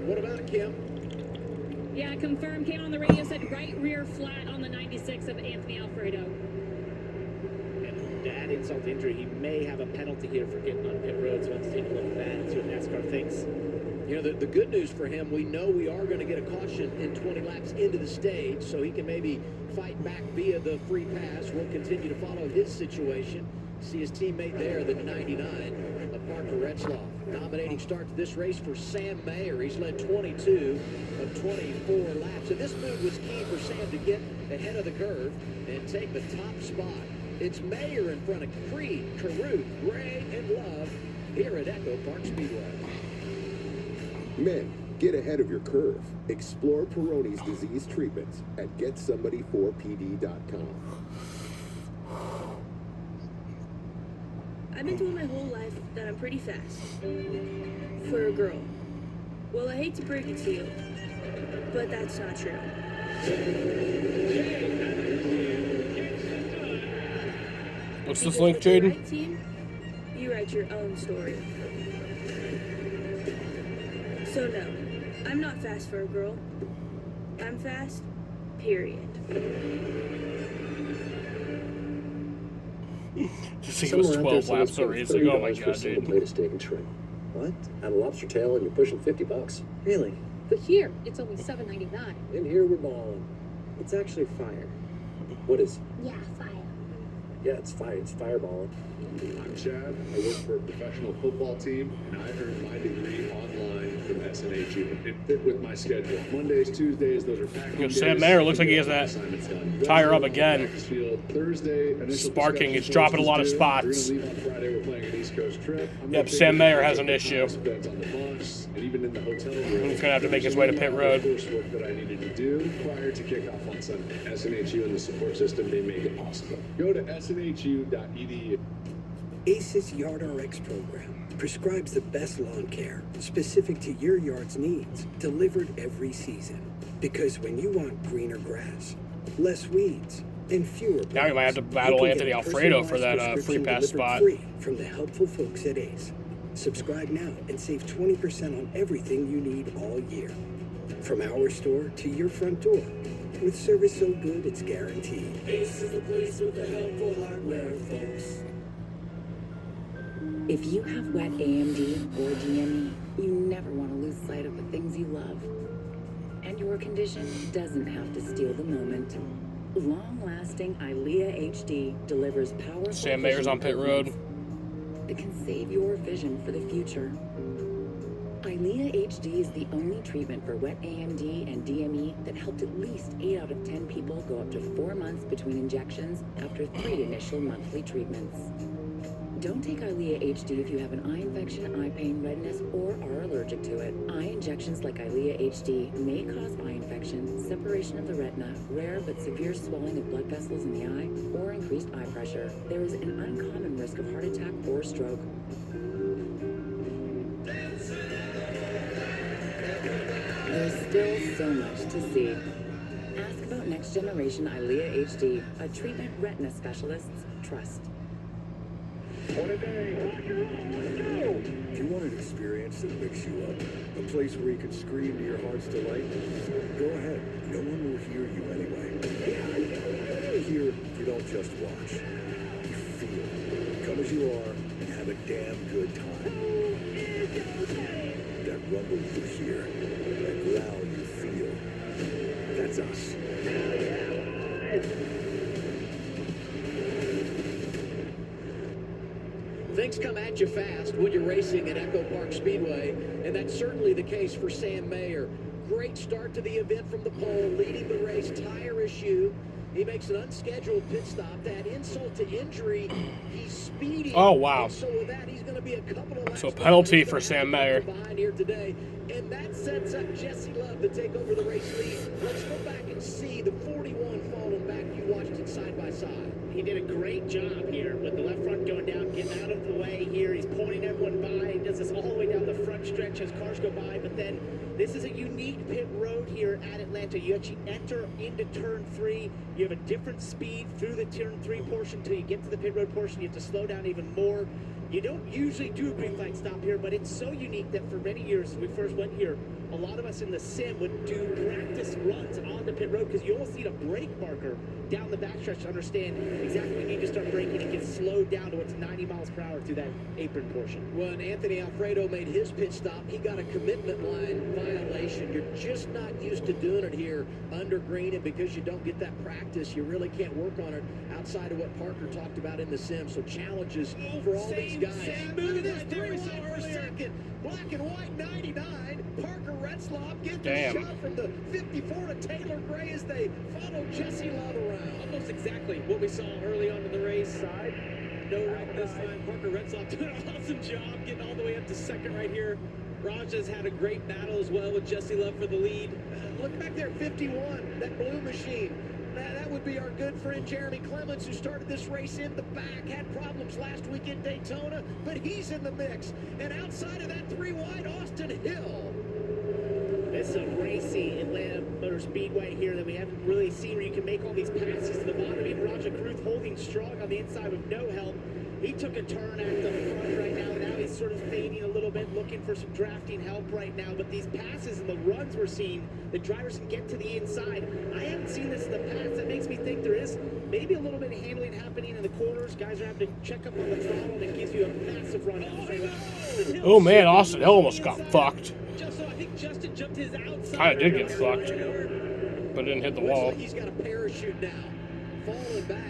What about Kim?
Yeah, confirmed. Came on the radio, said right rear flat on the 96 of Anthony Alfredo.
And to add insult to injury, he may have a penalty here for getting on pit road. So let's take a look at that and see what NASCAR thinks.
You know, the good news for him, we know we are going to get a caution in 20 laps into the stage, so he can maybe fight back via the free pass. We'll continue to follow his situation. See his teammate there, the 99 of Parker Retzlaff. Dominating start to this race for Sam Mayer. He's led 22 of 24 laps. And this move was key for Sam to get ahead of the curve and take the top spot. It's Mayer in front of Creed, Caruth, Gray, and Love here at Echo Park Speedway.
Men, get ahead of your curve. Explore Peyronie's disease treatments at GetSomebody4PD.com.
I've been told my whole life that I'm pretty fast. For a girl. Well, I hate to break it to you, but that's not true.
What's this link, Jaden?
Right team, you write your own story. So no, I'm not fast for a girl. I'm fast, period.
Just think it was 12 laps of racing. Oh my god, dude.
Plate of steak and shrimp. What? Add a lobster tail and you're pushing $50.
Really?
But here, it's only $7.99.
In here we're balling.
It's actually fire.
What is?
Yeah, fire.
Yeah, it's fire. It's fireballing.
I'm Chad. I work for a professional football team, and I earned my degree online from SNHU. It fit with my schedule. Mondays, Tuesdays, those are packing days.
Sam Mayer looks like he has that tire up again.
Thursday,
Sparking. It's dropping a lot of spots.
We're gonna leave on Friday. We're playing an East Coast trip.
Yep, Sam Mayer has an issue.
Beds on the bus, and even in the hotel room.
He's gonna have to make his way to pit road.
Coursework that I needed to do prior to kickoff on Sunday. SNHU and the support system, they make it possible. Go to snhu.edu.
ACE's Yard RX program prescribes the best lawn care specific to your yard's needs, delivered every season. Because when you want greener grass, less weeds, and fewer bugs,
Now you might have to battle Anthony Alfredo for that free pass spot.
Free from the helpful folks at ACE. Subscribe now and save 20% on everything you need all year. From our store to your front door. With service so good it's guaranteed.
Ace is the place with the helpful hardware, folks.
If you have wet AMD or DME, you never want to lose sight of the things you love. And your condition doesn't have to steal the moment. Long-lasting EYLEA HD delivers powerful
Sam Mayer's on pit road.
that can save your vision for the future. EYLEA HD is the only treatment for wet AMD and DME that helped at least 8 out of 10 people go up to 4 months between injections after 3 initial monthly treatments. Don't take EYLEA HD if you have an eye infection, eye pain, redness, or are allergic to it. Eye injections like EYLEA HD may cause eye infection, separation of the retina, rare but severe swelling of blood vessels in the eye, or increased eye pressure. There is an uncommon risk of heart attack or stroke. There's still so much to see. Ask about next generation EYLEA HD, a treatment retina specialists trust.
If you want an experience that picks you up, a place where you can scream to your heart's delight, go ahead. No one will hear you anyway. Here, you don't just watch. You feel. Come as you are and have a damn good time. That rumble you hear, that growl you feel, that's us.
Things come at you fast when you're racing at Echo Park Speedway, and that's certainly the case for Sam Mayer. Great start to the event from the pole, leading the race, tire issue. He makes an unscheduled pit stop. That insult to injury, he's speeding.
Oh, wow.
And so with that, he's going to be a couple of laps
So penalty for Sam Mayer.
behind here today. And that sets up Jesse Love to take over the race lead. Let's go back and see the 41 falling back. You watched it side by side.
He did a great job here with the left front going down, getting out of the way here. He's pointing everyone by. He does this all the way down the front stretch as cars go by. But then this is a unique pit road here at Atlanta. You actually enter into turn 3. You have a different speed through the turn 3 portion till you get to the pit road portion. You have to slow down even more. You don't usually do a green flag stop here, but it's so unique that for many years, as we first went here, a lot of us in the sim would do practice runs on the pit road because you almost need a brake marker down the backstretch to understand exactly when you need to start braking and get slowed down to what's 90 miles per hour through that apron portion.
When Anthony Alfredo made his pit stop, he got a commitment line violation. You're just not used to doing it here under green, and because you don't get that practice, you really can't work on it outside of what Parker talked about in the sim. So challenges for all these guys. Look at this, 3 for second. Black and white 99. Parker Retzlaff gets the shot from the 54 to Taylor Gray as they follow Jesse Love around.
Almost exactly what we saw early on in the race. Side. No wreck this time. Parker Retzlaff doing an awesome job getting all the way up to second right here. Raja's had a great battle as well with Jesse Love for the lead.
Look back there, 51, that blue machine. That would be our good friend Jeremy Clements, who started this race in the back, had problems last week in Daytona, but he's in the mix. And outside of that 3 wide, Austin Hill.
This is a racy Atlanta Motor Speedway here that we haven't really seen where you can make all these passes to the bottom. Even Raja Kruth holding strong on the inside with no help. He took a turn at the front right now. Now he's sort of fading a little bit, looking for some drafting help right now. But these passes and the runs we're seeing, the drivers can get to the inside. I haven't seen this in the past. That makes me think there is maybe a little bit of handling happening in the corners. Guys are having to check up on the throttle, and it gives you a massive run down the straightaway.
Oh man, Austin Hill almost got fucked.
I think Justin jumped his outside.
Kinda did get fucked, but didn't hit the wall.
He's got a parachute now. Falling back.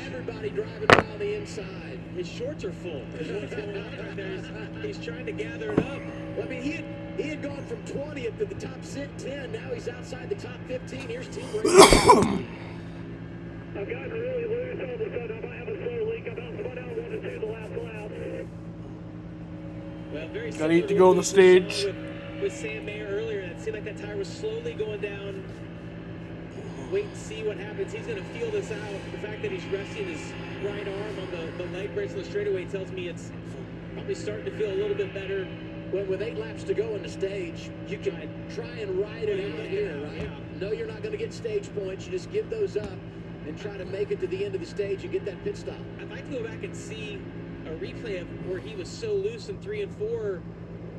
Everybody driving around the inside.
His shorts are full. Is what's going on right there. He's trying to gather it up.
Well, I mean, he had gone from 20th to the top 10. Now he's outside the top 15. Here's Team Brady.
I've gotten really loose all of a sudden. I might have a slow leak. I'm about to spun out 1 and 2 the last lap.
Well, very
Gotta eat to go on the stage.
With Sam Mayer earlier, it seemed like that tire was slowly going down. Wait and see what happens. He's going to feel this out. The fact that he's resting his right arm on the leg brace on the straightaway tells me it's probably starting to feel a little bit better.
Well, with 8 laps to go in the stage, you can try and ride it out here, right?
Yeah.
No, you're not going to get stage points. You just give those up and try to make it to the end of the stage and get that pit stop.
I'd like to go back and see a replay of where he was so loose in 3 and 4.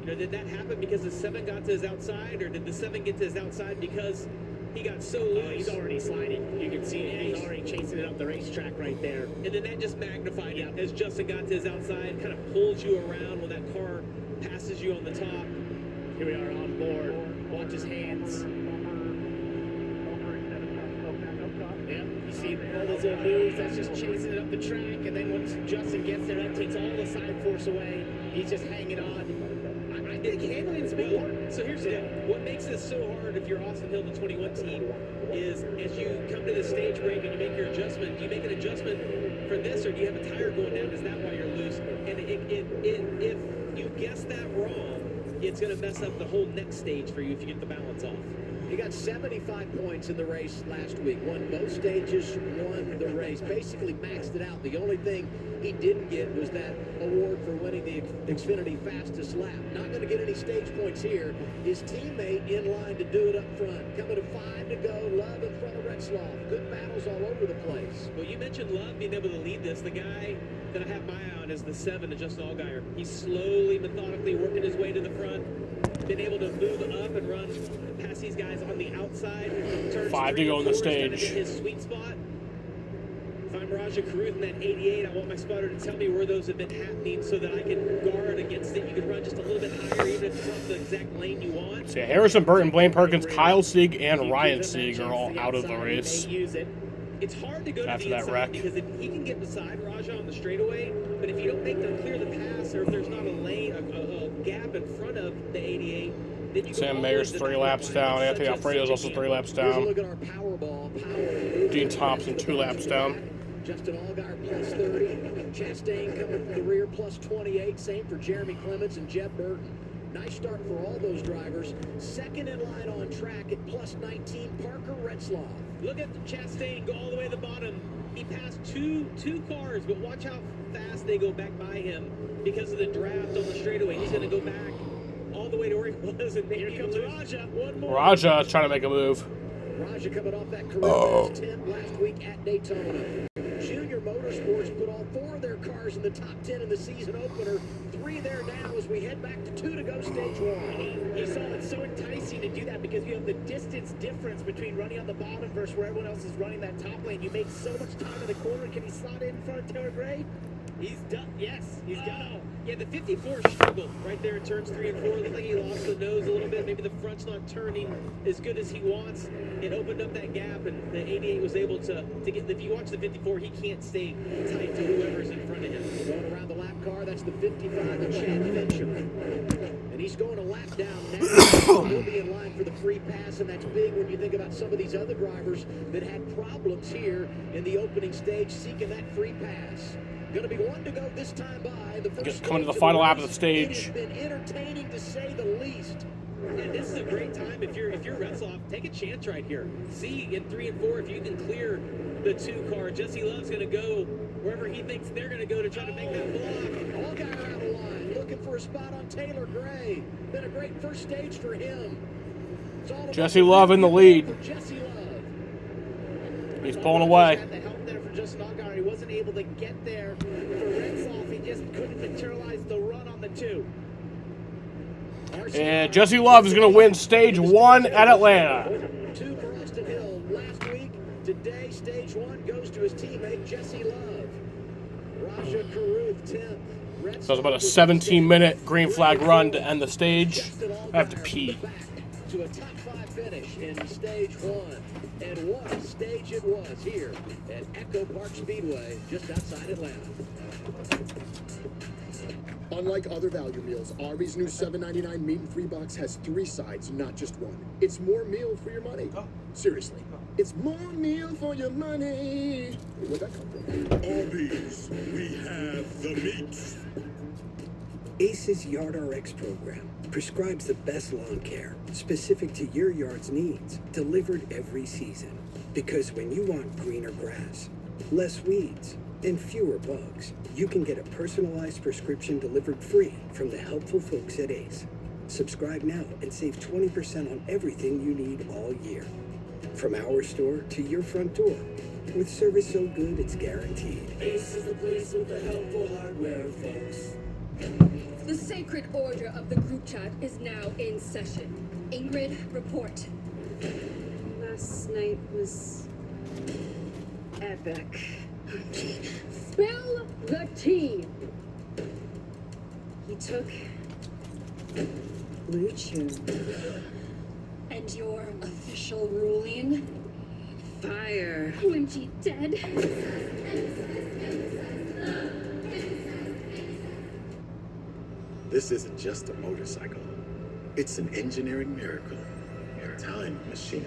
You know, did that happen because the 7 got to his outside, or did the 7 get to his outside because he got so loose?
He's already sliding. You can see it. He's already chasing it up the racetrack right there.
And then that just magnified it as Justin got to his outside, kind of pulls you around when that car passes you on the top.
Here we are on board. Watch his hands. Yeah, you see all those little moves. That's just chasing it up the track. And then once Justin gets there, that takes all the side force away. He's just hanging on.
I think handling is a big part. So here's the deal. What makes this so hard if you're Austin Hill, the 21 team, is as you come to the stage break and you make your adjustment, do you make an adjustment for this, or do you have a tire going down? Is that why you're loose? And if you guess that wrong, it's going to mess up the whole next stage for you if you get the balance off.
He got 75 points in the race last week. Won both stages, won the race. Basically maxed it out. The only thing he didn't get was that award for winning the Xfinity fastest lap. Not going to get any stage points here. His teammate in line to do it up front. Coming to 5 to go. Love in front of Retzloff. Good battles all over the place.
Well, you mentioned Love being able to lead this. The guy that I have my eye on is the 7, Justin Allgaier. He's slowly, methodically working his way to the front. Been able to move up and run past these guys on the outside.
5 to go on the stage.
His sweet spot. If I'm Raja Caruth in that 88, I want my spotter to tell me where those have been happening so that I can guard against it. You can run just a little bit higher, even if it's not the exact lane you want.
So Harrison Burton, Blaine Perkins, Kyle Sieg, and Ryan Sieg are all out of the race.
It's hard to go to
after
the
that
inside
wreck.
because if he can get beside Raja on the straightaway, but if you don't make them clear the pass, or if there's not a lane, a gap in front of the 88, then you
Sam Mayer's 3 laps down. Anthony Alfredo's also 3 laps down.
Look at our Powerball.
Dean Thompson 2 laps down.
Justin Allgaier plus 30. Chastain coming from the rear plus 28. Same for Jeremy Clements and Jeb Burton. Nice start for all those drivers. Second in line on track at plus 19, Parker Retzloff.
Look at Chastain go all the way to the bottom. He passed two cars, but watch how fast they go back by him because of the draft on the straightaway. He's going to go back all the way to where he was, and maybe here comes Raja. One more.
Raja is trying to make a move.
Raja coming off that career best 10 last week at Daytona. Junior Motorsports put all 4 of their cars in the top 10 in the season opener. 3 there now as we head back to 2 to go stage 1.
You saw it's so enticing to do that because you have the distance difference between running on the bottom versus where everyone else is running that top lane. You make so much time in the corner. Can he slot in front of Taylor Gray?
He's done. Yes, he's got it. Yeah, the 54 struggled right there in turns 3 and 4. Looked like he lost the nose a little bit. Maybe the front's not turning as good as he wants. It opened up that gap, and the 88 was able to get. If you watch the 54, he can't stay tight to whoever's in front of him.
Going around the lap car, that's the 55, the Chad Fincher. And he's going a lap down now. He'll be in line for the free pass, and that's big when you think about some of these other drivers that had problems here in the opening stage seeking that free pass. Going to be 1 to go this time by. The first
Coming to the final lap of the stage.
It has been entertaining to say the least.
And this is a great time if you're Retzloff, take a chance right here. See in 3 and 4 if you can clear the 2 car. Jesse Love's going to go wherever he thinks they're going to go to try to make that block.
All got out of the line, looking for a spot on Taylor Gray. Been a great first stage for him.
Jesse Love in the lead.
Jesse Love.
He's pulling away.
The help there for
Justin Allgaier. He wasn't able to get there for Rensloff. He just couldn't materialize the run on the 2.
And Jesse Love is going to win stage 1 at Atlanta.
2 for Austin Hill last week. Today, stage 1 goes to his teammate, Jesse Love. Raja Karuth, 10th.
So it's about a 17-minute green flag run to end the stage. I have to pee.
To a top 5 finish in stage 1. And what a stage it was here at Echo Park Speedway, just outside Atlanta.
Unlike other value meals, Arby's new $7.99 meat and 3 box has 3 sides, not just one. It's more meal for your money. Seriously, it's more meal for your money. Where'd that come from?
Arby's, we have the meats.
ACE's Yard RX program prescribes the best lawn care specific to your yard's needs, delivered every season. Because when you want greener grass, less weeds, and fewer bugs, you can get a personalized prescription delivered free from the helpful folks at ACE. Subscribe now and save 20% on everything you need all year. From our store to your front door, with service so good it's guaranteed.
Ace is the place with the helpful hardware, folks.
The sacred order of the group chat is now in session. Ingrid, report.
Last night was epic. Spill the tea. He took Blue Chew.
And your official ruling?
Fire.
OMG, dead.
This isn't just a motorcycle. It's an engineering miracle. Your time machine.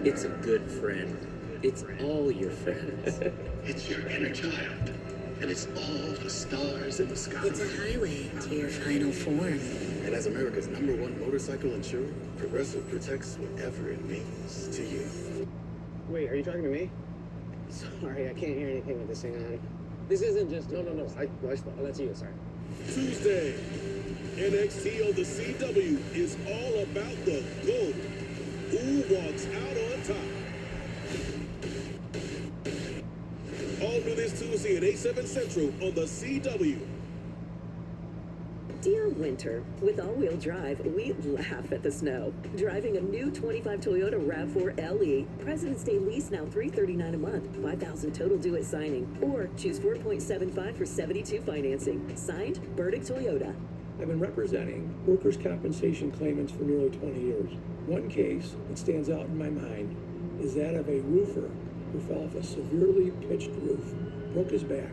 It's a good friend. It's all your friends.
It's your inner child. And it's all the stars in the sky.
It's a highway to your final form.
And as America's #1 motorcycle insurer, Progressive protects whatever it means to you.
Wait, are you talking to me? Sorry, I can't hear anything with this thing on. This isn't just... No. Oh, that's you, sorry.
Tuesday, NXT on the CW is all about the GOAT. Who walks out on top? All new this Tuesday at 8/7 Central on the CW.
Dear Winter, with all-wheel drive, we laugh at the snow. Driving a new 25 Toyota RAV4 LE, President's Day lease now $339 a month, $5,000 total due at signing, or choose 4.75 for 72 financing. Signed, Burdick Toyota.
I've been representing workers' compensation claimants for nearly 20 years. One case that stands out in my mind is that of a roofer who fell off a severely pitched roof, broke his back,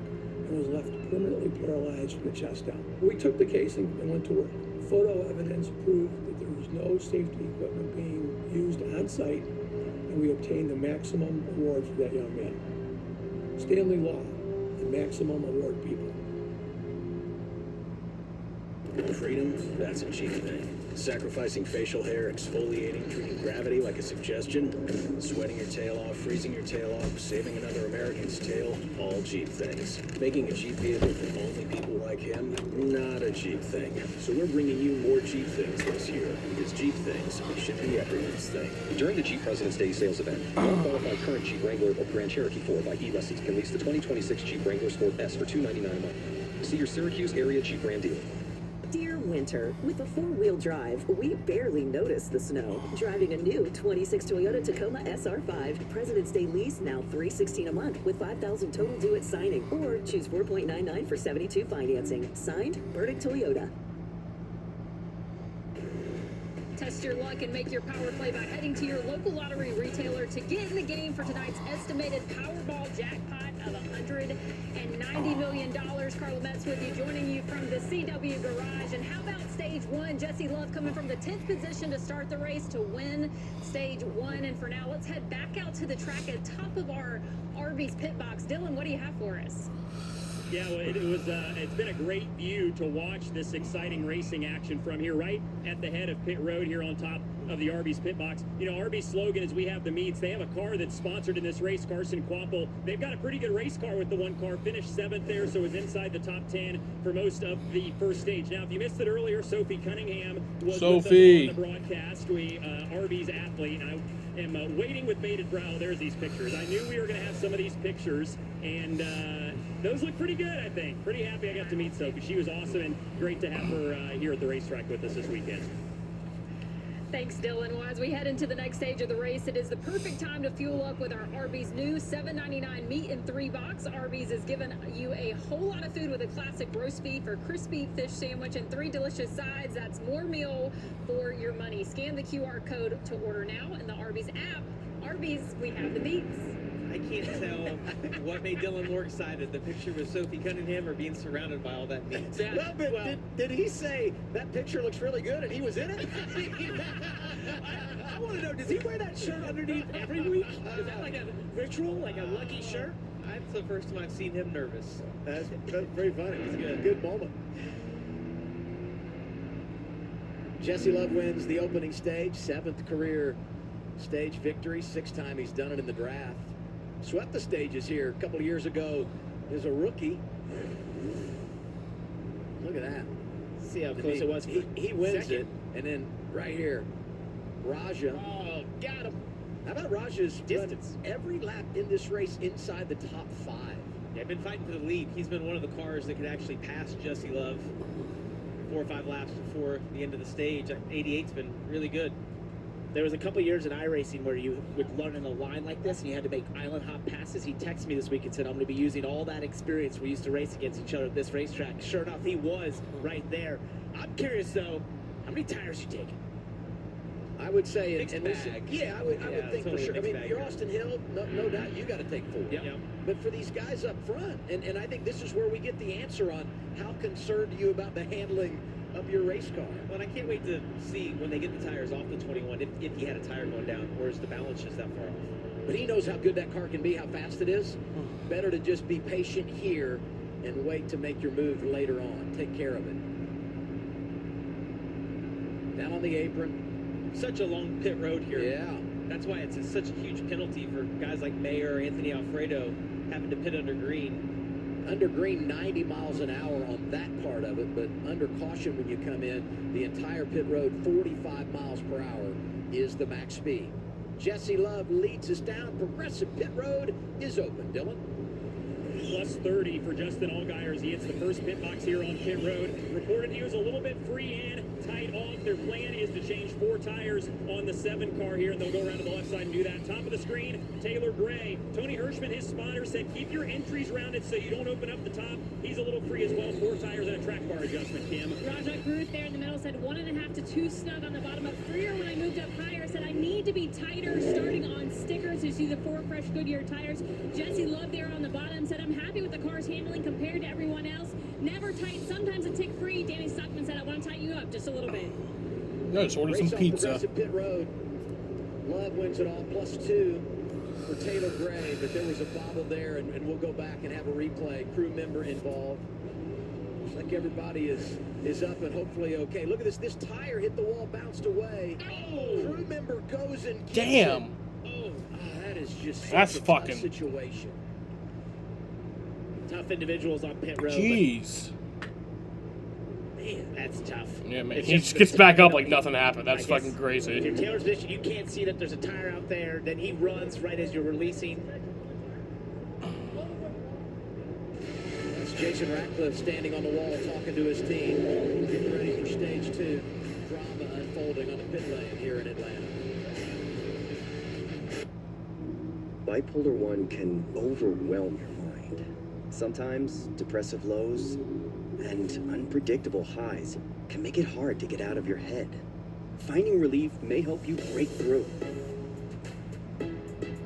and was left permanently paralyzed from the chest down. We took the case and went to work. Photo evidence proved that there was no safety equipment being used on site, and we obtained the maximum award for that young man. Stanley Law, the maximum award people.
Freedom, that's a cheap thing. Sacrificing facial hair, exfoliating, treating gravity like a suggestion, sweating your tail off, freezing your tail off, saving another American's tail, all cheap things. Making a cheap vehicle for only people like him, not a cheap thing. So we're bringing you more cheap things this year, because cheap things should be everyone's thing.
During the Jeep President's Day sales event, one qualified current Jeep Wrangler or Grand Cherokee 4 by e-Lessons can lease the 2026 Jeep Wrangler Sport S for $299 a month. See your Syracuse area Jeep Ram dealer.
Dear Winter, with a four-wheel drive, we barely notice the snow. Driving a new 26 Toyota Tacoma SR5, President's Day lease now $316 a month with $5,000 total due at signing, or choose 4.99 for 72 financing. Signed, Burdick Toyota.
Test your luck and make your power play by heading to your local lottery retailer to get in the game for tonight's estimated Powerball jackpot of $190 million. Carla Metz with you, joining you from the CW Garage. And how about stage one? Jesse Love coming from the 10th position to start the race to win stage one. And for now, let's head back out to the track at top of our Arby's pit box. Dylan, what do you have for us?
Yeah, well, it's been a great view to watch this exciting racing action from here, right at the head of pit road here on top of the Arby's pit box. You know, Arby's slogan is "We have the meats." They have a car that's sponsored in this race, Carson Quapple. They've got a pretty good race car with the one car, finished 7th there, so is inside the top 10 for most of the first stage. Now, if you missed it earlier, Sophie Cunningham was with us on the broadcast. Arby's athlete, and am waiting with bated breath. There's these pictures. I knew we were going to have some of these pictures, and those look pretty good, I think. Pretty happy I got to meet Sophie. She was awesome, and great to have her here at the racetrack with us this weekend.
Thanks, Dylan. Well, as we head into the next stage of the race, it is the perfect time to fuel up with our Arby's new $7.99 meat in 3 box. Arby's has given you a whole lot of food with a classic roast beef or crispy fish sandwich and 3 delicious sides. That's more meal for your money. Scan the QR code to order now in the Arby's app. Arby's, we have the beats.
I can't tell what made Dylan more excited, the picture with Sophie Cunningham or being surrounded by all that meat.
Well, but did he say that picture looks really good and he was in it? I want to know, does he wear that shirt underneath every week? Is that like a ritual, like a lucky shirt?
That's the first time I've seen him nervous.
That's very funny. It's a good moment. Jesse Love wins the opening stage, 7th career stage victory, 6th time he's done it in the draft. Swept the stages here a couple of years ago as a rookie. Look at that.
See how close it was.
He wins it, and then right here, Raja.
Oh, got him.
How about Raja's distance? Every lap in this race inside the top 5.
Yeah, I've been fighting for the lead. He's been one of the cars that could actually pass Jesse Love 4 or 5 laps before the end of the stage. 88's been really good.
There was a couple years in iRacing where you would learn in a line like this and you had to make island hop passes. He texted me this week and said, I'm going to be using all that experience we used to race against each other at this racetrack. Sure enough, he was right there. I'm curious, though, how many tires you taking?
I would say,
Mixed bag.
Yeah, I would think
totally
for sure. I mean, you're
here.
Austin Hill, no doubt you got to take 4.
Yep.
But for these guys up front, and I think this is where we get the answer on how concerned are you about the handling of your race car.
Well, I can't wait to see when they get the tires off the 21 if he had a tire going down, or is the balance just that far off?
But he knows how good that car can be, how fast it is. Better to just be patient here and wait to make your move later on. Take care of it. Down on the apron.
Such a long pit road here.
Yeah.
That's why it's such a huge penalty for guys like Mayer or Anthony Alfredo having to pit under green.
Under green, 90 miles an hour on that part of it, but under caution when you come in, the entire pit road, 45 miles per hour is the max speed. Jesse Love leads us down. Progressive pit road is open, Dylan.
Plus 30 for Justin Allgaier as he hits the first pit box here on pit road. Reported he was a little bit free in, tight off. Their plan is to change 4 tires on the 7 car here, and they'll go around to the left side and do that. Top of the screen, Taylor Gray. Tony Hirschman, his spotter, said keep your entries rounded so you don't open up the top. He's a little free as well. 4 tires and a track bar adjustment, Kim.
Rajat Ruth there in the middle said 1.5 to 2 snug on the bottom of freer. When I moved up higher, said I need to be tighter starting on stickers. You see the 4 fresh Goodyear tires. Jesse Love there on the bottom said I'm happy with the car's handling compared to everyone else. Never tight, sometimes a tick free. Danny Stockman said I want to tighten you up just a little bit.
Yeah, just order some pizza.
Progressive pit road. Love wins it all, plus 2 for Taylor Gray, but there was a bobble there, and we'll go back and have a replay. Crew member involved. Looks like everybody is up and hopefully okay. Look at this. This tire hit the wall, bounced away. Oh! Crew member goes and gets
Damn.
it. Oh, that is just
That's
such a
fucking
tough situation.
Tough individuals on pit road.
Jeez.
Man,
that's tough.
Yeah, man.
It's
He just gets back up like nothing happened. That's fucking
If
crazy.
you're Taylor's position, you can't see that there's a tire out there. Then he runs right as you're releasing.
That's Jason Ratcliffe standing on the wall talking to his team, getting ready for stage 2. Drama unfolding on the pit lane here in Atlanta.
Bipolar 1 can overwhelm your mind. Sometimes depressive lows and unpredictable highs can make it hard to get out of your head. Finding relief may help you break through.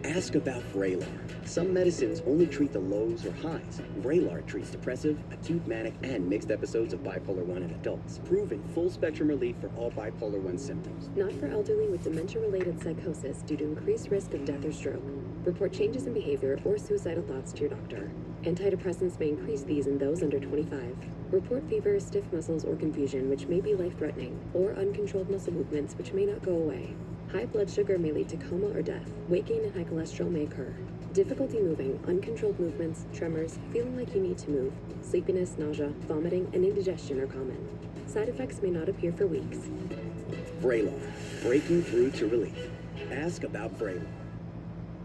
Ask about Vraylar. Some medicines only treat the lows or highs. Vraylar treats depressive, acute manic, and mixed episodes of bipolar 1 in adults. Proven full-spectrum relief for all bipolar 1 symptoms.
Not for elderly with dementia-related psychosis due to increased risk of death or stroke. Report changes in behavior or suicidal thoughts to your doctor. Antidepressants may increase these in those under 25. Report fever, stiff muscles, or confusion, which may be life-threatening, or uncontrolled muscle movements, which may not go away. High blood sugar may lead to coma or death. Weight gain and high cholesterol may occur. Difficulty moving, uncontrolled movements, tremors, feeling like you need to move, sleepiness, nausea, vomiting, and indigestion are common. Side effects may not appear for weeks.
Vraylar, breaking through to relief. Ask about Braylon.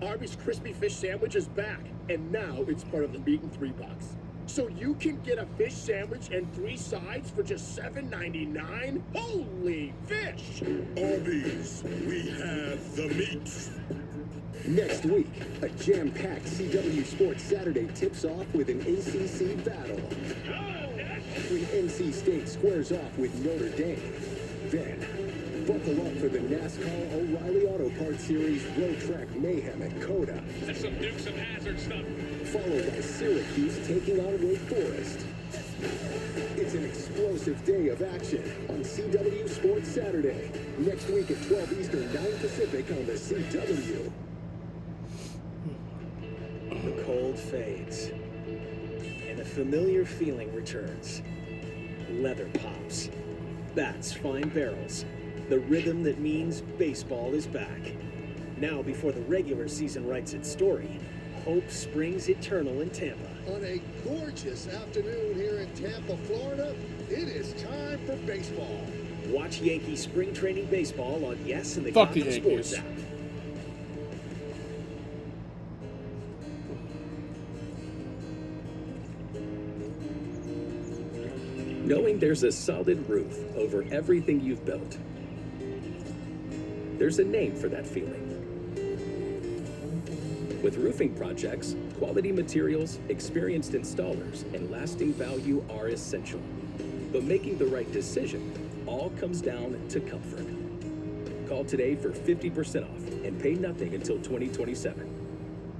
Arby's crispy fish sandwich is back, and now it's part of the Meat and 3 box. So you can get a fish sandwich and 3 sides for just $7.99? Holy fish!
Arby's, we have the meat. Next week, a jam-packed CW Sports Saturday tips off with an ACC battle. When NC State squares off with Notre Dame. Then, buckle up for the NASCAR O'Reilly Auto Parts Series Road Track Mayhem at Coda.
That's some Dukes of Hazzard stuff.
Followed by Syracuse taking on Wake Forest. It's an explosive day of action on CW Sports Saturday. Next week at 12 Eastern, 9 Pacific on the CW.
The cold fades, and a familiar feeling returns. Leather pops. That's Fine Barrels, the rhythm that means baseball is back. Now, before the regular season writes its story, hope springs eternal in Tampa.
On a gorgeous afternoon here in Tampa, Florida, it is time for baseball.
Watch Yankee spring training baseball on Yes and the
Fuck the
Gotham
Yankees.
Sports app.
Knowing there's a solid roof over everything you've built. There's a name for that feeling. With roofing projects, quality materials, experienced installers, and lasting value are essential. But making the right decision all comes down to comfort. Call today for 50% off and pay nothing until 2027.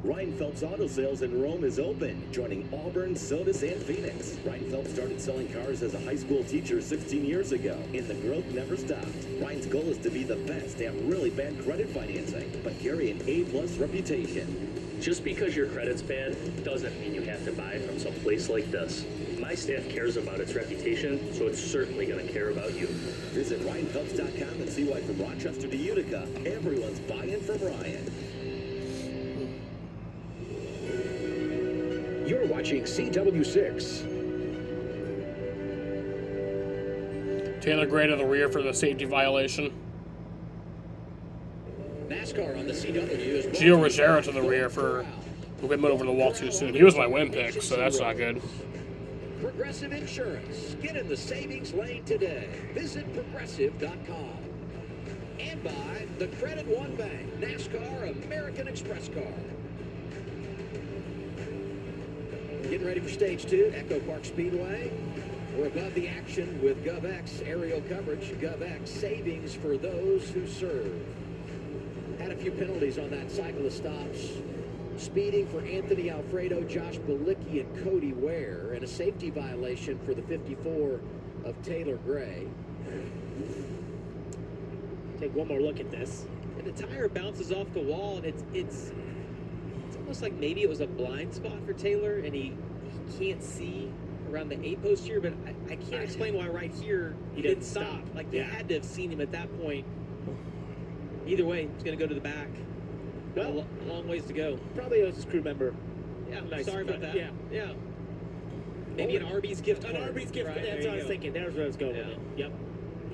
Ryan Phelps Auto Sales in Rome is open, joining Auburn, Sodus, and Phoenix. Ryan Phelps started selling cars as a high school teacher 16 years ago, and the growth never stopped. Ryan's goal is to be the best at really bad credit financing, but carry an A-plus reputation.
Just because your credit's bad doesn't mean you have to buy from some place like this. My staff cares about its reputation, so it's certainly going to care about you.
Visit RyanPhelps.com and see why from Rochester to Utica, everyone's buying from Ryan.
You're watching CW6.
Taylor Gray to the rear for the safety violation.
NASCAR on the CW is
Gio Ruggiero to the rear for movement over the wall too soon. He was my win pick, so that's not good.
Progressive Insurance. Get in the savings lane today. Visit progressive.com. And by the Credit One Bank, NASCAR American Express Card. Getting ready for stage 2, Echo Park Speedway. We're above the action with GovX aerial coverage. GovX savings for those who serve. Had a few penalties on that cycle of stops. Speeding for Anthony Alfredo, Josh Balicki, and Cody Ware, and a safety violation for the 54 of Taylor Gray.
Take one more look at this.
And the tire bounces off the wall, and it's almost like maybe it was a blind spot for Taylor, and he can't see around the 8 post here, but I can't explain why right here he didn't stop. Like, they had to have seen him at that point. Either way, he's going to go to the back. Well, a long ways to go.
Probably a crew member.
Yeah,
Nice.
sorry about that.
Yeah.
Maybe an Arby's gift card.
An Arby's gift
Right,
card. That's
there
what I
you
was
go.
thinking. There's where I was going with it. Yep.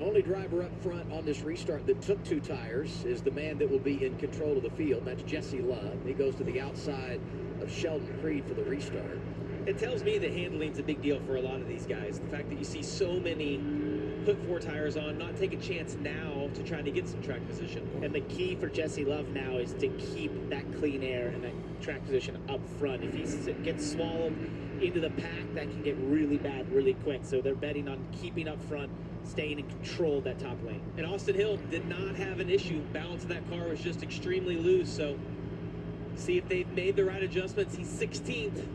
Only driver up front on this restart that took 2 tires is the man that will be in control of the field. That's Jesse Love. He goes to the outside of Sheldon Creed for the restart.
It tells me that handling's a big deal for a lot of these guys. The fact that you see so many put 4 tires on, not take a chance now to try to get some track position.
And the key for Jesse Love now is to keep that clean air and that track position up front. If he gets swallowed into the pack, that can get really bad really quick. So they're betting on keeping up front, staying in control of that top lane.
And Austin Hill did not have an issue. Balance of that car was just extremely loose. So see if they've made the right adjustments. He's 16th.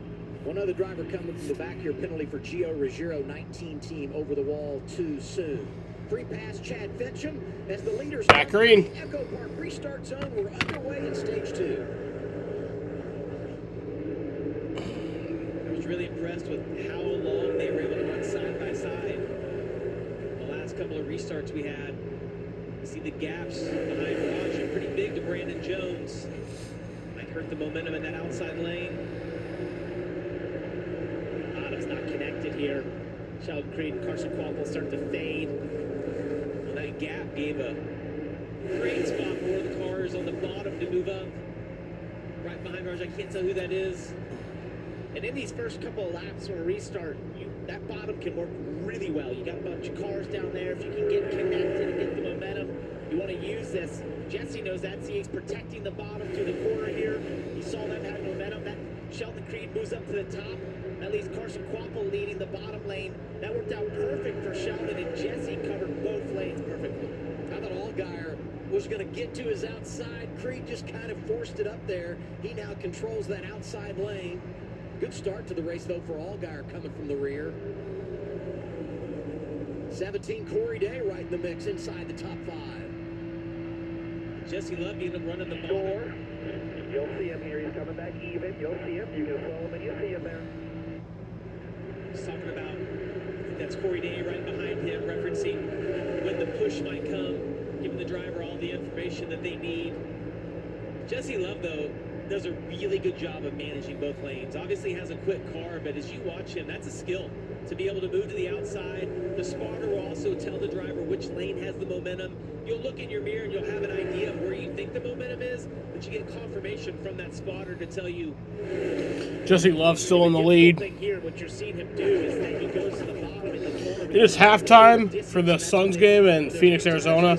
One other driver coming from the back here, penalty for Gio Ruggiero, 19 team over the wall too soon. Free pass, Chad Fincham, as the leaders
Back green.
the Echo Park restart zone. We're underway in stage 2.
I was really impressed with how long they were able to run side by side. The last couple of restarts we had, you see the gaps behind Raj are pretty big to Brandon Jones. Might hurt the momentum in that outside lane.
Otto's not connected here. Sheldon Creed and Carson Quampel start to fade.
Well, that gap gave a Great spot for one of the cars on the bottom to move up. Right behind Raj, I can't tell who that is.
And in these first couple of laps on a restart, that bottom can work really well. You got a bunch of cars down there. If you can get connected and get the momentum, you want to use this. Jesse knows that. See, he's protecting the bottom to the corner here. You saw them have momentum. That Sheldon Creed moves up to the top. That leaves Carson Quapple leading the bottom lane. That worked out perfect for Sheldon, and Jesse covered both lanes perfectly.
I thought Allgaier was going to get to his outside. Creed just kind of forced it up there. He now controls that outside lane. Good start to the race, though, for Allgaier coming from the rear. 17, Corey Day right in the mix inside the top 5.
Jesse Love ended up running the ball.
You'll see him here. He's coming back even. You'll see him. You can follow him and you see him there.
He's talking about, that's Corey Day right behind him, referencing when the push might come, giving the driver all the information that they need. Jesse Love, though, does a really good job of managing both lanes. Obviously has a quick car, but as you watch him, that's a skill. To be able to move to the outside. The spotter will also tell the driver which lane has the momentum. You'll look in your mirror and you'll have an idea of where you think the momentum is, but you get confirmation from that spotter to tell you.
Jesse Love still in the lead.
Here, what you're seeing him do is that he goes to the bottom in the corner.
It is halftime for the Suns game in Phoenix, Arizona.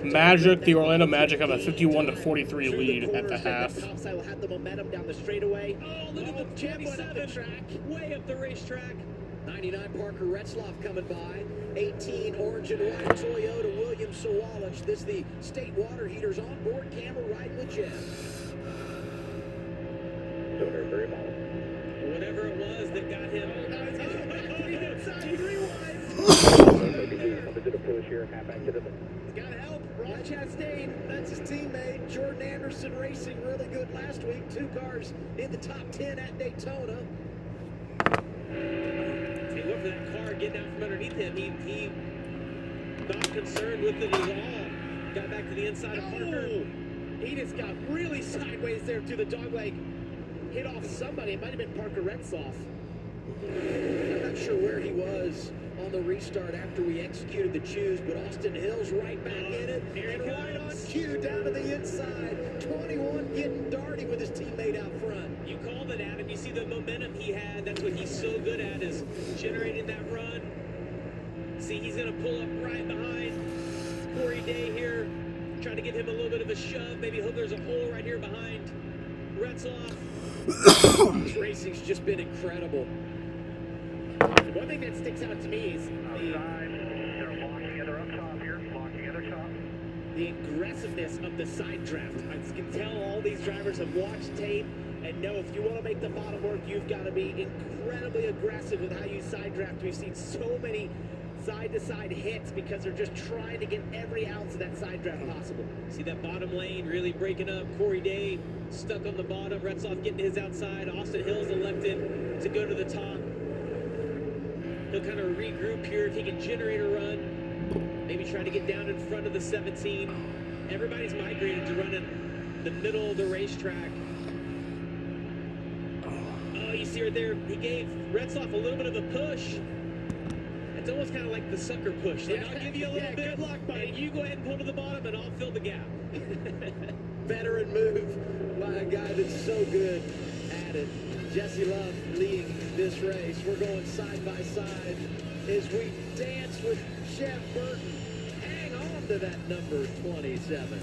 Magic, the Orlando Magic, have a 51-43 lead at the half.
Topside will have the momentum down the straightaway.
Oh, look at the 27 track, way up the racetrack.
99 Parker Retzloff coming by. 18 orange and white Toyota William Sawalich. This the state water heaters on board camera riding with Jeff.
Very bottom.
Whatever it was that got him. Oh, now he's going back to the outside. Rewind.
To the push here, half back to the.
He's got help. Ron Chastain, that's his teammate. Jordan Anderson Racing, really good last week. 2 cars in the top 10 at Daytona.
Hey, look for that car getting out from underneath him. He not concerned with it at all. Got back to the inside of Parker.
He just got really sideways there to the dogleg. Hit off somebody. It might have been Parker Retzloff.
I'm not sure where he was on the restart after we executed the choose, but Austin Hill's right back in it. And right on cue down to the inside. 21 getting darty with his teammate out front.
You called it, Adam. You see the momentum he had. That's what he's so good at, is generating that run. See, he's going to pull up right behind Corey Day here. Trying to give him a little bit of a shove. Maybe hope there's a hole right here behind Retzloff.
This racing's just been incredible.
One thing that sticks out to me is
They're locking together up top here. Locking together top.
the aggressiveness of the side draft. I can tell all these drivers have watched tape and know if you want to make the bottom work, you've got to be incredibly aggressive with how you side draft. We've seen so many side-to-side hits because they're just trying to get every ounce of that side draft possible.
See that bottom lane really breaking up. Corey Day stuck on the bottom. Retzloff getting his outside. Austin Hill's elected to go to the top. He'll kind of regroup here if he can generate a run. Maybe try to get down in front of the 17. Everybody's migrated to running the middle of the racetrack. Oh, you see right there, he gave Retzloff a little bit of a push. It's almost kind of like the sucker push. Like, I'll give you a little bit, good luck, buddy. And you go ahead and pull to the bottom, and I'll fill the gap.
Veteran move by a guy that's so good at it. Jesse Love leading this race. We're going side by side as we dance with Jeff Burton. Hang on to that number 27.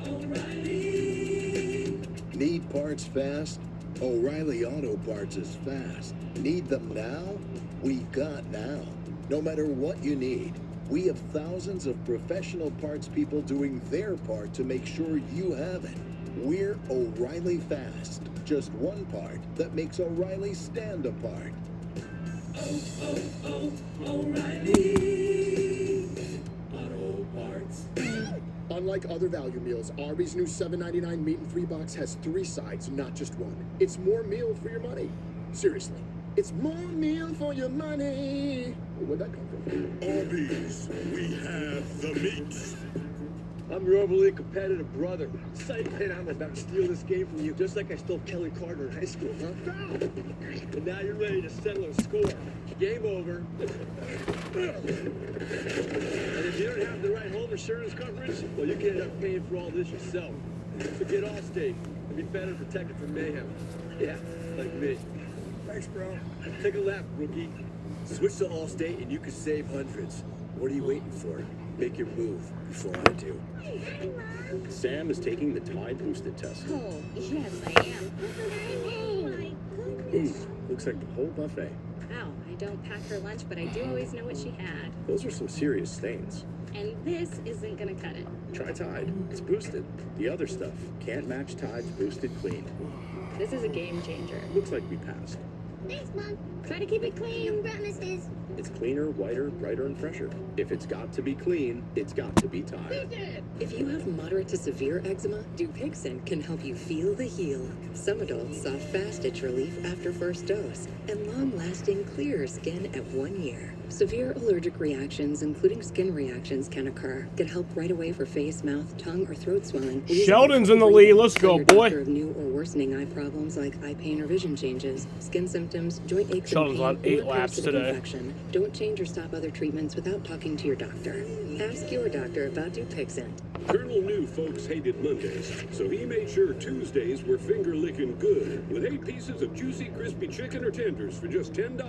O'Reilly. Need parts fast? O'Reilly Auto Parts is fast. Need them now? We've got now. No matter what you need, we have thousands of professional parts people doing their part to make sure you have it. We're O'Reilly Fast. Just one part that makes O'Reilly stand apart. O'Reilly Auto Parts.
Unlike other value meals, Arby's new $7.99 meat and 3 box has 3 sides, not just one. It's more meal for your money. Seriously, it's more meal for your money. Where'd that come from?
Arby's, we have the meats.
I'm your overly competitive brother. Psych, and I'm about to steal this game from you, just like I stole Kelly Carter in high school, huh? And now you're ready to settle a score. Game over. And if you don't have the right home insurance coverage, well, you can end up paying for all this yourself. So get Allstate and be better protected from mayhem. Yeah, like me. Thanks, bro. Take a lap, rookie. Switch to Allstate and you can save hundreds. What are you waiting for? Make your move before I do.
Hi, Mom.
Sam is taking the Tide Boosted test.
Oh, yes, I am. Oh, my goodness.
Looks like the whole buffet.
Wow, I don't pack her lunch, but I do always know what she had.
Those are some serious stains.
And this isn't gonna cut it.
Try Tide. It's boosted. The other stuff can't match Tide's Boosted Clean.
This is a game changer.
Looks like we passed.
Thanks, Mom. Try to keep it clean. Promises.
It's cleaner, whiter, brighter, and fresher. If it's got to be clean, it's got to be Tide.
If you have moderate to severe eczema, Dupixent can help you feel the heal. Some adults saw fast itch relief after first dose and long-lasting clear skin at 1 year. Severe allergic reactions, including skin reactions, can occur. Get help right away for face, mouth, tongue, or throat swelling.
Sheldon's in the lead. Let's go, boy.
Of new or worsening eye problems like eye pain or vision changes, skin symptoms, joint aches,
Sheldon's on
and pain,
8
or
laps
parasitic
today.
infection. Don't change or stop other treatments without talking to your doctor. Ask your doctor about Dupixent.
Colonel knew folks hated Mondays, so he made sure Tuesdays were finger-licking good with 8 pieces of juicy, crispy chicken or tenders for just $10.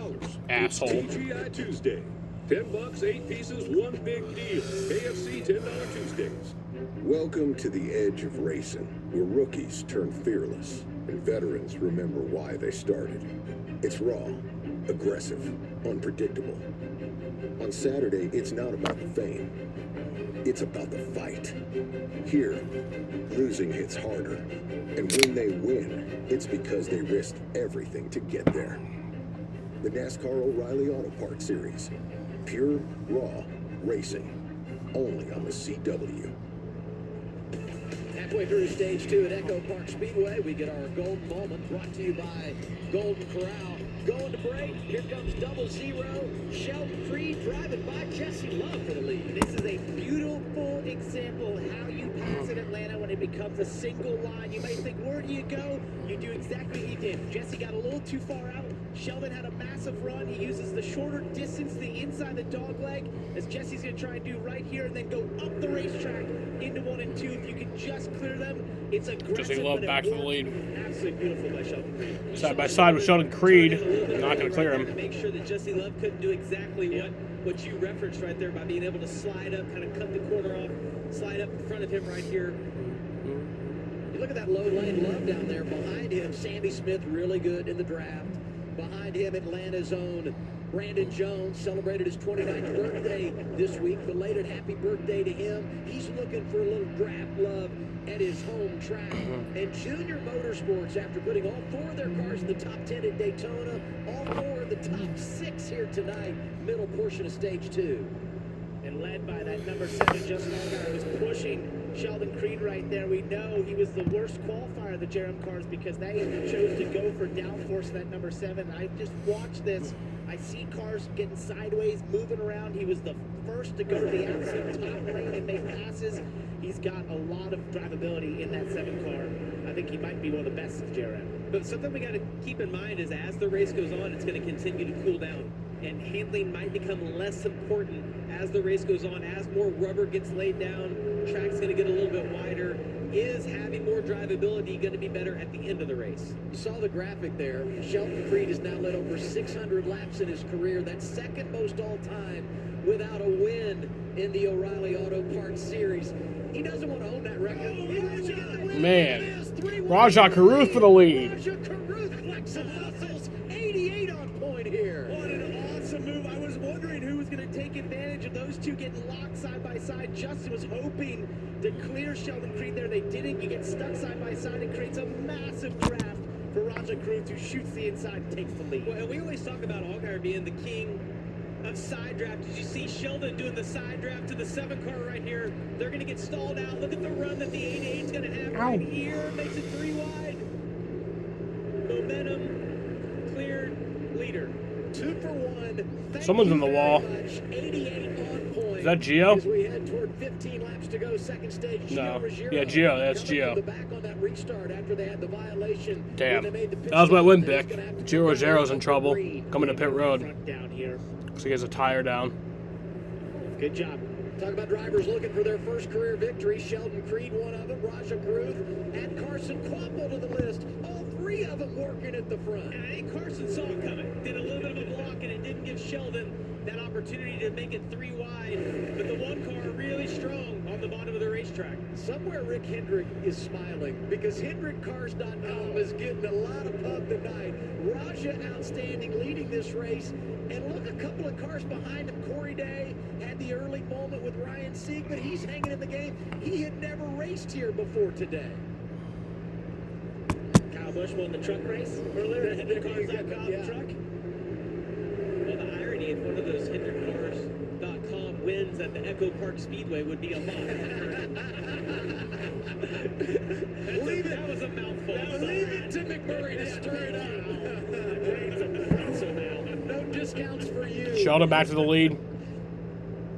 Asshole.
It's TGI Tuesday. $10, 8 pieces, one big deal. KFC $10 Tuesdays.
Welcome to the edge of racing, where rookies turn fearless and veterans remember why they started. It's raw, aggressive, unpredictable. On Saturday, it's not about the fame. It's about the fight. Here, losing hits harder. And when they win, it's because they risked everything to get there. The NASCAR O'Reilly Auto Parts Series. Pure, raw racing. Only on the CW.
Halfway through stage 2 at Echo Park Speedway, we get our golden moment brought to you by Golden Corral. Going to break, here comes 00, Sheldon Creed driving by Jesse Love for the lead. This is a beautiful example of how you pass in Atlanta when it becomes a single line. You may think, where do you go? You do exactly what he did. Jesse got a little too far out. Sheldon had a massive run. He uses the shorter distance, the inside the dog leg, as Jesse's going to try and do right here, and then go up the racetrack into 1 and 2. If you can just clear them, it's aggressive.
Jesse Love back to the lead.
Absolutely beautiful by Sheldon Creed.
Side by side with Sheldon Creed. Not going to clear him.
To make sure that Jesse Love couldn't do exactly what you referenced right there by being able to slide up, kind of cut the corner off, slide up in front of him right here.
You look at that low lane Love down there. Behind him, Sandy Smith, really good in the draft. Behind him, Atlanta's own Brandon Jones celebrated his 29th birthday this week. Belated happy birthday to him. He's looking for a little draft love at his home track. And Junior Motorsports, after putting all 4 of their cars in the top 10 at Daytona, all 4 in the top 6 here tonight, middle portion of stage 2.
And led by that number 7, Justin Allgaier, was pushing Sheldon Creed right there. We know he was the worst qualifier of the Jerem cars because they chose to go for downforce that number 7. I just watched this. I see cars getting sideways, moving around. He was the first to go to the absolute top lane and make passes. He's got a lot of drivability in that 7 car. I think he might be one of the best of Jerem.
But something we got to keep in mind is as the race goes on, it's going to continue to cool down. And handling might become less important as the race goes on, as more rubber gets laid down, track's going to get a little bit wider. Is having more drivability going to be better at the end of the race?
You saw the graphic there. Sheldon Creed has now led over 600 laps in his career. That's second most all time without a win in the O'Reilly Auto Parts Series. He doesn't want to own that record. He wants to get the win.
Man. Raja Caruth for the lead.
Raja Caruth flexing muscles. 88 on point here.
What an awesome move. I was wondering who was going to take advantage of those two getting locked side by side. Justin was hoping to clear Sheldon Creed there. They didn't. You get stuck side by side. It creates a massive draft for Raja Caruth, who shoots the inside and takes the lead. Well, we always talk about Allgaier being the king of side draft. Did you see Sheldon doing the side draft to the 7 car right here? They're going to get stalled out. Look at the run that the 88 is going to have right here. Makes it 3 wide. Momentum cleared leader.
2
2 for 1. Thank
Someone's
you
in the
very
wall.
much. 88 on point.
Is that Gio?
As we head toward 15 laps to go, second stage.
No.
Gio Ruggiero
Yeah, Gio. That's
coming
Gio.
from the back on that restart after they had the violation.
Damn.
When they made the pit
That was my
stop,
win
and he's
pick.
gonna have to
Gio
come
Ruggiero's
back
in
up
trouble.
the green.
Coming to pit road.
Front down here.
So he has a tire down.
Good job. Talk about drivers looking for their first career victory. Sheldon Creed, one of them. Raja Caruth. Add Carson Kvapil to the list. All 3 of them working at the front.
And I think Carson saw it coming. Did a little bit of a block, and it didn't give Sheldon that opportunity to make it 3 wide. But the one car really strong on the bottom of the racetrack.
Somewhere Rick Hendrick is smiling because HendrickCars.com is getting a lot of pub tonight. Raja outstanding, leading this race. And look, a couple of cars behind him. Corey Day had the early moment with Ryan Sieg, but he's hanging in the game. He had never raced here before today.
Kyle Busch won the truck race earlier. HendrickCars.com
Yeah.
truck.
Well, the irony if one of those HendrickCars.com wins at the Echo Park Speedway would be a lot. That was a mouthful.
Leave it to McMurray to stir it up. No discounts for you.
Sheldon back to the lead.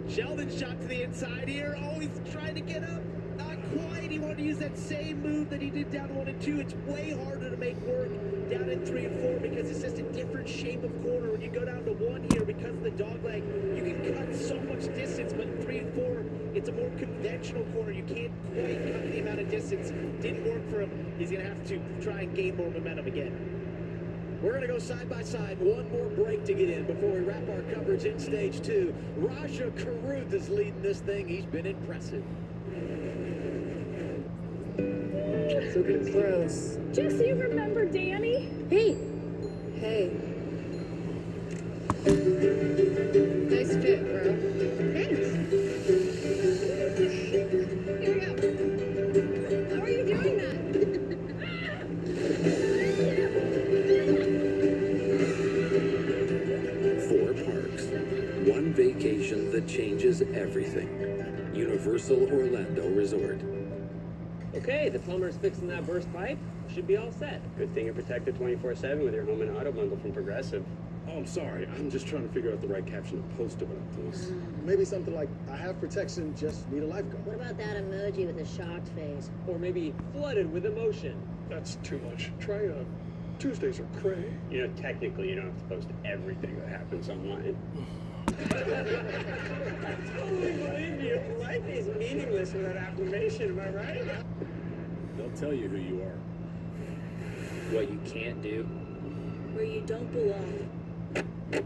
Sheldon shot to the inside here, always trying to get up. Not quite. He wanted to use that same move that he did down 1 and 2. It's way harder to make work down in 3 and 4 because it's just a different shape of corner. When you go down to 1 here, because of the dog leg, you can cut so much distance. But in 3 and 4, it's a more conventional corner. You can't quite cut the amount of distance. Didn't work for him. He's going to have to try and gain more momentum again.
We're going to go side by side. One more break to get in before we wrap our coverage in stage 2. Raja Caruth is leading this thing. He's been impressive.
So gross.
Jesse, you remember Danny?
Hey. Hey.
Nice fit, bro. Thanks. Here we go. How are you doing that?
4 parks. 1 vacation that changes everything. Universal Orlando Resort.
Okay, the plumber's fixing that burst pipe. Should be all set. Good thing you're protected 24/7 with your home and auto bundle from Progressive.
Oh, I'm sorry. I'm just trying to figure out the right caption to post about this.
Maybe something like, I have protection, just need a lifeguard.
What about that emoji with a shocked face?
Or maybe flooded with emotion.
That's too much. Try, Tuesdays are cray.
You know, technically, you don't have to post everything that happens online.
I totally believe you. Life is meaningless without affirmation, am I right?
They'll tell you who you are.
What you can't do.
Where you don't belong.
But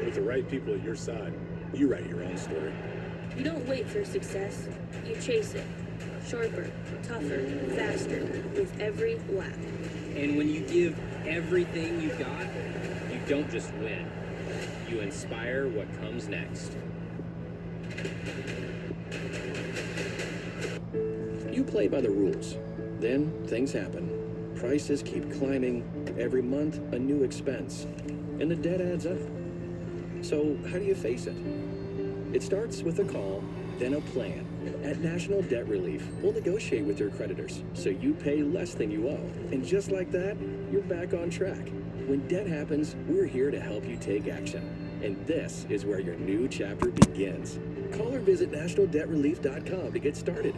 with the right people at your side, you write your own story.
You don't wait for success. You chase it. Sharper, tougher, faster, with every lap.
And when you give everything you've got, you don't just win. You inspire what comes next.
You play by the rules. Then things happen. Prices keep climbing. Every month, a new expense. And the debt adds up. So how do you face it? It starts with a call, then a plan. At National Debt Relief, we'll negotiate with your creditors so you pay less than you owe. And just like that, you're back on track. When debt happens, we're here to help you take action. And this is where your new chapter begins. Call or visit nationaldebtrelief.com to get started.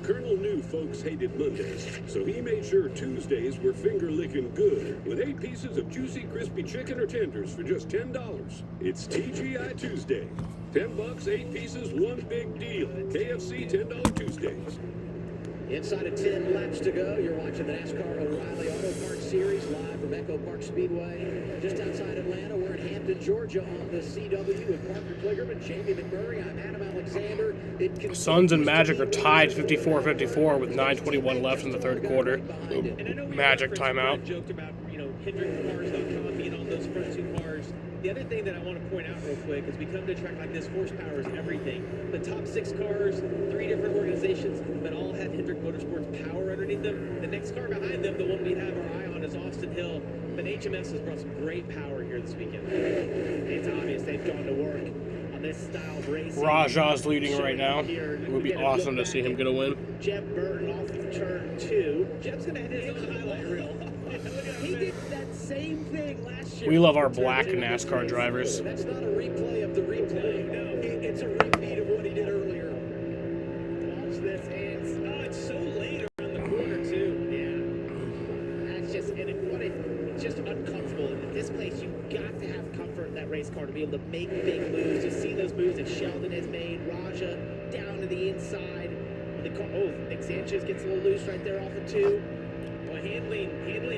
Colonel knew folks hated Mondays, so he made sure Tuesdays were finger-licking good with 8 pieces of juicy, crispy chicken or tenders for just $10. It's TGI Tuesday. $10, 8 pieces, one big deal. KFC $10 Tuesdays.
Inside of 10 laps to go, you're watching the NASCAR O'Reilly Auto Parts Series live from Echo Park Speedway. Just outside Atlanta, we're in Hampton, Georgia on the CW with Parker Kligerman, Jamie McMurray. I'm Adam Alexander.
Suns and Magic are tied 54-54 with 9:21 left in the third quarter. Magic timeout.
Joked about, HendrickCars.com being on those front 2 cars. The other thing that I want to point out real quick is we come to a track like this, horsepower is everything. The top 6 cars, 3 different organizations, but all have Hendrick Motorsports power underneath them. The next car behind them, the one we have our eye on, is Austin Hill. But HMS has brought some great power here this weekend.
It's obvious they've gone to work on this style of racing.
Rajah's leading right now. It would be awesome to see him get a win.
Jeb Burton off of turn 2. Jeb's going to have his own highlight reel. He did that same thing last year.
We love our black NASCAR drivers.
That's not a replay of the replay. No, it's a repeat of what he did earlier.
Watch this, and
it's so late around the corner too.
Yeah, that's just it's just uncomfortable. And at this place, you've got to have comfort in that race car to be able to make big moves. You see those moves that Sheldon has made. Raja down to the inside. The car, Nick Sanchez gets a little loose right there off of 2.
Well, handling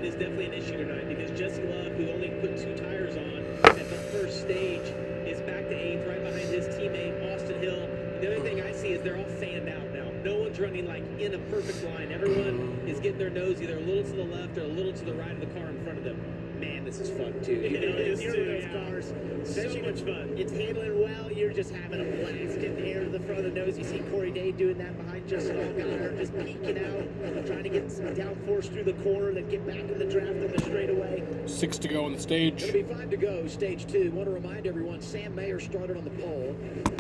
is definitely an issue tonight because Jesse Love, who only put 2 tires on at the first stage, is back to 8th, right behind his teammate Austin Hill. And the other thing I see is they're all fanned out now. No one's running like in a perfect line. Everyone is getting their nose either a little to the left or a little to the right of the car in front of them.
Man, this is fun too.
It is too,
those cars.
So much fun.
It's handling well. You're just having a blast. Getting the air to the front of the nose. You see Corey Day doing that behind Justin Allgaier, just peeking out, trying to get some downforce through the corner, then get back in the draft on the straightaway.
6 to go on the stage.
It'll be 5 to go, stage 2. Want to remind everyone, Sam Mayer started on the pole.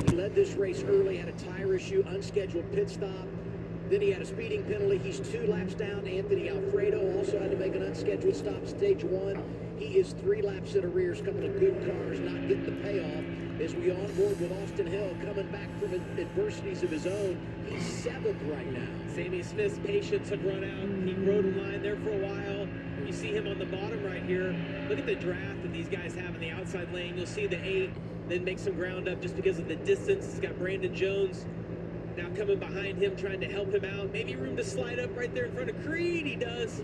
He led this race early, had a tire issue, unscheduled pit stop. Then he had a speeding penalty. He's 2 laps down. Anthony Alfredo also had to make an unscheduled stop, stage 1. He is 3 laps in arrears, couple of good cars, not getting the payoff. As we on board with Austin Hill, coming back from adversities of his own. He's 7th right now.
Sammy Smith's patience have run out. He rode a line there for a while. You see him on the bottom right here. Look at the draft that these guys have in the outside lane. You'll see the 8, then make some ground up just because of the distance. He's got Brandon Jones now coming behind him, trying to help him out. Maybe room to slide up right there in front of Creed. He does.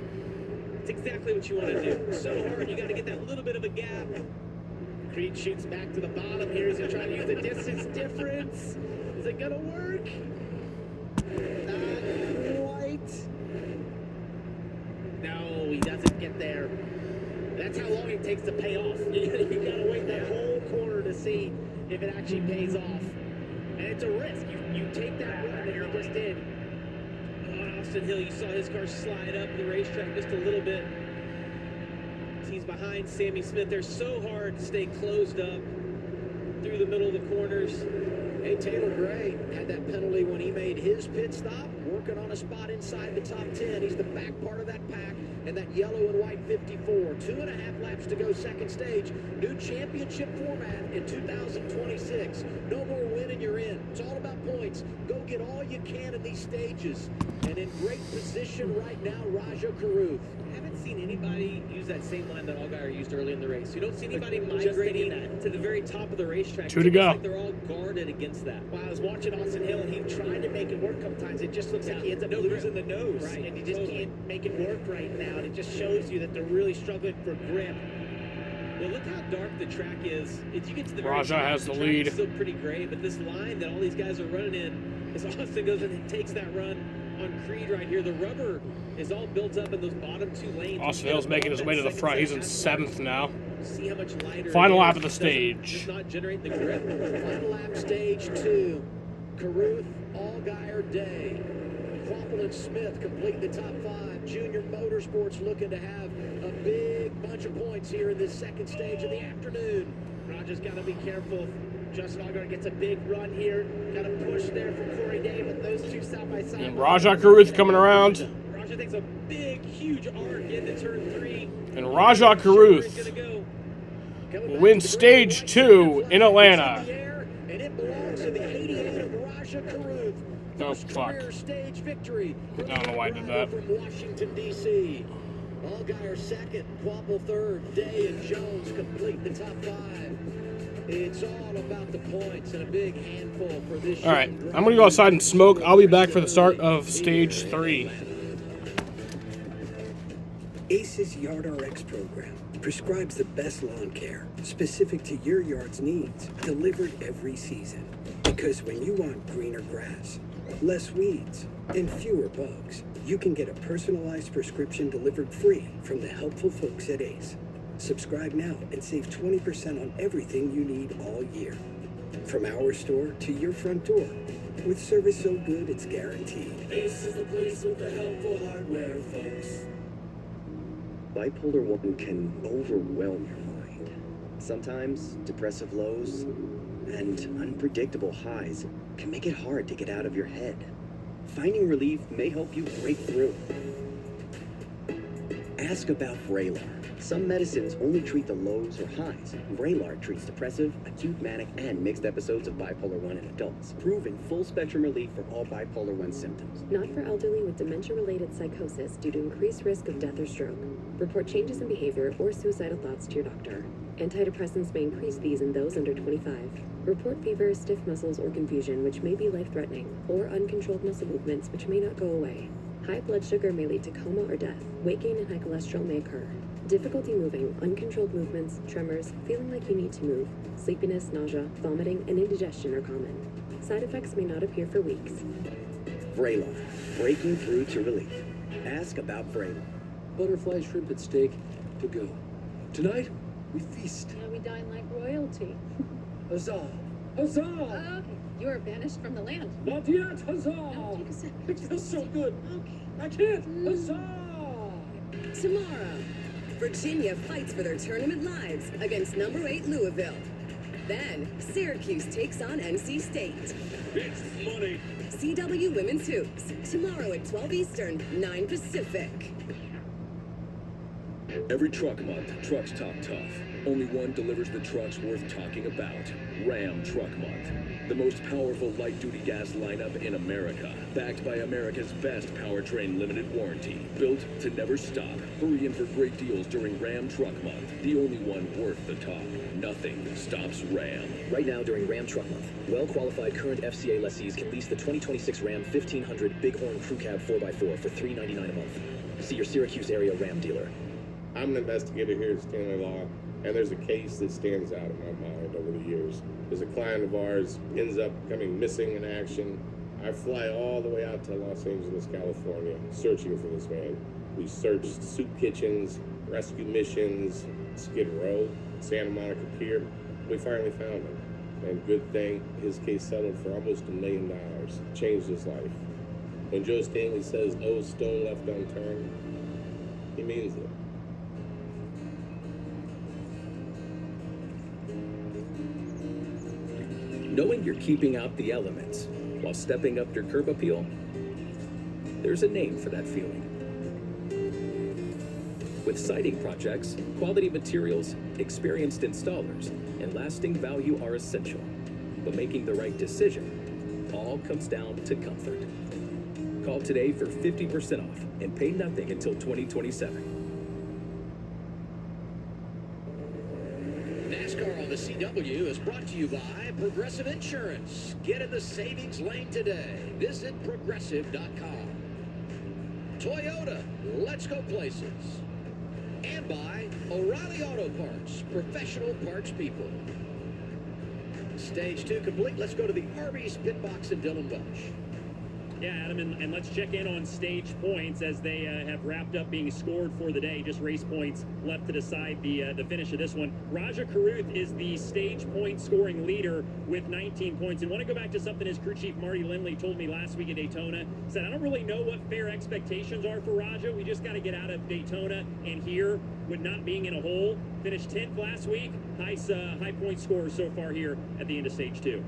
It's exactly what you want to do. So hard, you got to get that little bit of a gap.
Creed shoots back to the bottom here as he trying to use the distance difference. Is it gonna work? Not quite. No, he doesn't get there. That's how long it takes to pay off. You gotta wait that whole corner to see if it actually pays off. And it's a risk. You take that run that you just did.
On Austin Hill, you saw his car slide up the racetrack just a little bit. He's behind Sammy Smith. They're so hard to stay closed up through the middle of the corners.
Hey, Taylor Gray had that penalty when he made his pit stop, working on a spot inside the top 10. He's the back part of that pack and that yellow and white 54. 2.5 laps to go, second stage. New championship format in 2026. No more winning, you're in. It's all about points. Go get all you can in these stages. And in great position right now, Raja Caruth.
I haven't seen anybody use that same line that Allgaier used early in the race. You don't see anybody migrating to the very top of the racetrack.
2 to go.
Like they're all guarded against that.
While I was watching Austin Hill and he tried to make it work a couple times, it just looks like he ends up losing the nose.
Right.
And you just can't make it work right now. And it just shows you that they're really struggling for grip.
Well, look how dark the track is. If you get to the very
Raja
top,
has the
track
lead.
is still pretty gray, but this line that all these guys are running in, as Austin goes in and takes that run on Creed right here, the rubber is all built up in those bottom 2 lanes.
Austin Hill's making his way to the front. He's in 7th now.
See how much lighter.
Final lap of the
Just
stage.
not generate the grip.
Final lap, stage 2. Caruth, Allgaier, Day. Quapple and Smith complete the top 5. Junior Motorsports looking to have a big bunch of points here in this second stage of the afternoon.
Roger's got to be careful. Justin Allgaier gets a big run here. Got to push there for Corey Day, but those two side by side.
And Raja Caruth coming around.
Raja takes a big, huge arc into turn 3.
And Raja Caruth wins stage 2 in Atlanta.
And it belongs to the 88 of Raja Caruth.
Oh, fuck.
Stage victory.
I don't know why I did that.
From Washington, D.C. Allgaier second, Quapple third, Day and Jones complete the top 5. It's all about the points and a big handful for this.
All right, I'm going to go outside and smoke. I'll be back for the start of stage 3.
ACE's Yard RX program prescribes the best lawn care specific to your yard's needs, delivered every season. Because when you want greener grass, less weeds, and fewer bugs, you can get a personalized prescription delivered free from the helpful folks at ACE. Subscribe now and save 20% on everything you need all year. From our store to your front door, with service so good it's guaranteed.
ACE is the place with the helpful hardware, folks.
Bipolar 1 can overwhelm your mind. Sometimes depressive lows and unpredictable highs can make it hard to get out of your head. Finding relief may help you break through. Ask about Vraylar. Some medicines only treat the lows or highs. Vraylar treats depressive, acute manic, and mixed episodes of bipolar 1 in adults. Proven full-spectrum relief for all bipolar 1 symptoms.
Not for elderly with dementia-related psychosis due to increased risk of death or stroke. Report changes in behavior or suicidal thoughts to your doctor. Antidepressants may increase these in those under 25. Report fever, stiff muscles, or confusion, which may be life-threatening, or uncontrolled muscle movements, which may not go away. High blood sugar may lead to coma or death. Weight gain and high cholesterol may occur. Difficulty moving, uncontrolled movements, tremors, feeling like you need to move, sleepiness, nausea, vomiting, and indigestion are common. Side effects may not appear for weeks.
Vraylar. Breaking through to relief. Ask about Vraylar.
Butterfly shrimp and steak to go. Tonight, we feast.
Yeah, we dine like royalty.
Huzzah! Huzzah!
Okay, you are banished from the land.
Not yet! Huzzah!
No, take a sip.
It feels so good.
Okay.
I can't! Huzzah!
Tomorrow, Virginia fights for their tournament lives against number 8 Louisville. Then, Syracuse takes on NC State.
It's money.
CW Women's Hoops, tomorrow at 12 Eastern, 9 Pacific.
Every truck month, trucks talk tough. Only one delivers the trucks worth talking about. Ram Truck Month. The most powerful light-duty gas lineup in America. Backed by America's best powertrain limited warranty. Built to never stop. Hurry in for great deals during Ram Truck Month. The only one worth the talk. Nothing stops Ram.
Right now during Ram Truck Month, well-qualified current FCA lessees can lease the 2026 Ram 1500 Bighorn Crew Cab 4x4 for $399 a month. See your Syracuse area Ram dealer.
I'm an investigator here at Stanley Law, and there's a case that stands out in my mind over the years. There's a client of ours ends up becoming missing in action. I fly all the way out to Los Angeles, California, searching for this man. We searched soup kitchens, rescue missions, Skid Row, Santa Monica Pier. We finally found him. And good thing, his case settled for almost $1 million. Changed his life. When Joe Stanley says no stone left unturned, he means it.
Knowing you're keeping out the elements while stepping up your curb appeal, there's a name for that feeling. With siding projects, quality materials, experienced installers, and lasting value are essential. But making the right decision all comes down to comfort. Call today for 50% off and pay nothing until 2027.
NASCAR on the CW is brought to you by Progressive Insurance. Get in the savings lane today. Visit progressive.com. Toyota, let's go places. And by O'Reilly Auto Parts, professional parts people. Stage 2 complete. Let's go to the Arby's pit box at Dillon Welch.
Yeah, Adam, and let's check in on stage points as they have wrapped up being scored for the day. Just race points left to decide the finish of this one. Raja Caruth is the stage point scoring leader with 19 points. And want to go back to something his crew chief Marty Lindley told me last week at Daytona. Said, I don't really know what fair expectations are for Raja. We just got to get out of Daytona and here with not being in a hole. Finished 10th last week. High point scores so far here at the end of stage 2.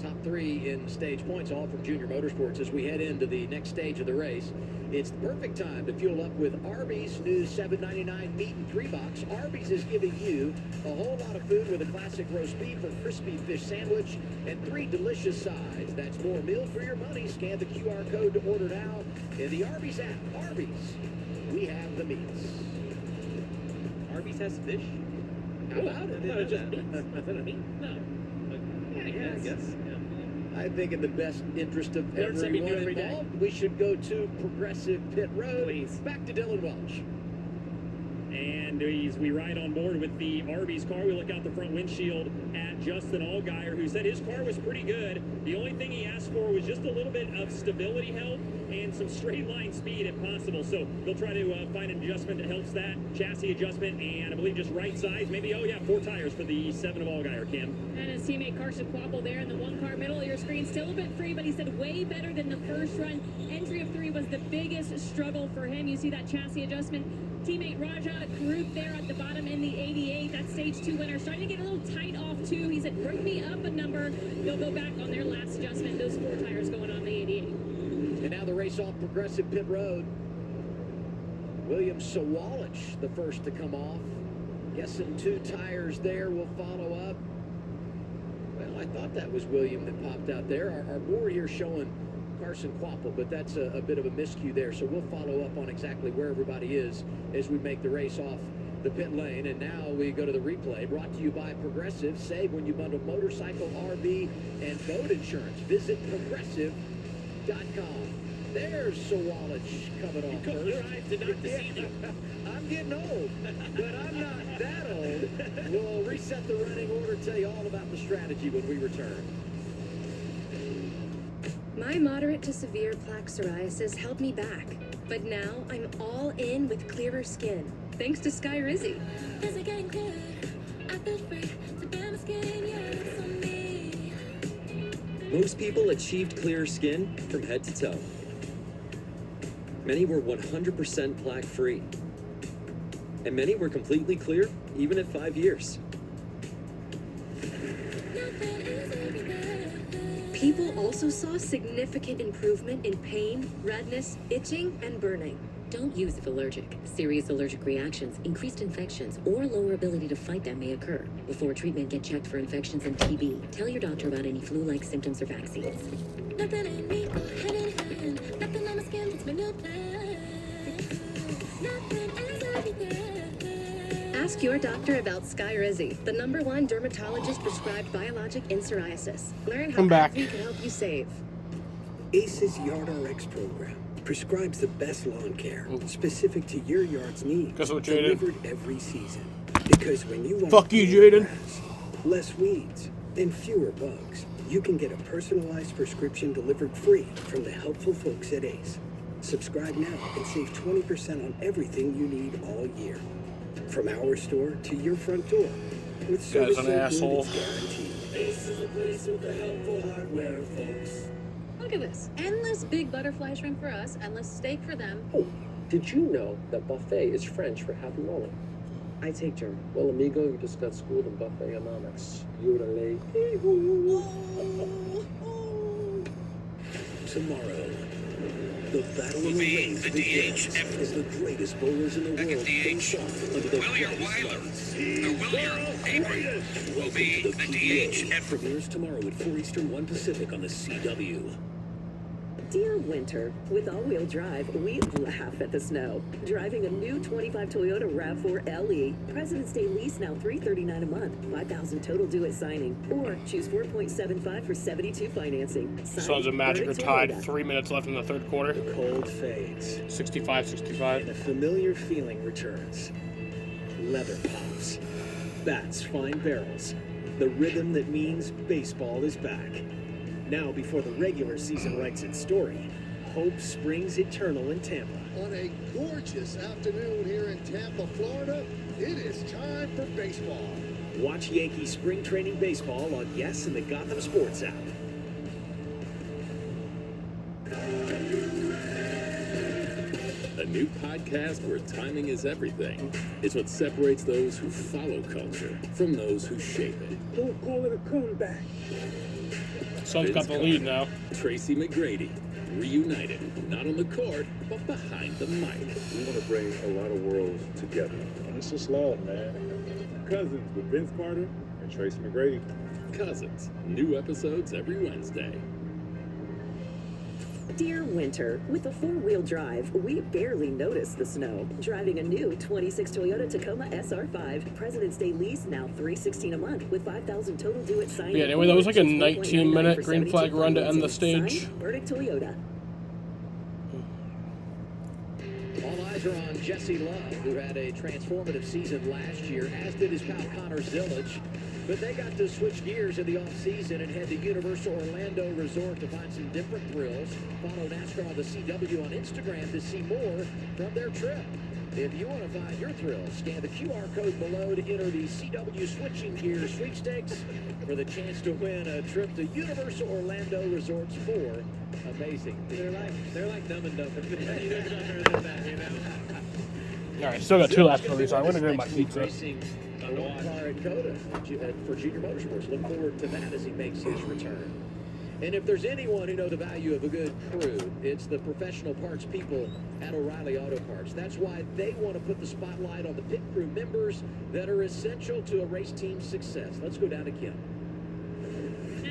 Top 3 in stage points, all from Junior Motorsports as we head into the next stage of the race. It's the perfect time to fuel up with Arby's new $7.99 meat and 3 box. Arby's is giving you a whole lot of food with a classic roast beef or crispy fish sandwich and 3 delicious sides. That's more meal for your money. Scan the QR code to order now in the Arby's app. Arby's, we have the meats.
Arby's has fish?
How about it?
Is that a meat? No. Yeah, I guess.
I think in the best interest of
Learn something new
everyone
every day.
involved, we should go to Progressive Pit Road.
Please.
Back to Dillon Welch.
And as we ride on board with the Arby's car, we look out the front windshield at Justin Allgaier, who said his car was pretty good. The only thing he asked for was just a little bit of stability help and some straight line speed if possible. So they'll try to find an adjustment that helps that. Chassis adjustment, and I believe just right size. Maybe, oh yeah, 4 tires for the 7 of all guy, or Cam.
And his teammate Carson Quapple there in the one-car middle of your screen, still a bit free, but he said way better than the first run. Entry of 3 was the biggest struggle for him. You see that chassis adjustment. Teammate Raja Karuk there at the bottom in the 88, that stage 2 winner, starting to get a little tight off too. He said, bring me up a number. They'll go back on their last adjustment. Those 4 tires going on the 88.
And now the race off Progressive Pit Road. William Sawalich, the first to come off. Guessing 2 tires there will follow up. Well, I thought that was William that popped out there. Our board here showing Carson Quapple, but that's a bit of a miscue there. So we'll follow up on exactly where everybody is as we make the race off the pit lane. And now we go to the replay, brought to you by Progressive. Save when you bundle motorcycle, RV, and boat insurance. Visit progressive.com. There's Sawalich coming off first.
Your eyes did not deceive you.
I'm getting old, but I'm not that old. We'll reset the running order, tell you all about the strategy when we return.
My moderate to severe plaque psoriasis held me back, but now I'm all in with clearer skin, thanks to Skyrizi.
Is it getting clearer? I feel free to bear my skin, yeah, it's on me.
Most people achieved clearer skin from head to toe. Many were 100% plaque-free. And many were completely clear, even at 5 years.
People also saw significant improvement in pain, redness, itching, and burning.
Don't use if allergic. Serious allergic reactions, increased infections, or lower ability to fight them may occur. Before treatment, get checked for infections and TB. Tell your doctor about any flu-like symptoms or vaccines.
Nothing in me, go hand in hand. Nothing on my skin, it's my new plan. Nothing is everything.
Ask your doctor about Skyrizi, the #1 dermatologist-prescribed biologic in psoriasis. Learn how AbbVie can help you save.
ACE's YardRx program prescribes the best lawn care, specific to your yard's needs,
Guess what, Jaden?
delivered every season. Because when you want
Fuck you, Jaden.
grass, less weeds, and fewer bugs, you can get a personalized prescription delivered free from the helpful folks at ACE. Subscribe now and save 20% on everything you need all year. From our store to your front door. With service
Guy's an asshole.
guaranteed.
Ace is the place with the helpful hardware, folks.
Look at this. Endless big butterfly shrimp for us, endless steak for them.
Oh, did you know that buffet is French for happy rolling? I take German. Well, amigo, you just got schooled in buffetonomics. Yodelay.
Tomorrow, the battle in the ring for the Jets as the greatest bowlers in the world face off under the brightest lights. Will be the DH. Premieres tomorrow at 4 Eastern, 1 Pacific on the CW.
Dear Winter, with all-wheel drive, we laugh at the snow. Driving a new 25 Toyota RAV4 LE. President's Day lease now $339 a month. $5,000 total due at signing. Or choose 4.75 for 72 financing.
Sons of Magic are tied. 3 minutes left in the third quarter.
The cold fades.
65-65.
And a familiar feeling returns. Leather pops. Bats find barrels. The rhythm that means baseball is back. Now, before the regular season writes its story, hope springs eternal in Tampa.
On a gorgeous afternoon here in Tampa, Florida, it is time for baseball.
Watch Yankees spring training baseball on Yes and the Gotham Sports app.
A new podcast where timing is everything. It's what separates those who follow culture from those who shape it.
Don't call it a comeback.
Sun's got the lead now.
Tracy McGrady, reunited, not on the court, but behind the mic.
We want to bring a lot of worlds together. And it's just love, man. Cousins with Vince Carter and Tracy McGrady.
Cousins, new episodes every Wednesday.
Dear Winter, with a 4-wheel drive, we barely notice the snow. Driving a new 26 Toyota Tacoma SR5. President's Day lease now $316 a month with $5,000 total due at signing.
Yeah, anyway, that was like a 19-minute green flag run to end the stage.
Signed, Burdick Toyota.
All eyes are on Jesse Love, who had a transformative season last year, as did his pal Connor Zillich. But they got to switch gears in the offseason and head to Universal Orlando Resort to find some different thrills. Follow NASCAR on the CW on Instagram to see more from their trip. If you want to find your thrills, scan the QR code below to enter the CW Switching Gears sweepstakes for the chance to win a trip to Universal Orlando Resort's 4 amazing.
They're like Dumb and Dumber.
All right, still got 2 laps for me, so I'm going to grab my pizza.
One car at Coda for Junior Motorsports. Look forward to that as he makes his return. And if there's anyone who knows the value of a good crew, it's the professional parts people at O'Reilly Auto Parts. That's why they want to put the spotlight on the pit crew members that are essential to a race team's success. Let's go down to Kim.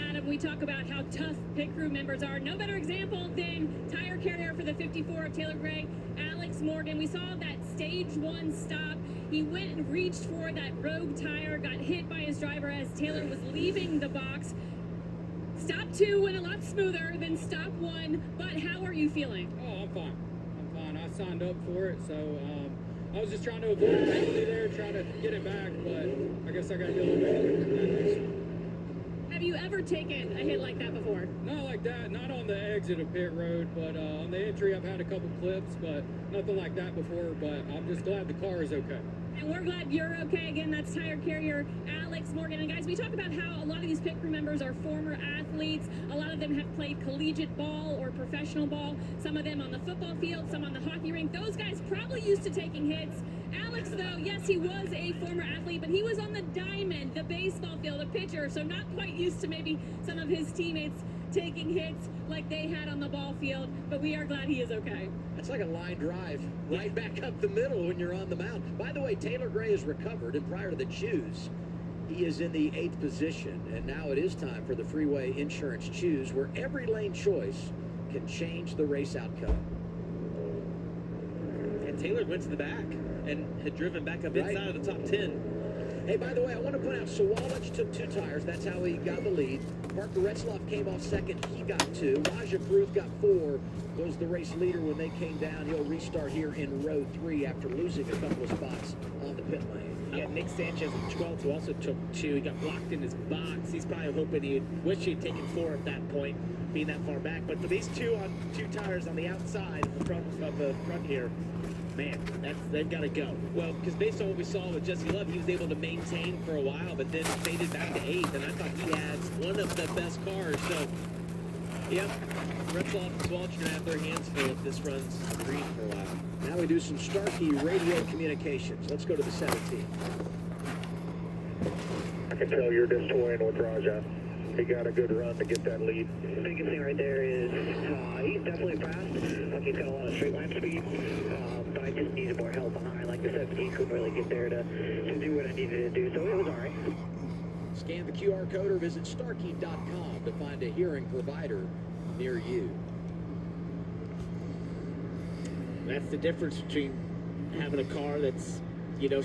Adam, we talk about how tough pit crew members are. No better example than tire carrier for the 54 of Taylor Gray, Alex Morgan. We saw that stage 1 stop. He went and reached for that rogue tire, got hit by his driver as Taylor was leaving the box. Stop 2 went a lot smoother than stop 1, but how are you feeling?
Oh, I'm fine. I signed up for it, so I was just trying to avoid a penalty there, trying to get it back, but I guess I got to get a little bit.
Have you ever taken a hit like that before?
Not like that, not on the exit of pit road, but on the entry I've had a couple clips, but nothing like that before, but I'm just glad the car is okay.
And we're glad you're okay. Again, that's tire carrier Alex Morgan. And guys, we talk about how a lot of these pit crew members are former athletes. A lot of them have played collegiate ball or professional ball. Some of them on the football field, some on the hockey rink. Those guys probably used to taking hits. Alex, though, yes, he was a former athlete, but he was on the diamond, the baseball field, a pitcher, so not quite used to maybe some of his teammates taking hits like they had on the ball field, but we are glad he is okay.
That's like a line drive right back up the middle when you're on the mound. By the way, Taylor Gray has recovered, and prior to the choose, he is in the 8th position. And now it is time for the Freeway Insurance Choose, where every lane choice can change the race outcome.
And Taylor went to the back and had driven back up inside of the top 10.
Hey, by the way, I want to point out, Sawalich took 2 tires. That's how he got the lead. Parker Retzloff came off second. He got 2. Raja Pruth got 4. Was the race leader when they came down. He'll restart here in row 3 after losing a couple of spots on the pit lane.
Yeah, Nick Sanchez in 12th, who also took 2. He got blocked in his box. He's probably hoping wish he'd taken 4 at that point, being that far back. But for these 2 tires on the outside of the front here, man, they've got to go.
Well, because based on what we saw with Jesse Love, he was able to maintain for a while, but then faded back to 8th, and I thought he had one of the best cars. So, yep, Retzloff and Swalch are going to have their hands full if this runs green for a while.
Now we do some Starkey radio communications. Let's go to the 17.
I can tell you're just toying with Raja. He got a good run to get that lead.
The biggest thing right there is he's definitely fast. He's got a lot of straight line speed, but I just needed more help behind. Like I said, he couldn't really get there to do what I needed to do, so it was all right.
Scan the QR code or visit Starkey.com to find a hearing provider near you.
That's the difference between having a car that's,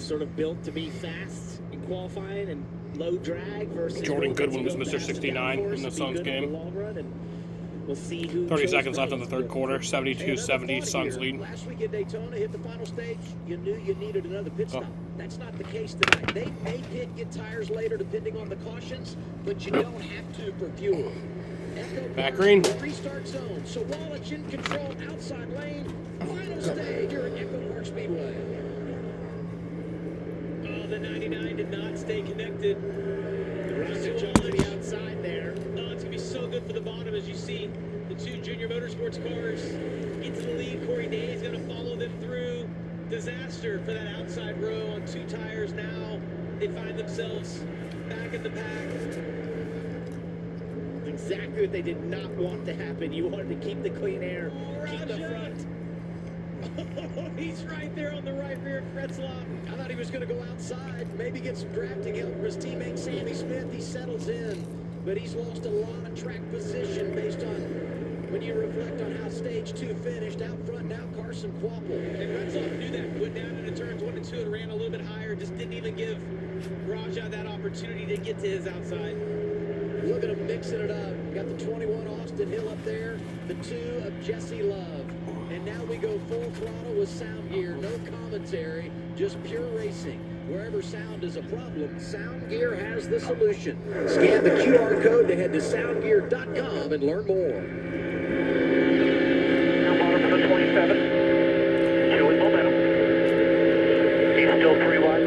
sort of built to be fast in qualifying and low drag versus
Jordan Goodwin was Mr. 69 in the Suns game.
We'll see who
30 seconds left in the third quarter. 72-70, Suns lead.
Last week at Daytona, hit the final stage, you knew you needed another pit stop. That's not the case tonight. They may get tires later depending on the cautions, but you don't have to for fuel.
Back green.
Restart zone. So Wallace in control, outside lane. Final stage here at Echo Park Speedway.
Oh, the 99 did not stay connected.
Rusty jump to the outside there.
Oh, it's going to be so good for the bottom as you see the 2 Junior Motorsports cars get to the lead. Corey Day is going to follow them through. Disaster for that outside row on 2 tires now. They find themselves back in the pack.
Exactly what they did not want to happen. You wanted to keep the clean air, keep the front.
Oh, he's right there on the right rear of Retzloff.
I thought he was going to go outside, maybe get some drafting help for his teammate Sammy Smith. He settles in, but he's lost a lot of track position based on when you reflect on how stage 2 finished. Out front now, Carson Quapple.
And Retzloff knew that. Went down into turns 1 and 2 and ran a little bit higher. Just didn't even give Raja that opportunity to get to his outside.
Look at him mixing it up. Got the 21 Austin Hill up there, the 2 of Jesse Love. And now we go full throttle with sound gear, no commentary, just pure racing. Wherever sound is a problem, SoundGear has the solution. Scan the QR code to head to soundgear.com and learn more.
Now bottom for the 27. Two with momentum. He's still 3 wide.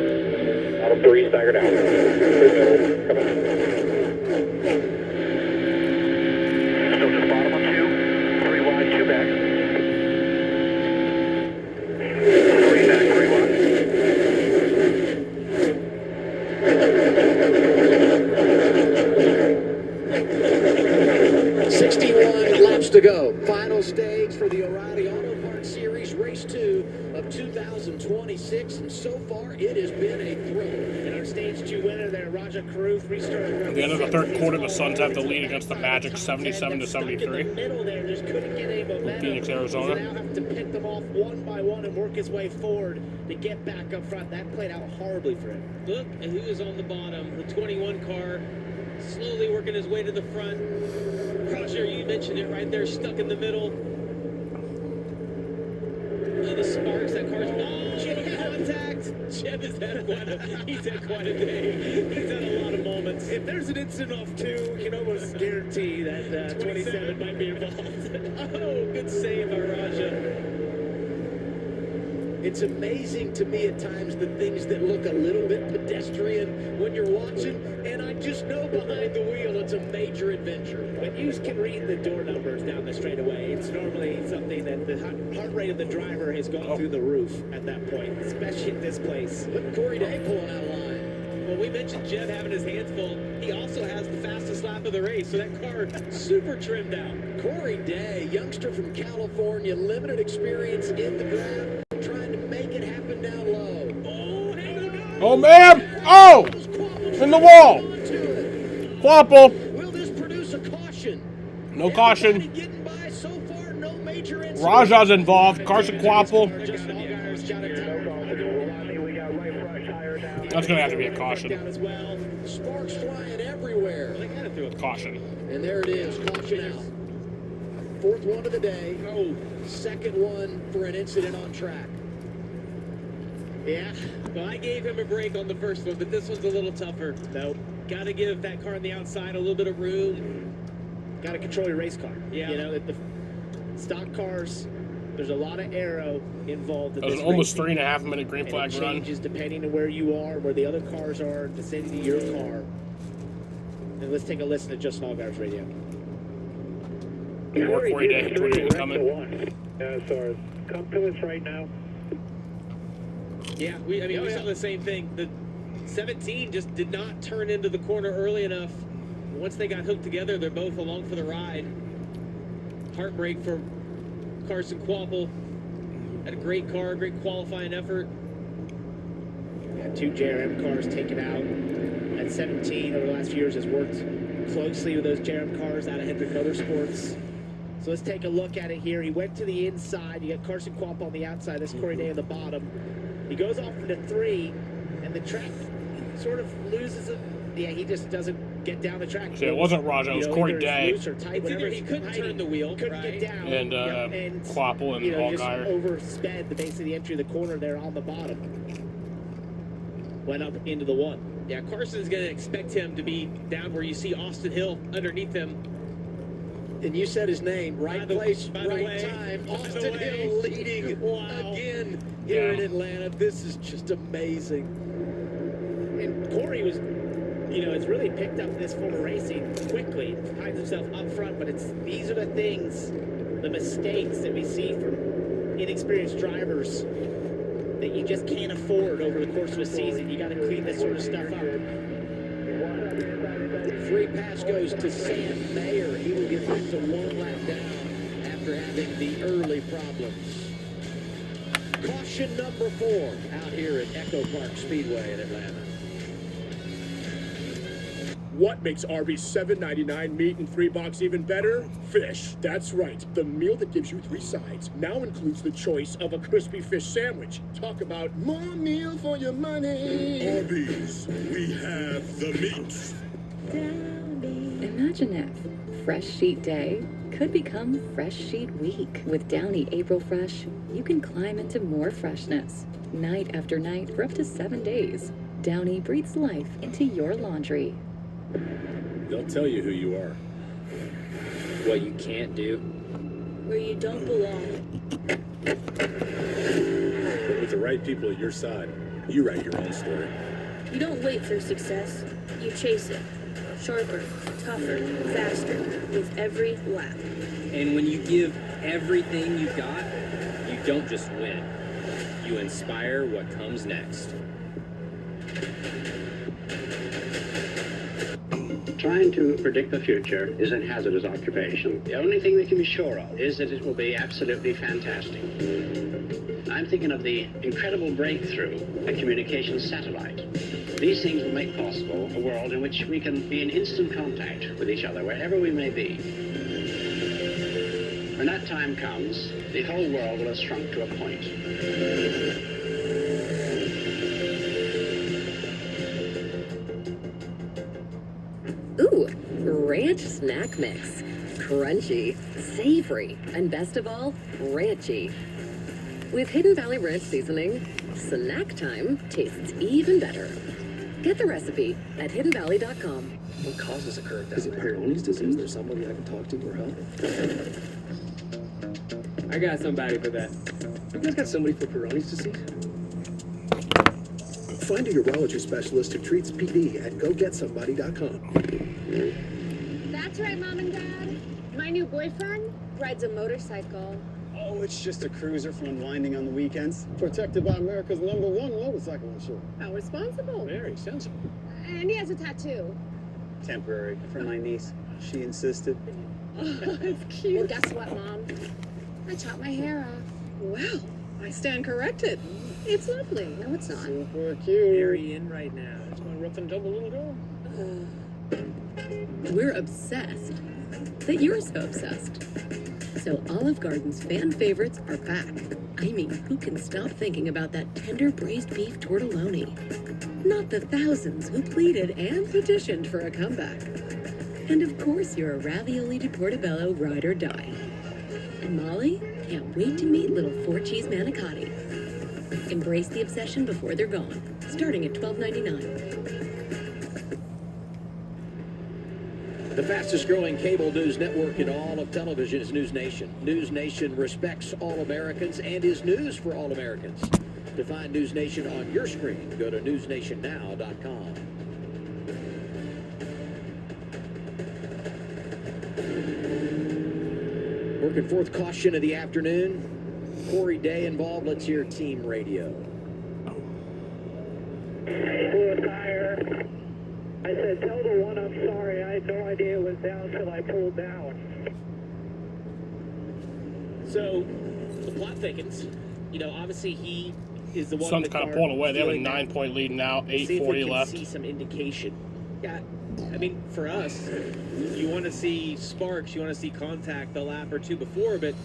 Bottom 3 staggered out. Come on.
Still just bottom on 2. 3 wide, 2 back. 3 back, 3 wide.
61 laps to go. Final stage for the O'Reilly Auto Parts Series Race 2 of 2026. And so far, it has been a thrill.
And our Stage 2 winner there, Raja Carew, 3-star.
At the end of the third quarter, the Suns have the lead against the Magic, 77-73.
In the middle there, just couldn't get any momentum.
Phoenix, Arizona.
He's now have to pick them off one by one and work his way forward to get back up front. That played out horribly for him.
Look at who is on the bottom. The 21 car slowly working his way to the front. Roger, you mentioned it right there, stuck in the middle. Oh, the sparks, that car's contact. Jeb has had he's had quite a day. He's had a lot of moments.
If there's an incident off 2, you can almost guarantee that 27 might be involved.
Oh, good save by Raja.
It's amazing to me at times the things that look a little bit pedestrian when you're watching, and I just know behind the wheel it's a major adventure.
When you can read the door numbers down the straightaway, it's normally something that the heart rate of the driver has gone through the roof at that point, especially at this place.
Look at Corey Day pulling out of line.
Well, we mentioned Jeb having his hands full. He also has the fastest lap of the race, so that car super trimmed out.
Corey Day, youngster from California, limited experience in the grab, trying to make it happen down low.
Oh, hang on.
Oh, man! Oh! In the wall! Quapple!
Will this produce a caution?
No caution.
Getting by so far, no major incident.
Raja's involved. Carson Quapple. That's going to have to be a caution.
Sparks flying everywhere.
Caution.
And there it is, caution out. Fourth one of the day.
Oh,
second one for an incident on track.
Yeah, well, I gave him a break on the first one, but this one's a little tougher.
Nope.
Got to give that car on the outside a little bit of room.
Got to control your race car.
Yeah.
You know, the stock cars, there's a lot of aero involved in
That was
this
an almost
racing.
3.5-minute green flag
and it
run.
changes depending on where you are, where the other cars are, the vicinity of your car. And let's take a listen to Justin Allgaier's radio.
More Corey Day, Jordan coming.
So come to us right now.
Yeah, we saw the same thing. The 17 just did not turn into the corner early enough. Once they got hooked together, they're both along for the ride. Heartbreak for Carson Quapple. Had a great car, great qualifying effort.
Yeah, 2 JRM cars taken out. At 17 over the last few years has worked closely with those JRM cars out of Hendrick Motorsports. So let's take a look at it here. He went to the inside. You got Carson Quapple on the outside. This Corey Day on the bottom. He goes off into 3, and the track sort of loses it. Yeah, he just doesn't get down the track.
So it wasn't Raja, it was Corey Day.
Loose or tight,
It's either he couldn't turn the wheel,
couldn't
right?
get down.
And Quapple and
just
Allgaier.
oversped the base of the entry of the corner there on the bottom. Went up into the 1.
Yeah, Carson's going to expect him to be down where you see Austin Hill underneath him.
And you said his name, right place,
by the
right
way,
time.
by the
Austin
way.
Hill leading again here in Atlanta. This is just amazing.
And Corey was, it's really picked up this form of racing quickly. Finds himself up front, but these are the things, the mistakes that we see from inexperienced drivers that you just can't afford over the course of a season. You got to clean this sort of stuff up.
Free pass goes to Sam Mayer. He will get back to 1 lap down after having the early problems. Caution number 4 out here at Echo Park Speedway in Atlanta.
What makes Arby's $7.99 meat and $3 even better? Fish. That's right. The meal that gives you 3 sides now includes the choice of a crispy fish sandwich. Talk about more meal for your money.
Arby's, we have the meat.
Imagine if, fresh sheet day, could become Fresh Sheet Week. With Downy April Fresh, you can climb into more freshness. Night after night for up to 7 days. Downy breathes life into your laundry.
They'll tell you who you are.
What you can't do.
Where you don't belong.
But with the right people at your side, you write your own story.
You don't wait for success. You chase it. Sharper, tougher, faster, with every lap.
And when you give everything you've got, you don't just win. You inspire what comes next.
Trying to predict the future is a hazardous occupation. The only thing we can be sure of is that it will be absolutely fantastic. I'm thinking of the incredible breakthrough, a communications satellite. These things will make possible a world in which we can be in instant contact with each other, wherever we may be. When that time comes, the whole world will have shrunk to a point.
Ooh, ranch snack mix. Crunchy, savory, and best of all, ranchy. With Hidden Valley Ranch seasoning, snack time tastes even better. Get the recipe at hiddenvalley.com.
What causes a curve down? Is it Peyronie's disease? Is there somebody I can talk to for help?
I got somebody for that.
You guys got somebody for Peyronie's disease?
Find a urology specialist who treats PD at goGetSomebody.com.
That's right, Mom and Dad. My new boyfriend rides a motorcycle.
Oh, it's just a cruiser for unwinding on the weekends. Protected by America's #1 motorcycle insurer.
How responsible.
Very sensible.
And he has a tattoo.
Temporary, from my niece. She insisted.
Oh, that's cute. Well, guess what, Mom? I chopped my hair off.
Wow, I stand corrected.
It's lovely. No, it's not.
Super cute.
Very in right now. That's my rough and tumble little girl.
We're obsessed that you're so obsessed. So Olive Garden's fan favorites are back. I mean, who can stop thinking about that tender braised beef tortelloni? Not the thousands who pleaded and petitioned for a comeback. And of course, you're a ravioli di portobello ride or die. And Molly can't wait to meet little 4-cheese manicotti. Embrace the obsession before they're gone, starting at $12.99.
The fastest growing cable news network in all of television is News Nation. News Nation respects all Americans and is news for all Americans. To find News Nation on your screen, go to newsnationnow.com. Working fourth caution of the afternoon. Corey Day involved. Let's hear team radio.
Fluid tire. I said, tell the one I'm sorry. I had no idea it was down until I pulled down.
So, the plot thickens. You know, obviously he is the one.
Sun's kind of pulling away. They have a 9-point lead now. 8:40 left.
See some indication. Yeah, I mean, for us, you want to see sparks. You want to see contact a lap or two before. But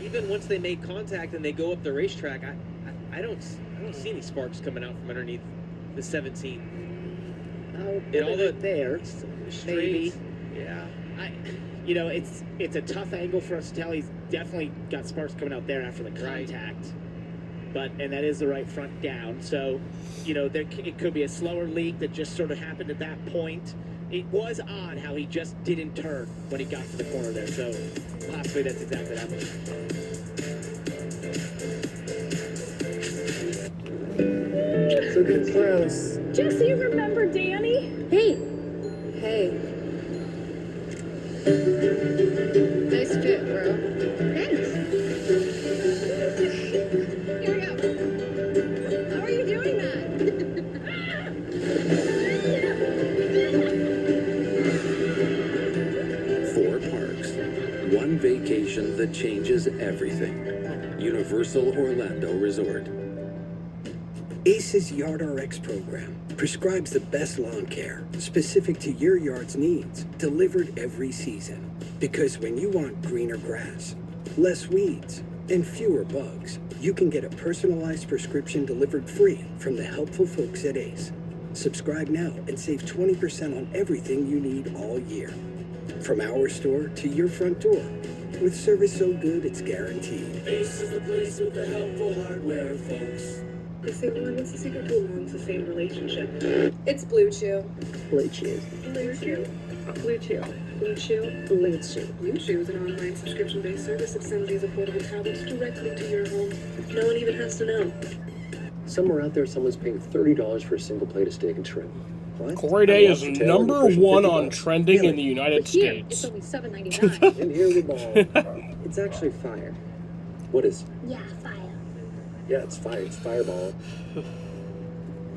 even once they make contact and they go up the racetrack, I don't see any sparks coming out from underneath the 17.
Oh,
All the
there, maybe.
Yeah.
You know, it's a tough angle for us to tell. He's definitely got sparks coming out there after the contact.
Right. And that is the right front down. So, you know, it could be a slower leak that just sort of happened at that point. It was odd how he just didn't turn when he got to the corner there. So possibly that's exactly what happened.
So gross. Jesse, you remember Danny? Hey. Nice fit, bro. Thanks. Here we go. How are you doing that?
4 parks. 1 vacation that changes everything. Universal Orlando Resort.
ACE's YardRx program prescribes the best lawn care specific to your yard's needs, delivered every season. Because when you want greener grass, less weeds, and fewer bugs, you can get a personalized prescription delivered free from the helpful folks at ACE. Subscribe now and save 20% on everything you need all year. From our store to your front door, with service so good it's guaranteed.
Ace is the place with the helpful hardware, folks.
They say, Lauren, what's the secret to a long-sustained relationship?
It's Blue Chew.
Blue Chew.
Blue Chew?
Blue Chew. Blue Chew. Blue Chew. Blue Chew is an online subscription-based service that sends these affordable tablets directly to your home. No one even has to know.
Somewhere out there, someone's paying $30 for a single plate of steak and shrimp. What?
Corey Day is number one on trending in the United
Here, it's
States.
only $7.99.
And here we ball. It's actually fire. What is?
Yeah, fire.
Yeah, it's fire. It's fireball.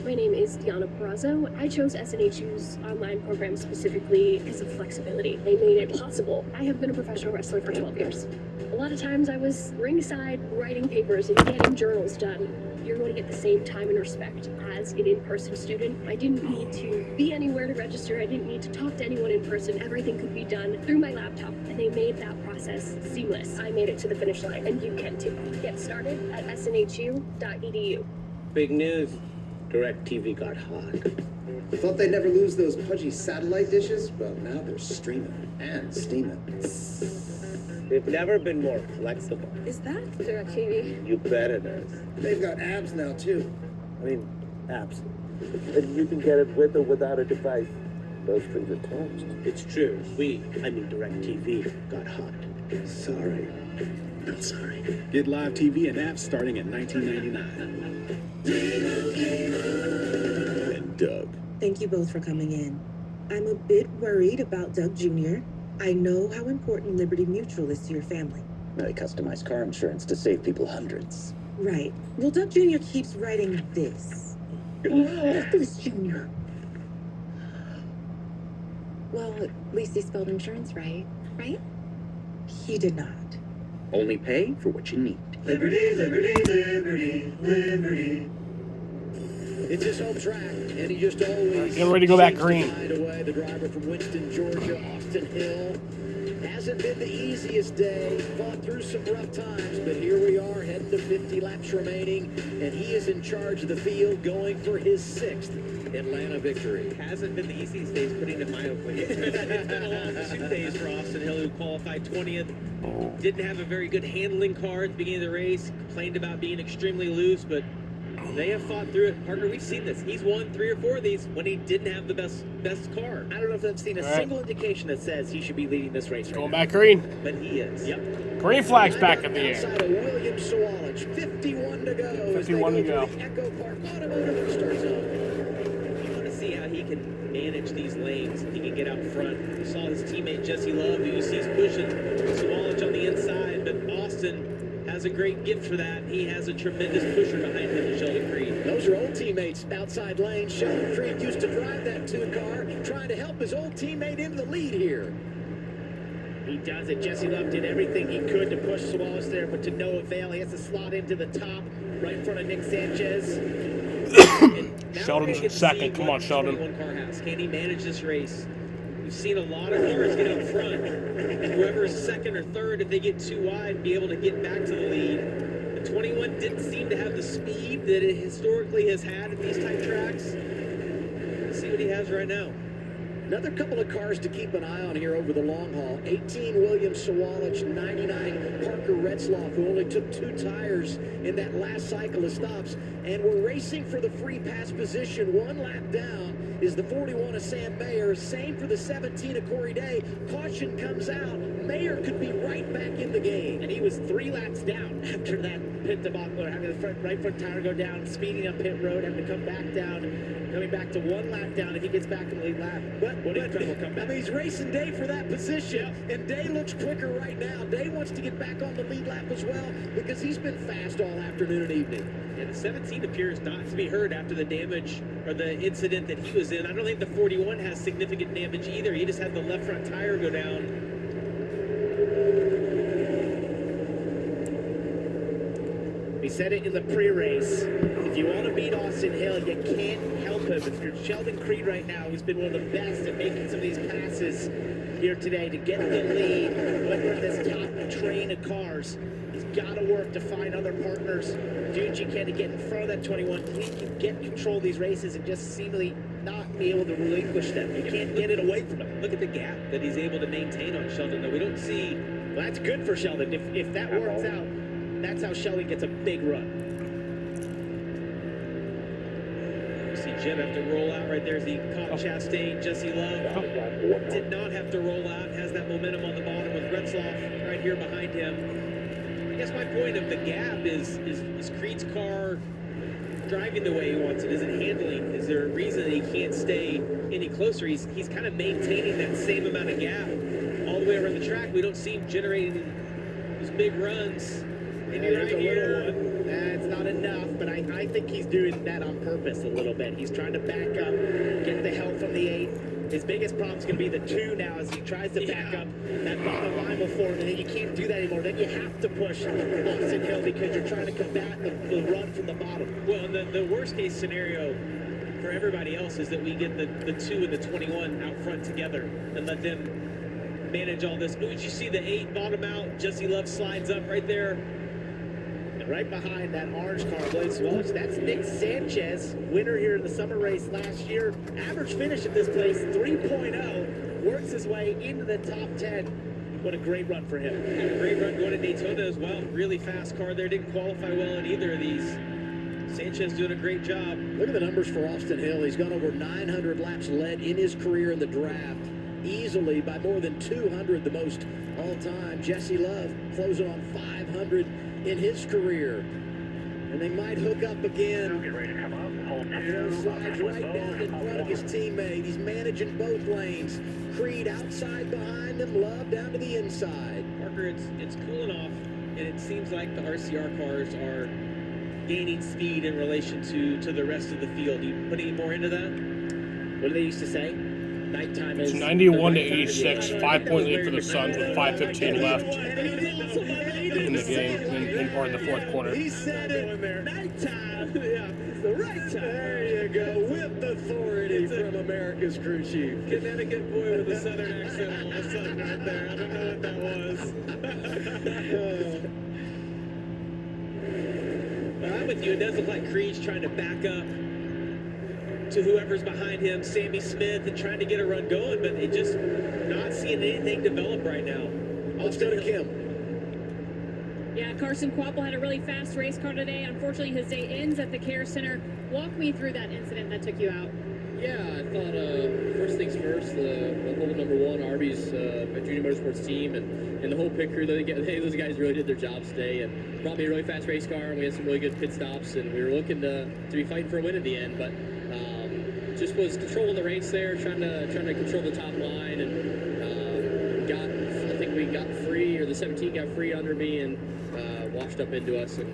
My name is Diana Perazzo. I chose SNHU's online program specifically because of flexibility. They made it possible. I have been a professional wrestler for 12 years. A lot of times I was ringside writing papers and getting journals done. You're going to get the same time and respect as an in-person student. I didn't need to be anywhere to register. I didn't need to talk to anyone in person. Everything could be done through my laptop, and they made that process seamless. I made it to the finish line, and you can too. Get started at snhu.edu.
Big news. DirecTV got hot.
Thought they'd never lose those pudgy satellite dishes? Well, now they're streaming and steaming.
They've never been more flexible.
Is that DirecTV?
You bet it is.
They've got abs now, too.
I mean, apps. And you can get it with or without a device. Those strings attached. It's true. I mean DirecTV, got hot. Sorry. Not sorry.
Get live TV and apps starting at $19.99. And Doug.
Thank you both for coming in. I'm a bit worried about Doug Jr. I know how important Liberty Mutual is to your family.
They customize car insurance to save people hundreds.
Right. Well, Doug Jr. keeps writing this.
This Junior.
Well, at least he spelled insurance right, right? He did not.
Only pay for what you need.
Liberty, liberty, liberty, liberty.
It's his home track, and he just always
Get ready to go back green.
away. The driver from Winston, Georgia, Austin Hill. Hasn't been the easiest day. Fought through some rough times, but here we are, heading to 50 laps remaining, and he is in charge of the field, going for his 6th Atlanta victory.
Hasn't been the easiest days, putting it mildly. It's been a long 2 days for Austin Hill, who qualified 20th. Didn't have a very good handling car at the beginning of the race. Complained about being extremely loose, but they have fought through it. Parker, we've seen this. He's won 3 or 4 of these when he didn't have the best car.
I don't know if I've seen a single indication that says he should be leading this race right
Going
now.
back green.
But he is.
Yep.
Green flag's back in the air.
Outside of William Sawalich, 51 to go.
51 to go.
The Echo Park Automotive Start Zone.
You want to see how he can manage these lanes. He can get out front. You saw his teammate Jesse Love, who you see is pushing Sawalich on the inside, but Austin has a great gift for that. He has a tremendous pusher behind him in Sheldon Creed.
Those are old teammates outside lane. Sheldon Creed used to drive that 2 car, trying to help his old teammate into the lead here.
He does it. Jesse Love did everything he could to push Sawalich there, but to no avail. He has to slot into the top, right in front of Nick Sanchez.
Sheldon's in second. Come on, Sheldon.
Car has. Can he manage this race? We've seen a lot of cars get up front, and whoever's second or third, if they get too wide, be able to get back to the lead. The 21 didn't seem to have the speed that it historically has had at these type tracks. Let's see what he has right now.
Another couple of cars to keep an eye on here over the long haul. 18 William Sawalich, 99 Parker Retzloff, who only took 2 tires in that last cycle of stops. And we're racing for the free pass position. 1 lap down is the 41 of Sam Mayer. Same for the 17 of Corey Day. Caution comes out. Mayer could be right back in the game.
And he was 3 laps down after that pit debacle, having the right front tire go down, speeding up pit road, having to come back down, coming back to 1 lap down if he gets back in the lead lap. What incredible comeback.
I mean, he's racing Day for that position, and Day looks quicker right now. Day wants to get back on the lead lap as well because he's been fast all afternoon and evening.
And the 17 appears not to be hurt after the damage or the incident that he was in. I don't think the 41 has significant damage either. He just had the left front tire go down.
We said it in the pre-race. If you want to beat Austin Hill, you can't help him. If you're Sheldon Creed right now, who's been one of the best at making some of these passes here today to get the lead, over this top train of cars, he's got to work to find other partners. Dude, you can to get in front of that 21. He can get control of these races and just seemingly not be able to relinquish them. You can't get it away from him.
Look at the gap that he's able to maintain on Sheldon, though. We don't see
Well, that's good for Sheldon. If that works out, that's how Sheldon gets a big run.
You see Jeb have to roll out right there as he caught Chastain. Jesse Love did not have to roll out. Has that momentum on the bottom with Retzloff right here behind him. I guess my point of the gap is Creed's car driving the way he wants it? Is it handling? Is there a reason that he can't stay any closer? He's kind of maintaining that same amount of gap all the way around the track. We don't see him generating these big runs. Maybe right here.
That's not enough, but I think he's doing that on purpose a little bit. He's trying to back up, get the help from the 8. His biggest problem is going to be the 2 now as he tries to back up. That bottom line will form, and then you can't do that anymore. Then you have to push Austin Hill because you're trying to combat the run from the bottom.
Well, and the worst case scenario for everybody else is that we get the 2 and the 21 out front together and let them manage all this. But did you see the 8 bottom out? Jesse Love slides up right there.
And right behind that orange car, Blake Swelch, that's Nick Sanchez, winner here in the summer race last year. Average finish at this place, 3.0. Works his way into the top 10. What a great run for him.
Had a great run going to Daytona as well. Really fast car there. Didn't qualify well in either of these. Sanchez doing a great job.
Look at the numbers for Austin Hill. He's gone over 900 laps led in his career in the draft. Easily by more than 200, the most all time. Jesse Love closing on 500 in his career. And they might hook up again.
Get ready to come up. Hold 2.
Slides right down in front of his teammate. He's managing both lanes. Creed outside behind him. Love down to the inside.
Parker, it's cooling off, and it seems like the RCR cars are gaining speed in relation to the rest of the field. You put any more into that?
What do they used to say? Nighttime is...
It's 91 to 86, 5 point lead for the Suns with 5:15 left in the game, in the fourth quarter.
He said it. Nighttime. Yeah, it's the right time. There you go. With authority from America's crew chief.
Connecticut boy with a southern accent all of a sudden right there. I don't know what that was. Well, I'm with you. It does look like Creed's trying to back up to whoever's behind him, Sammy Smith, and trying to get a run going, but it just not seeing anything develop right now.
Let's go to Kim.
Yeah, Carson Quapple had a really fast race car today. Unfortunately, his day ends at the Care Center. Walk me through that incident that took you out.
Yeah, I thought first things first, the whole number 1 Arby's Junior Motorsports team and the whole pit crew, those guys really did their jobs today and brought me a really fast race car, and we had some really good pit stops, and we were looking to be fighting for a win at the end, but just was controlling the race there, trying to control the top line, and I think we got free, or the 17 got free under me and washed up into us, and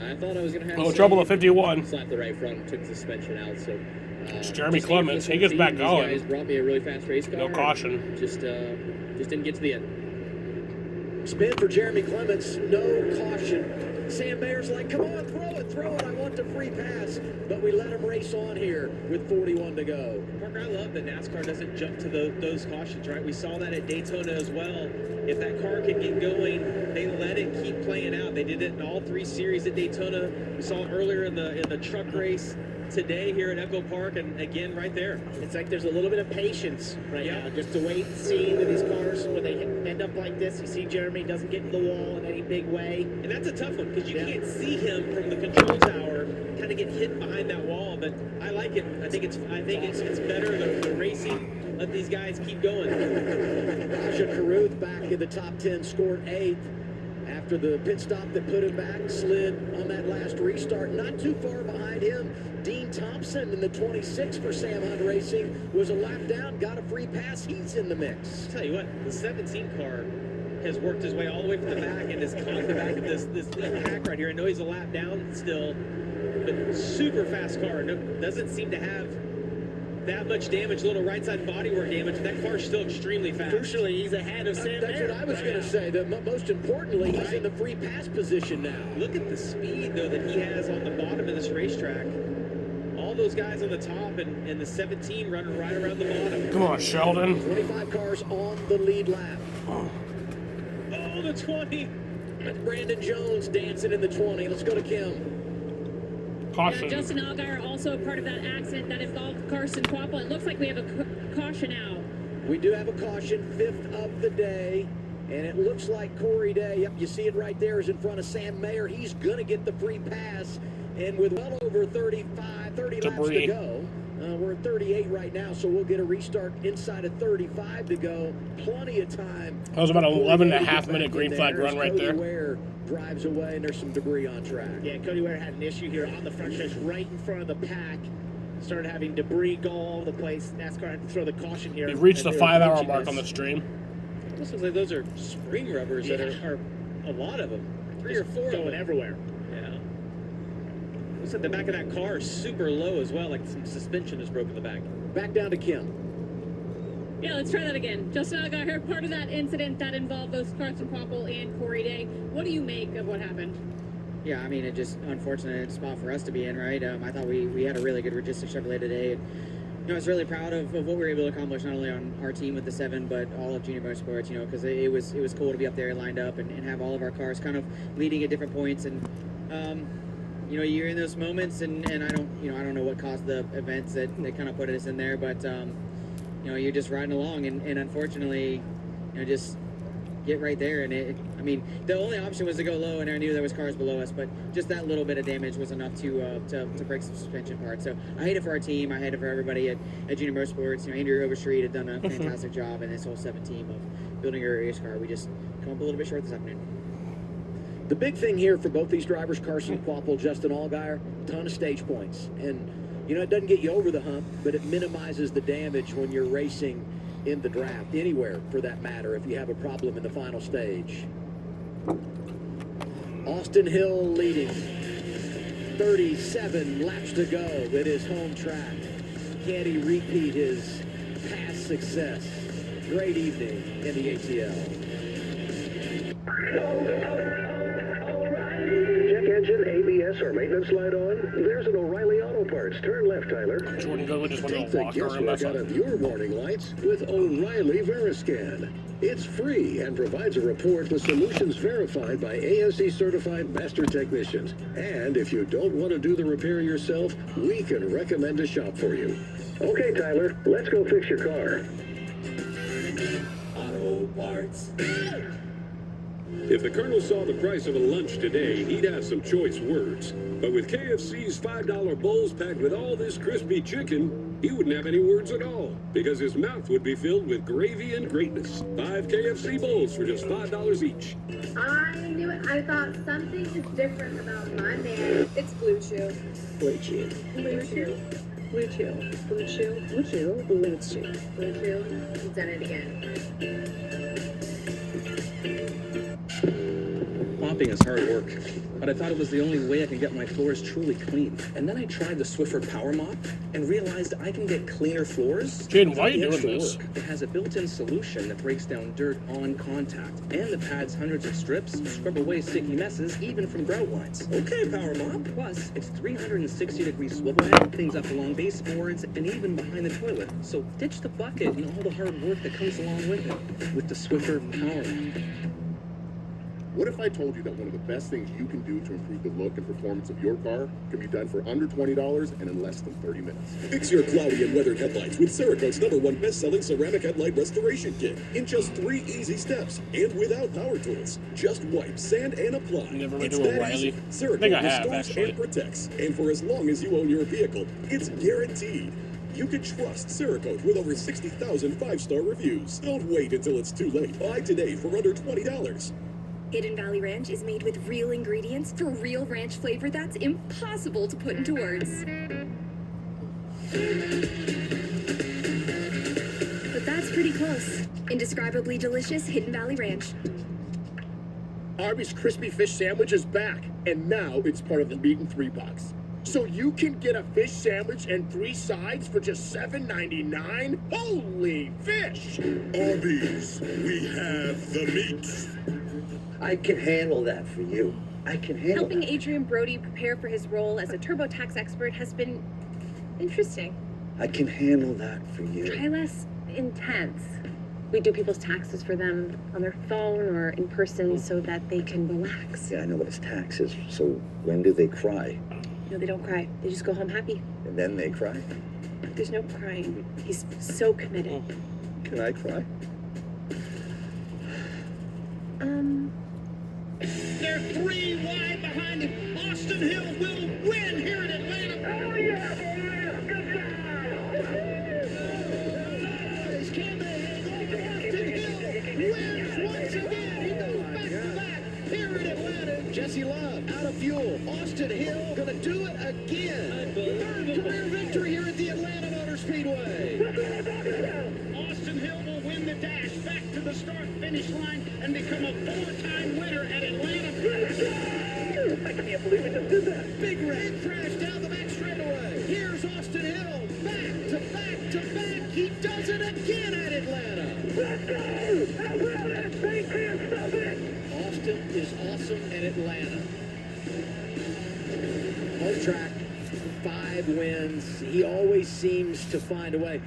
I thought I was going to have
trouble at 51.
Slapped the right front and took the suspension out, so
it's Jeremy Clements. He gets back going.
These guys brought me a really fast race car.
No caution.
Just didn't get to the end.
Spin for Jeremy Clements. No caution. Sam Mayer's like, come on, throw it. I want the free pass. But we let him race on here with 41 to go.
Parker, I love that NASCAR doesn't jump to those cautions, right? We saw that at Daytona as well. If that car can get going, they let it keep playing out. They did it in all 3 series at Daytona. We saw it earlier in the truck race. Today here at Echo Park, and again right there.
It's like there's a little bit of patience right now, just to wait and see that these cars, when they end up like this, you see Jeremy doesn't get in the wall in any big way.
And that's a tough one, because you can't see him from the control tower, kind of get hit behind that wall, but I like it. I think it's better, the racing, let these guys keep going.
Raja Carruth back in the top 10, scored 8th. After the pit stop that put him back, slid on that last restart. Not too far behind him, Dean Thompson in the 26 for Sam Hunt Racing was a lap down, got a free pass. He's in the mix.
I'll tell you what, the 17 car has worked his way all the way from the back and has caught the back of this pack right here. I know he's a lap down still, but super fast car. Doesn't seem to have that much damage, little right side bodywork damage. That car's still extremely fast.
Crucially, he's ahead of Sam.
That's what I was going to say. Most importantly, he's in the free pass position now.
Look at the speed, though, that he has on the bottom of this racetrack. All those guys on the top and the 17 running right around the bottom.
Come on, Sheldon.
25 cars on the lead lap.
Oh, the 20.
That's Brandon Jones dancing in the 20. Let's go to Kim.
Yeah, Justin Allgaier also a part of that accident that involved Carson Quapple. It looks like we have a caution out.
We do have a caution, 5th of the day. And it looks like Corey Day, yep, you see it right there, is in front of Sam Mayer. He's going to get the free pass. And with well over 30 laps to go, we're at 38 right now, so we'll get a restart inside of 35 to go. Plenty of time.
That was about an 11.5-minute green flag run right there.
Cody Ware drives away, and there's some debris on track.
Yeah, Cody Ware had an issue here on the front stretch right in front of the pack. Started having debris go all over the place. NASCAR had to throw the caution here.
We've reached the 5-hour mark on the stream.
This looks like those are spring rubbers that are a lot of them. 3 or 4
going
of them.
everywhere.
Yeah. Looks like the back of that car is super low as well, like some suspension is broken in the back.
Back down to Kim.
Yeah, let's try that again. Justin Allgaier, part of that incident that involved both Carson Popple and Corey Day. What do you make of what happened?
Yeah, I mean, it's just unfortunate spot for us to be in, right? I thought we had a really good logistic Chevrolet today. And, I was really proud of what we were able to accomplish, not only on our team with the 7, but all of Junior Motorsports, because it was cool to be up there lined up and have all of our cars kind of leading at different points. And, you're in those moments, and I don't know what caused the events that kind of put us in there, but, you're just riding along, and unfortunately, just get right there. And the only option was to go low, and I knew there was cars below us, but just that little bit of damage was enough to break some suspension parts. So I hate it for our team. I hate it for everybody at Junior Motorsports. Andrew Overstreet had done a fantastic job, and this whole 7 team of building a race car. We just come up a little bit short this afternoon.
The big thing here for both these drivers, Carson Popple, Justin Allgaier, ton of stage points. And, it doesn't get you over the hump, but it minimizes the damage when you're racing in the draft, anywhere for that matter, if you have a problem in the final stage. Austin Hill leading. 37 laps to go at his home track. Can he repeat his past success? Great evening in the ATL.
Check engine, ABS, or maintenance light on? There's an O'Reilly Auto Parts. Turn left, Tyler.
Jordan Goodwin just went
Take
to
the
a walker and
guesswork out of your warning lights with O'Reilly Veriscan. It's free and provides a report with solutions verified by ASE certified master technicians. And if you don't want to do the repair yourself, we can recommend a shop for you. Okay, Tyler, let's go fix your car.
Auto Parts.
If the Colonel saw the price of a lunch today, he'd have some choice words. But with KFC's $5 bowls packed with all this crispy chicken, he wouldn't have any words at all, because his mouth would be filled with gravy and greatness. 5 KFC bowls for just $5 each.
I knew it. I thought something is different about my man. It's Blue Chew.
Blue Chew.
Blue Chew. Blue Chew. Blue Chew. Blue Chew. Blue Chew. Blue Chew. He's done it again.
Mopping is hard work, but I thought it was the only way I can get my floors truly clean. And then I tried the Swiffer Power Mop and realized I can get cleaner floors.
Jaden, why are you
without the
doing
extra
this?
work. It has a built-in solution that breaks down dirt on contact, and the pad's hundreds of strips scrub away sticky messes, even from grout lines. Okay, Power Mop. Plus, it's 360-degree swivel head, cleans up along baseboards and even behind the toilet. So ditch the bucket and all the hard work that comes along with it with the Swiffer Power Mop.
What if I told you that one of the best things you can do to improve the look and performance of your car can be done for under $20 and in less than 30 minutes?
Fix your cloudy and weathered headlights with Cerakote's #1 best-selling ceramic headlight restoration kit in just 3 easy steps and without power tools. Just wipe, sand, and apply.
Never been
It's
to
that
O'Reilly.
easy.
I
Cerakote
think I have,
restores
actually.
and protects, and for as long as you own your vehicle, it's guaranteed. You can trust Cerakote with over 60,000 5-star reviews. Don't wait until it's too late. Buy today for under $20.
Hidden Valley Ranch is made with real ingredients for real ranch flavor that's impossible to put into words. But that's pretty close. Indescribably delicious Hidden Valley Ranch.
Arby's Crispy Fish Sandwich is back, and now it's part of the Meat and 3 box. So you can get a fish sandwich and 3 sides for just $7.99? Holy fish!
Arby's, we have the meat.
I can handle that for you. I can handle
Helping
that.
Adrian Brody prepare for his role as a TurboTax expert has been interesting.
I can handle that for you.
Try less intense. We do people's taxes for them on their phone or in person so that they can relax.
Yeah, I know what his tax is. So when do they cry?
No, they don't cry. They just go home happy.
And then they cry?
There's no crying. He's so committed.
Can I cry?
They're 3 wide behind him. Austin Hill will win here in Atlanta. Oh, yeah, boy. Good job. Wins once again. He goes back-to-back here in Atlanta. Jesse Love out of fuel. Austin Hill going to do it again. Third career victory here at the Atlanta Motor Speedway. Austin Hill will win the dash back to the start-finish line and become a 4-time winner at Atlanta. I can't believe we just did that. Big red crash down the back straightaway. Here's Austin Hill. Back to back to back. He does it again at Atlanta. Let's go! Atlanta! They can't stop it! Austin is awesome at Atlanta. Home track, 5 wins. He always seems to find a way.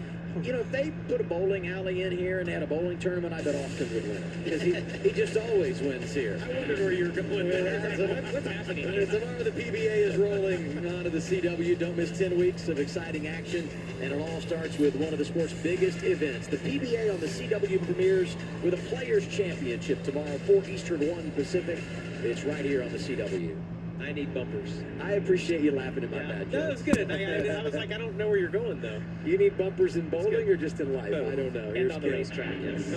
You know, if they put a bowling alley in here and had a bowling tournament, I bet Austin would win. Because he just always wins here. I wondered where you were going with that. What's happening? Tomorrow the PBA is rolling onto the CW. Don't miss 10 weeks of exciting action. And it all starts with one of the sport's biggest events. The PBA on the CW premieres with a Players' Championship tomorrow, 4 Eastern, 1 Pacific. It's right here on the CW.
I need bumpers.
I appreciate you laughing at my bad joke.
No, it's good. I was like, I don't know where you're going, though.
You need bumpers in bowling or just in life? I don't know.
And on the racetrack, yes.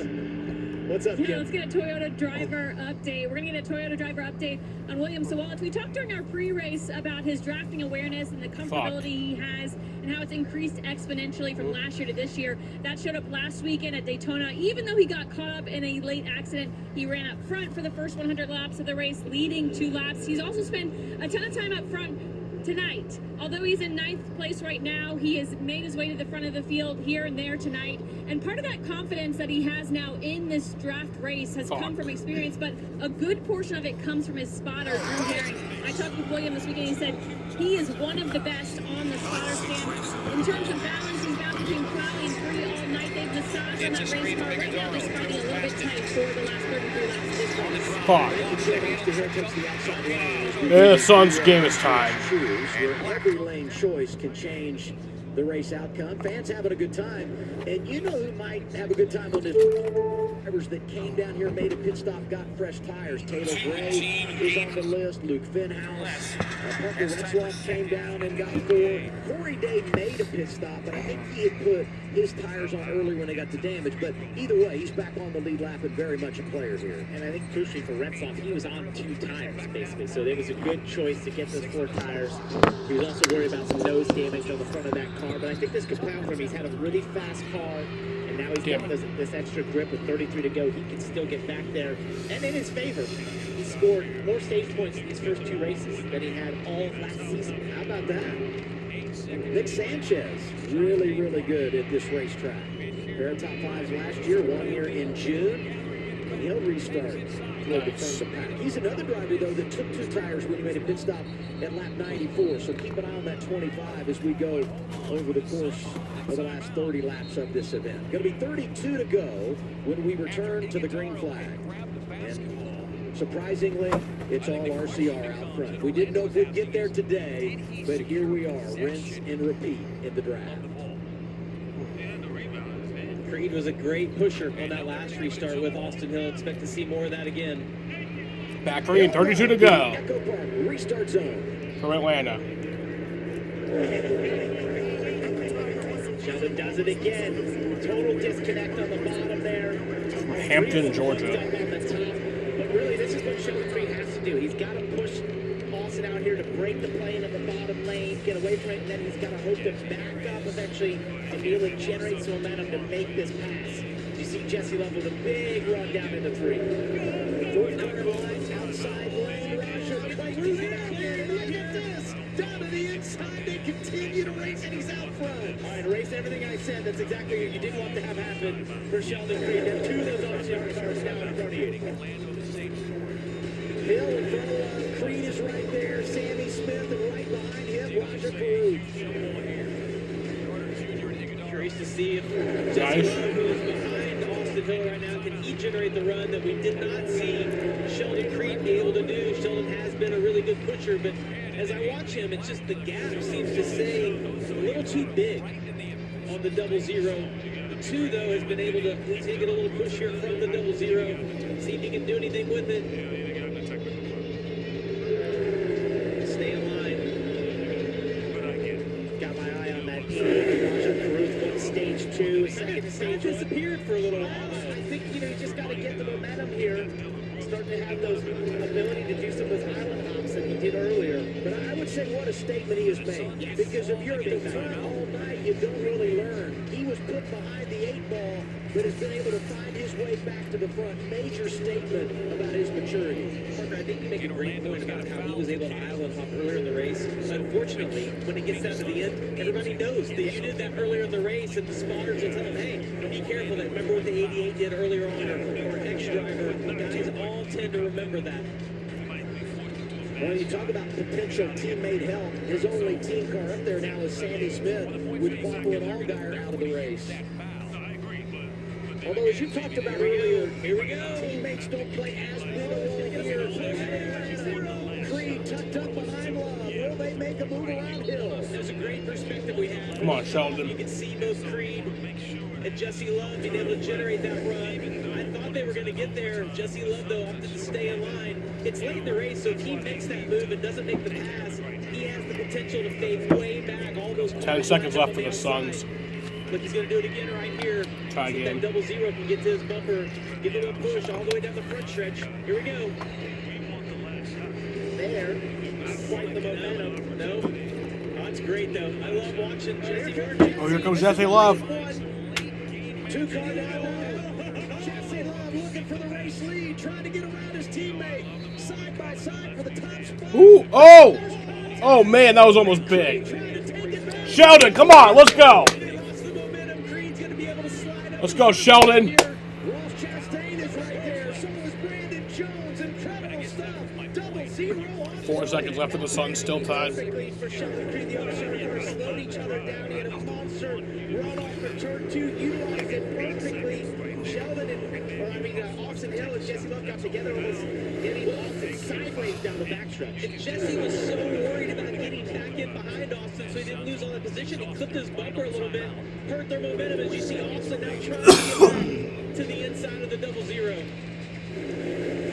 What's up,
Yeah,
Kim?
let's get a Toyota driver update. We're going to get a Toyota driver update on William Sawallitt. We talked during our pre-race about his drafting awareness and the comfortability he has and how it's increased exponentially from last year to this year. That showed up last weekend at Daytona. Even though he got caught up in a late accident, he ran up front for the first 100 laps of the race, leading 2 laps. He's also spent a ton of time up front tonight. Although he's in 9th place right now, he has made his way to the front of the field here and there tonight. And part of that confidence that he has now in this draft race has come from experience, but a good portion of it comes from his spotter, Drew Herring. I talked with William this weekend. He said he is one of the best on the spotter stand. In terms of balance, he's bounced between Crowley and Free all night. They've massaged on that race car. Right now, they're starting a little bit tight for the last 33 laps of this race.
The Suns game is tied.
Where every lane choice can change the race outcome. Fans having a good time. And you know who might have a good time on this? Drivers that came down here, made a pit stop, got fresh tires. Taylor Gray is on the list. Luke Finhouse. Parker Retzloff came down and got 4. Corey Day made a pit stop, but I think he had put his tires on early when they got the damage. But either way, he's back on the lead lap and very much a player here.
And I think crucially for Retzloff, he was on 2 tires, basically. So it was a good choice to get those 4 tires. He was also worried about some nose damage on the front of that car. But I think this compound for him, he's had a really fast car. And now he's got this extra grip with 33 to go. He can still get back there. And in his favor, he scored more stage points in these first 2 races than he had all of last season.
How about that? Nick Sanchez, really, really good at this racetrack. Pair of top 5s last year, 1 year in June. And he'll restart toward the front of the pack. He's another driver, though, that took 2 tires when he made a pit stop at lap 94. So keep an eye on that 25 as we go over the course of the last 30 laps of this event. Going to be 32 to go when we return to the green flag. And surprisingly, it's all RCR out front. We didn't know if we'd get there today, but here we are, rinse and repeat in the draft.
Creed was a great pusher on that last restart with Austin Hill. Expect to see more of that again.
Back green, 32 to go.
Echo Park, restart zone.
For Atlanta.
Sheldon does it again. Total disconnect on the bottom there.
From Hampton, Georgia.
But really, this is what Sheldon Creed has to do. He's got to push Austin out here to break the plane in the bottom lane, get away from it, and then he's got to hope to back up eventually to be able to generate some momentum to make this pass. You see Jesse Love with a big run down into 3. 4th corner line, outside lane, Roger Clayton's back in. Look at this! Down to the inside, they continue to race, and he's out front. All right, erase everything I said. That's exactly what you didn't want to have happen for Sheldon Creed. There are 2 of those RCR cars now in front of you. Hill in front of Creed is right there. Sammy Smith, and right behind him, Roger Caruth.
Curious to see if Jesse Love, who is behind Austin Hill right now, can he generate the run that we did not see Sheldon Creed be able to do. Sheldon has been a really good pusher, but as I watch him, it's just the gap seems to stay a little too big on the 00 2, though, has been able to at least get a little push here from the 0-0. See if he can do anything with it. Stay in line.
Got my eye on that. Roger Caruth won stage 2. Second stage
disappeared for a little while.
I think, you just got to get the momentum here. Start to have those ability to do some of those island hops that he did earlier. But I would say what a statement he has made.
Yes.
Because if you're at the front all night, you don't really learn. He was put behind the 8 ball, but has been able to find his way back to the front. Major statement about his maturity.
Parker, I think you make a great point about how he was able to island hop earlier in the race. Unfortunately, when it gets down to the end, everybody knows that you did that earlier in the race, and the spotters will tell him, hey, be careful. That remember what the 88 did earlier on, or X-Driver. Guys all tend to remember that.
Well, you talk about potential teammate help. His only team car up there now is Sandy Smith with Popple and Allgaier out of the race. Although, as you talked about earlier,
here we go.
Teammates don't play as big a role here. Creed tucked up behind Love. Will they make a move around Hill?
There's a great perspective we have.
Come on, Sheldon.
You can see both Creed and Jesse Love being able to generate that run. I thought they were going to get there. Jesse Love, though, opted to stay in line. It's late in the race, so if he makes that move and doesn't make the pass, he has the potential to fade way back. All those
10 seconds left for the Suns.
Look, he's going to do it again right here.
Try
See
again.
if that 0-0 can get to his bumper. Give him a push all the way down the front stretch. Here we go.
There. Not quite the momentum.
No. Oh, it's great, though. I love watching Jesse.
Oh, here comes Jesse Love.
2 car down. Jesse Love looking for the race lead, trying to get around his teammate. Side by side for the top spot.
Ooh, oh! Oh, man, that was almost big. Sheldon, come on, let's go. Let's go, Sheldon.
Ross Chastain is right there. So is Brandon Jones. Incredible stuff. 0-0.
4 seconds left for the Suns, still tied.
For Sheldon Creed, the other cars slowed each other down. He had a monster run off the turn 2, utilized it perfectly. Sheldon Austin Hill and Jesse Love got together, almost getting Austin sideways down the backstretch.
And Jesse was so worried about getting back in behind Austin so he didn't lose all that position. He clipped his bumper a little bit, hurt their momentum as you see Austin now trying to get back to the inside of the 0-0.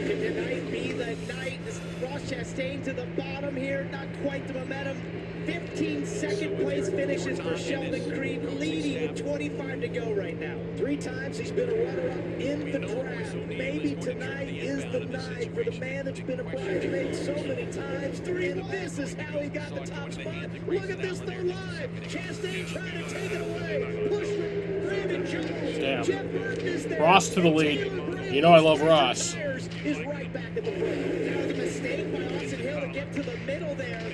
Could tonight be the night? This Ross Chastain to the bottom here, not quite the momentum. 15 second place finishes for Sheldon Creed, leading with 25 to go right now. 3 times he's been a runner-up in the draft. Maybe tonight is the night for the man that's been a bridesmaid so many times. And this is how he got the top spot. Look at this, they're live. Chastain trying to take it away. Push for Brandon Jones.
Damn.
Jeff Burton is there.
Ross to the lead. You know I love Ross.
Is right back at the front. That was a mistake by Austin Hill to get to the middle there.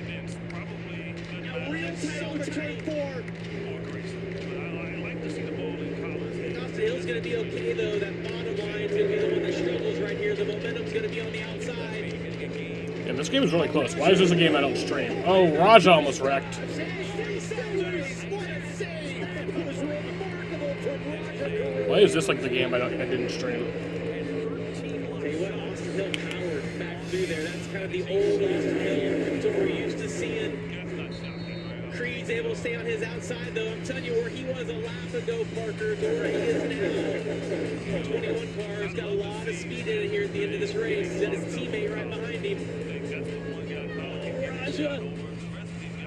Real tight on the turn 4.
Austin Hill's going to be okay, though. That bottom line is going to be the one that struggles right here. The momentum's going to be on the outside.
And this game is really close. Why is this a game I don't stream? Oh, Raja almost wrecked. Why is this like the game I didn't stream?
Tell you what, Austin Hill powered back through there. That's kind of the old Austin Hill. So we're used to seeing Creed's able to stay on his outside, though. I'm telling you, where he was a lap ago, Parker, to where he is now. The 21 car has got a lot of speed in it here at the end of this race, and his teammate right behind him. Raja.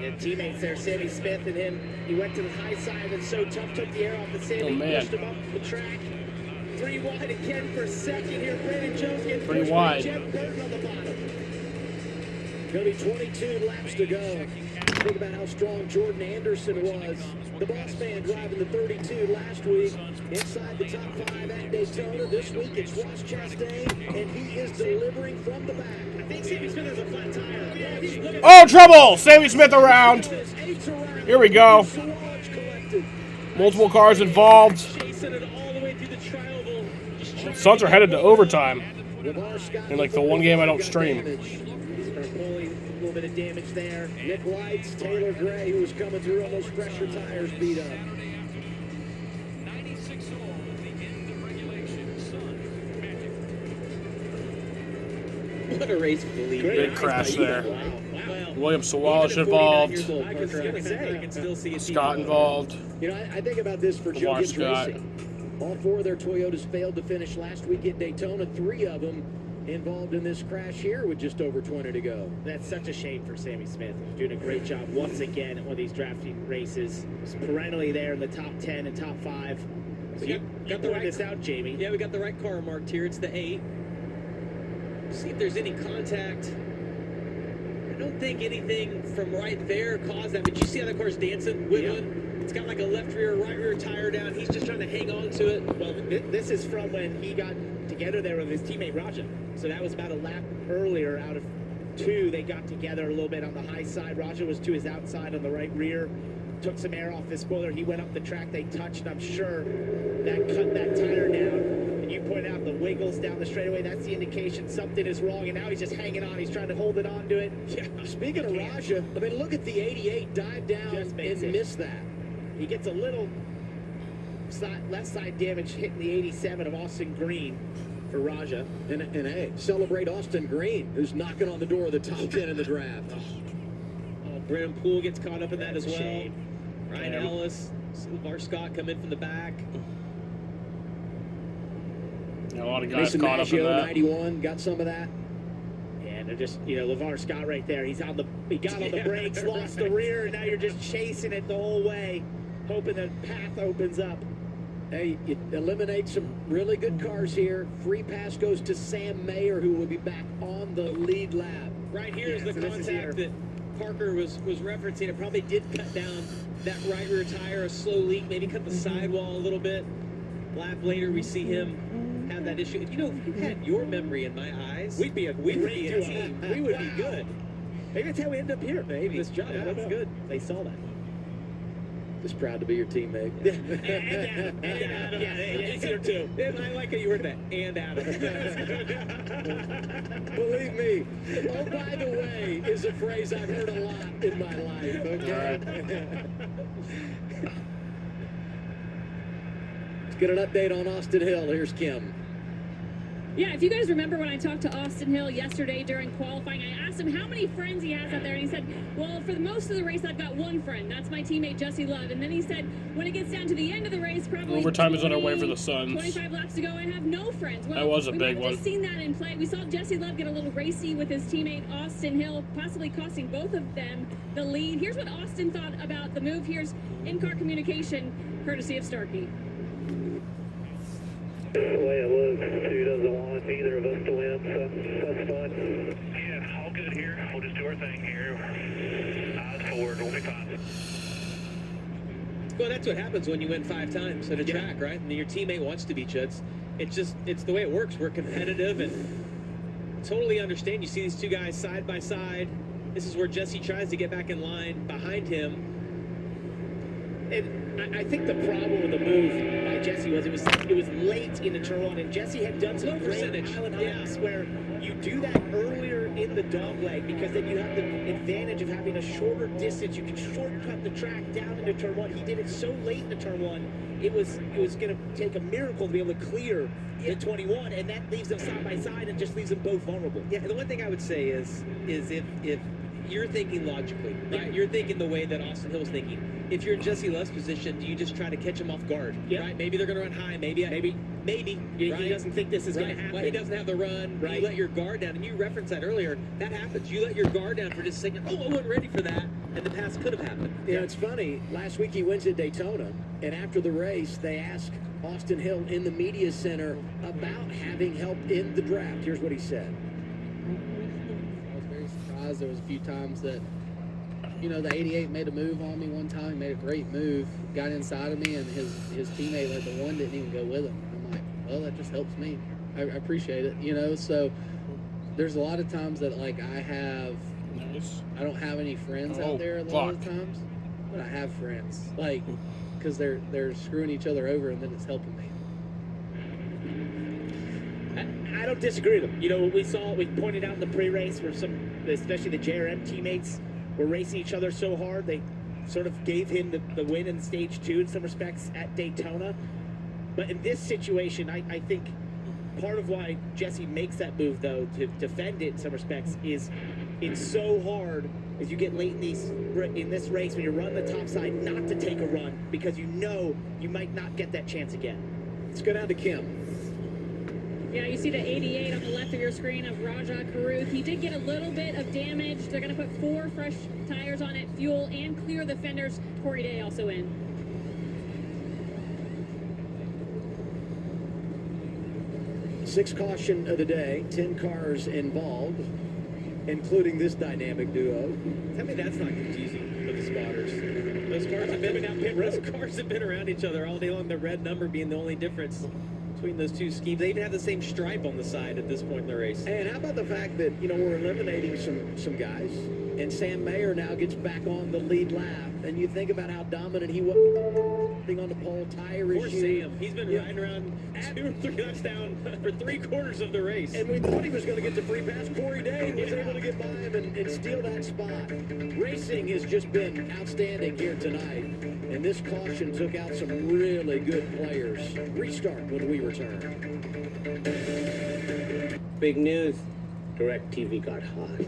And teammates there, Sammy Smith and him. He went to the high side and so tough, took the air off the Sammy, pushed him up the track. 3 wide again for second here. Brandon Jones getting pushed by Jeff Burton on the bottom. Going to be 22 laps to go. Think about how strong Jordan Anderson was. The boss man driving the 32 last week. Inside the top 5 at Daytona. This week it's Ross Chastain, and he is delivering from the back. I think Sammy Smith has a flat tire.
Oh, trouble! Sammy Smith around. Here we go. Multiple cars involved. Suns are headed to overtime. In like the one game I don't stream.
A little bit of damage there. Nick Lights, Taylor Gray, who was coming through on those fresher tires, beat up.
What a race for the lead.
Big crash there.
Well,
William Sawallish involved.
I was going to say, I can still see it.
Scott involved.
You know, I think about this for Joe
Lamar
Gibbs
Scott.
Racing. All 4 of their Toyotas failed to finish last week at Daytona. 3 of them involved in this crash here with just over 20 to go.
That's such a shame for Sammy Smith. He's doing a great job once again at one of these drafting races. He's perennially there in the top 10 and top 5. So you got the right this out, Jamie.
Yeah, we got the right car marked here. It's the 8. See if there's any contact. I don't think anything from right there caused that, but you see how the car's dancing, wiggling? Yeah. It's got like a left rear, right rear tire down. He's just trying to hang on to it.
Well, this is from when he got together there with his teammate Raja. So that was about a lap earlier. Out of 2, they got together a little bit on the high side. Raja was to his outside on the right rear. Took some air off his spoiler. He went up the track. They touched. I'm sure that cut that tire down. And you pointed out the wiggles down the straightaway. That's the indication something is wrong. And now he's just hanging on. He's trying to hold it on to it.
Yeah. Speaking of Raja, I mean, look at the 88 dive down and miss that.
He gets a little left side damage hitting the 87 of Austin Green for Raja.
And hey, celebrate Austin Green, who's knocking on the door of the top 10 in the draft.
Brennan Poole gets caught up in that as well.
Shame.
Ryan Ellis, Lamar Scott come in from the back.
Yeah, a lot of guys
Mason
caught up in
Maggio,
that.
91, got some of that.
And they're just, LeVar Scott right there. He got on the brakes, lost the rear, and now you're just chasing it the whole way, hoping the path opens up.
Hey, it eliminates some really good cars here. Free pass goes to Sam Mayer, who will be back on the lead lap.
Right here is the contact that Parker was referencing. It probably did cut down that right rear tire, a slow leak, maybe cut the sidewall a little bit. Lap later, we see him have that issue. You know, if you had your memory in my eyes,
we'd be a team.
We would be good.
Maybe that's how we end up here.
Maybe.
This job.
Yeah,
That's good. They saw that.
Just proud to be your teammate.
and Adam. Yeah, he's here too.
I like how you heard that. And Adam.
Believe me. Oh, by the way, is a phrase I've heard a lot in my life. Okay. Let's get an update on Austin Hill. Here's Kim.
Yeah, if you guys remember when I talked to Austin Hill yesterday during qualifying, I asked him how many friends he has out there, and he said, well, for the most of the race, I've got 1 friend. That's my teammate, Jesse Love. And then he said, when it gets down to the end of the race, probably
overtime is on our way for the Suns.
25 laps to go, I have no friends. Well,
that was a big
we
one.
We've seen that in play. We saw Jesse Love get a little racy with his teammate, Austin Hill, possibly costing both of them the lead. Here's what Austin thought about the move. Here's in-car communication, courtesy of Starkey.
The way it looks, 2 doesn't want either of us to win, so that's fine.
Yeah, all good here. We'll just do our thing here. Eyes forward, we'll be fine.
Well, that's what happens when you win 5 times at a track, right? And your teammate wants to beat you. It's the way it works. We're competitive and totally understand. You see these 2 guys side by side. This is where Jesse tries to get back in line behind him.
And I think the problem with the move by Jesse was it was late in the turn 1, and Jesse had done some great island hops where you do that earlier in the dog leg because then you have the advantage of having a shorter distance. You can shortcut the track down into turn 1. He did it so late in the turn 1, it was going to take a miracle to be able to clear the 21, and that leaves them side by side and just leaves them both vulnerable.
Yeah, and the one thing I would say is if you're thinking logically, right? You're thinking the way that Austin Hill's thinking. If you're in Jesse Love's position, do you just try to catch him off guard?
Yep.
Right? Maybe they're going to run high. Maybe.
He doesn't think this is going to happen.
Well, he doesn't have the run. Right. You let your guard down, and you referenced that earlier. That happens. You let your guard down for just a second. Oh, I wasn't ready for that, and the pass could have happened.
Yeah, it's funny. Last week he wins at Daytona, and after the race, they asked Austin Hill in the media center about having help in the draft. Here's what he said.
I was very surprised. There was a few times that, the 88 made a move on me one time, made a great move, got inside of me, and his teammate, like the one, didn't even go with him. I'm like, well, that just helps me. I appreciate it, so there's a lot of times that, like, I don't have any friends out there a lot of times, but I have friends, like, because they're screwing each other over, and then it's helping me.
I don't disagree with them. We pointed out in the pre-race where especially the JRM teammates were racing each other so hard, they sort of gave him the win in stage 2 in some respects at Daytona. But in this situation, I think part of why Jesse makes that move, though, to defend it in some respects, is It's so hard as you get late in this race when you run the top side not to take a run because you know you might not get that chance again.
Let's go down to Kim.
Yeah, you see the 88 on the left of your screen of Raja Karuth. He did get a little bit of damage. They're going to put 4 fresh tires on it, fuel, and clear the fenders. Corey Day also in.
Sixth caution of the day, 10 cars involved, including this dynamic duo.
Tell me that's not confusing for the spotters. Those cars have been around each other all day long. The red number being the only difference between those two schemes. They even have the same stripe on the side at this point in the race.
And how about the fact that, we're eliminating some guys, and Sam Mayer now gets back on the lead lap, and you think about how dominant he was on the pole, tire issue.
Sam, he's been riding around 2 or 3 laps down for 3/4 of the race.
And we thought he was going to get the free pass. Corey Day was able to get by him and steal that spot. Racing has just been outstanding here tonight, and this caution took out some really good players. Restart when we return.
Big news. DirecTV got hot.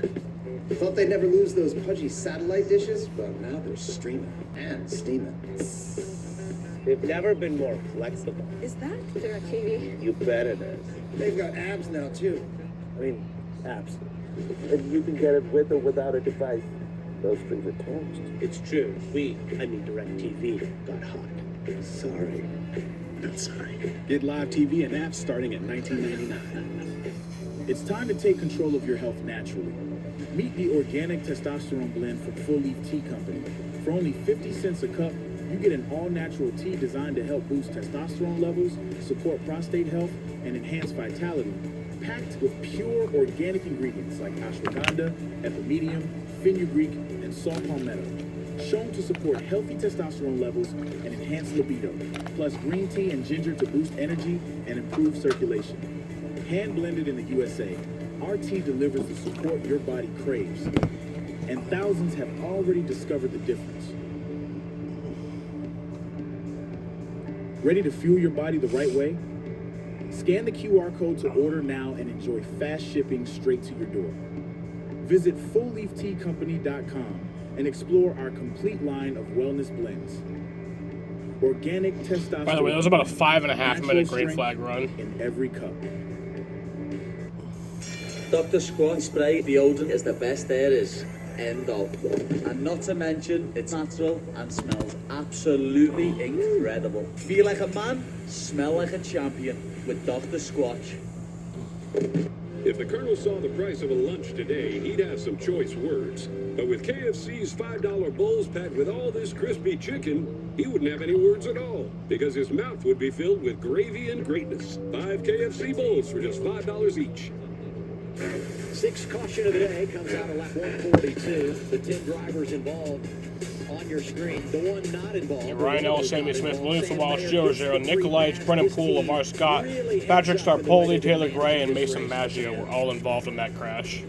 Thought they'd never lose those pudgy satellite dishes, but now they're streaming and steaming.
They've never been more flexible.
Is that DirecTV?
You bet it is.
They've got abs now, too.
I mean, apps. And you can get it with or without a device. Those things are toast. It's true. DirecTV got hot. Sorry.
Not sorry. Get live TV and apps starting at $19.99. It's time to take control of your health naturally. Meet the organic testosterone blend from Full Leaf Tea Company. For only 50 cents a cup, you get an all-natural tea designed to help boost testosterone levels, support prostate health, and enhance vitality, packed with pure organic ingredients like ashwagandha, epimedium, fenugreek, and saw palmetto, shown to support healthy testosterone levels and enhance libido, plus green tea and ginger to boost energy and improve circulation. Hand-blended in the USA, our tea delivers the support your body craves, and thousands have already discovered the difference. Ready to fuel your body the right way? Scan the QR code to order now and enjoy fast shipping straight to your door. Visit fullleafteacompany.com and explore our complete line of wellness blends. Organic testosterone.
By the way, that was about a 5.5 minute green flag run.
In every cup.
Dr. Squatch Spray deodorant is the best there is. End of. And not to mention, it's natural and smells absolutely incredible. Feel like a man, smell like a champion with Dr. Squatch.
If the Colonel saw the price of a lunch today, he'd have some choice words. But with KFC's $5 bowls packed with all this crispy chicken, he wouldn't have any words at all, because his mouth would be filled with gravy and greatness. 5 KFC bowls for just $5 each.
Sixth caution of the day comes out of lap 142. The 10 drivers involved on your screen. The one not involved.
Ryan Ellis, Sammy Smith, Williamson Wallace, Joe Zero, Nicolaites, Brennan Poole, Lamar Scott, Patrick Starpoli, Taylor Gray, and Mason Maggio were all involved in that crash.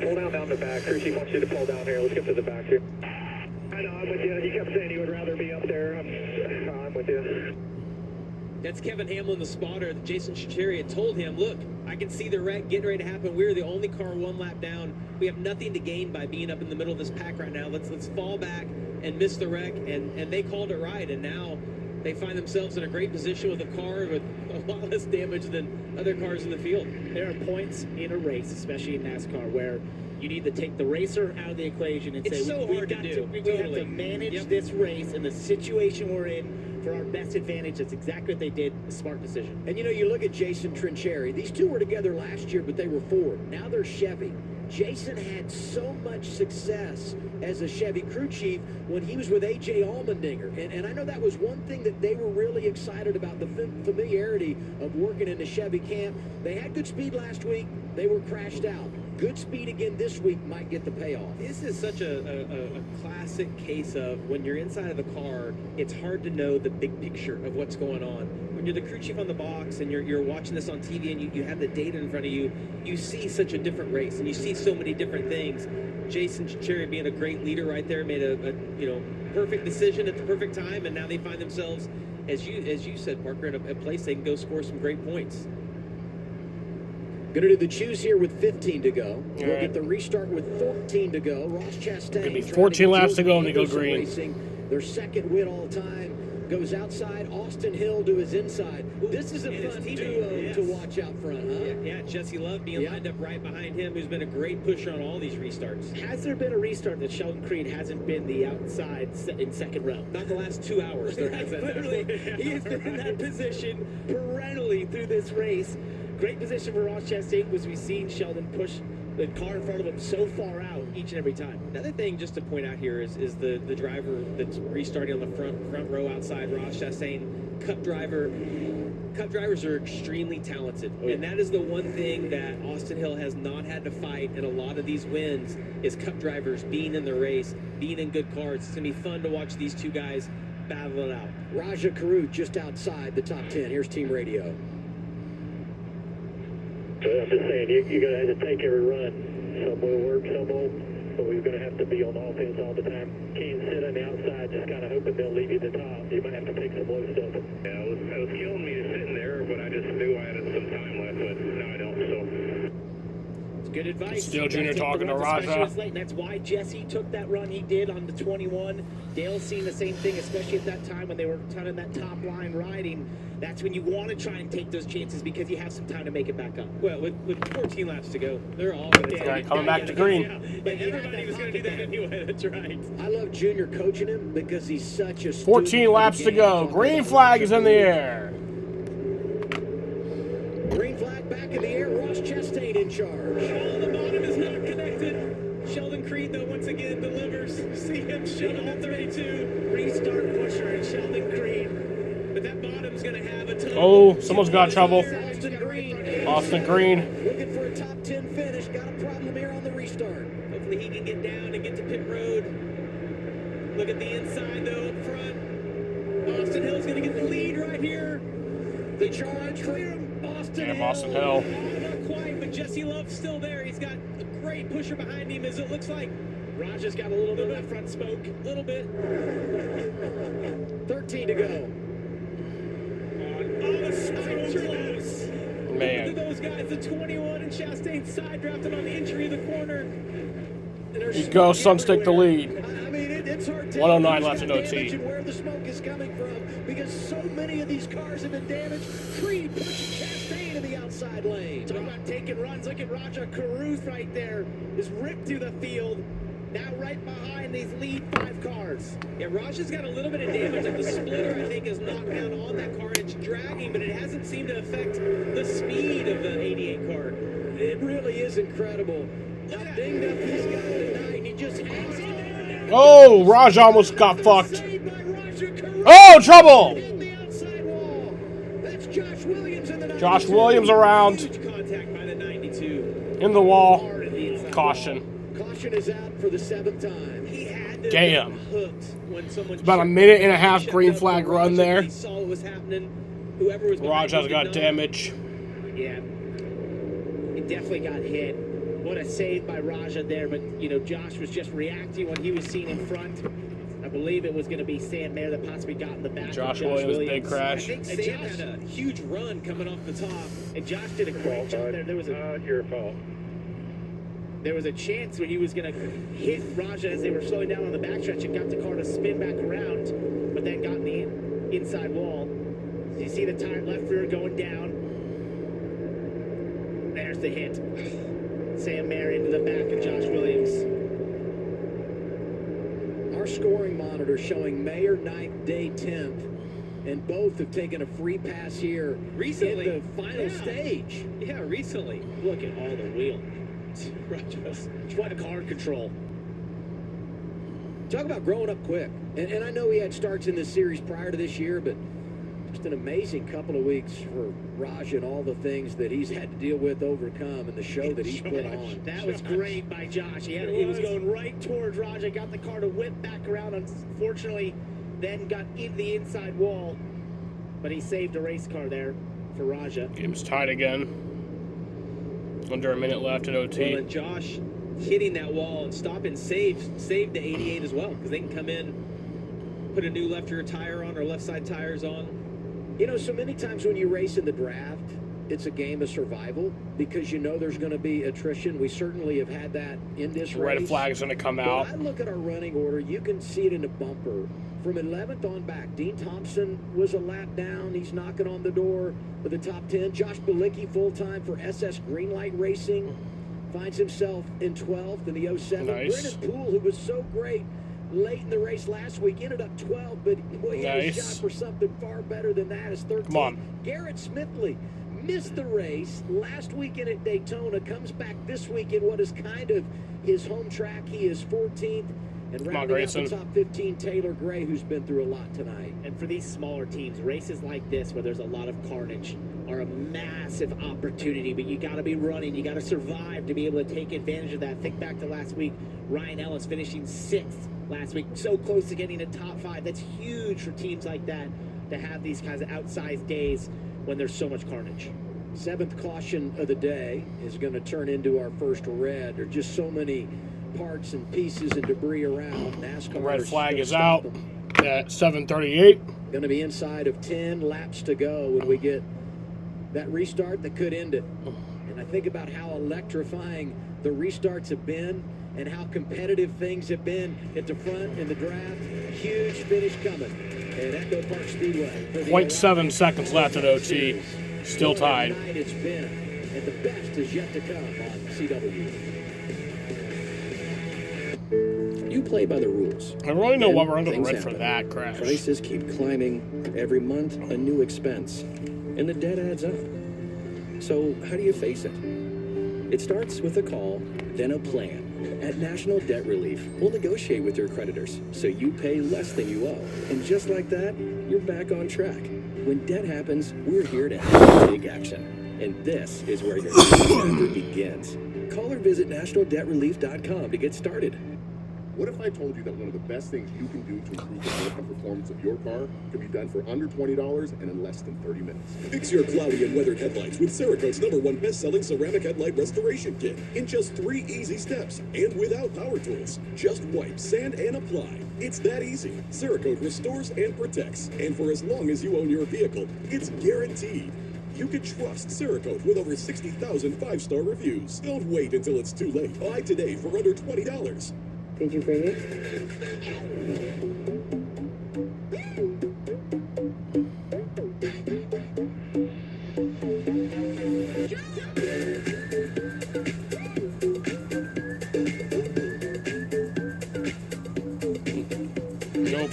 Pull down the back. Crew chief wants you to pull down here. Let's get to the back here. I know, I'm with you. You kept saying you would rather be up there. I'm with you.
That's Kevin Hamlin, the spotter. Jason Chicheri had told him, look, I can see the wreck getting ready to happen. We're the only car 1 lap down. We have nothing to gain by being up in the middle of this pack right now. Let's fall back and miss the wreck. And they called it right. And now they find themselves in a great position with a car with a lot less damage than other cars in the field.
There are points in a race, especially in NASCAR, where you need to take the racer out of the equation and
It's
say,
so hard to do.
We have to manage this race and the situation we're in for our best advantage. That's exactly what they did. A smart decision.
And you look at Jason Trincheri. These two were together last year, but they were Ford. Now they're Chevy. Jason had so much success as a Chevy crew chief when he was with A.J. Allmendinger. And I know that was one thing that they were really excited about, the familiarity of working in the Chevy camp. They had good speed last week. They were crashed out. Good speed again this week might get the payoff.
This is such a classic case of when you're inside of the car, it's hard to know the big picture of what's going on. When you're the crew chief on the box and you're watching this on TV and you have the data in front of you, you see such a different race and you see so many different things. Jason Chicheri being a great leader right there made a perfect decision at the perfect time, and now they find themselves, as you said, Parker, in a place they can go score some great points.
Gonna do the choose here with 15 to go.
All
We'll
right.
get the restart with 14 to go. Ross Chastain.
Gonna be
trying
14
get
laps to go and
Julie
they go
Anderson
green.
Racing, their second win all time. Goes outside. Austin Hill to his inside. This is a fun duo to watch out front, huh?
Yeah, Jesse Love being lined up right behind him, who's been a great pusher on all these restarts.
Has there been a restart that Sheldon Creed hasn't been the outside in second row?
Not the last 2 hours. There hasn't.
Literally, he has been in that position perennially through this race. Great position for Ross Chastain, was we've seen Sheldon push the car in front of him so far out each and every time.
Another thing just to point out here is the driver that's restarting on the front row outside Ross Chastain, Cup driver. Cup drivers are extremely talented, and that is the one thing that Austin Hill has not had to fight in a lot of these wins is Cup drivers being in the race, being in good cars. It's gonna be fun to watch these two guys battle it out.
Raja Caruth just outside the top 10. Here's team radio.
So I'm just saying, you're going to have to take every run. Some will work, some won't, but we're going to have to be on offense all the time. Can't sit on the outside just kind of hoping they'll leave you at the top. You might have to pick some low stuff.
Yeah, it was killing me sitting there, but I just knew I had some time left, but now I don't, so.
It's good advice.
Still Junior talking to
Raja.
Raja.
And that's why Jesse took that run he did on the 21. Dale's seen the same thing, especially at that time when they were kind of that top line riding. That's when you want to try and take those chances because you have some time to make it back up.
Well, with 14 laps to go, they're all going to
Coming back to green.
Yeah, but everybody was going to do that anyway. That's right.
I love Junior coaching him because he's such a
14 laps to go. Green flag is in the air.
Green flag back in the air. Ross Chastain in charge.
Oh, the bottom is not connected. Sheldon Creed, though, once again delivers. See him showing at 32.
Restart pusher and Sheldon Creed.
But that bottom's going to have a ton.
Oh, someone's got trouble.
Austin Green.
Austin Green.
Looking for a top 10 finish. Got a problem here on the restart.
Hopefully he can get down and get to pit road. Look at the inside, though, up front. Austin Hill's going to get the lead right here.
The charge clear him.
Damn, Austin Hill.
Oh, not quite, but Jesse Love's still there. He's got a great pusher behind him, as it looks like.
Raja's got a little bit of that front smoke.
A little bit.
13 to go.
Oh, so close.
Man.
Look at those guys, the 21 and Chastain side drafted on the entry of the corner.
You go, Sunstick the lead.
I mean, it's hard to
109 left in OT.
and where the smoke is coming from because so many of these cars have been damaged. Creed pushing Chastain in the outside lane.
Talk about taking runs. Look at Raja Caruth right there. Is ripped through the field. Now right behind these lead 5 cars.
Yeah, Raja's got a little bit of damage. Like the splitter, I think, is knocked down on that car. It's dragging, but it hasn't seemed to affect the speed of the 88 car.
It really is incredible. How dinged up he's got tonight. He just hangs in there.
Oh, Raj almost got fucked. Oh, trouble.
That's Josh Williams in the 92.
Josh Williams around.
Huge contact by the 92.
In the wall. Caution.
Caution is out for the 7th time.
He had to
Damn.
be hooked when someone
It's about a minute and a half green flag run there.
He saw what was happening. Whoever was
Raja's got damage.
Yeah. It definitely got hit. What a save by Raja there, but you know, Josh was just reacting when he was seen in front. I believe it was going to be Sam Mayer that possibly got in the back.
Josh
of
Williams, big crash.
I think
And
Sam
Josh had a huge run coming off the top.
and Josh did a great job there. There was
Your fault.
There was a chance when he was going to hit Raja as they were slowing down on the backstretch and got the car to spin back around, but then got in the inside wall. So you see the tire left rear going down. There's the hit. Sam Mayer into the back of Josh Williams.
Our scoring monitor showing Mayer 9th, Day 10th, and both have taken a free pass here
Recently.
in the final stage.
Yeah, recently.
Look at all the wheel.
Raja's.
What car control.
Talk about growing up quick. And I know he had starts in this series prior to this year, but just an amazing couple of weeks for Raj and all the things that he's had to deal with, overcome, and the show that he's put on.
That was great by Josh. He was going right towards Raja, got the car to whip back around. Unfortunately, then got in the inside wall. But he saved a race car there for Raja.
Game's tied again. Under a minute left in OT.
Well, and Josh hitting that wall and stopping saved the 88 as well, because they can come in, put a new left rear tire on or left side tires on.
You know, so many times when you race in the draft, it's a game of survival because you know there's going to be attrition. We certainly have had that in this race.
Red flag is going to come out.
When I look at our running order, you can see it in the bumper. From 11th on back, Dean Thompson was a lap down. He's knocking on the door with the top 10. Josh Bilicki, full-time for SS Greenlight Racing, finds himself in 12th in the 07.
Nice.
Brennan Poole, who was so great late in the race last week, ended up 12, but boy, he had a shot for something far better than that as 13.
Come on.
Garrett Smithley missed the race last weekend at Daytona, comes back this week in what is kind of his home track. He is 14th. And rounding out the top 15, Taylor Gray, who's been through a lot tonight.
And for these smaller teams, races like this where there's a lot of carnage are a massive opportunity, but you got to be running. You got to survive to be able to take advantage of that. Think back to last week, Ryan Ellis finishing 6th last week, so close to getting a top 5. That's huge for teams like that to have these kinds of outsized days when there's so much carnage.
7th caution of the day is going to turn into our first red. There are just so many parts and pieces and debris around. NASCAR.
The red flag is out at 7:38.
Going to be inside of 10 laps to go when we get that restart that could end it. And I think about how electrifying the restarts have been and how competitive things have been at the front in the draft. Huge finish coming at Echo Park Speedway.
0.7 seconds left at OT. Still tied.
It's been, and the best is yet to come on CW. You play by the rules.
I really know what we're under the red for that crash.
Prices keep climbing. Every month, a new expense. And the debt adds up. So how do you face it? It starts with a call, then a plan. At National Debt Relief, we'll negotiate with your creditors so you pay less than you owe. And just like that, you're back on track. When debt happens, we're here to help take action. And this is where your chapter begins. Call or visit nationaldebtrelief.com to get started.
What if I told you that one of the best things you can do to improve the look and performance of your car can be done for under $20 and in less than 30 minutes?
Fix your cloudy and weathered headlights with Cerakote's #1 best-selling ceramic headlight restoration kit in just 3 easy steps and without power tools. Just wipe, sand, and apply. It's that easy. Cerakote restores and protects, and for as long as you own your vehicle, it's guaranteed. You can trust Cerakote with over 60,000 5-star reviews. Don't wait until it's too late. Buy today for under $20.
Did you bring it?
Nope.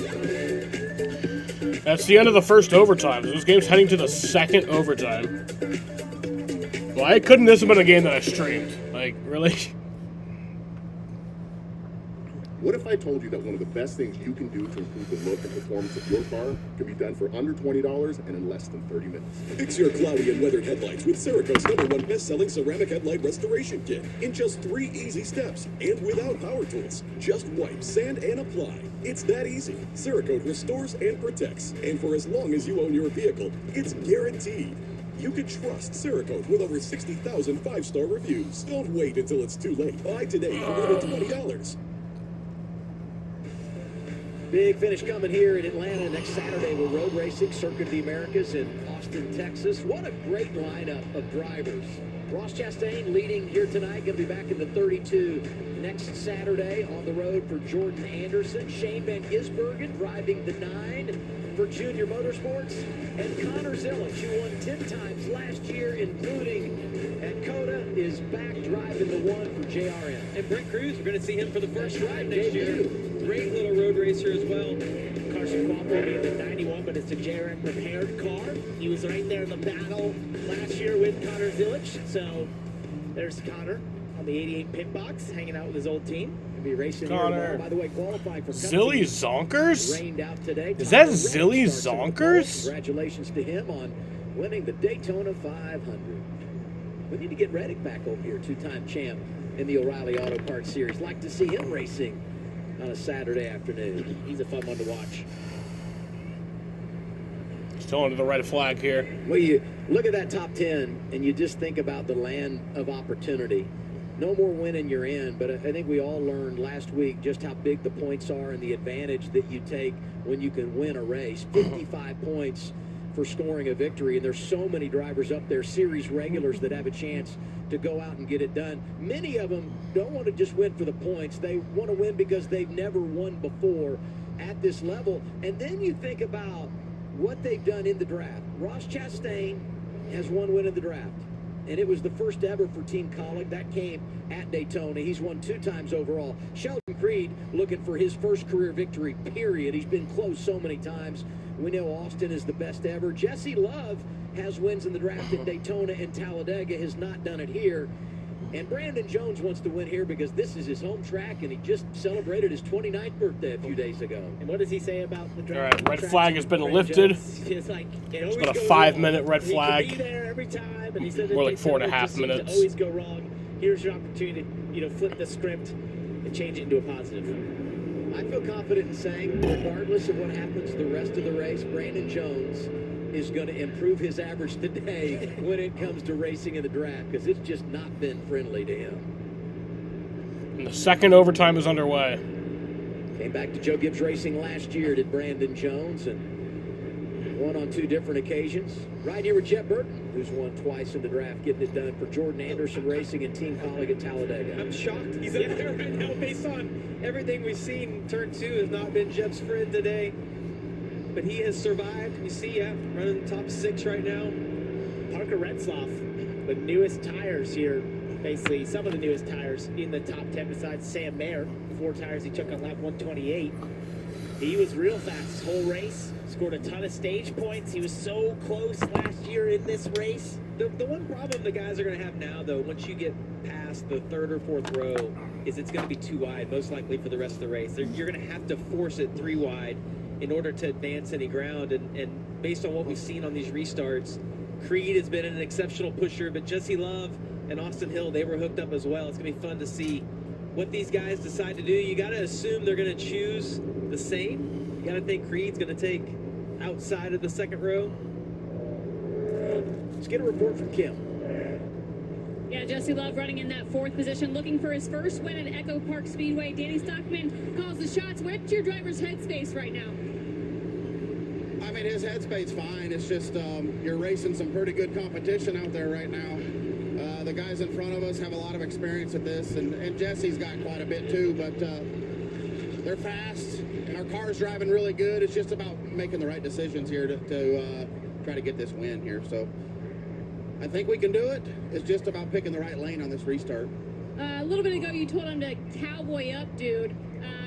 That's the end of the first overtime. This game's heading to the second overtime. Why couldn't this have been a game that I streamed? Like, really?
What if I told you that one of the best things you can do to improve the look and performance of your car can be done for under $20 and in less than 30 minutes?
Fix your cloudy and weathered headlights with Cerakote's #1 best-selling ceramic headlight restoration kit in just 3 easy steps and without power tools. Just wipe, sand, and apply. It's that easy. Cerakote restores and protects, and for as long as you own your vehicle, it's guaranteed. You can trust Cerakote with over 60,000 5-star reviews. Don't wait until it's too late. Buy today for under $20.
Big finish coming here in Atlanta next Saturday. We're road racing Circuit of the Americas in Austin, Texas. What a great lineup of drivers. Ross Chastain leading here tonight, going to be back in the 32 next Saturday on the road for Jordan Anderson. Shane Van Gisbergen driving the 9 for Junior Motorsports. And Connor Zillich, who won 10 times last year, including at COTA, is back driving the 1 for JRM.
And Brent Cruz, we're going to see him for the first time next year. Great little road racer as well.
Carson Crawford will be in the 91, but it's a JRM prepared car. He was right there in the battle last year with Connor Zillich. So there's Connor on the 88 pit box, hanging out with his old team.
He'll be racing
Connor.
here tomorrow. By the way, qualifying for
Zilly Zonkers?
rained out today.
Is that
Tyler
Zilly
Reddick starts in the pole.
Zonkers?
Congratulations to him on winning the Daytona 500. We need to get Reddick back over here, 2-time champ in the O'Reilly Auto Parts Series. Like to see him racing on a Saturday afternoon.
He's a fun one to watch.
Still under the red flag here.
Well, you look at that top 10, and you just think about the land of opportunity. No more winning you're in, but I think we all learned last week just how big the points are and the advantage that you take when you can win a race. 55 points for scoring a victory. And there's so many drivers up there, series regulars, that have a chance to go out and get it done. Many of them don't want to just win for the points. They want to win because they've never won before at this level. And then you think about what they've done in the draft. Ross Chastain has one win in the draft, and it was the first ever for Team Colleague. That came at Daytona. He's won 2 times overall. Sheldon Creed looking for his first career victory, period. He's been close so many times. We know Austin is the best ever. Jesse Love has wins in the draft at Daytona and Talladega, has not done it here. And Brandon Jones wants to win here because this is his home track, and he just celebrated his 29th birthday a few days ago.
And what does he say about the draft?
All right, red flag has been lifted.
It's like
It's been a 5-minute red flag.
He can be there every time, and he said
More like 4.5 minutes.
Always go wrong. Here's your opportunity to flip the script and change it into a positive.
I feel confident in saying, regardless of what happens the rest of the race, Brandon Jones is going to improve his average today when it comes to racing in the draft, because it's just not been friendly to him.
And the second overtime is underway.
Came back to Joe Gibbs Racing last year, did Brandon Jones, and won on 2 different occasions. Right here with Jeff Burton, who's won twice in the draft, getting it done for Jordan Anderson Racing and Team Colleague at Talladega.
I'm shocked he's up there right now based on everything we've seen. Turn 2 has not been Jeff's friend today, but he has survived. You see, running top 6 right now.
Parker Retzloff, the newest tires here, basically some of the newest tires in the top 10 besides Sam Mayer. 4 tires he took on lap 128. He was real fast this whole race, scored a ton of stage points. He was so close last year in this race.
The one problem the guys are going to have now, though, once you get past the 3rd or 4th row, is it's going to be too wide, most likely for the rest of the race. You're going to have to force it 3 wide in order to advance any ground. And based on what we've seen on these restarts, Creed has been an exceptional pusher, but Jesse Love and Austin Hill, they were hooked up as well. It's going to be fun to see what these guys decide to do. You got to assume they're going to choose the same. You got to think Creed's going to take outside of the 2nd row.
Let's get a report from Kim.
Yeah, Jesse Love running in that 4th position, looking for his first win at Echo Park Speedway. Danny Stockman calls the shots. What's your driver's headspace right now?
I mean, his headspace fine. It's just you're racing some pretty good competition out there right now. The guys in front of us have a lot of experience at this, and Jesse's got quite a bit too, but they're fast, and our car's driving really good. It's just about making the right decisions here to try to get this win here. So I think we can do it. It's just about picking the right lane on this restart.
A little bit ago, you told him to cowboy up, dude.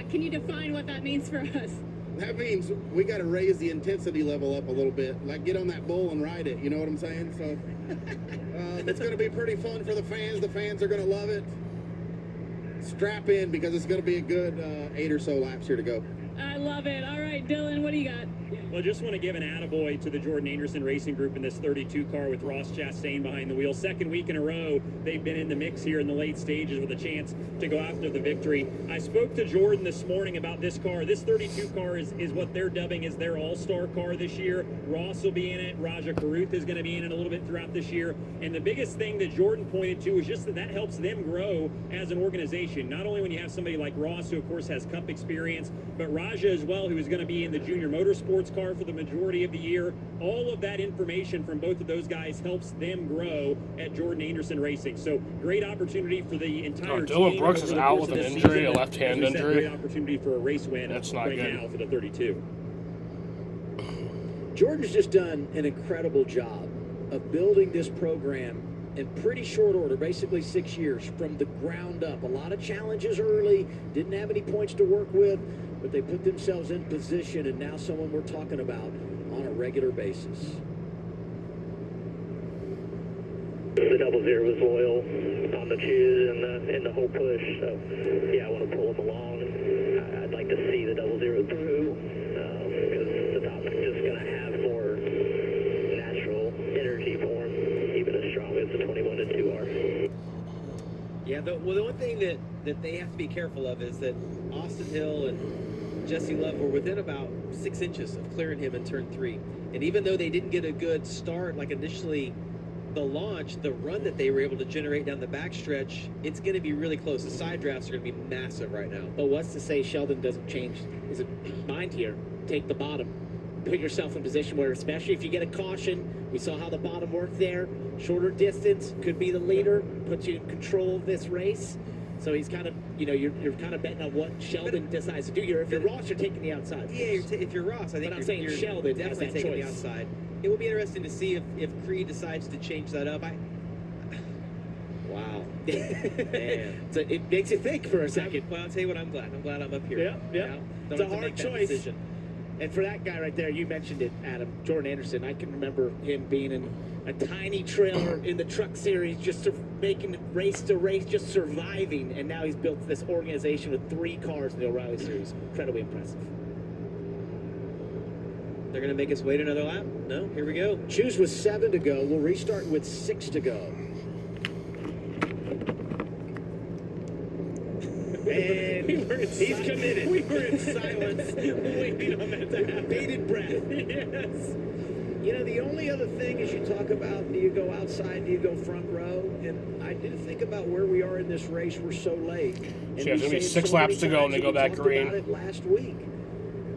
Can you define what that means for us?
That means we got to raise the intensity level up a little bit. Like, get on that bull and ride it. You know what I'm saying? So it's going to be pretty fun for the fans. The fans are going to love it. Strap in, because it's going to be a good 8 or so laps here to go.
I love it. All right, Dylan, what do you got?
Well, I just want to give an attaboy to the Jordan Anderson Racing Group in this 32 car with Ross Chastain behind the wheel. 2nd week in a row, they've been in the mix here in the late stages with a chance to go after the victory. I spoke to Jordan this morning about this car. This 32 car is what they're dubbing as their all-star car this year. Ross will be in it. Raja Karuth is going to be in it a little bit throughout this year. And the biggest thing that Jordan pointed to is just that helps them grow as an organization. Not only when you have somebody like Ross, who of course has Cup experience, but Raja as well, who is going to be in the junior motorsports car for the majority of the year. All of that information from both of those guys helps them grow at Jordan Anderson Racing. So great opportunity for the entire team.
Dylan Brooks is out with an injury, a left-hand injury.
Great opportunity for a race win.
That's not
right
good
now for the 32.
Jordan's just done an incredible job of building this program in pretty short order, basically 6 years, from the ground up. A lot of challenges early, didn't have any points to work with, but they put themselves in position, and now someone we're talking about on a regular basis.
The 00 was loyal on the choose and the whole push, so yeah, I want to pull him along. I'd like to see the 00 through, because the top is just going to have more natural energy for him, even as strong as the 21 and 2 are.
Yeah, the one thing that they have to be careful of is that Austin Hill and Jesse Love were within about 6 inches of clearing him in turn 3. And even though they didn't get a good start, like initially the launch, the run that they were able to generate down the backstretch, it's going to be really close. The side drafts are going to be massive right now.
But what's to say Sheldon doesn't change his mind here? Take the bottom. put yourself in a position where, especially if you get a caution, we saw how the bottom worked there. Shorter distance, could be the leader, puts you in control of this race. So he's kind of, you know, you're kind of betting on what Sheldon decides to do here. If you're Ross, you're taking the outside.
Yeah, if you're Ross, I think
I'm saying Sheldon has
definitely
that
taking
choice.
the outside. It will be interesting to see if Creed decides to change that up.
Wow. Man. So it makes you think for a second.
Well, I'll tell you what, I'm glad. I'm glad I'm up here.
Yeah.
You know?
It's
Don't
a
have to
hard
make that
choice.
decision.
And for that guy right there, you mentioned it, Adam, Jordan Anderson. I can remember him being in a tiny trailer in the truck series, just making race to race, just surviving. And now he's built this organization with 3 cars in the O'Reilly series. Incredibly impressive.
They're going to make us wait another lap? No? Here we go.
Choose with 7 to go. We'll restart with 6 to go. And he's committed.
We were in silence, waiting on that to happen.
Bated breath.
Yes.
You know, the only other thing is you talk about, do you go outside, do you go front row? And I do think about where we are in this race. We're so late. And
So yeah, there's
we
going to be
say it
6
so many
laps to go
times,
and they
and
go
we
back
talked
green.
about it last week.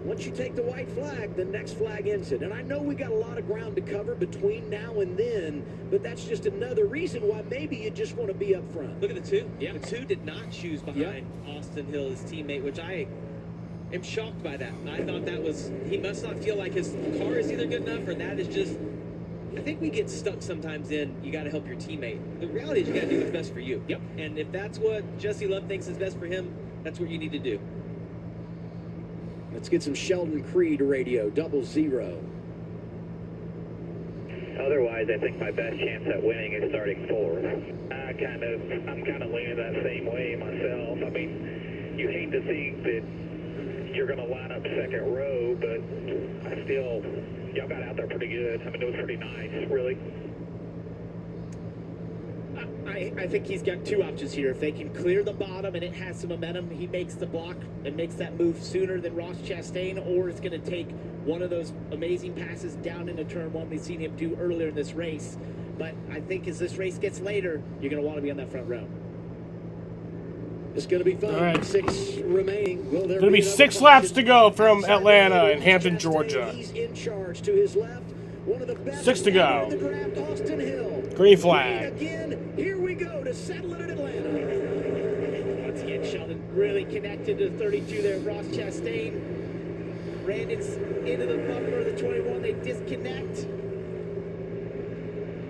Once you take the white flag, the next flag ends it. And I know we got a lot of ground to cover between now and then, but that's just another reason why maybe you just want to be up front.
Look at the 2. Yeah. The 2 did not choose behind Austin Hill, his teammate, which I am shocked by that. I thought that was, he must not feel like his car is either good enough or that is just, I think we get stuck sometimes in, you got to help your teammate. The reality is you got to do what's best for you.
Yep.
And if that's what Jesse Love thinks is best for him, that's what you need to do.
Let's get some Sheldon Creed radio, 00.
Otherwise, I think my best chance at winning is starting 4th. I'm kind of leaning that same way myself. I mean, you hate to think that you're going to line up 2nd row, but I still, y'all got out there pretty good. I mean, it was pretty nice, really.
I think he's got 2 options here. If they can clear the bottom and it has some momentum, he makes the block and makes that move sooner than Ross Chastain, or it's going to take one of those amazing passes down into turn 1 we've seen him do earlier in this race. But I think as this race gets later, you're going to want to be on that front row.
It's going to be fun.
All right.
6 remaining. Will there
There'll be 6 laps to go from Atlanta and Hampton, Georgia.
He's in charge to his left. One of the best
6 to go.
in the draft, Austin Hill.
Green flag.
Again, here we go to settle it in Atlanta.
Once again, Sheldon really connected to 32 there. Ross Chastain. Brandon's into the bumper of the 21. They disconnect.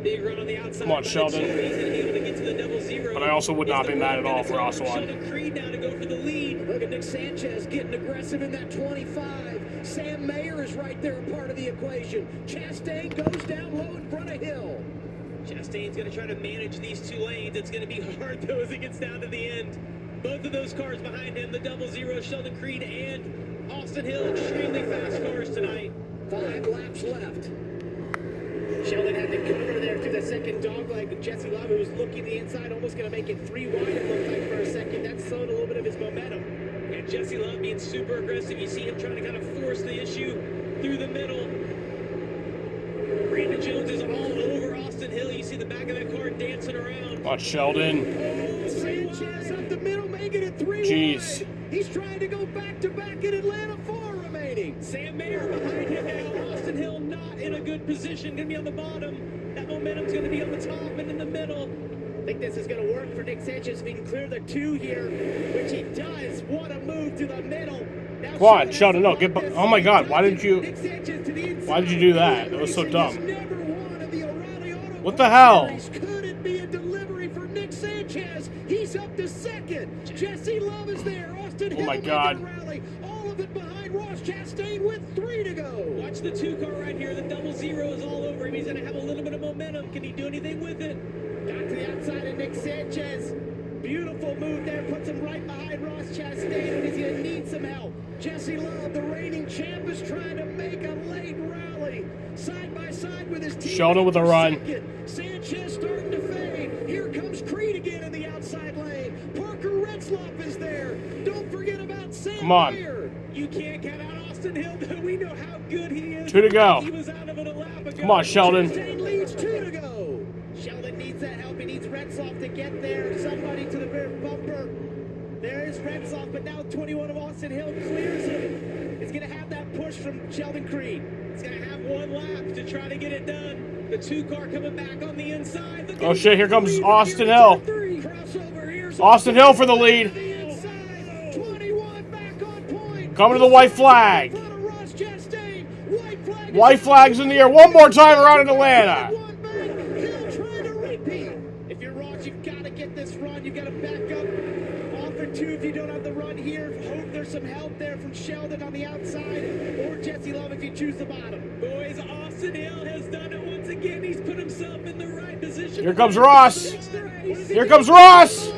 Big run on the outside.
Come on, Sheldon.
He's able to get to the 00.
But I also would not be mad at all if Ross won.
Sheldon Creed now to go for the lead.
Look at Nick Sanchez getting aggressive in that 25. Sam Mayer is right there, part of the equation. Chastain goes down low in front of Hill.
Chastain's going to try to manage these 2 lanes. It's going to be hard, though, as it gets down to the end. Both of those cars behind him, the 00, Sheldon Creed and Austin Hill, extremely fast cars tonight.
5 laps left.
Sheldon had to cover there through the second dogleg with Jesse Love, who was looking the inside, almost going to make it 3 wide, it looked like, for a second. That slowed a little bit of his momentum.
And Jesse Love being super aggressive. You see him trying to kind of force the issue through the middle. Brandon Jones is all over Austin Hill. You see the back of that car dancing around.
Watch Sheldon.
Oh, Sanchez up the middle, making it 3
Jeez.
wide. He's trying to go back-to-back in Atlanta, 4 remaining.
Sam Mayer behind him now. Austin Hill not in a good position. Going to be on the bottom. That momentum's going to be on the top and in the middle.
I think this is going to work for Nick Sanchez if he can clear the 2 here, which he does. What a move to the middle. Now
Come on, Sheldon. No, get. Oh my God! Why did you do that? That was so dumb. What the hell?
Could it be a delivery for Nick Sanchez? He's up to 2nd. Jesse Love is there. Austin Hill
Oh my God.
rally. All of it behind Ross Chastain with 3 to go.
Watch the 2 car right here. The 00 is all over him. He's going to have a little bit of momentum. Can he do anything with it?
Got to the outside of Nick Sanchez. Beautiful move there. Puts him right behind Ross Chastain, and he's going to need some help.
Jesse Love, the reigning champ, is trying to make a late rally. Side by side with his team.
Sheldon with a run.
Sanchez starting to fade. Here comes Creed again in the outside lane. Parker Retzlaff is there. Don't forget about Sam
Come on.
Mayer.
You can't count out Austin Hill, though. We know how good he is.
2 to go.
He was out of it a lap ago.
Come on, Sheldon.
Chastain leads 2 to go.
Sheldon needs that help. He needs Retzlaff to get there. Somebody to the rear bumper. There is Retzlaff, but now 21 of Austin Hill clears him. It's going to have that push from Sheldon Creed. He's going to have one lap to try to get it done. The 2 car coming back on the inside.
Oh shit, here comes Austin Hill. Austin Hill for the lead. Coming to the white flag. White flag's in the air one more time around in Atlanta.
If you're Ross, you've got to get this run. You've got to back up. Offer 2 if you don't have the run here. Hope there's some help there from Sheldon on the outside, or Jesse Love if you choose the bottom. Boys, Austin Hill has done it once again. He's put himself in the right position.
Here comes Ross. Here comes Ross.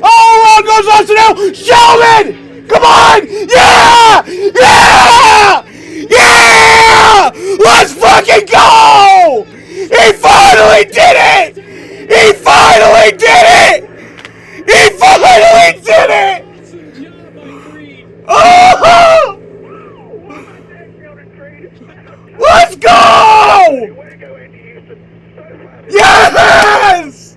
Oh, around goes Austin Hill. Sheldon, come on. Yeah, yeah, yeah. Let's fucking go. He finally did it. He finally did it. He finally did it. Oh. Let's go. Yes.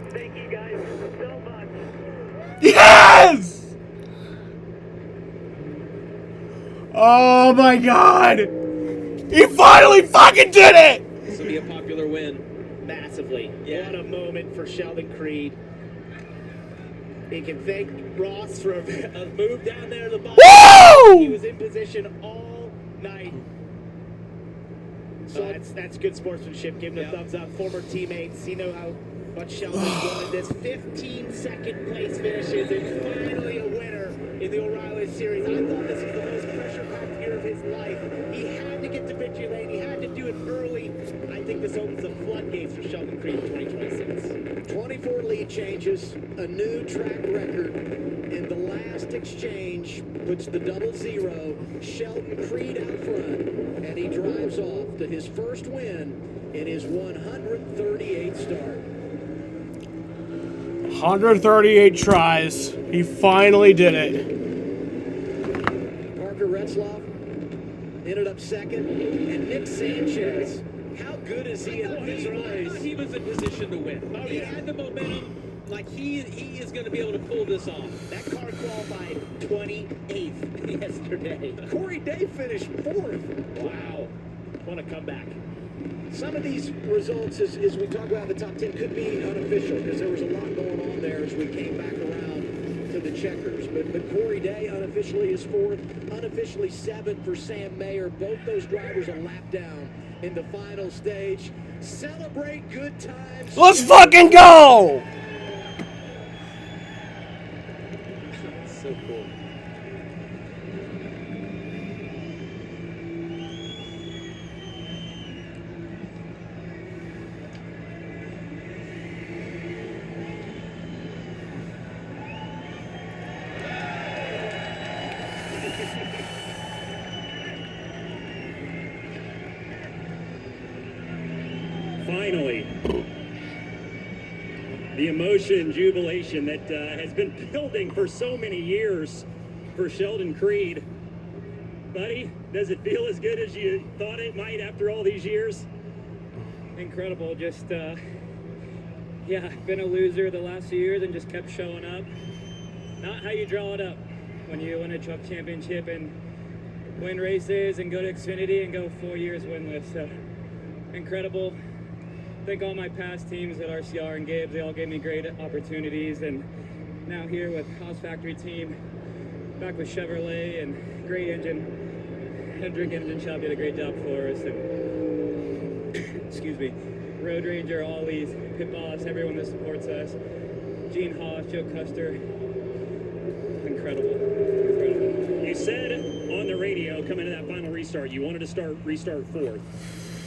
Thank you guys so much.
Yes! Oh my god! He finally fucking did it!
This will be a popular win.
Massively. Yeah. What a moment for Sheldon Creed. He can thank Ross for a move down there to the bottom.
Woo!
He was in position all night. So that's good sportsmanship. Give him a thumbs up. Former teammates, you know how much Sheldon wanted this. 15 second place finishes and finally a winner in the O'Reilly Series. I thought this was the most pressure-packed year of his life. He had to get to victory lane. He had to do it early. I think this opens the floodgates for Sheldon Creed in 2026.
24 lead changes, a new track record, and the last exchange puts the 0-0. Sheldon Creed out front, and he drives off to his first win in his 138th start.
138 tries. He finally did it.
Parker Retzlaff ended up second, and Nick Sanchez. How good is he in his race?
I thought he was in position to win.
Oh,
He had the momentum. Like he is going to be able to pull this off.
That car qualified 28th yesterday.
Corey Day finished 4th.
Wow. What a comeback.
Some of these results, as we talk about the top 10, could be unofficial because there was a lot going on there as we came back around to the checkers. But Corey Day unofficially is 4th, unofficially 7th for Sam Mayer. Both those drivers a lap down in the final stage. Celebrate good times.
Let's fucking go!
So cool.
Finally, the emotion, jubilation that has been building for so many years for Sheldon Creed. Buddy, does it feel as good as you thought it might after all these years?
Incredible. Just, yeah, been a loser the last few years and just kept showing up. Not how you draw it up when you win a truck championship and win races and go to Xfinity and go 4 years winless. So, incredible. I think all my past teams at RCR and Gibbs, they all gave me great opportunities, and now here with House Factory team, back with Chevrolet and great engine. Hendrick Engine Shop did a great job for us, and excuse me, Road Ranger, Ollie's, Pit Boss, everyone that supports us, Gene Haas, Joe Custer, incredible, incredible.
You said on the radio coming to that final restart, you wanted to restart 4th.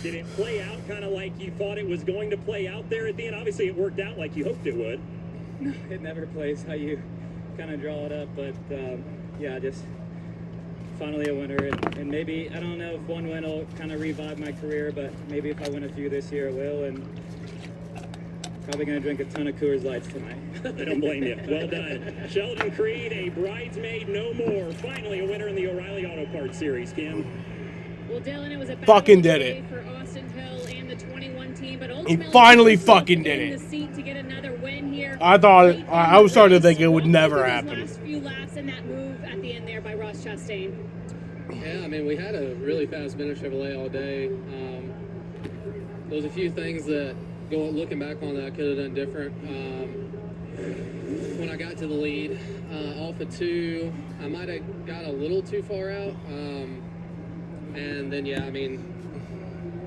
Did it play out kind of like you thought it was going to play out there at the end? Obviously, it worked out like you hoped it would.
No, it never plays how you kind of draw it up, but yeah, just finally a winner. And maybe, I don't know if one win will kind of revive my career, but maybe if I win a few this year, it will. And probably going to drink a ton of Coors Lights tonight.
I don't blame you. Well done. Sheldon Creed, a bridesmaid no more. Finally a winner in the O'Reilly Auto Parts Series, Kim.
Well, Dylan, it was a
Fucking did it.
for Austin Hill and the 21 team, but
He
ultimately
finally fucking did
in
it.
the seat to get another win here.
I was starting to think it would never happen.
Last few laps and that move at the end there by Ross Chastain.
Yeah, I mean, we had a really fast vintage Chevrolet all day. There was a few things that, looking back on that, I could have done different. When I got to the lead, off of 2, I might have got a little too far out. And then, yeah, I mean,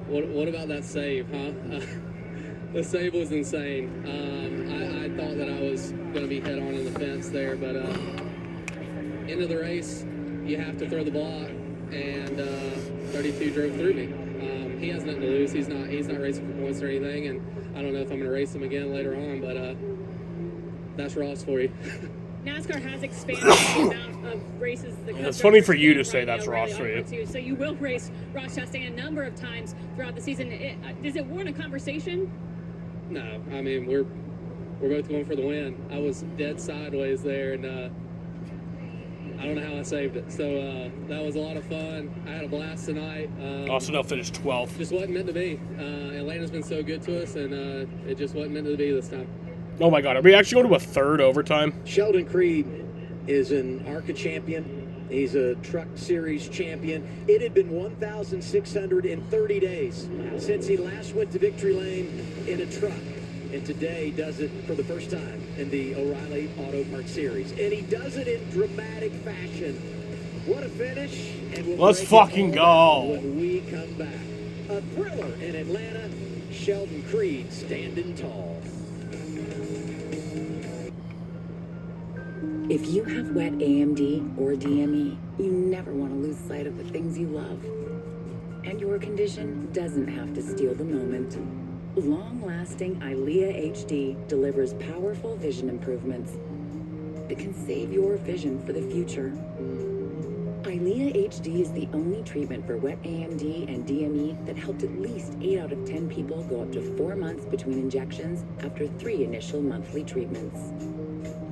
what about that save, huh? The save was insane. I thought that I was going to be head on in the fence there, but end of the race, you have to throw the block, and 32 drove through me. He has nothing to lose. He's not racing for points or anything, and I don't know if I'm going to race him again later on, but that's Ross for you.
NASCAR has expanded the amount of races.
It's funny for you to say that's Ross for you.
So you will race Ross Chastain a number of times throughout the season. Does it warrant a conversation?
No, I mean we're both going for the win. I was dead sideways there, and I don't know how I saved it. So that was a lot of fun. I had a blast tonight.
Austin finished 12th.
Just wasn't meant to be. Atlanta's been so good to us, and it just wasn't meant to be this time.
Oh my God, are we actually going to a third overtime?
Sheldon Creed is an ARCA champion. He's a Truck Series champion. It had been 1,630 days since he last went to victory lane in a truck. And today does it for the first time in the O'Reilly Auto Parts Series. And he does it in dramatic fashion. What a finish. And we'll
let's fucking go.
When we come back. A thriller in Atlanta. Sheldon Creed standing tall.
If you have wet AMD or DME, you never want to lose sight of the things you love. And your condition doesn't have to steal the moment. Long-lasting ILEA HD delivers powerful vision improvements that can save your vision for the future. ILEA HD is the only treatment for wet AMD and DME that helped at least 8 out of 10 people go up to 4 months between injections after 3 initial monthly treatments.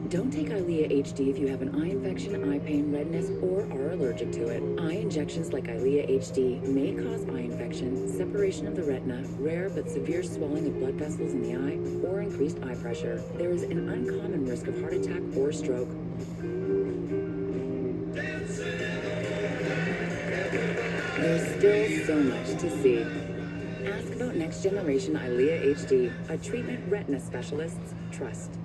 Don't take ILEA HD if you have an eye infection, eye pain, redness, or are allergic to it. Eye injections like ILEA HD may cause eye infection, separation of the retina, rare but severe swelling of blood vessels in the eye, or increased eye pressure. There is an uncommon risk of heart attack or stroke. There's still so much to see. Ask about next generation ILEA HD, a treatment retina specialists trust.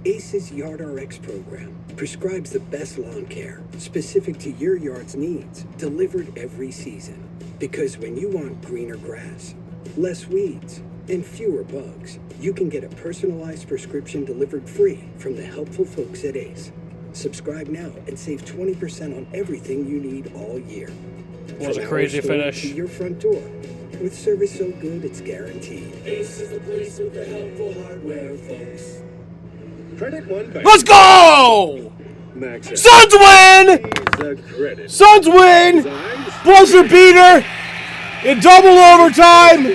ACE's YardRx program prescribes the best lawn care, specific to your yard's needs, delivered every season. Because when you want greener grass, less weeds, and fewer bugs, you can get a personalized prescription delivered free from the helpful folks at ACE. Subscribe now and save 20% on everything you need all year.
It was a crazy
From our store
finish.
to your front door, with service so good it's guaranteed.
Ace is the place with the helpful hardware, folks.
Credit one bank.
Let's go!
Max
Suns win!
credit.
Suns win! Buzzer beater in double overtime.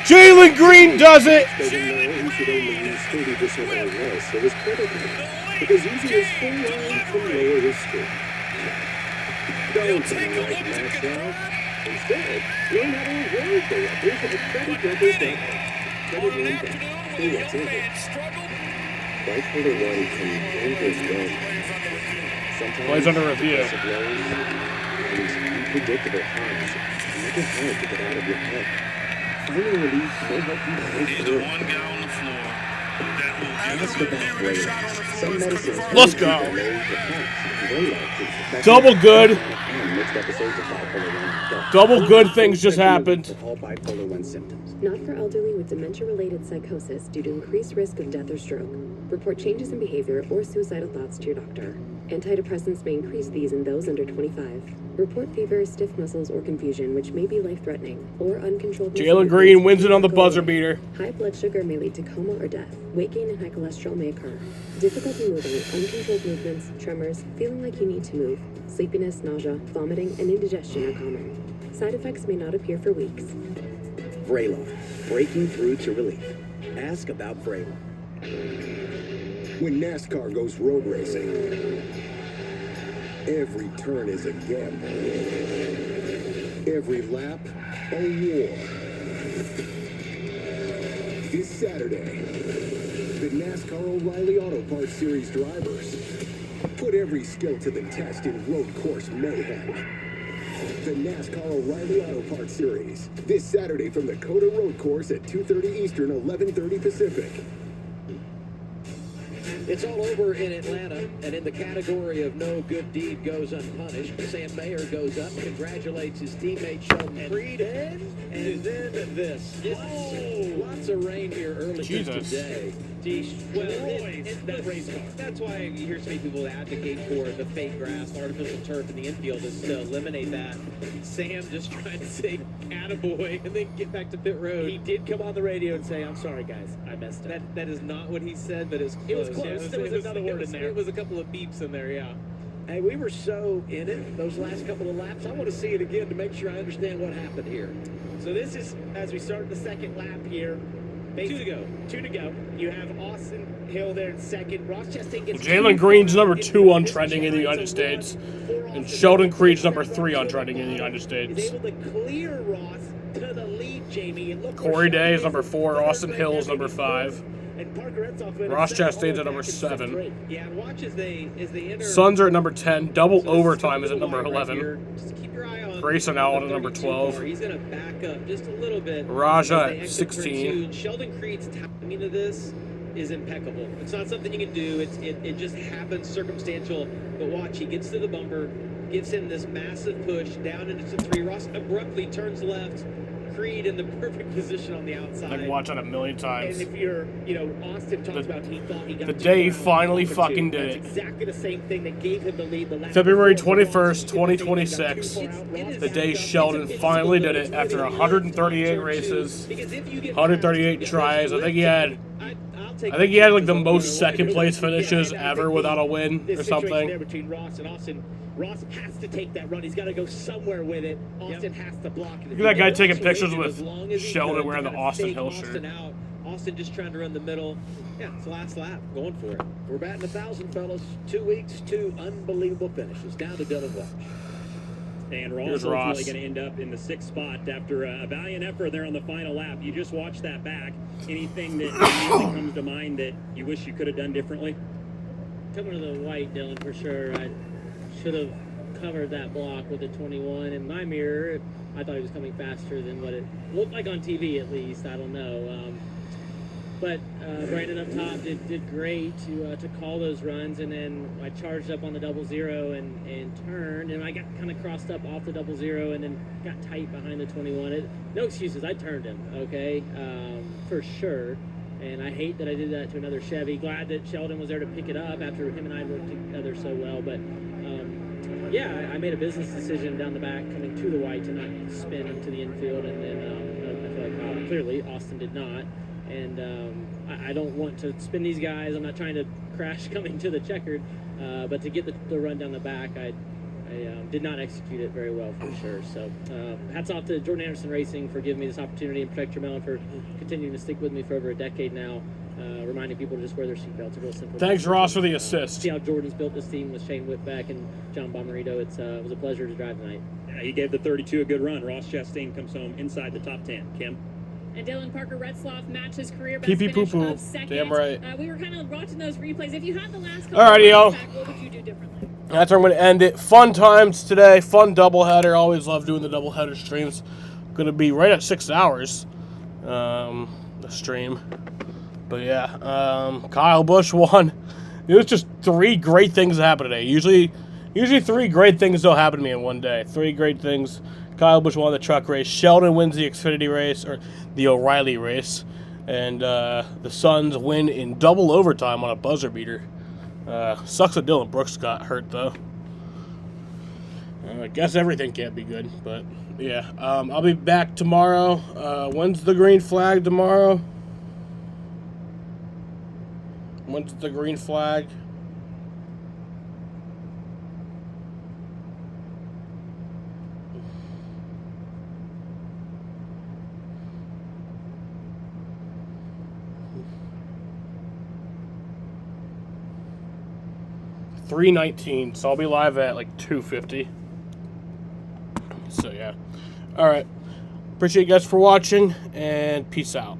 Jalen Green does it.
He should only use 30% or less of his credit limit, because using his full line can lower his score. Don't take a look Max out. Instead, learn how to avoid the uppers at creditbuilders.com. Credit one bank. Do what's in it. Bipolar 1 can overwhelm. Sometimes
Plays under review.
aggressive lows and unpredictable highs make it hard to get out of your head. Finding relief may help you break through. Ask about Braylon. Some medicines
Let's go. Double good. Double good things just happened.
All bipolar 1 symptoms.
Not for elderly with dementia-related psychosis due to increased risk of death or stroke. Report changes in behavior or suicidal thoughts to your doctor. Antidepressants may increase these in those under 25. Report fever, stiff muscles, or confusion, which may be life-threatening, or uncontrolled.
Jalen Green wins it on the buzzer beater.
High blood sugar may lead to coma or death. Weight gain and high cholesterol may occur. Difficulty moving, uncontrolled movements, tremors, feeling like you need to move, sleepiness, nausea, vomiting, and indigestion are common. Side effects may not appear for weeks.
Braylon, breaking through to relief. Ask about Braylon.
When NASCAR goes road racing, every turn is a gamble. Every lap, a war. This Saturday, the NASCAR O'Reilly Auto Parts Series drivers put every skill to the test in road course mayhem. The NASCAR O'Reilly Auto Parts Series, this Saturday from the Coda Road Course at 2:30 Eastern, 11:30 Pacific.
It's all over in Atlanta, and in the category of no good deed goes unpunished, Sam Mayer goes up, congratulates his teammate Sheldon Creed, and then this. Lots of rain here early today.
That's why you hear so many people advocate for the fake grass, artificial turf in the infield is to eliminate that. Sam just trying to say attaboy and then get back to pit road. He did come on the radio and say, "I'm sorry, guys, I messed up." That is not what he said, but it was close. It was close. Yeah, there was another word in there. It was a couple of beeps in there, yeah.
Hey, we were so in it those last couple of laps. I want to see it again to make sure I understand what happened here.
So this is, as we start the second lap here, 2 to go. 2 to go. You have Austin Hill there in second. Ross Chastain gets
Jalen Green's number 2 on trending in the United States, and Sheldon Creed's number 3 on trending in the United States.
He's able to clear Ross to the lead, Jamie. And look,
Corey Day is number 4. Austin Hill is number 5.
and Parker Etzhoff in
Ross
second,
Chastain's at number 7.
Yeah, and watch as they enter.
Suns are at number 10. Double overtime is at number
Right
11.
here. Just keep your eye on
Grayson Allen at number 12.
He's going to back up just a little bit.
Raja
as they
at
exit turn
16.
2. And Sheldon Creed's timing of this is impeccable. It's not something you can do. It just happens circumstantial. But watch, he gets to the bumper, gives him this massive push down into 3. Ross abruptly turns left. Creed in the perfect position on the outside.
I've watched that a million times.
And if you're, Austin talks about he thought he got
The day he finally fucking did
That's
it.
exactly the same thing that gave him the lead the last
February 21st, 2026. The day Sheldon finally did it after 138 races, 138 tries. I think he had like the most second place finishes ever without a win or something.
There between Ross and Austin. Ross has to take that run. He's got to go somewhere with it. Austin has to block it.
Look at that guy taking pictures with Sheldon wearing the Austin Hill shirt.
Austin just trying to run the middle. Yeah, it's the last lap. Going for it.
We're batting 1,000, fellas. 2 weeks, 2 unbelievable finishes. Down to Dylan Welch.
And Ross is ultimately going to end up in the 6th spot after a valiant effort there on the final lap. You just watch that back. Anything that immediately comes to mind that you wish you could have done differently?
Coming to the white, Dylan, for sure. I should have covered that block with the 21. In my mirror, I thought he was coming faster than what it looked like on TV, at least. I don't know. But Brandon up top did great to call those runs, and then I charged up on the 0-0 and turned, and I got kind of crossed up off the 0-0 and then got tight behind the 21. No excuses, I turned him, okay, for sure. And I hate that I did that to another Chevy. Glad that Sheldon was there to pick it up after him and I worked together so well. But yeah, I made a business decision down the back coming to the white to not spin into the infield, and then I feel like clearly Austin did not. And I don't want to spin these guys. I'm not trying to crash coming to the checkered, but to get the run down the back, I did not execute it very well for sure. So hats off to Jordan Anderson Racing for giving me this opportunity, and Protect Your Melon for continuing to stick with me for over a decade now, reminding people to just wear their seatbelts. It's real simple.
Thanks, Ross, for the assist.
See how Jordan's built this team with Shane Whitbeck and John Bomarito. It was a pleasure to drive tonight.
Yeah, he gave the 32 a good run. Ross Chastain comes home inside the top 10. Kim?
And Dylan Parker Retzloff matched his career best
Pee-pee
finish
poo-poo.
of second.
Damn right.
We were kind of watching those replays. If you had the last couple
Alrighty, y'all.
back, what would you do differently?
That's where I'm going to end it. Fun times today. Fun doubleheader. Always love doing the doubleheader streams. Going to be right at 6 hours, the stream. But yeah, Kyle Busch won. It was just 3 great things that happened today. Usually 3 great things don't happen to me in one day. 3 great things. Kyle Busch won the truck race. Sheldon wins the Xfinity race, or the O'Reilly race. And the Suns win in double overtime on a buzzer beater. Sucks that Dylan Brooks got hurt, though. I guess everything can't be good, but yeah. I'll be back tomorrow. When's the green flag tomorrow? When's the green flag? $3:19, so I'll be live at like 2:50. So yeah. All right. Appreciate you guys for watching, and peace out.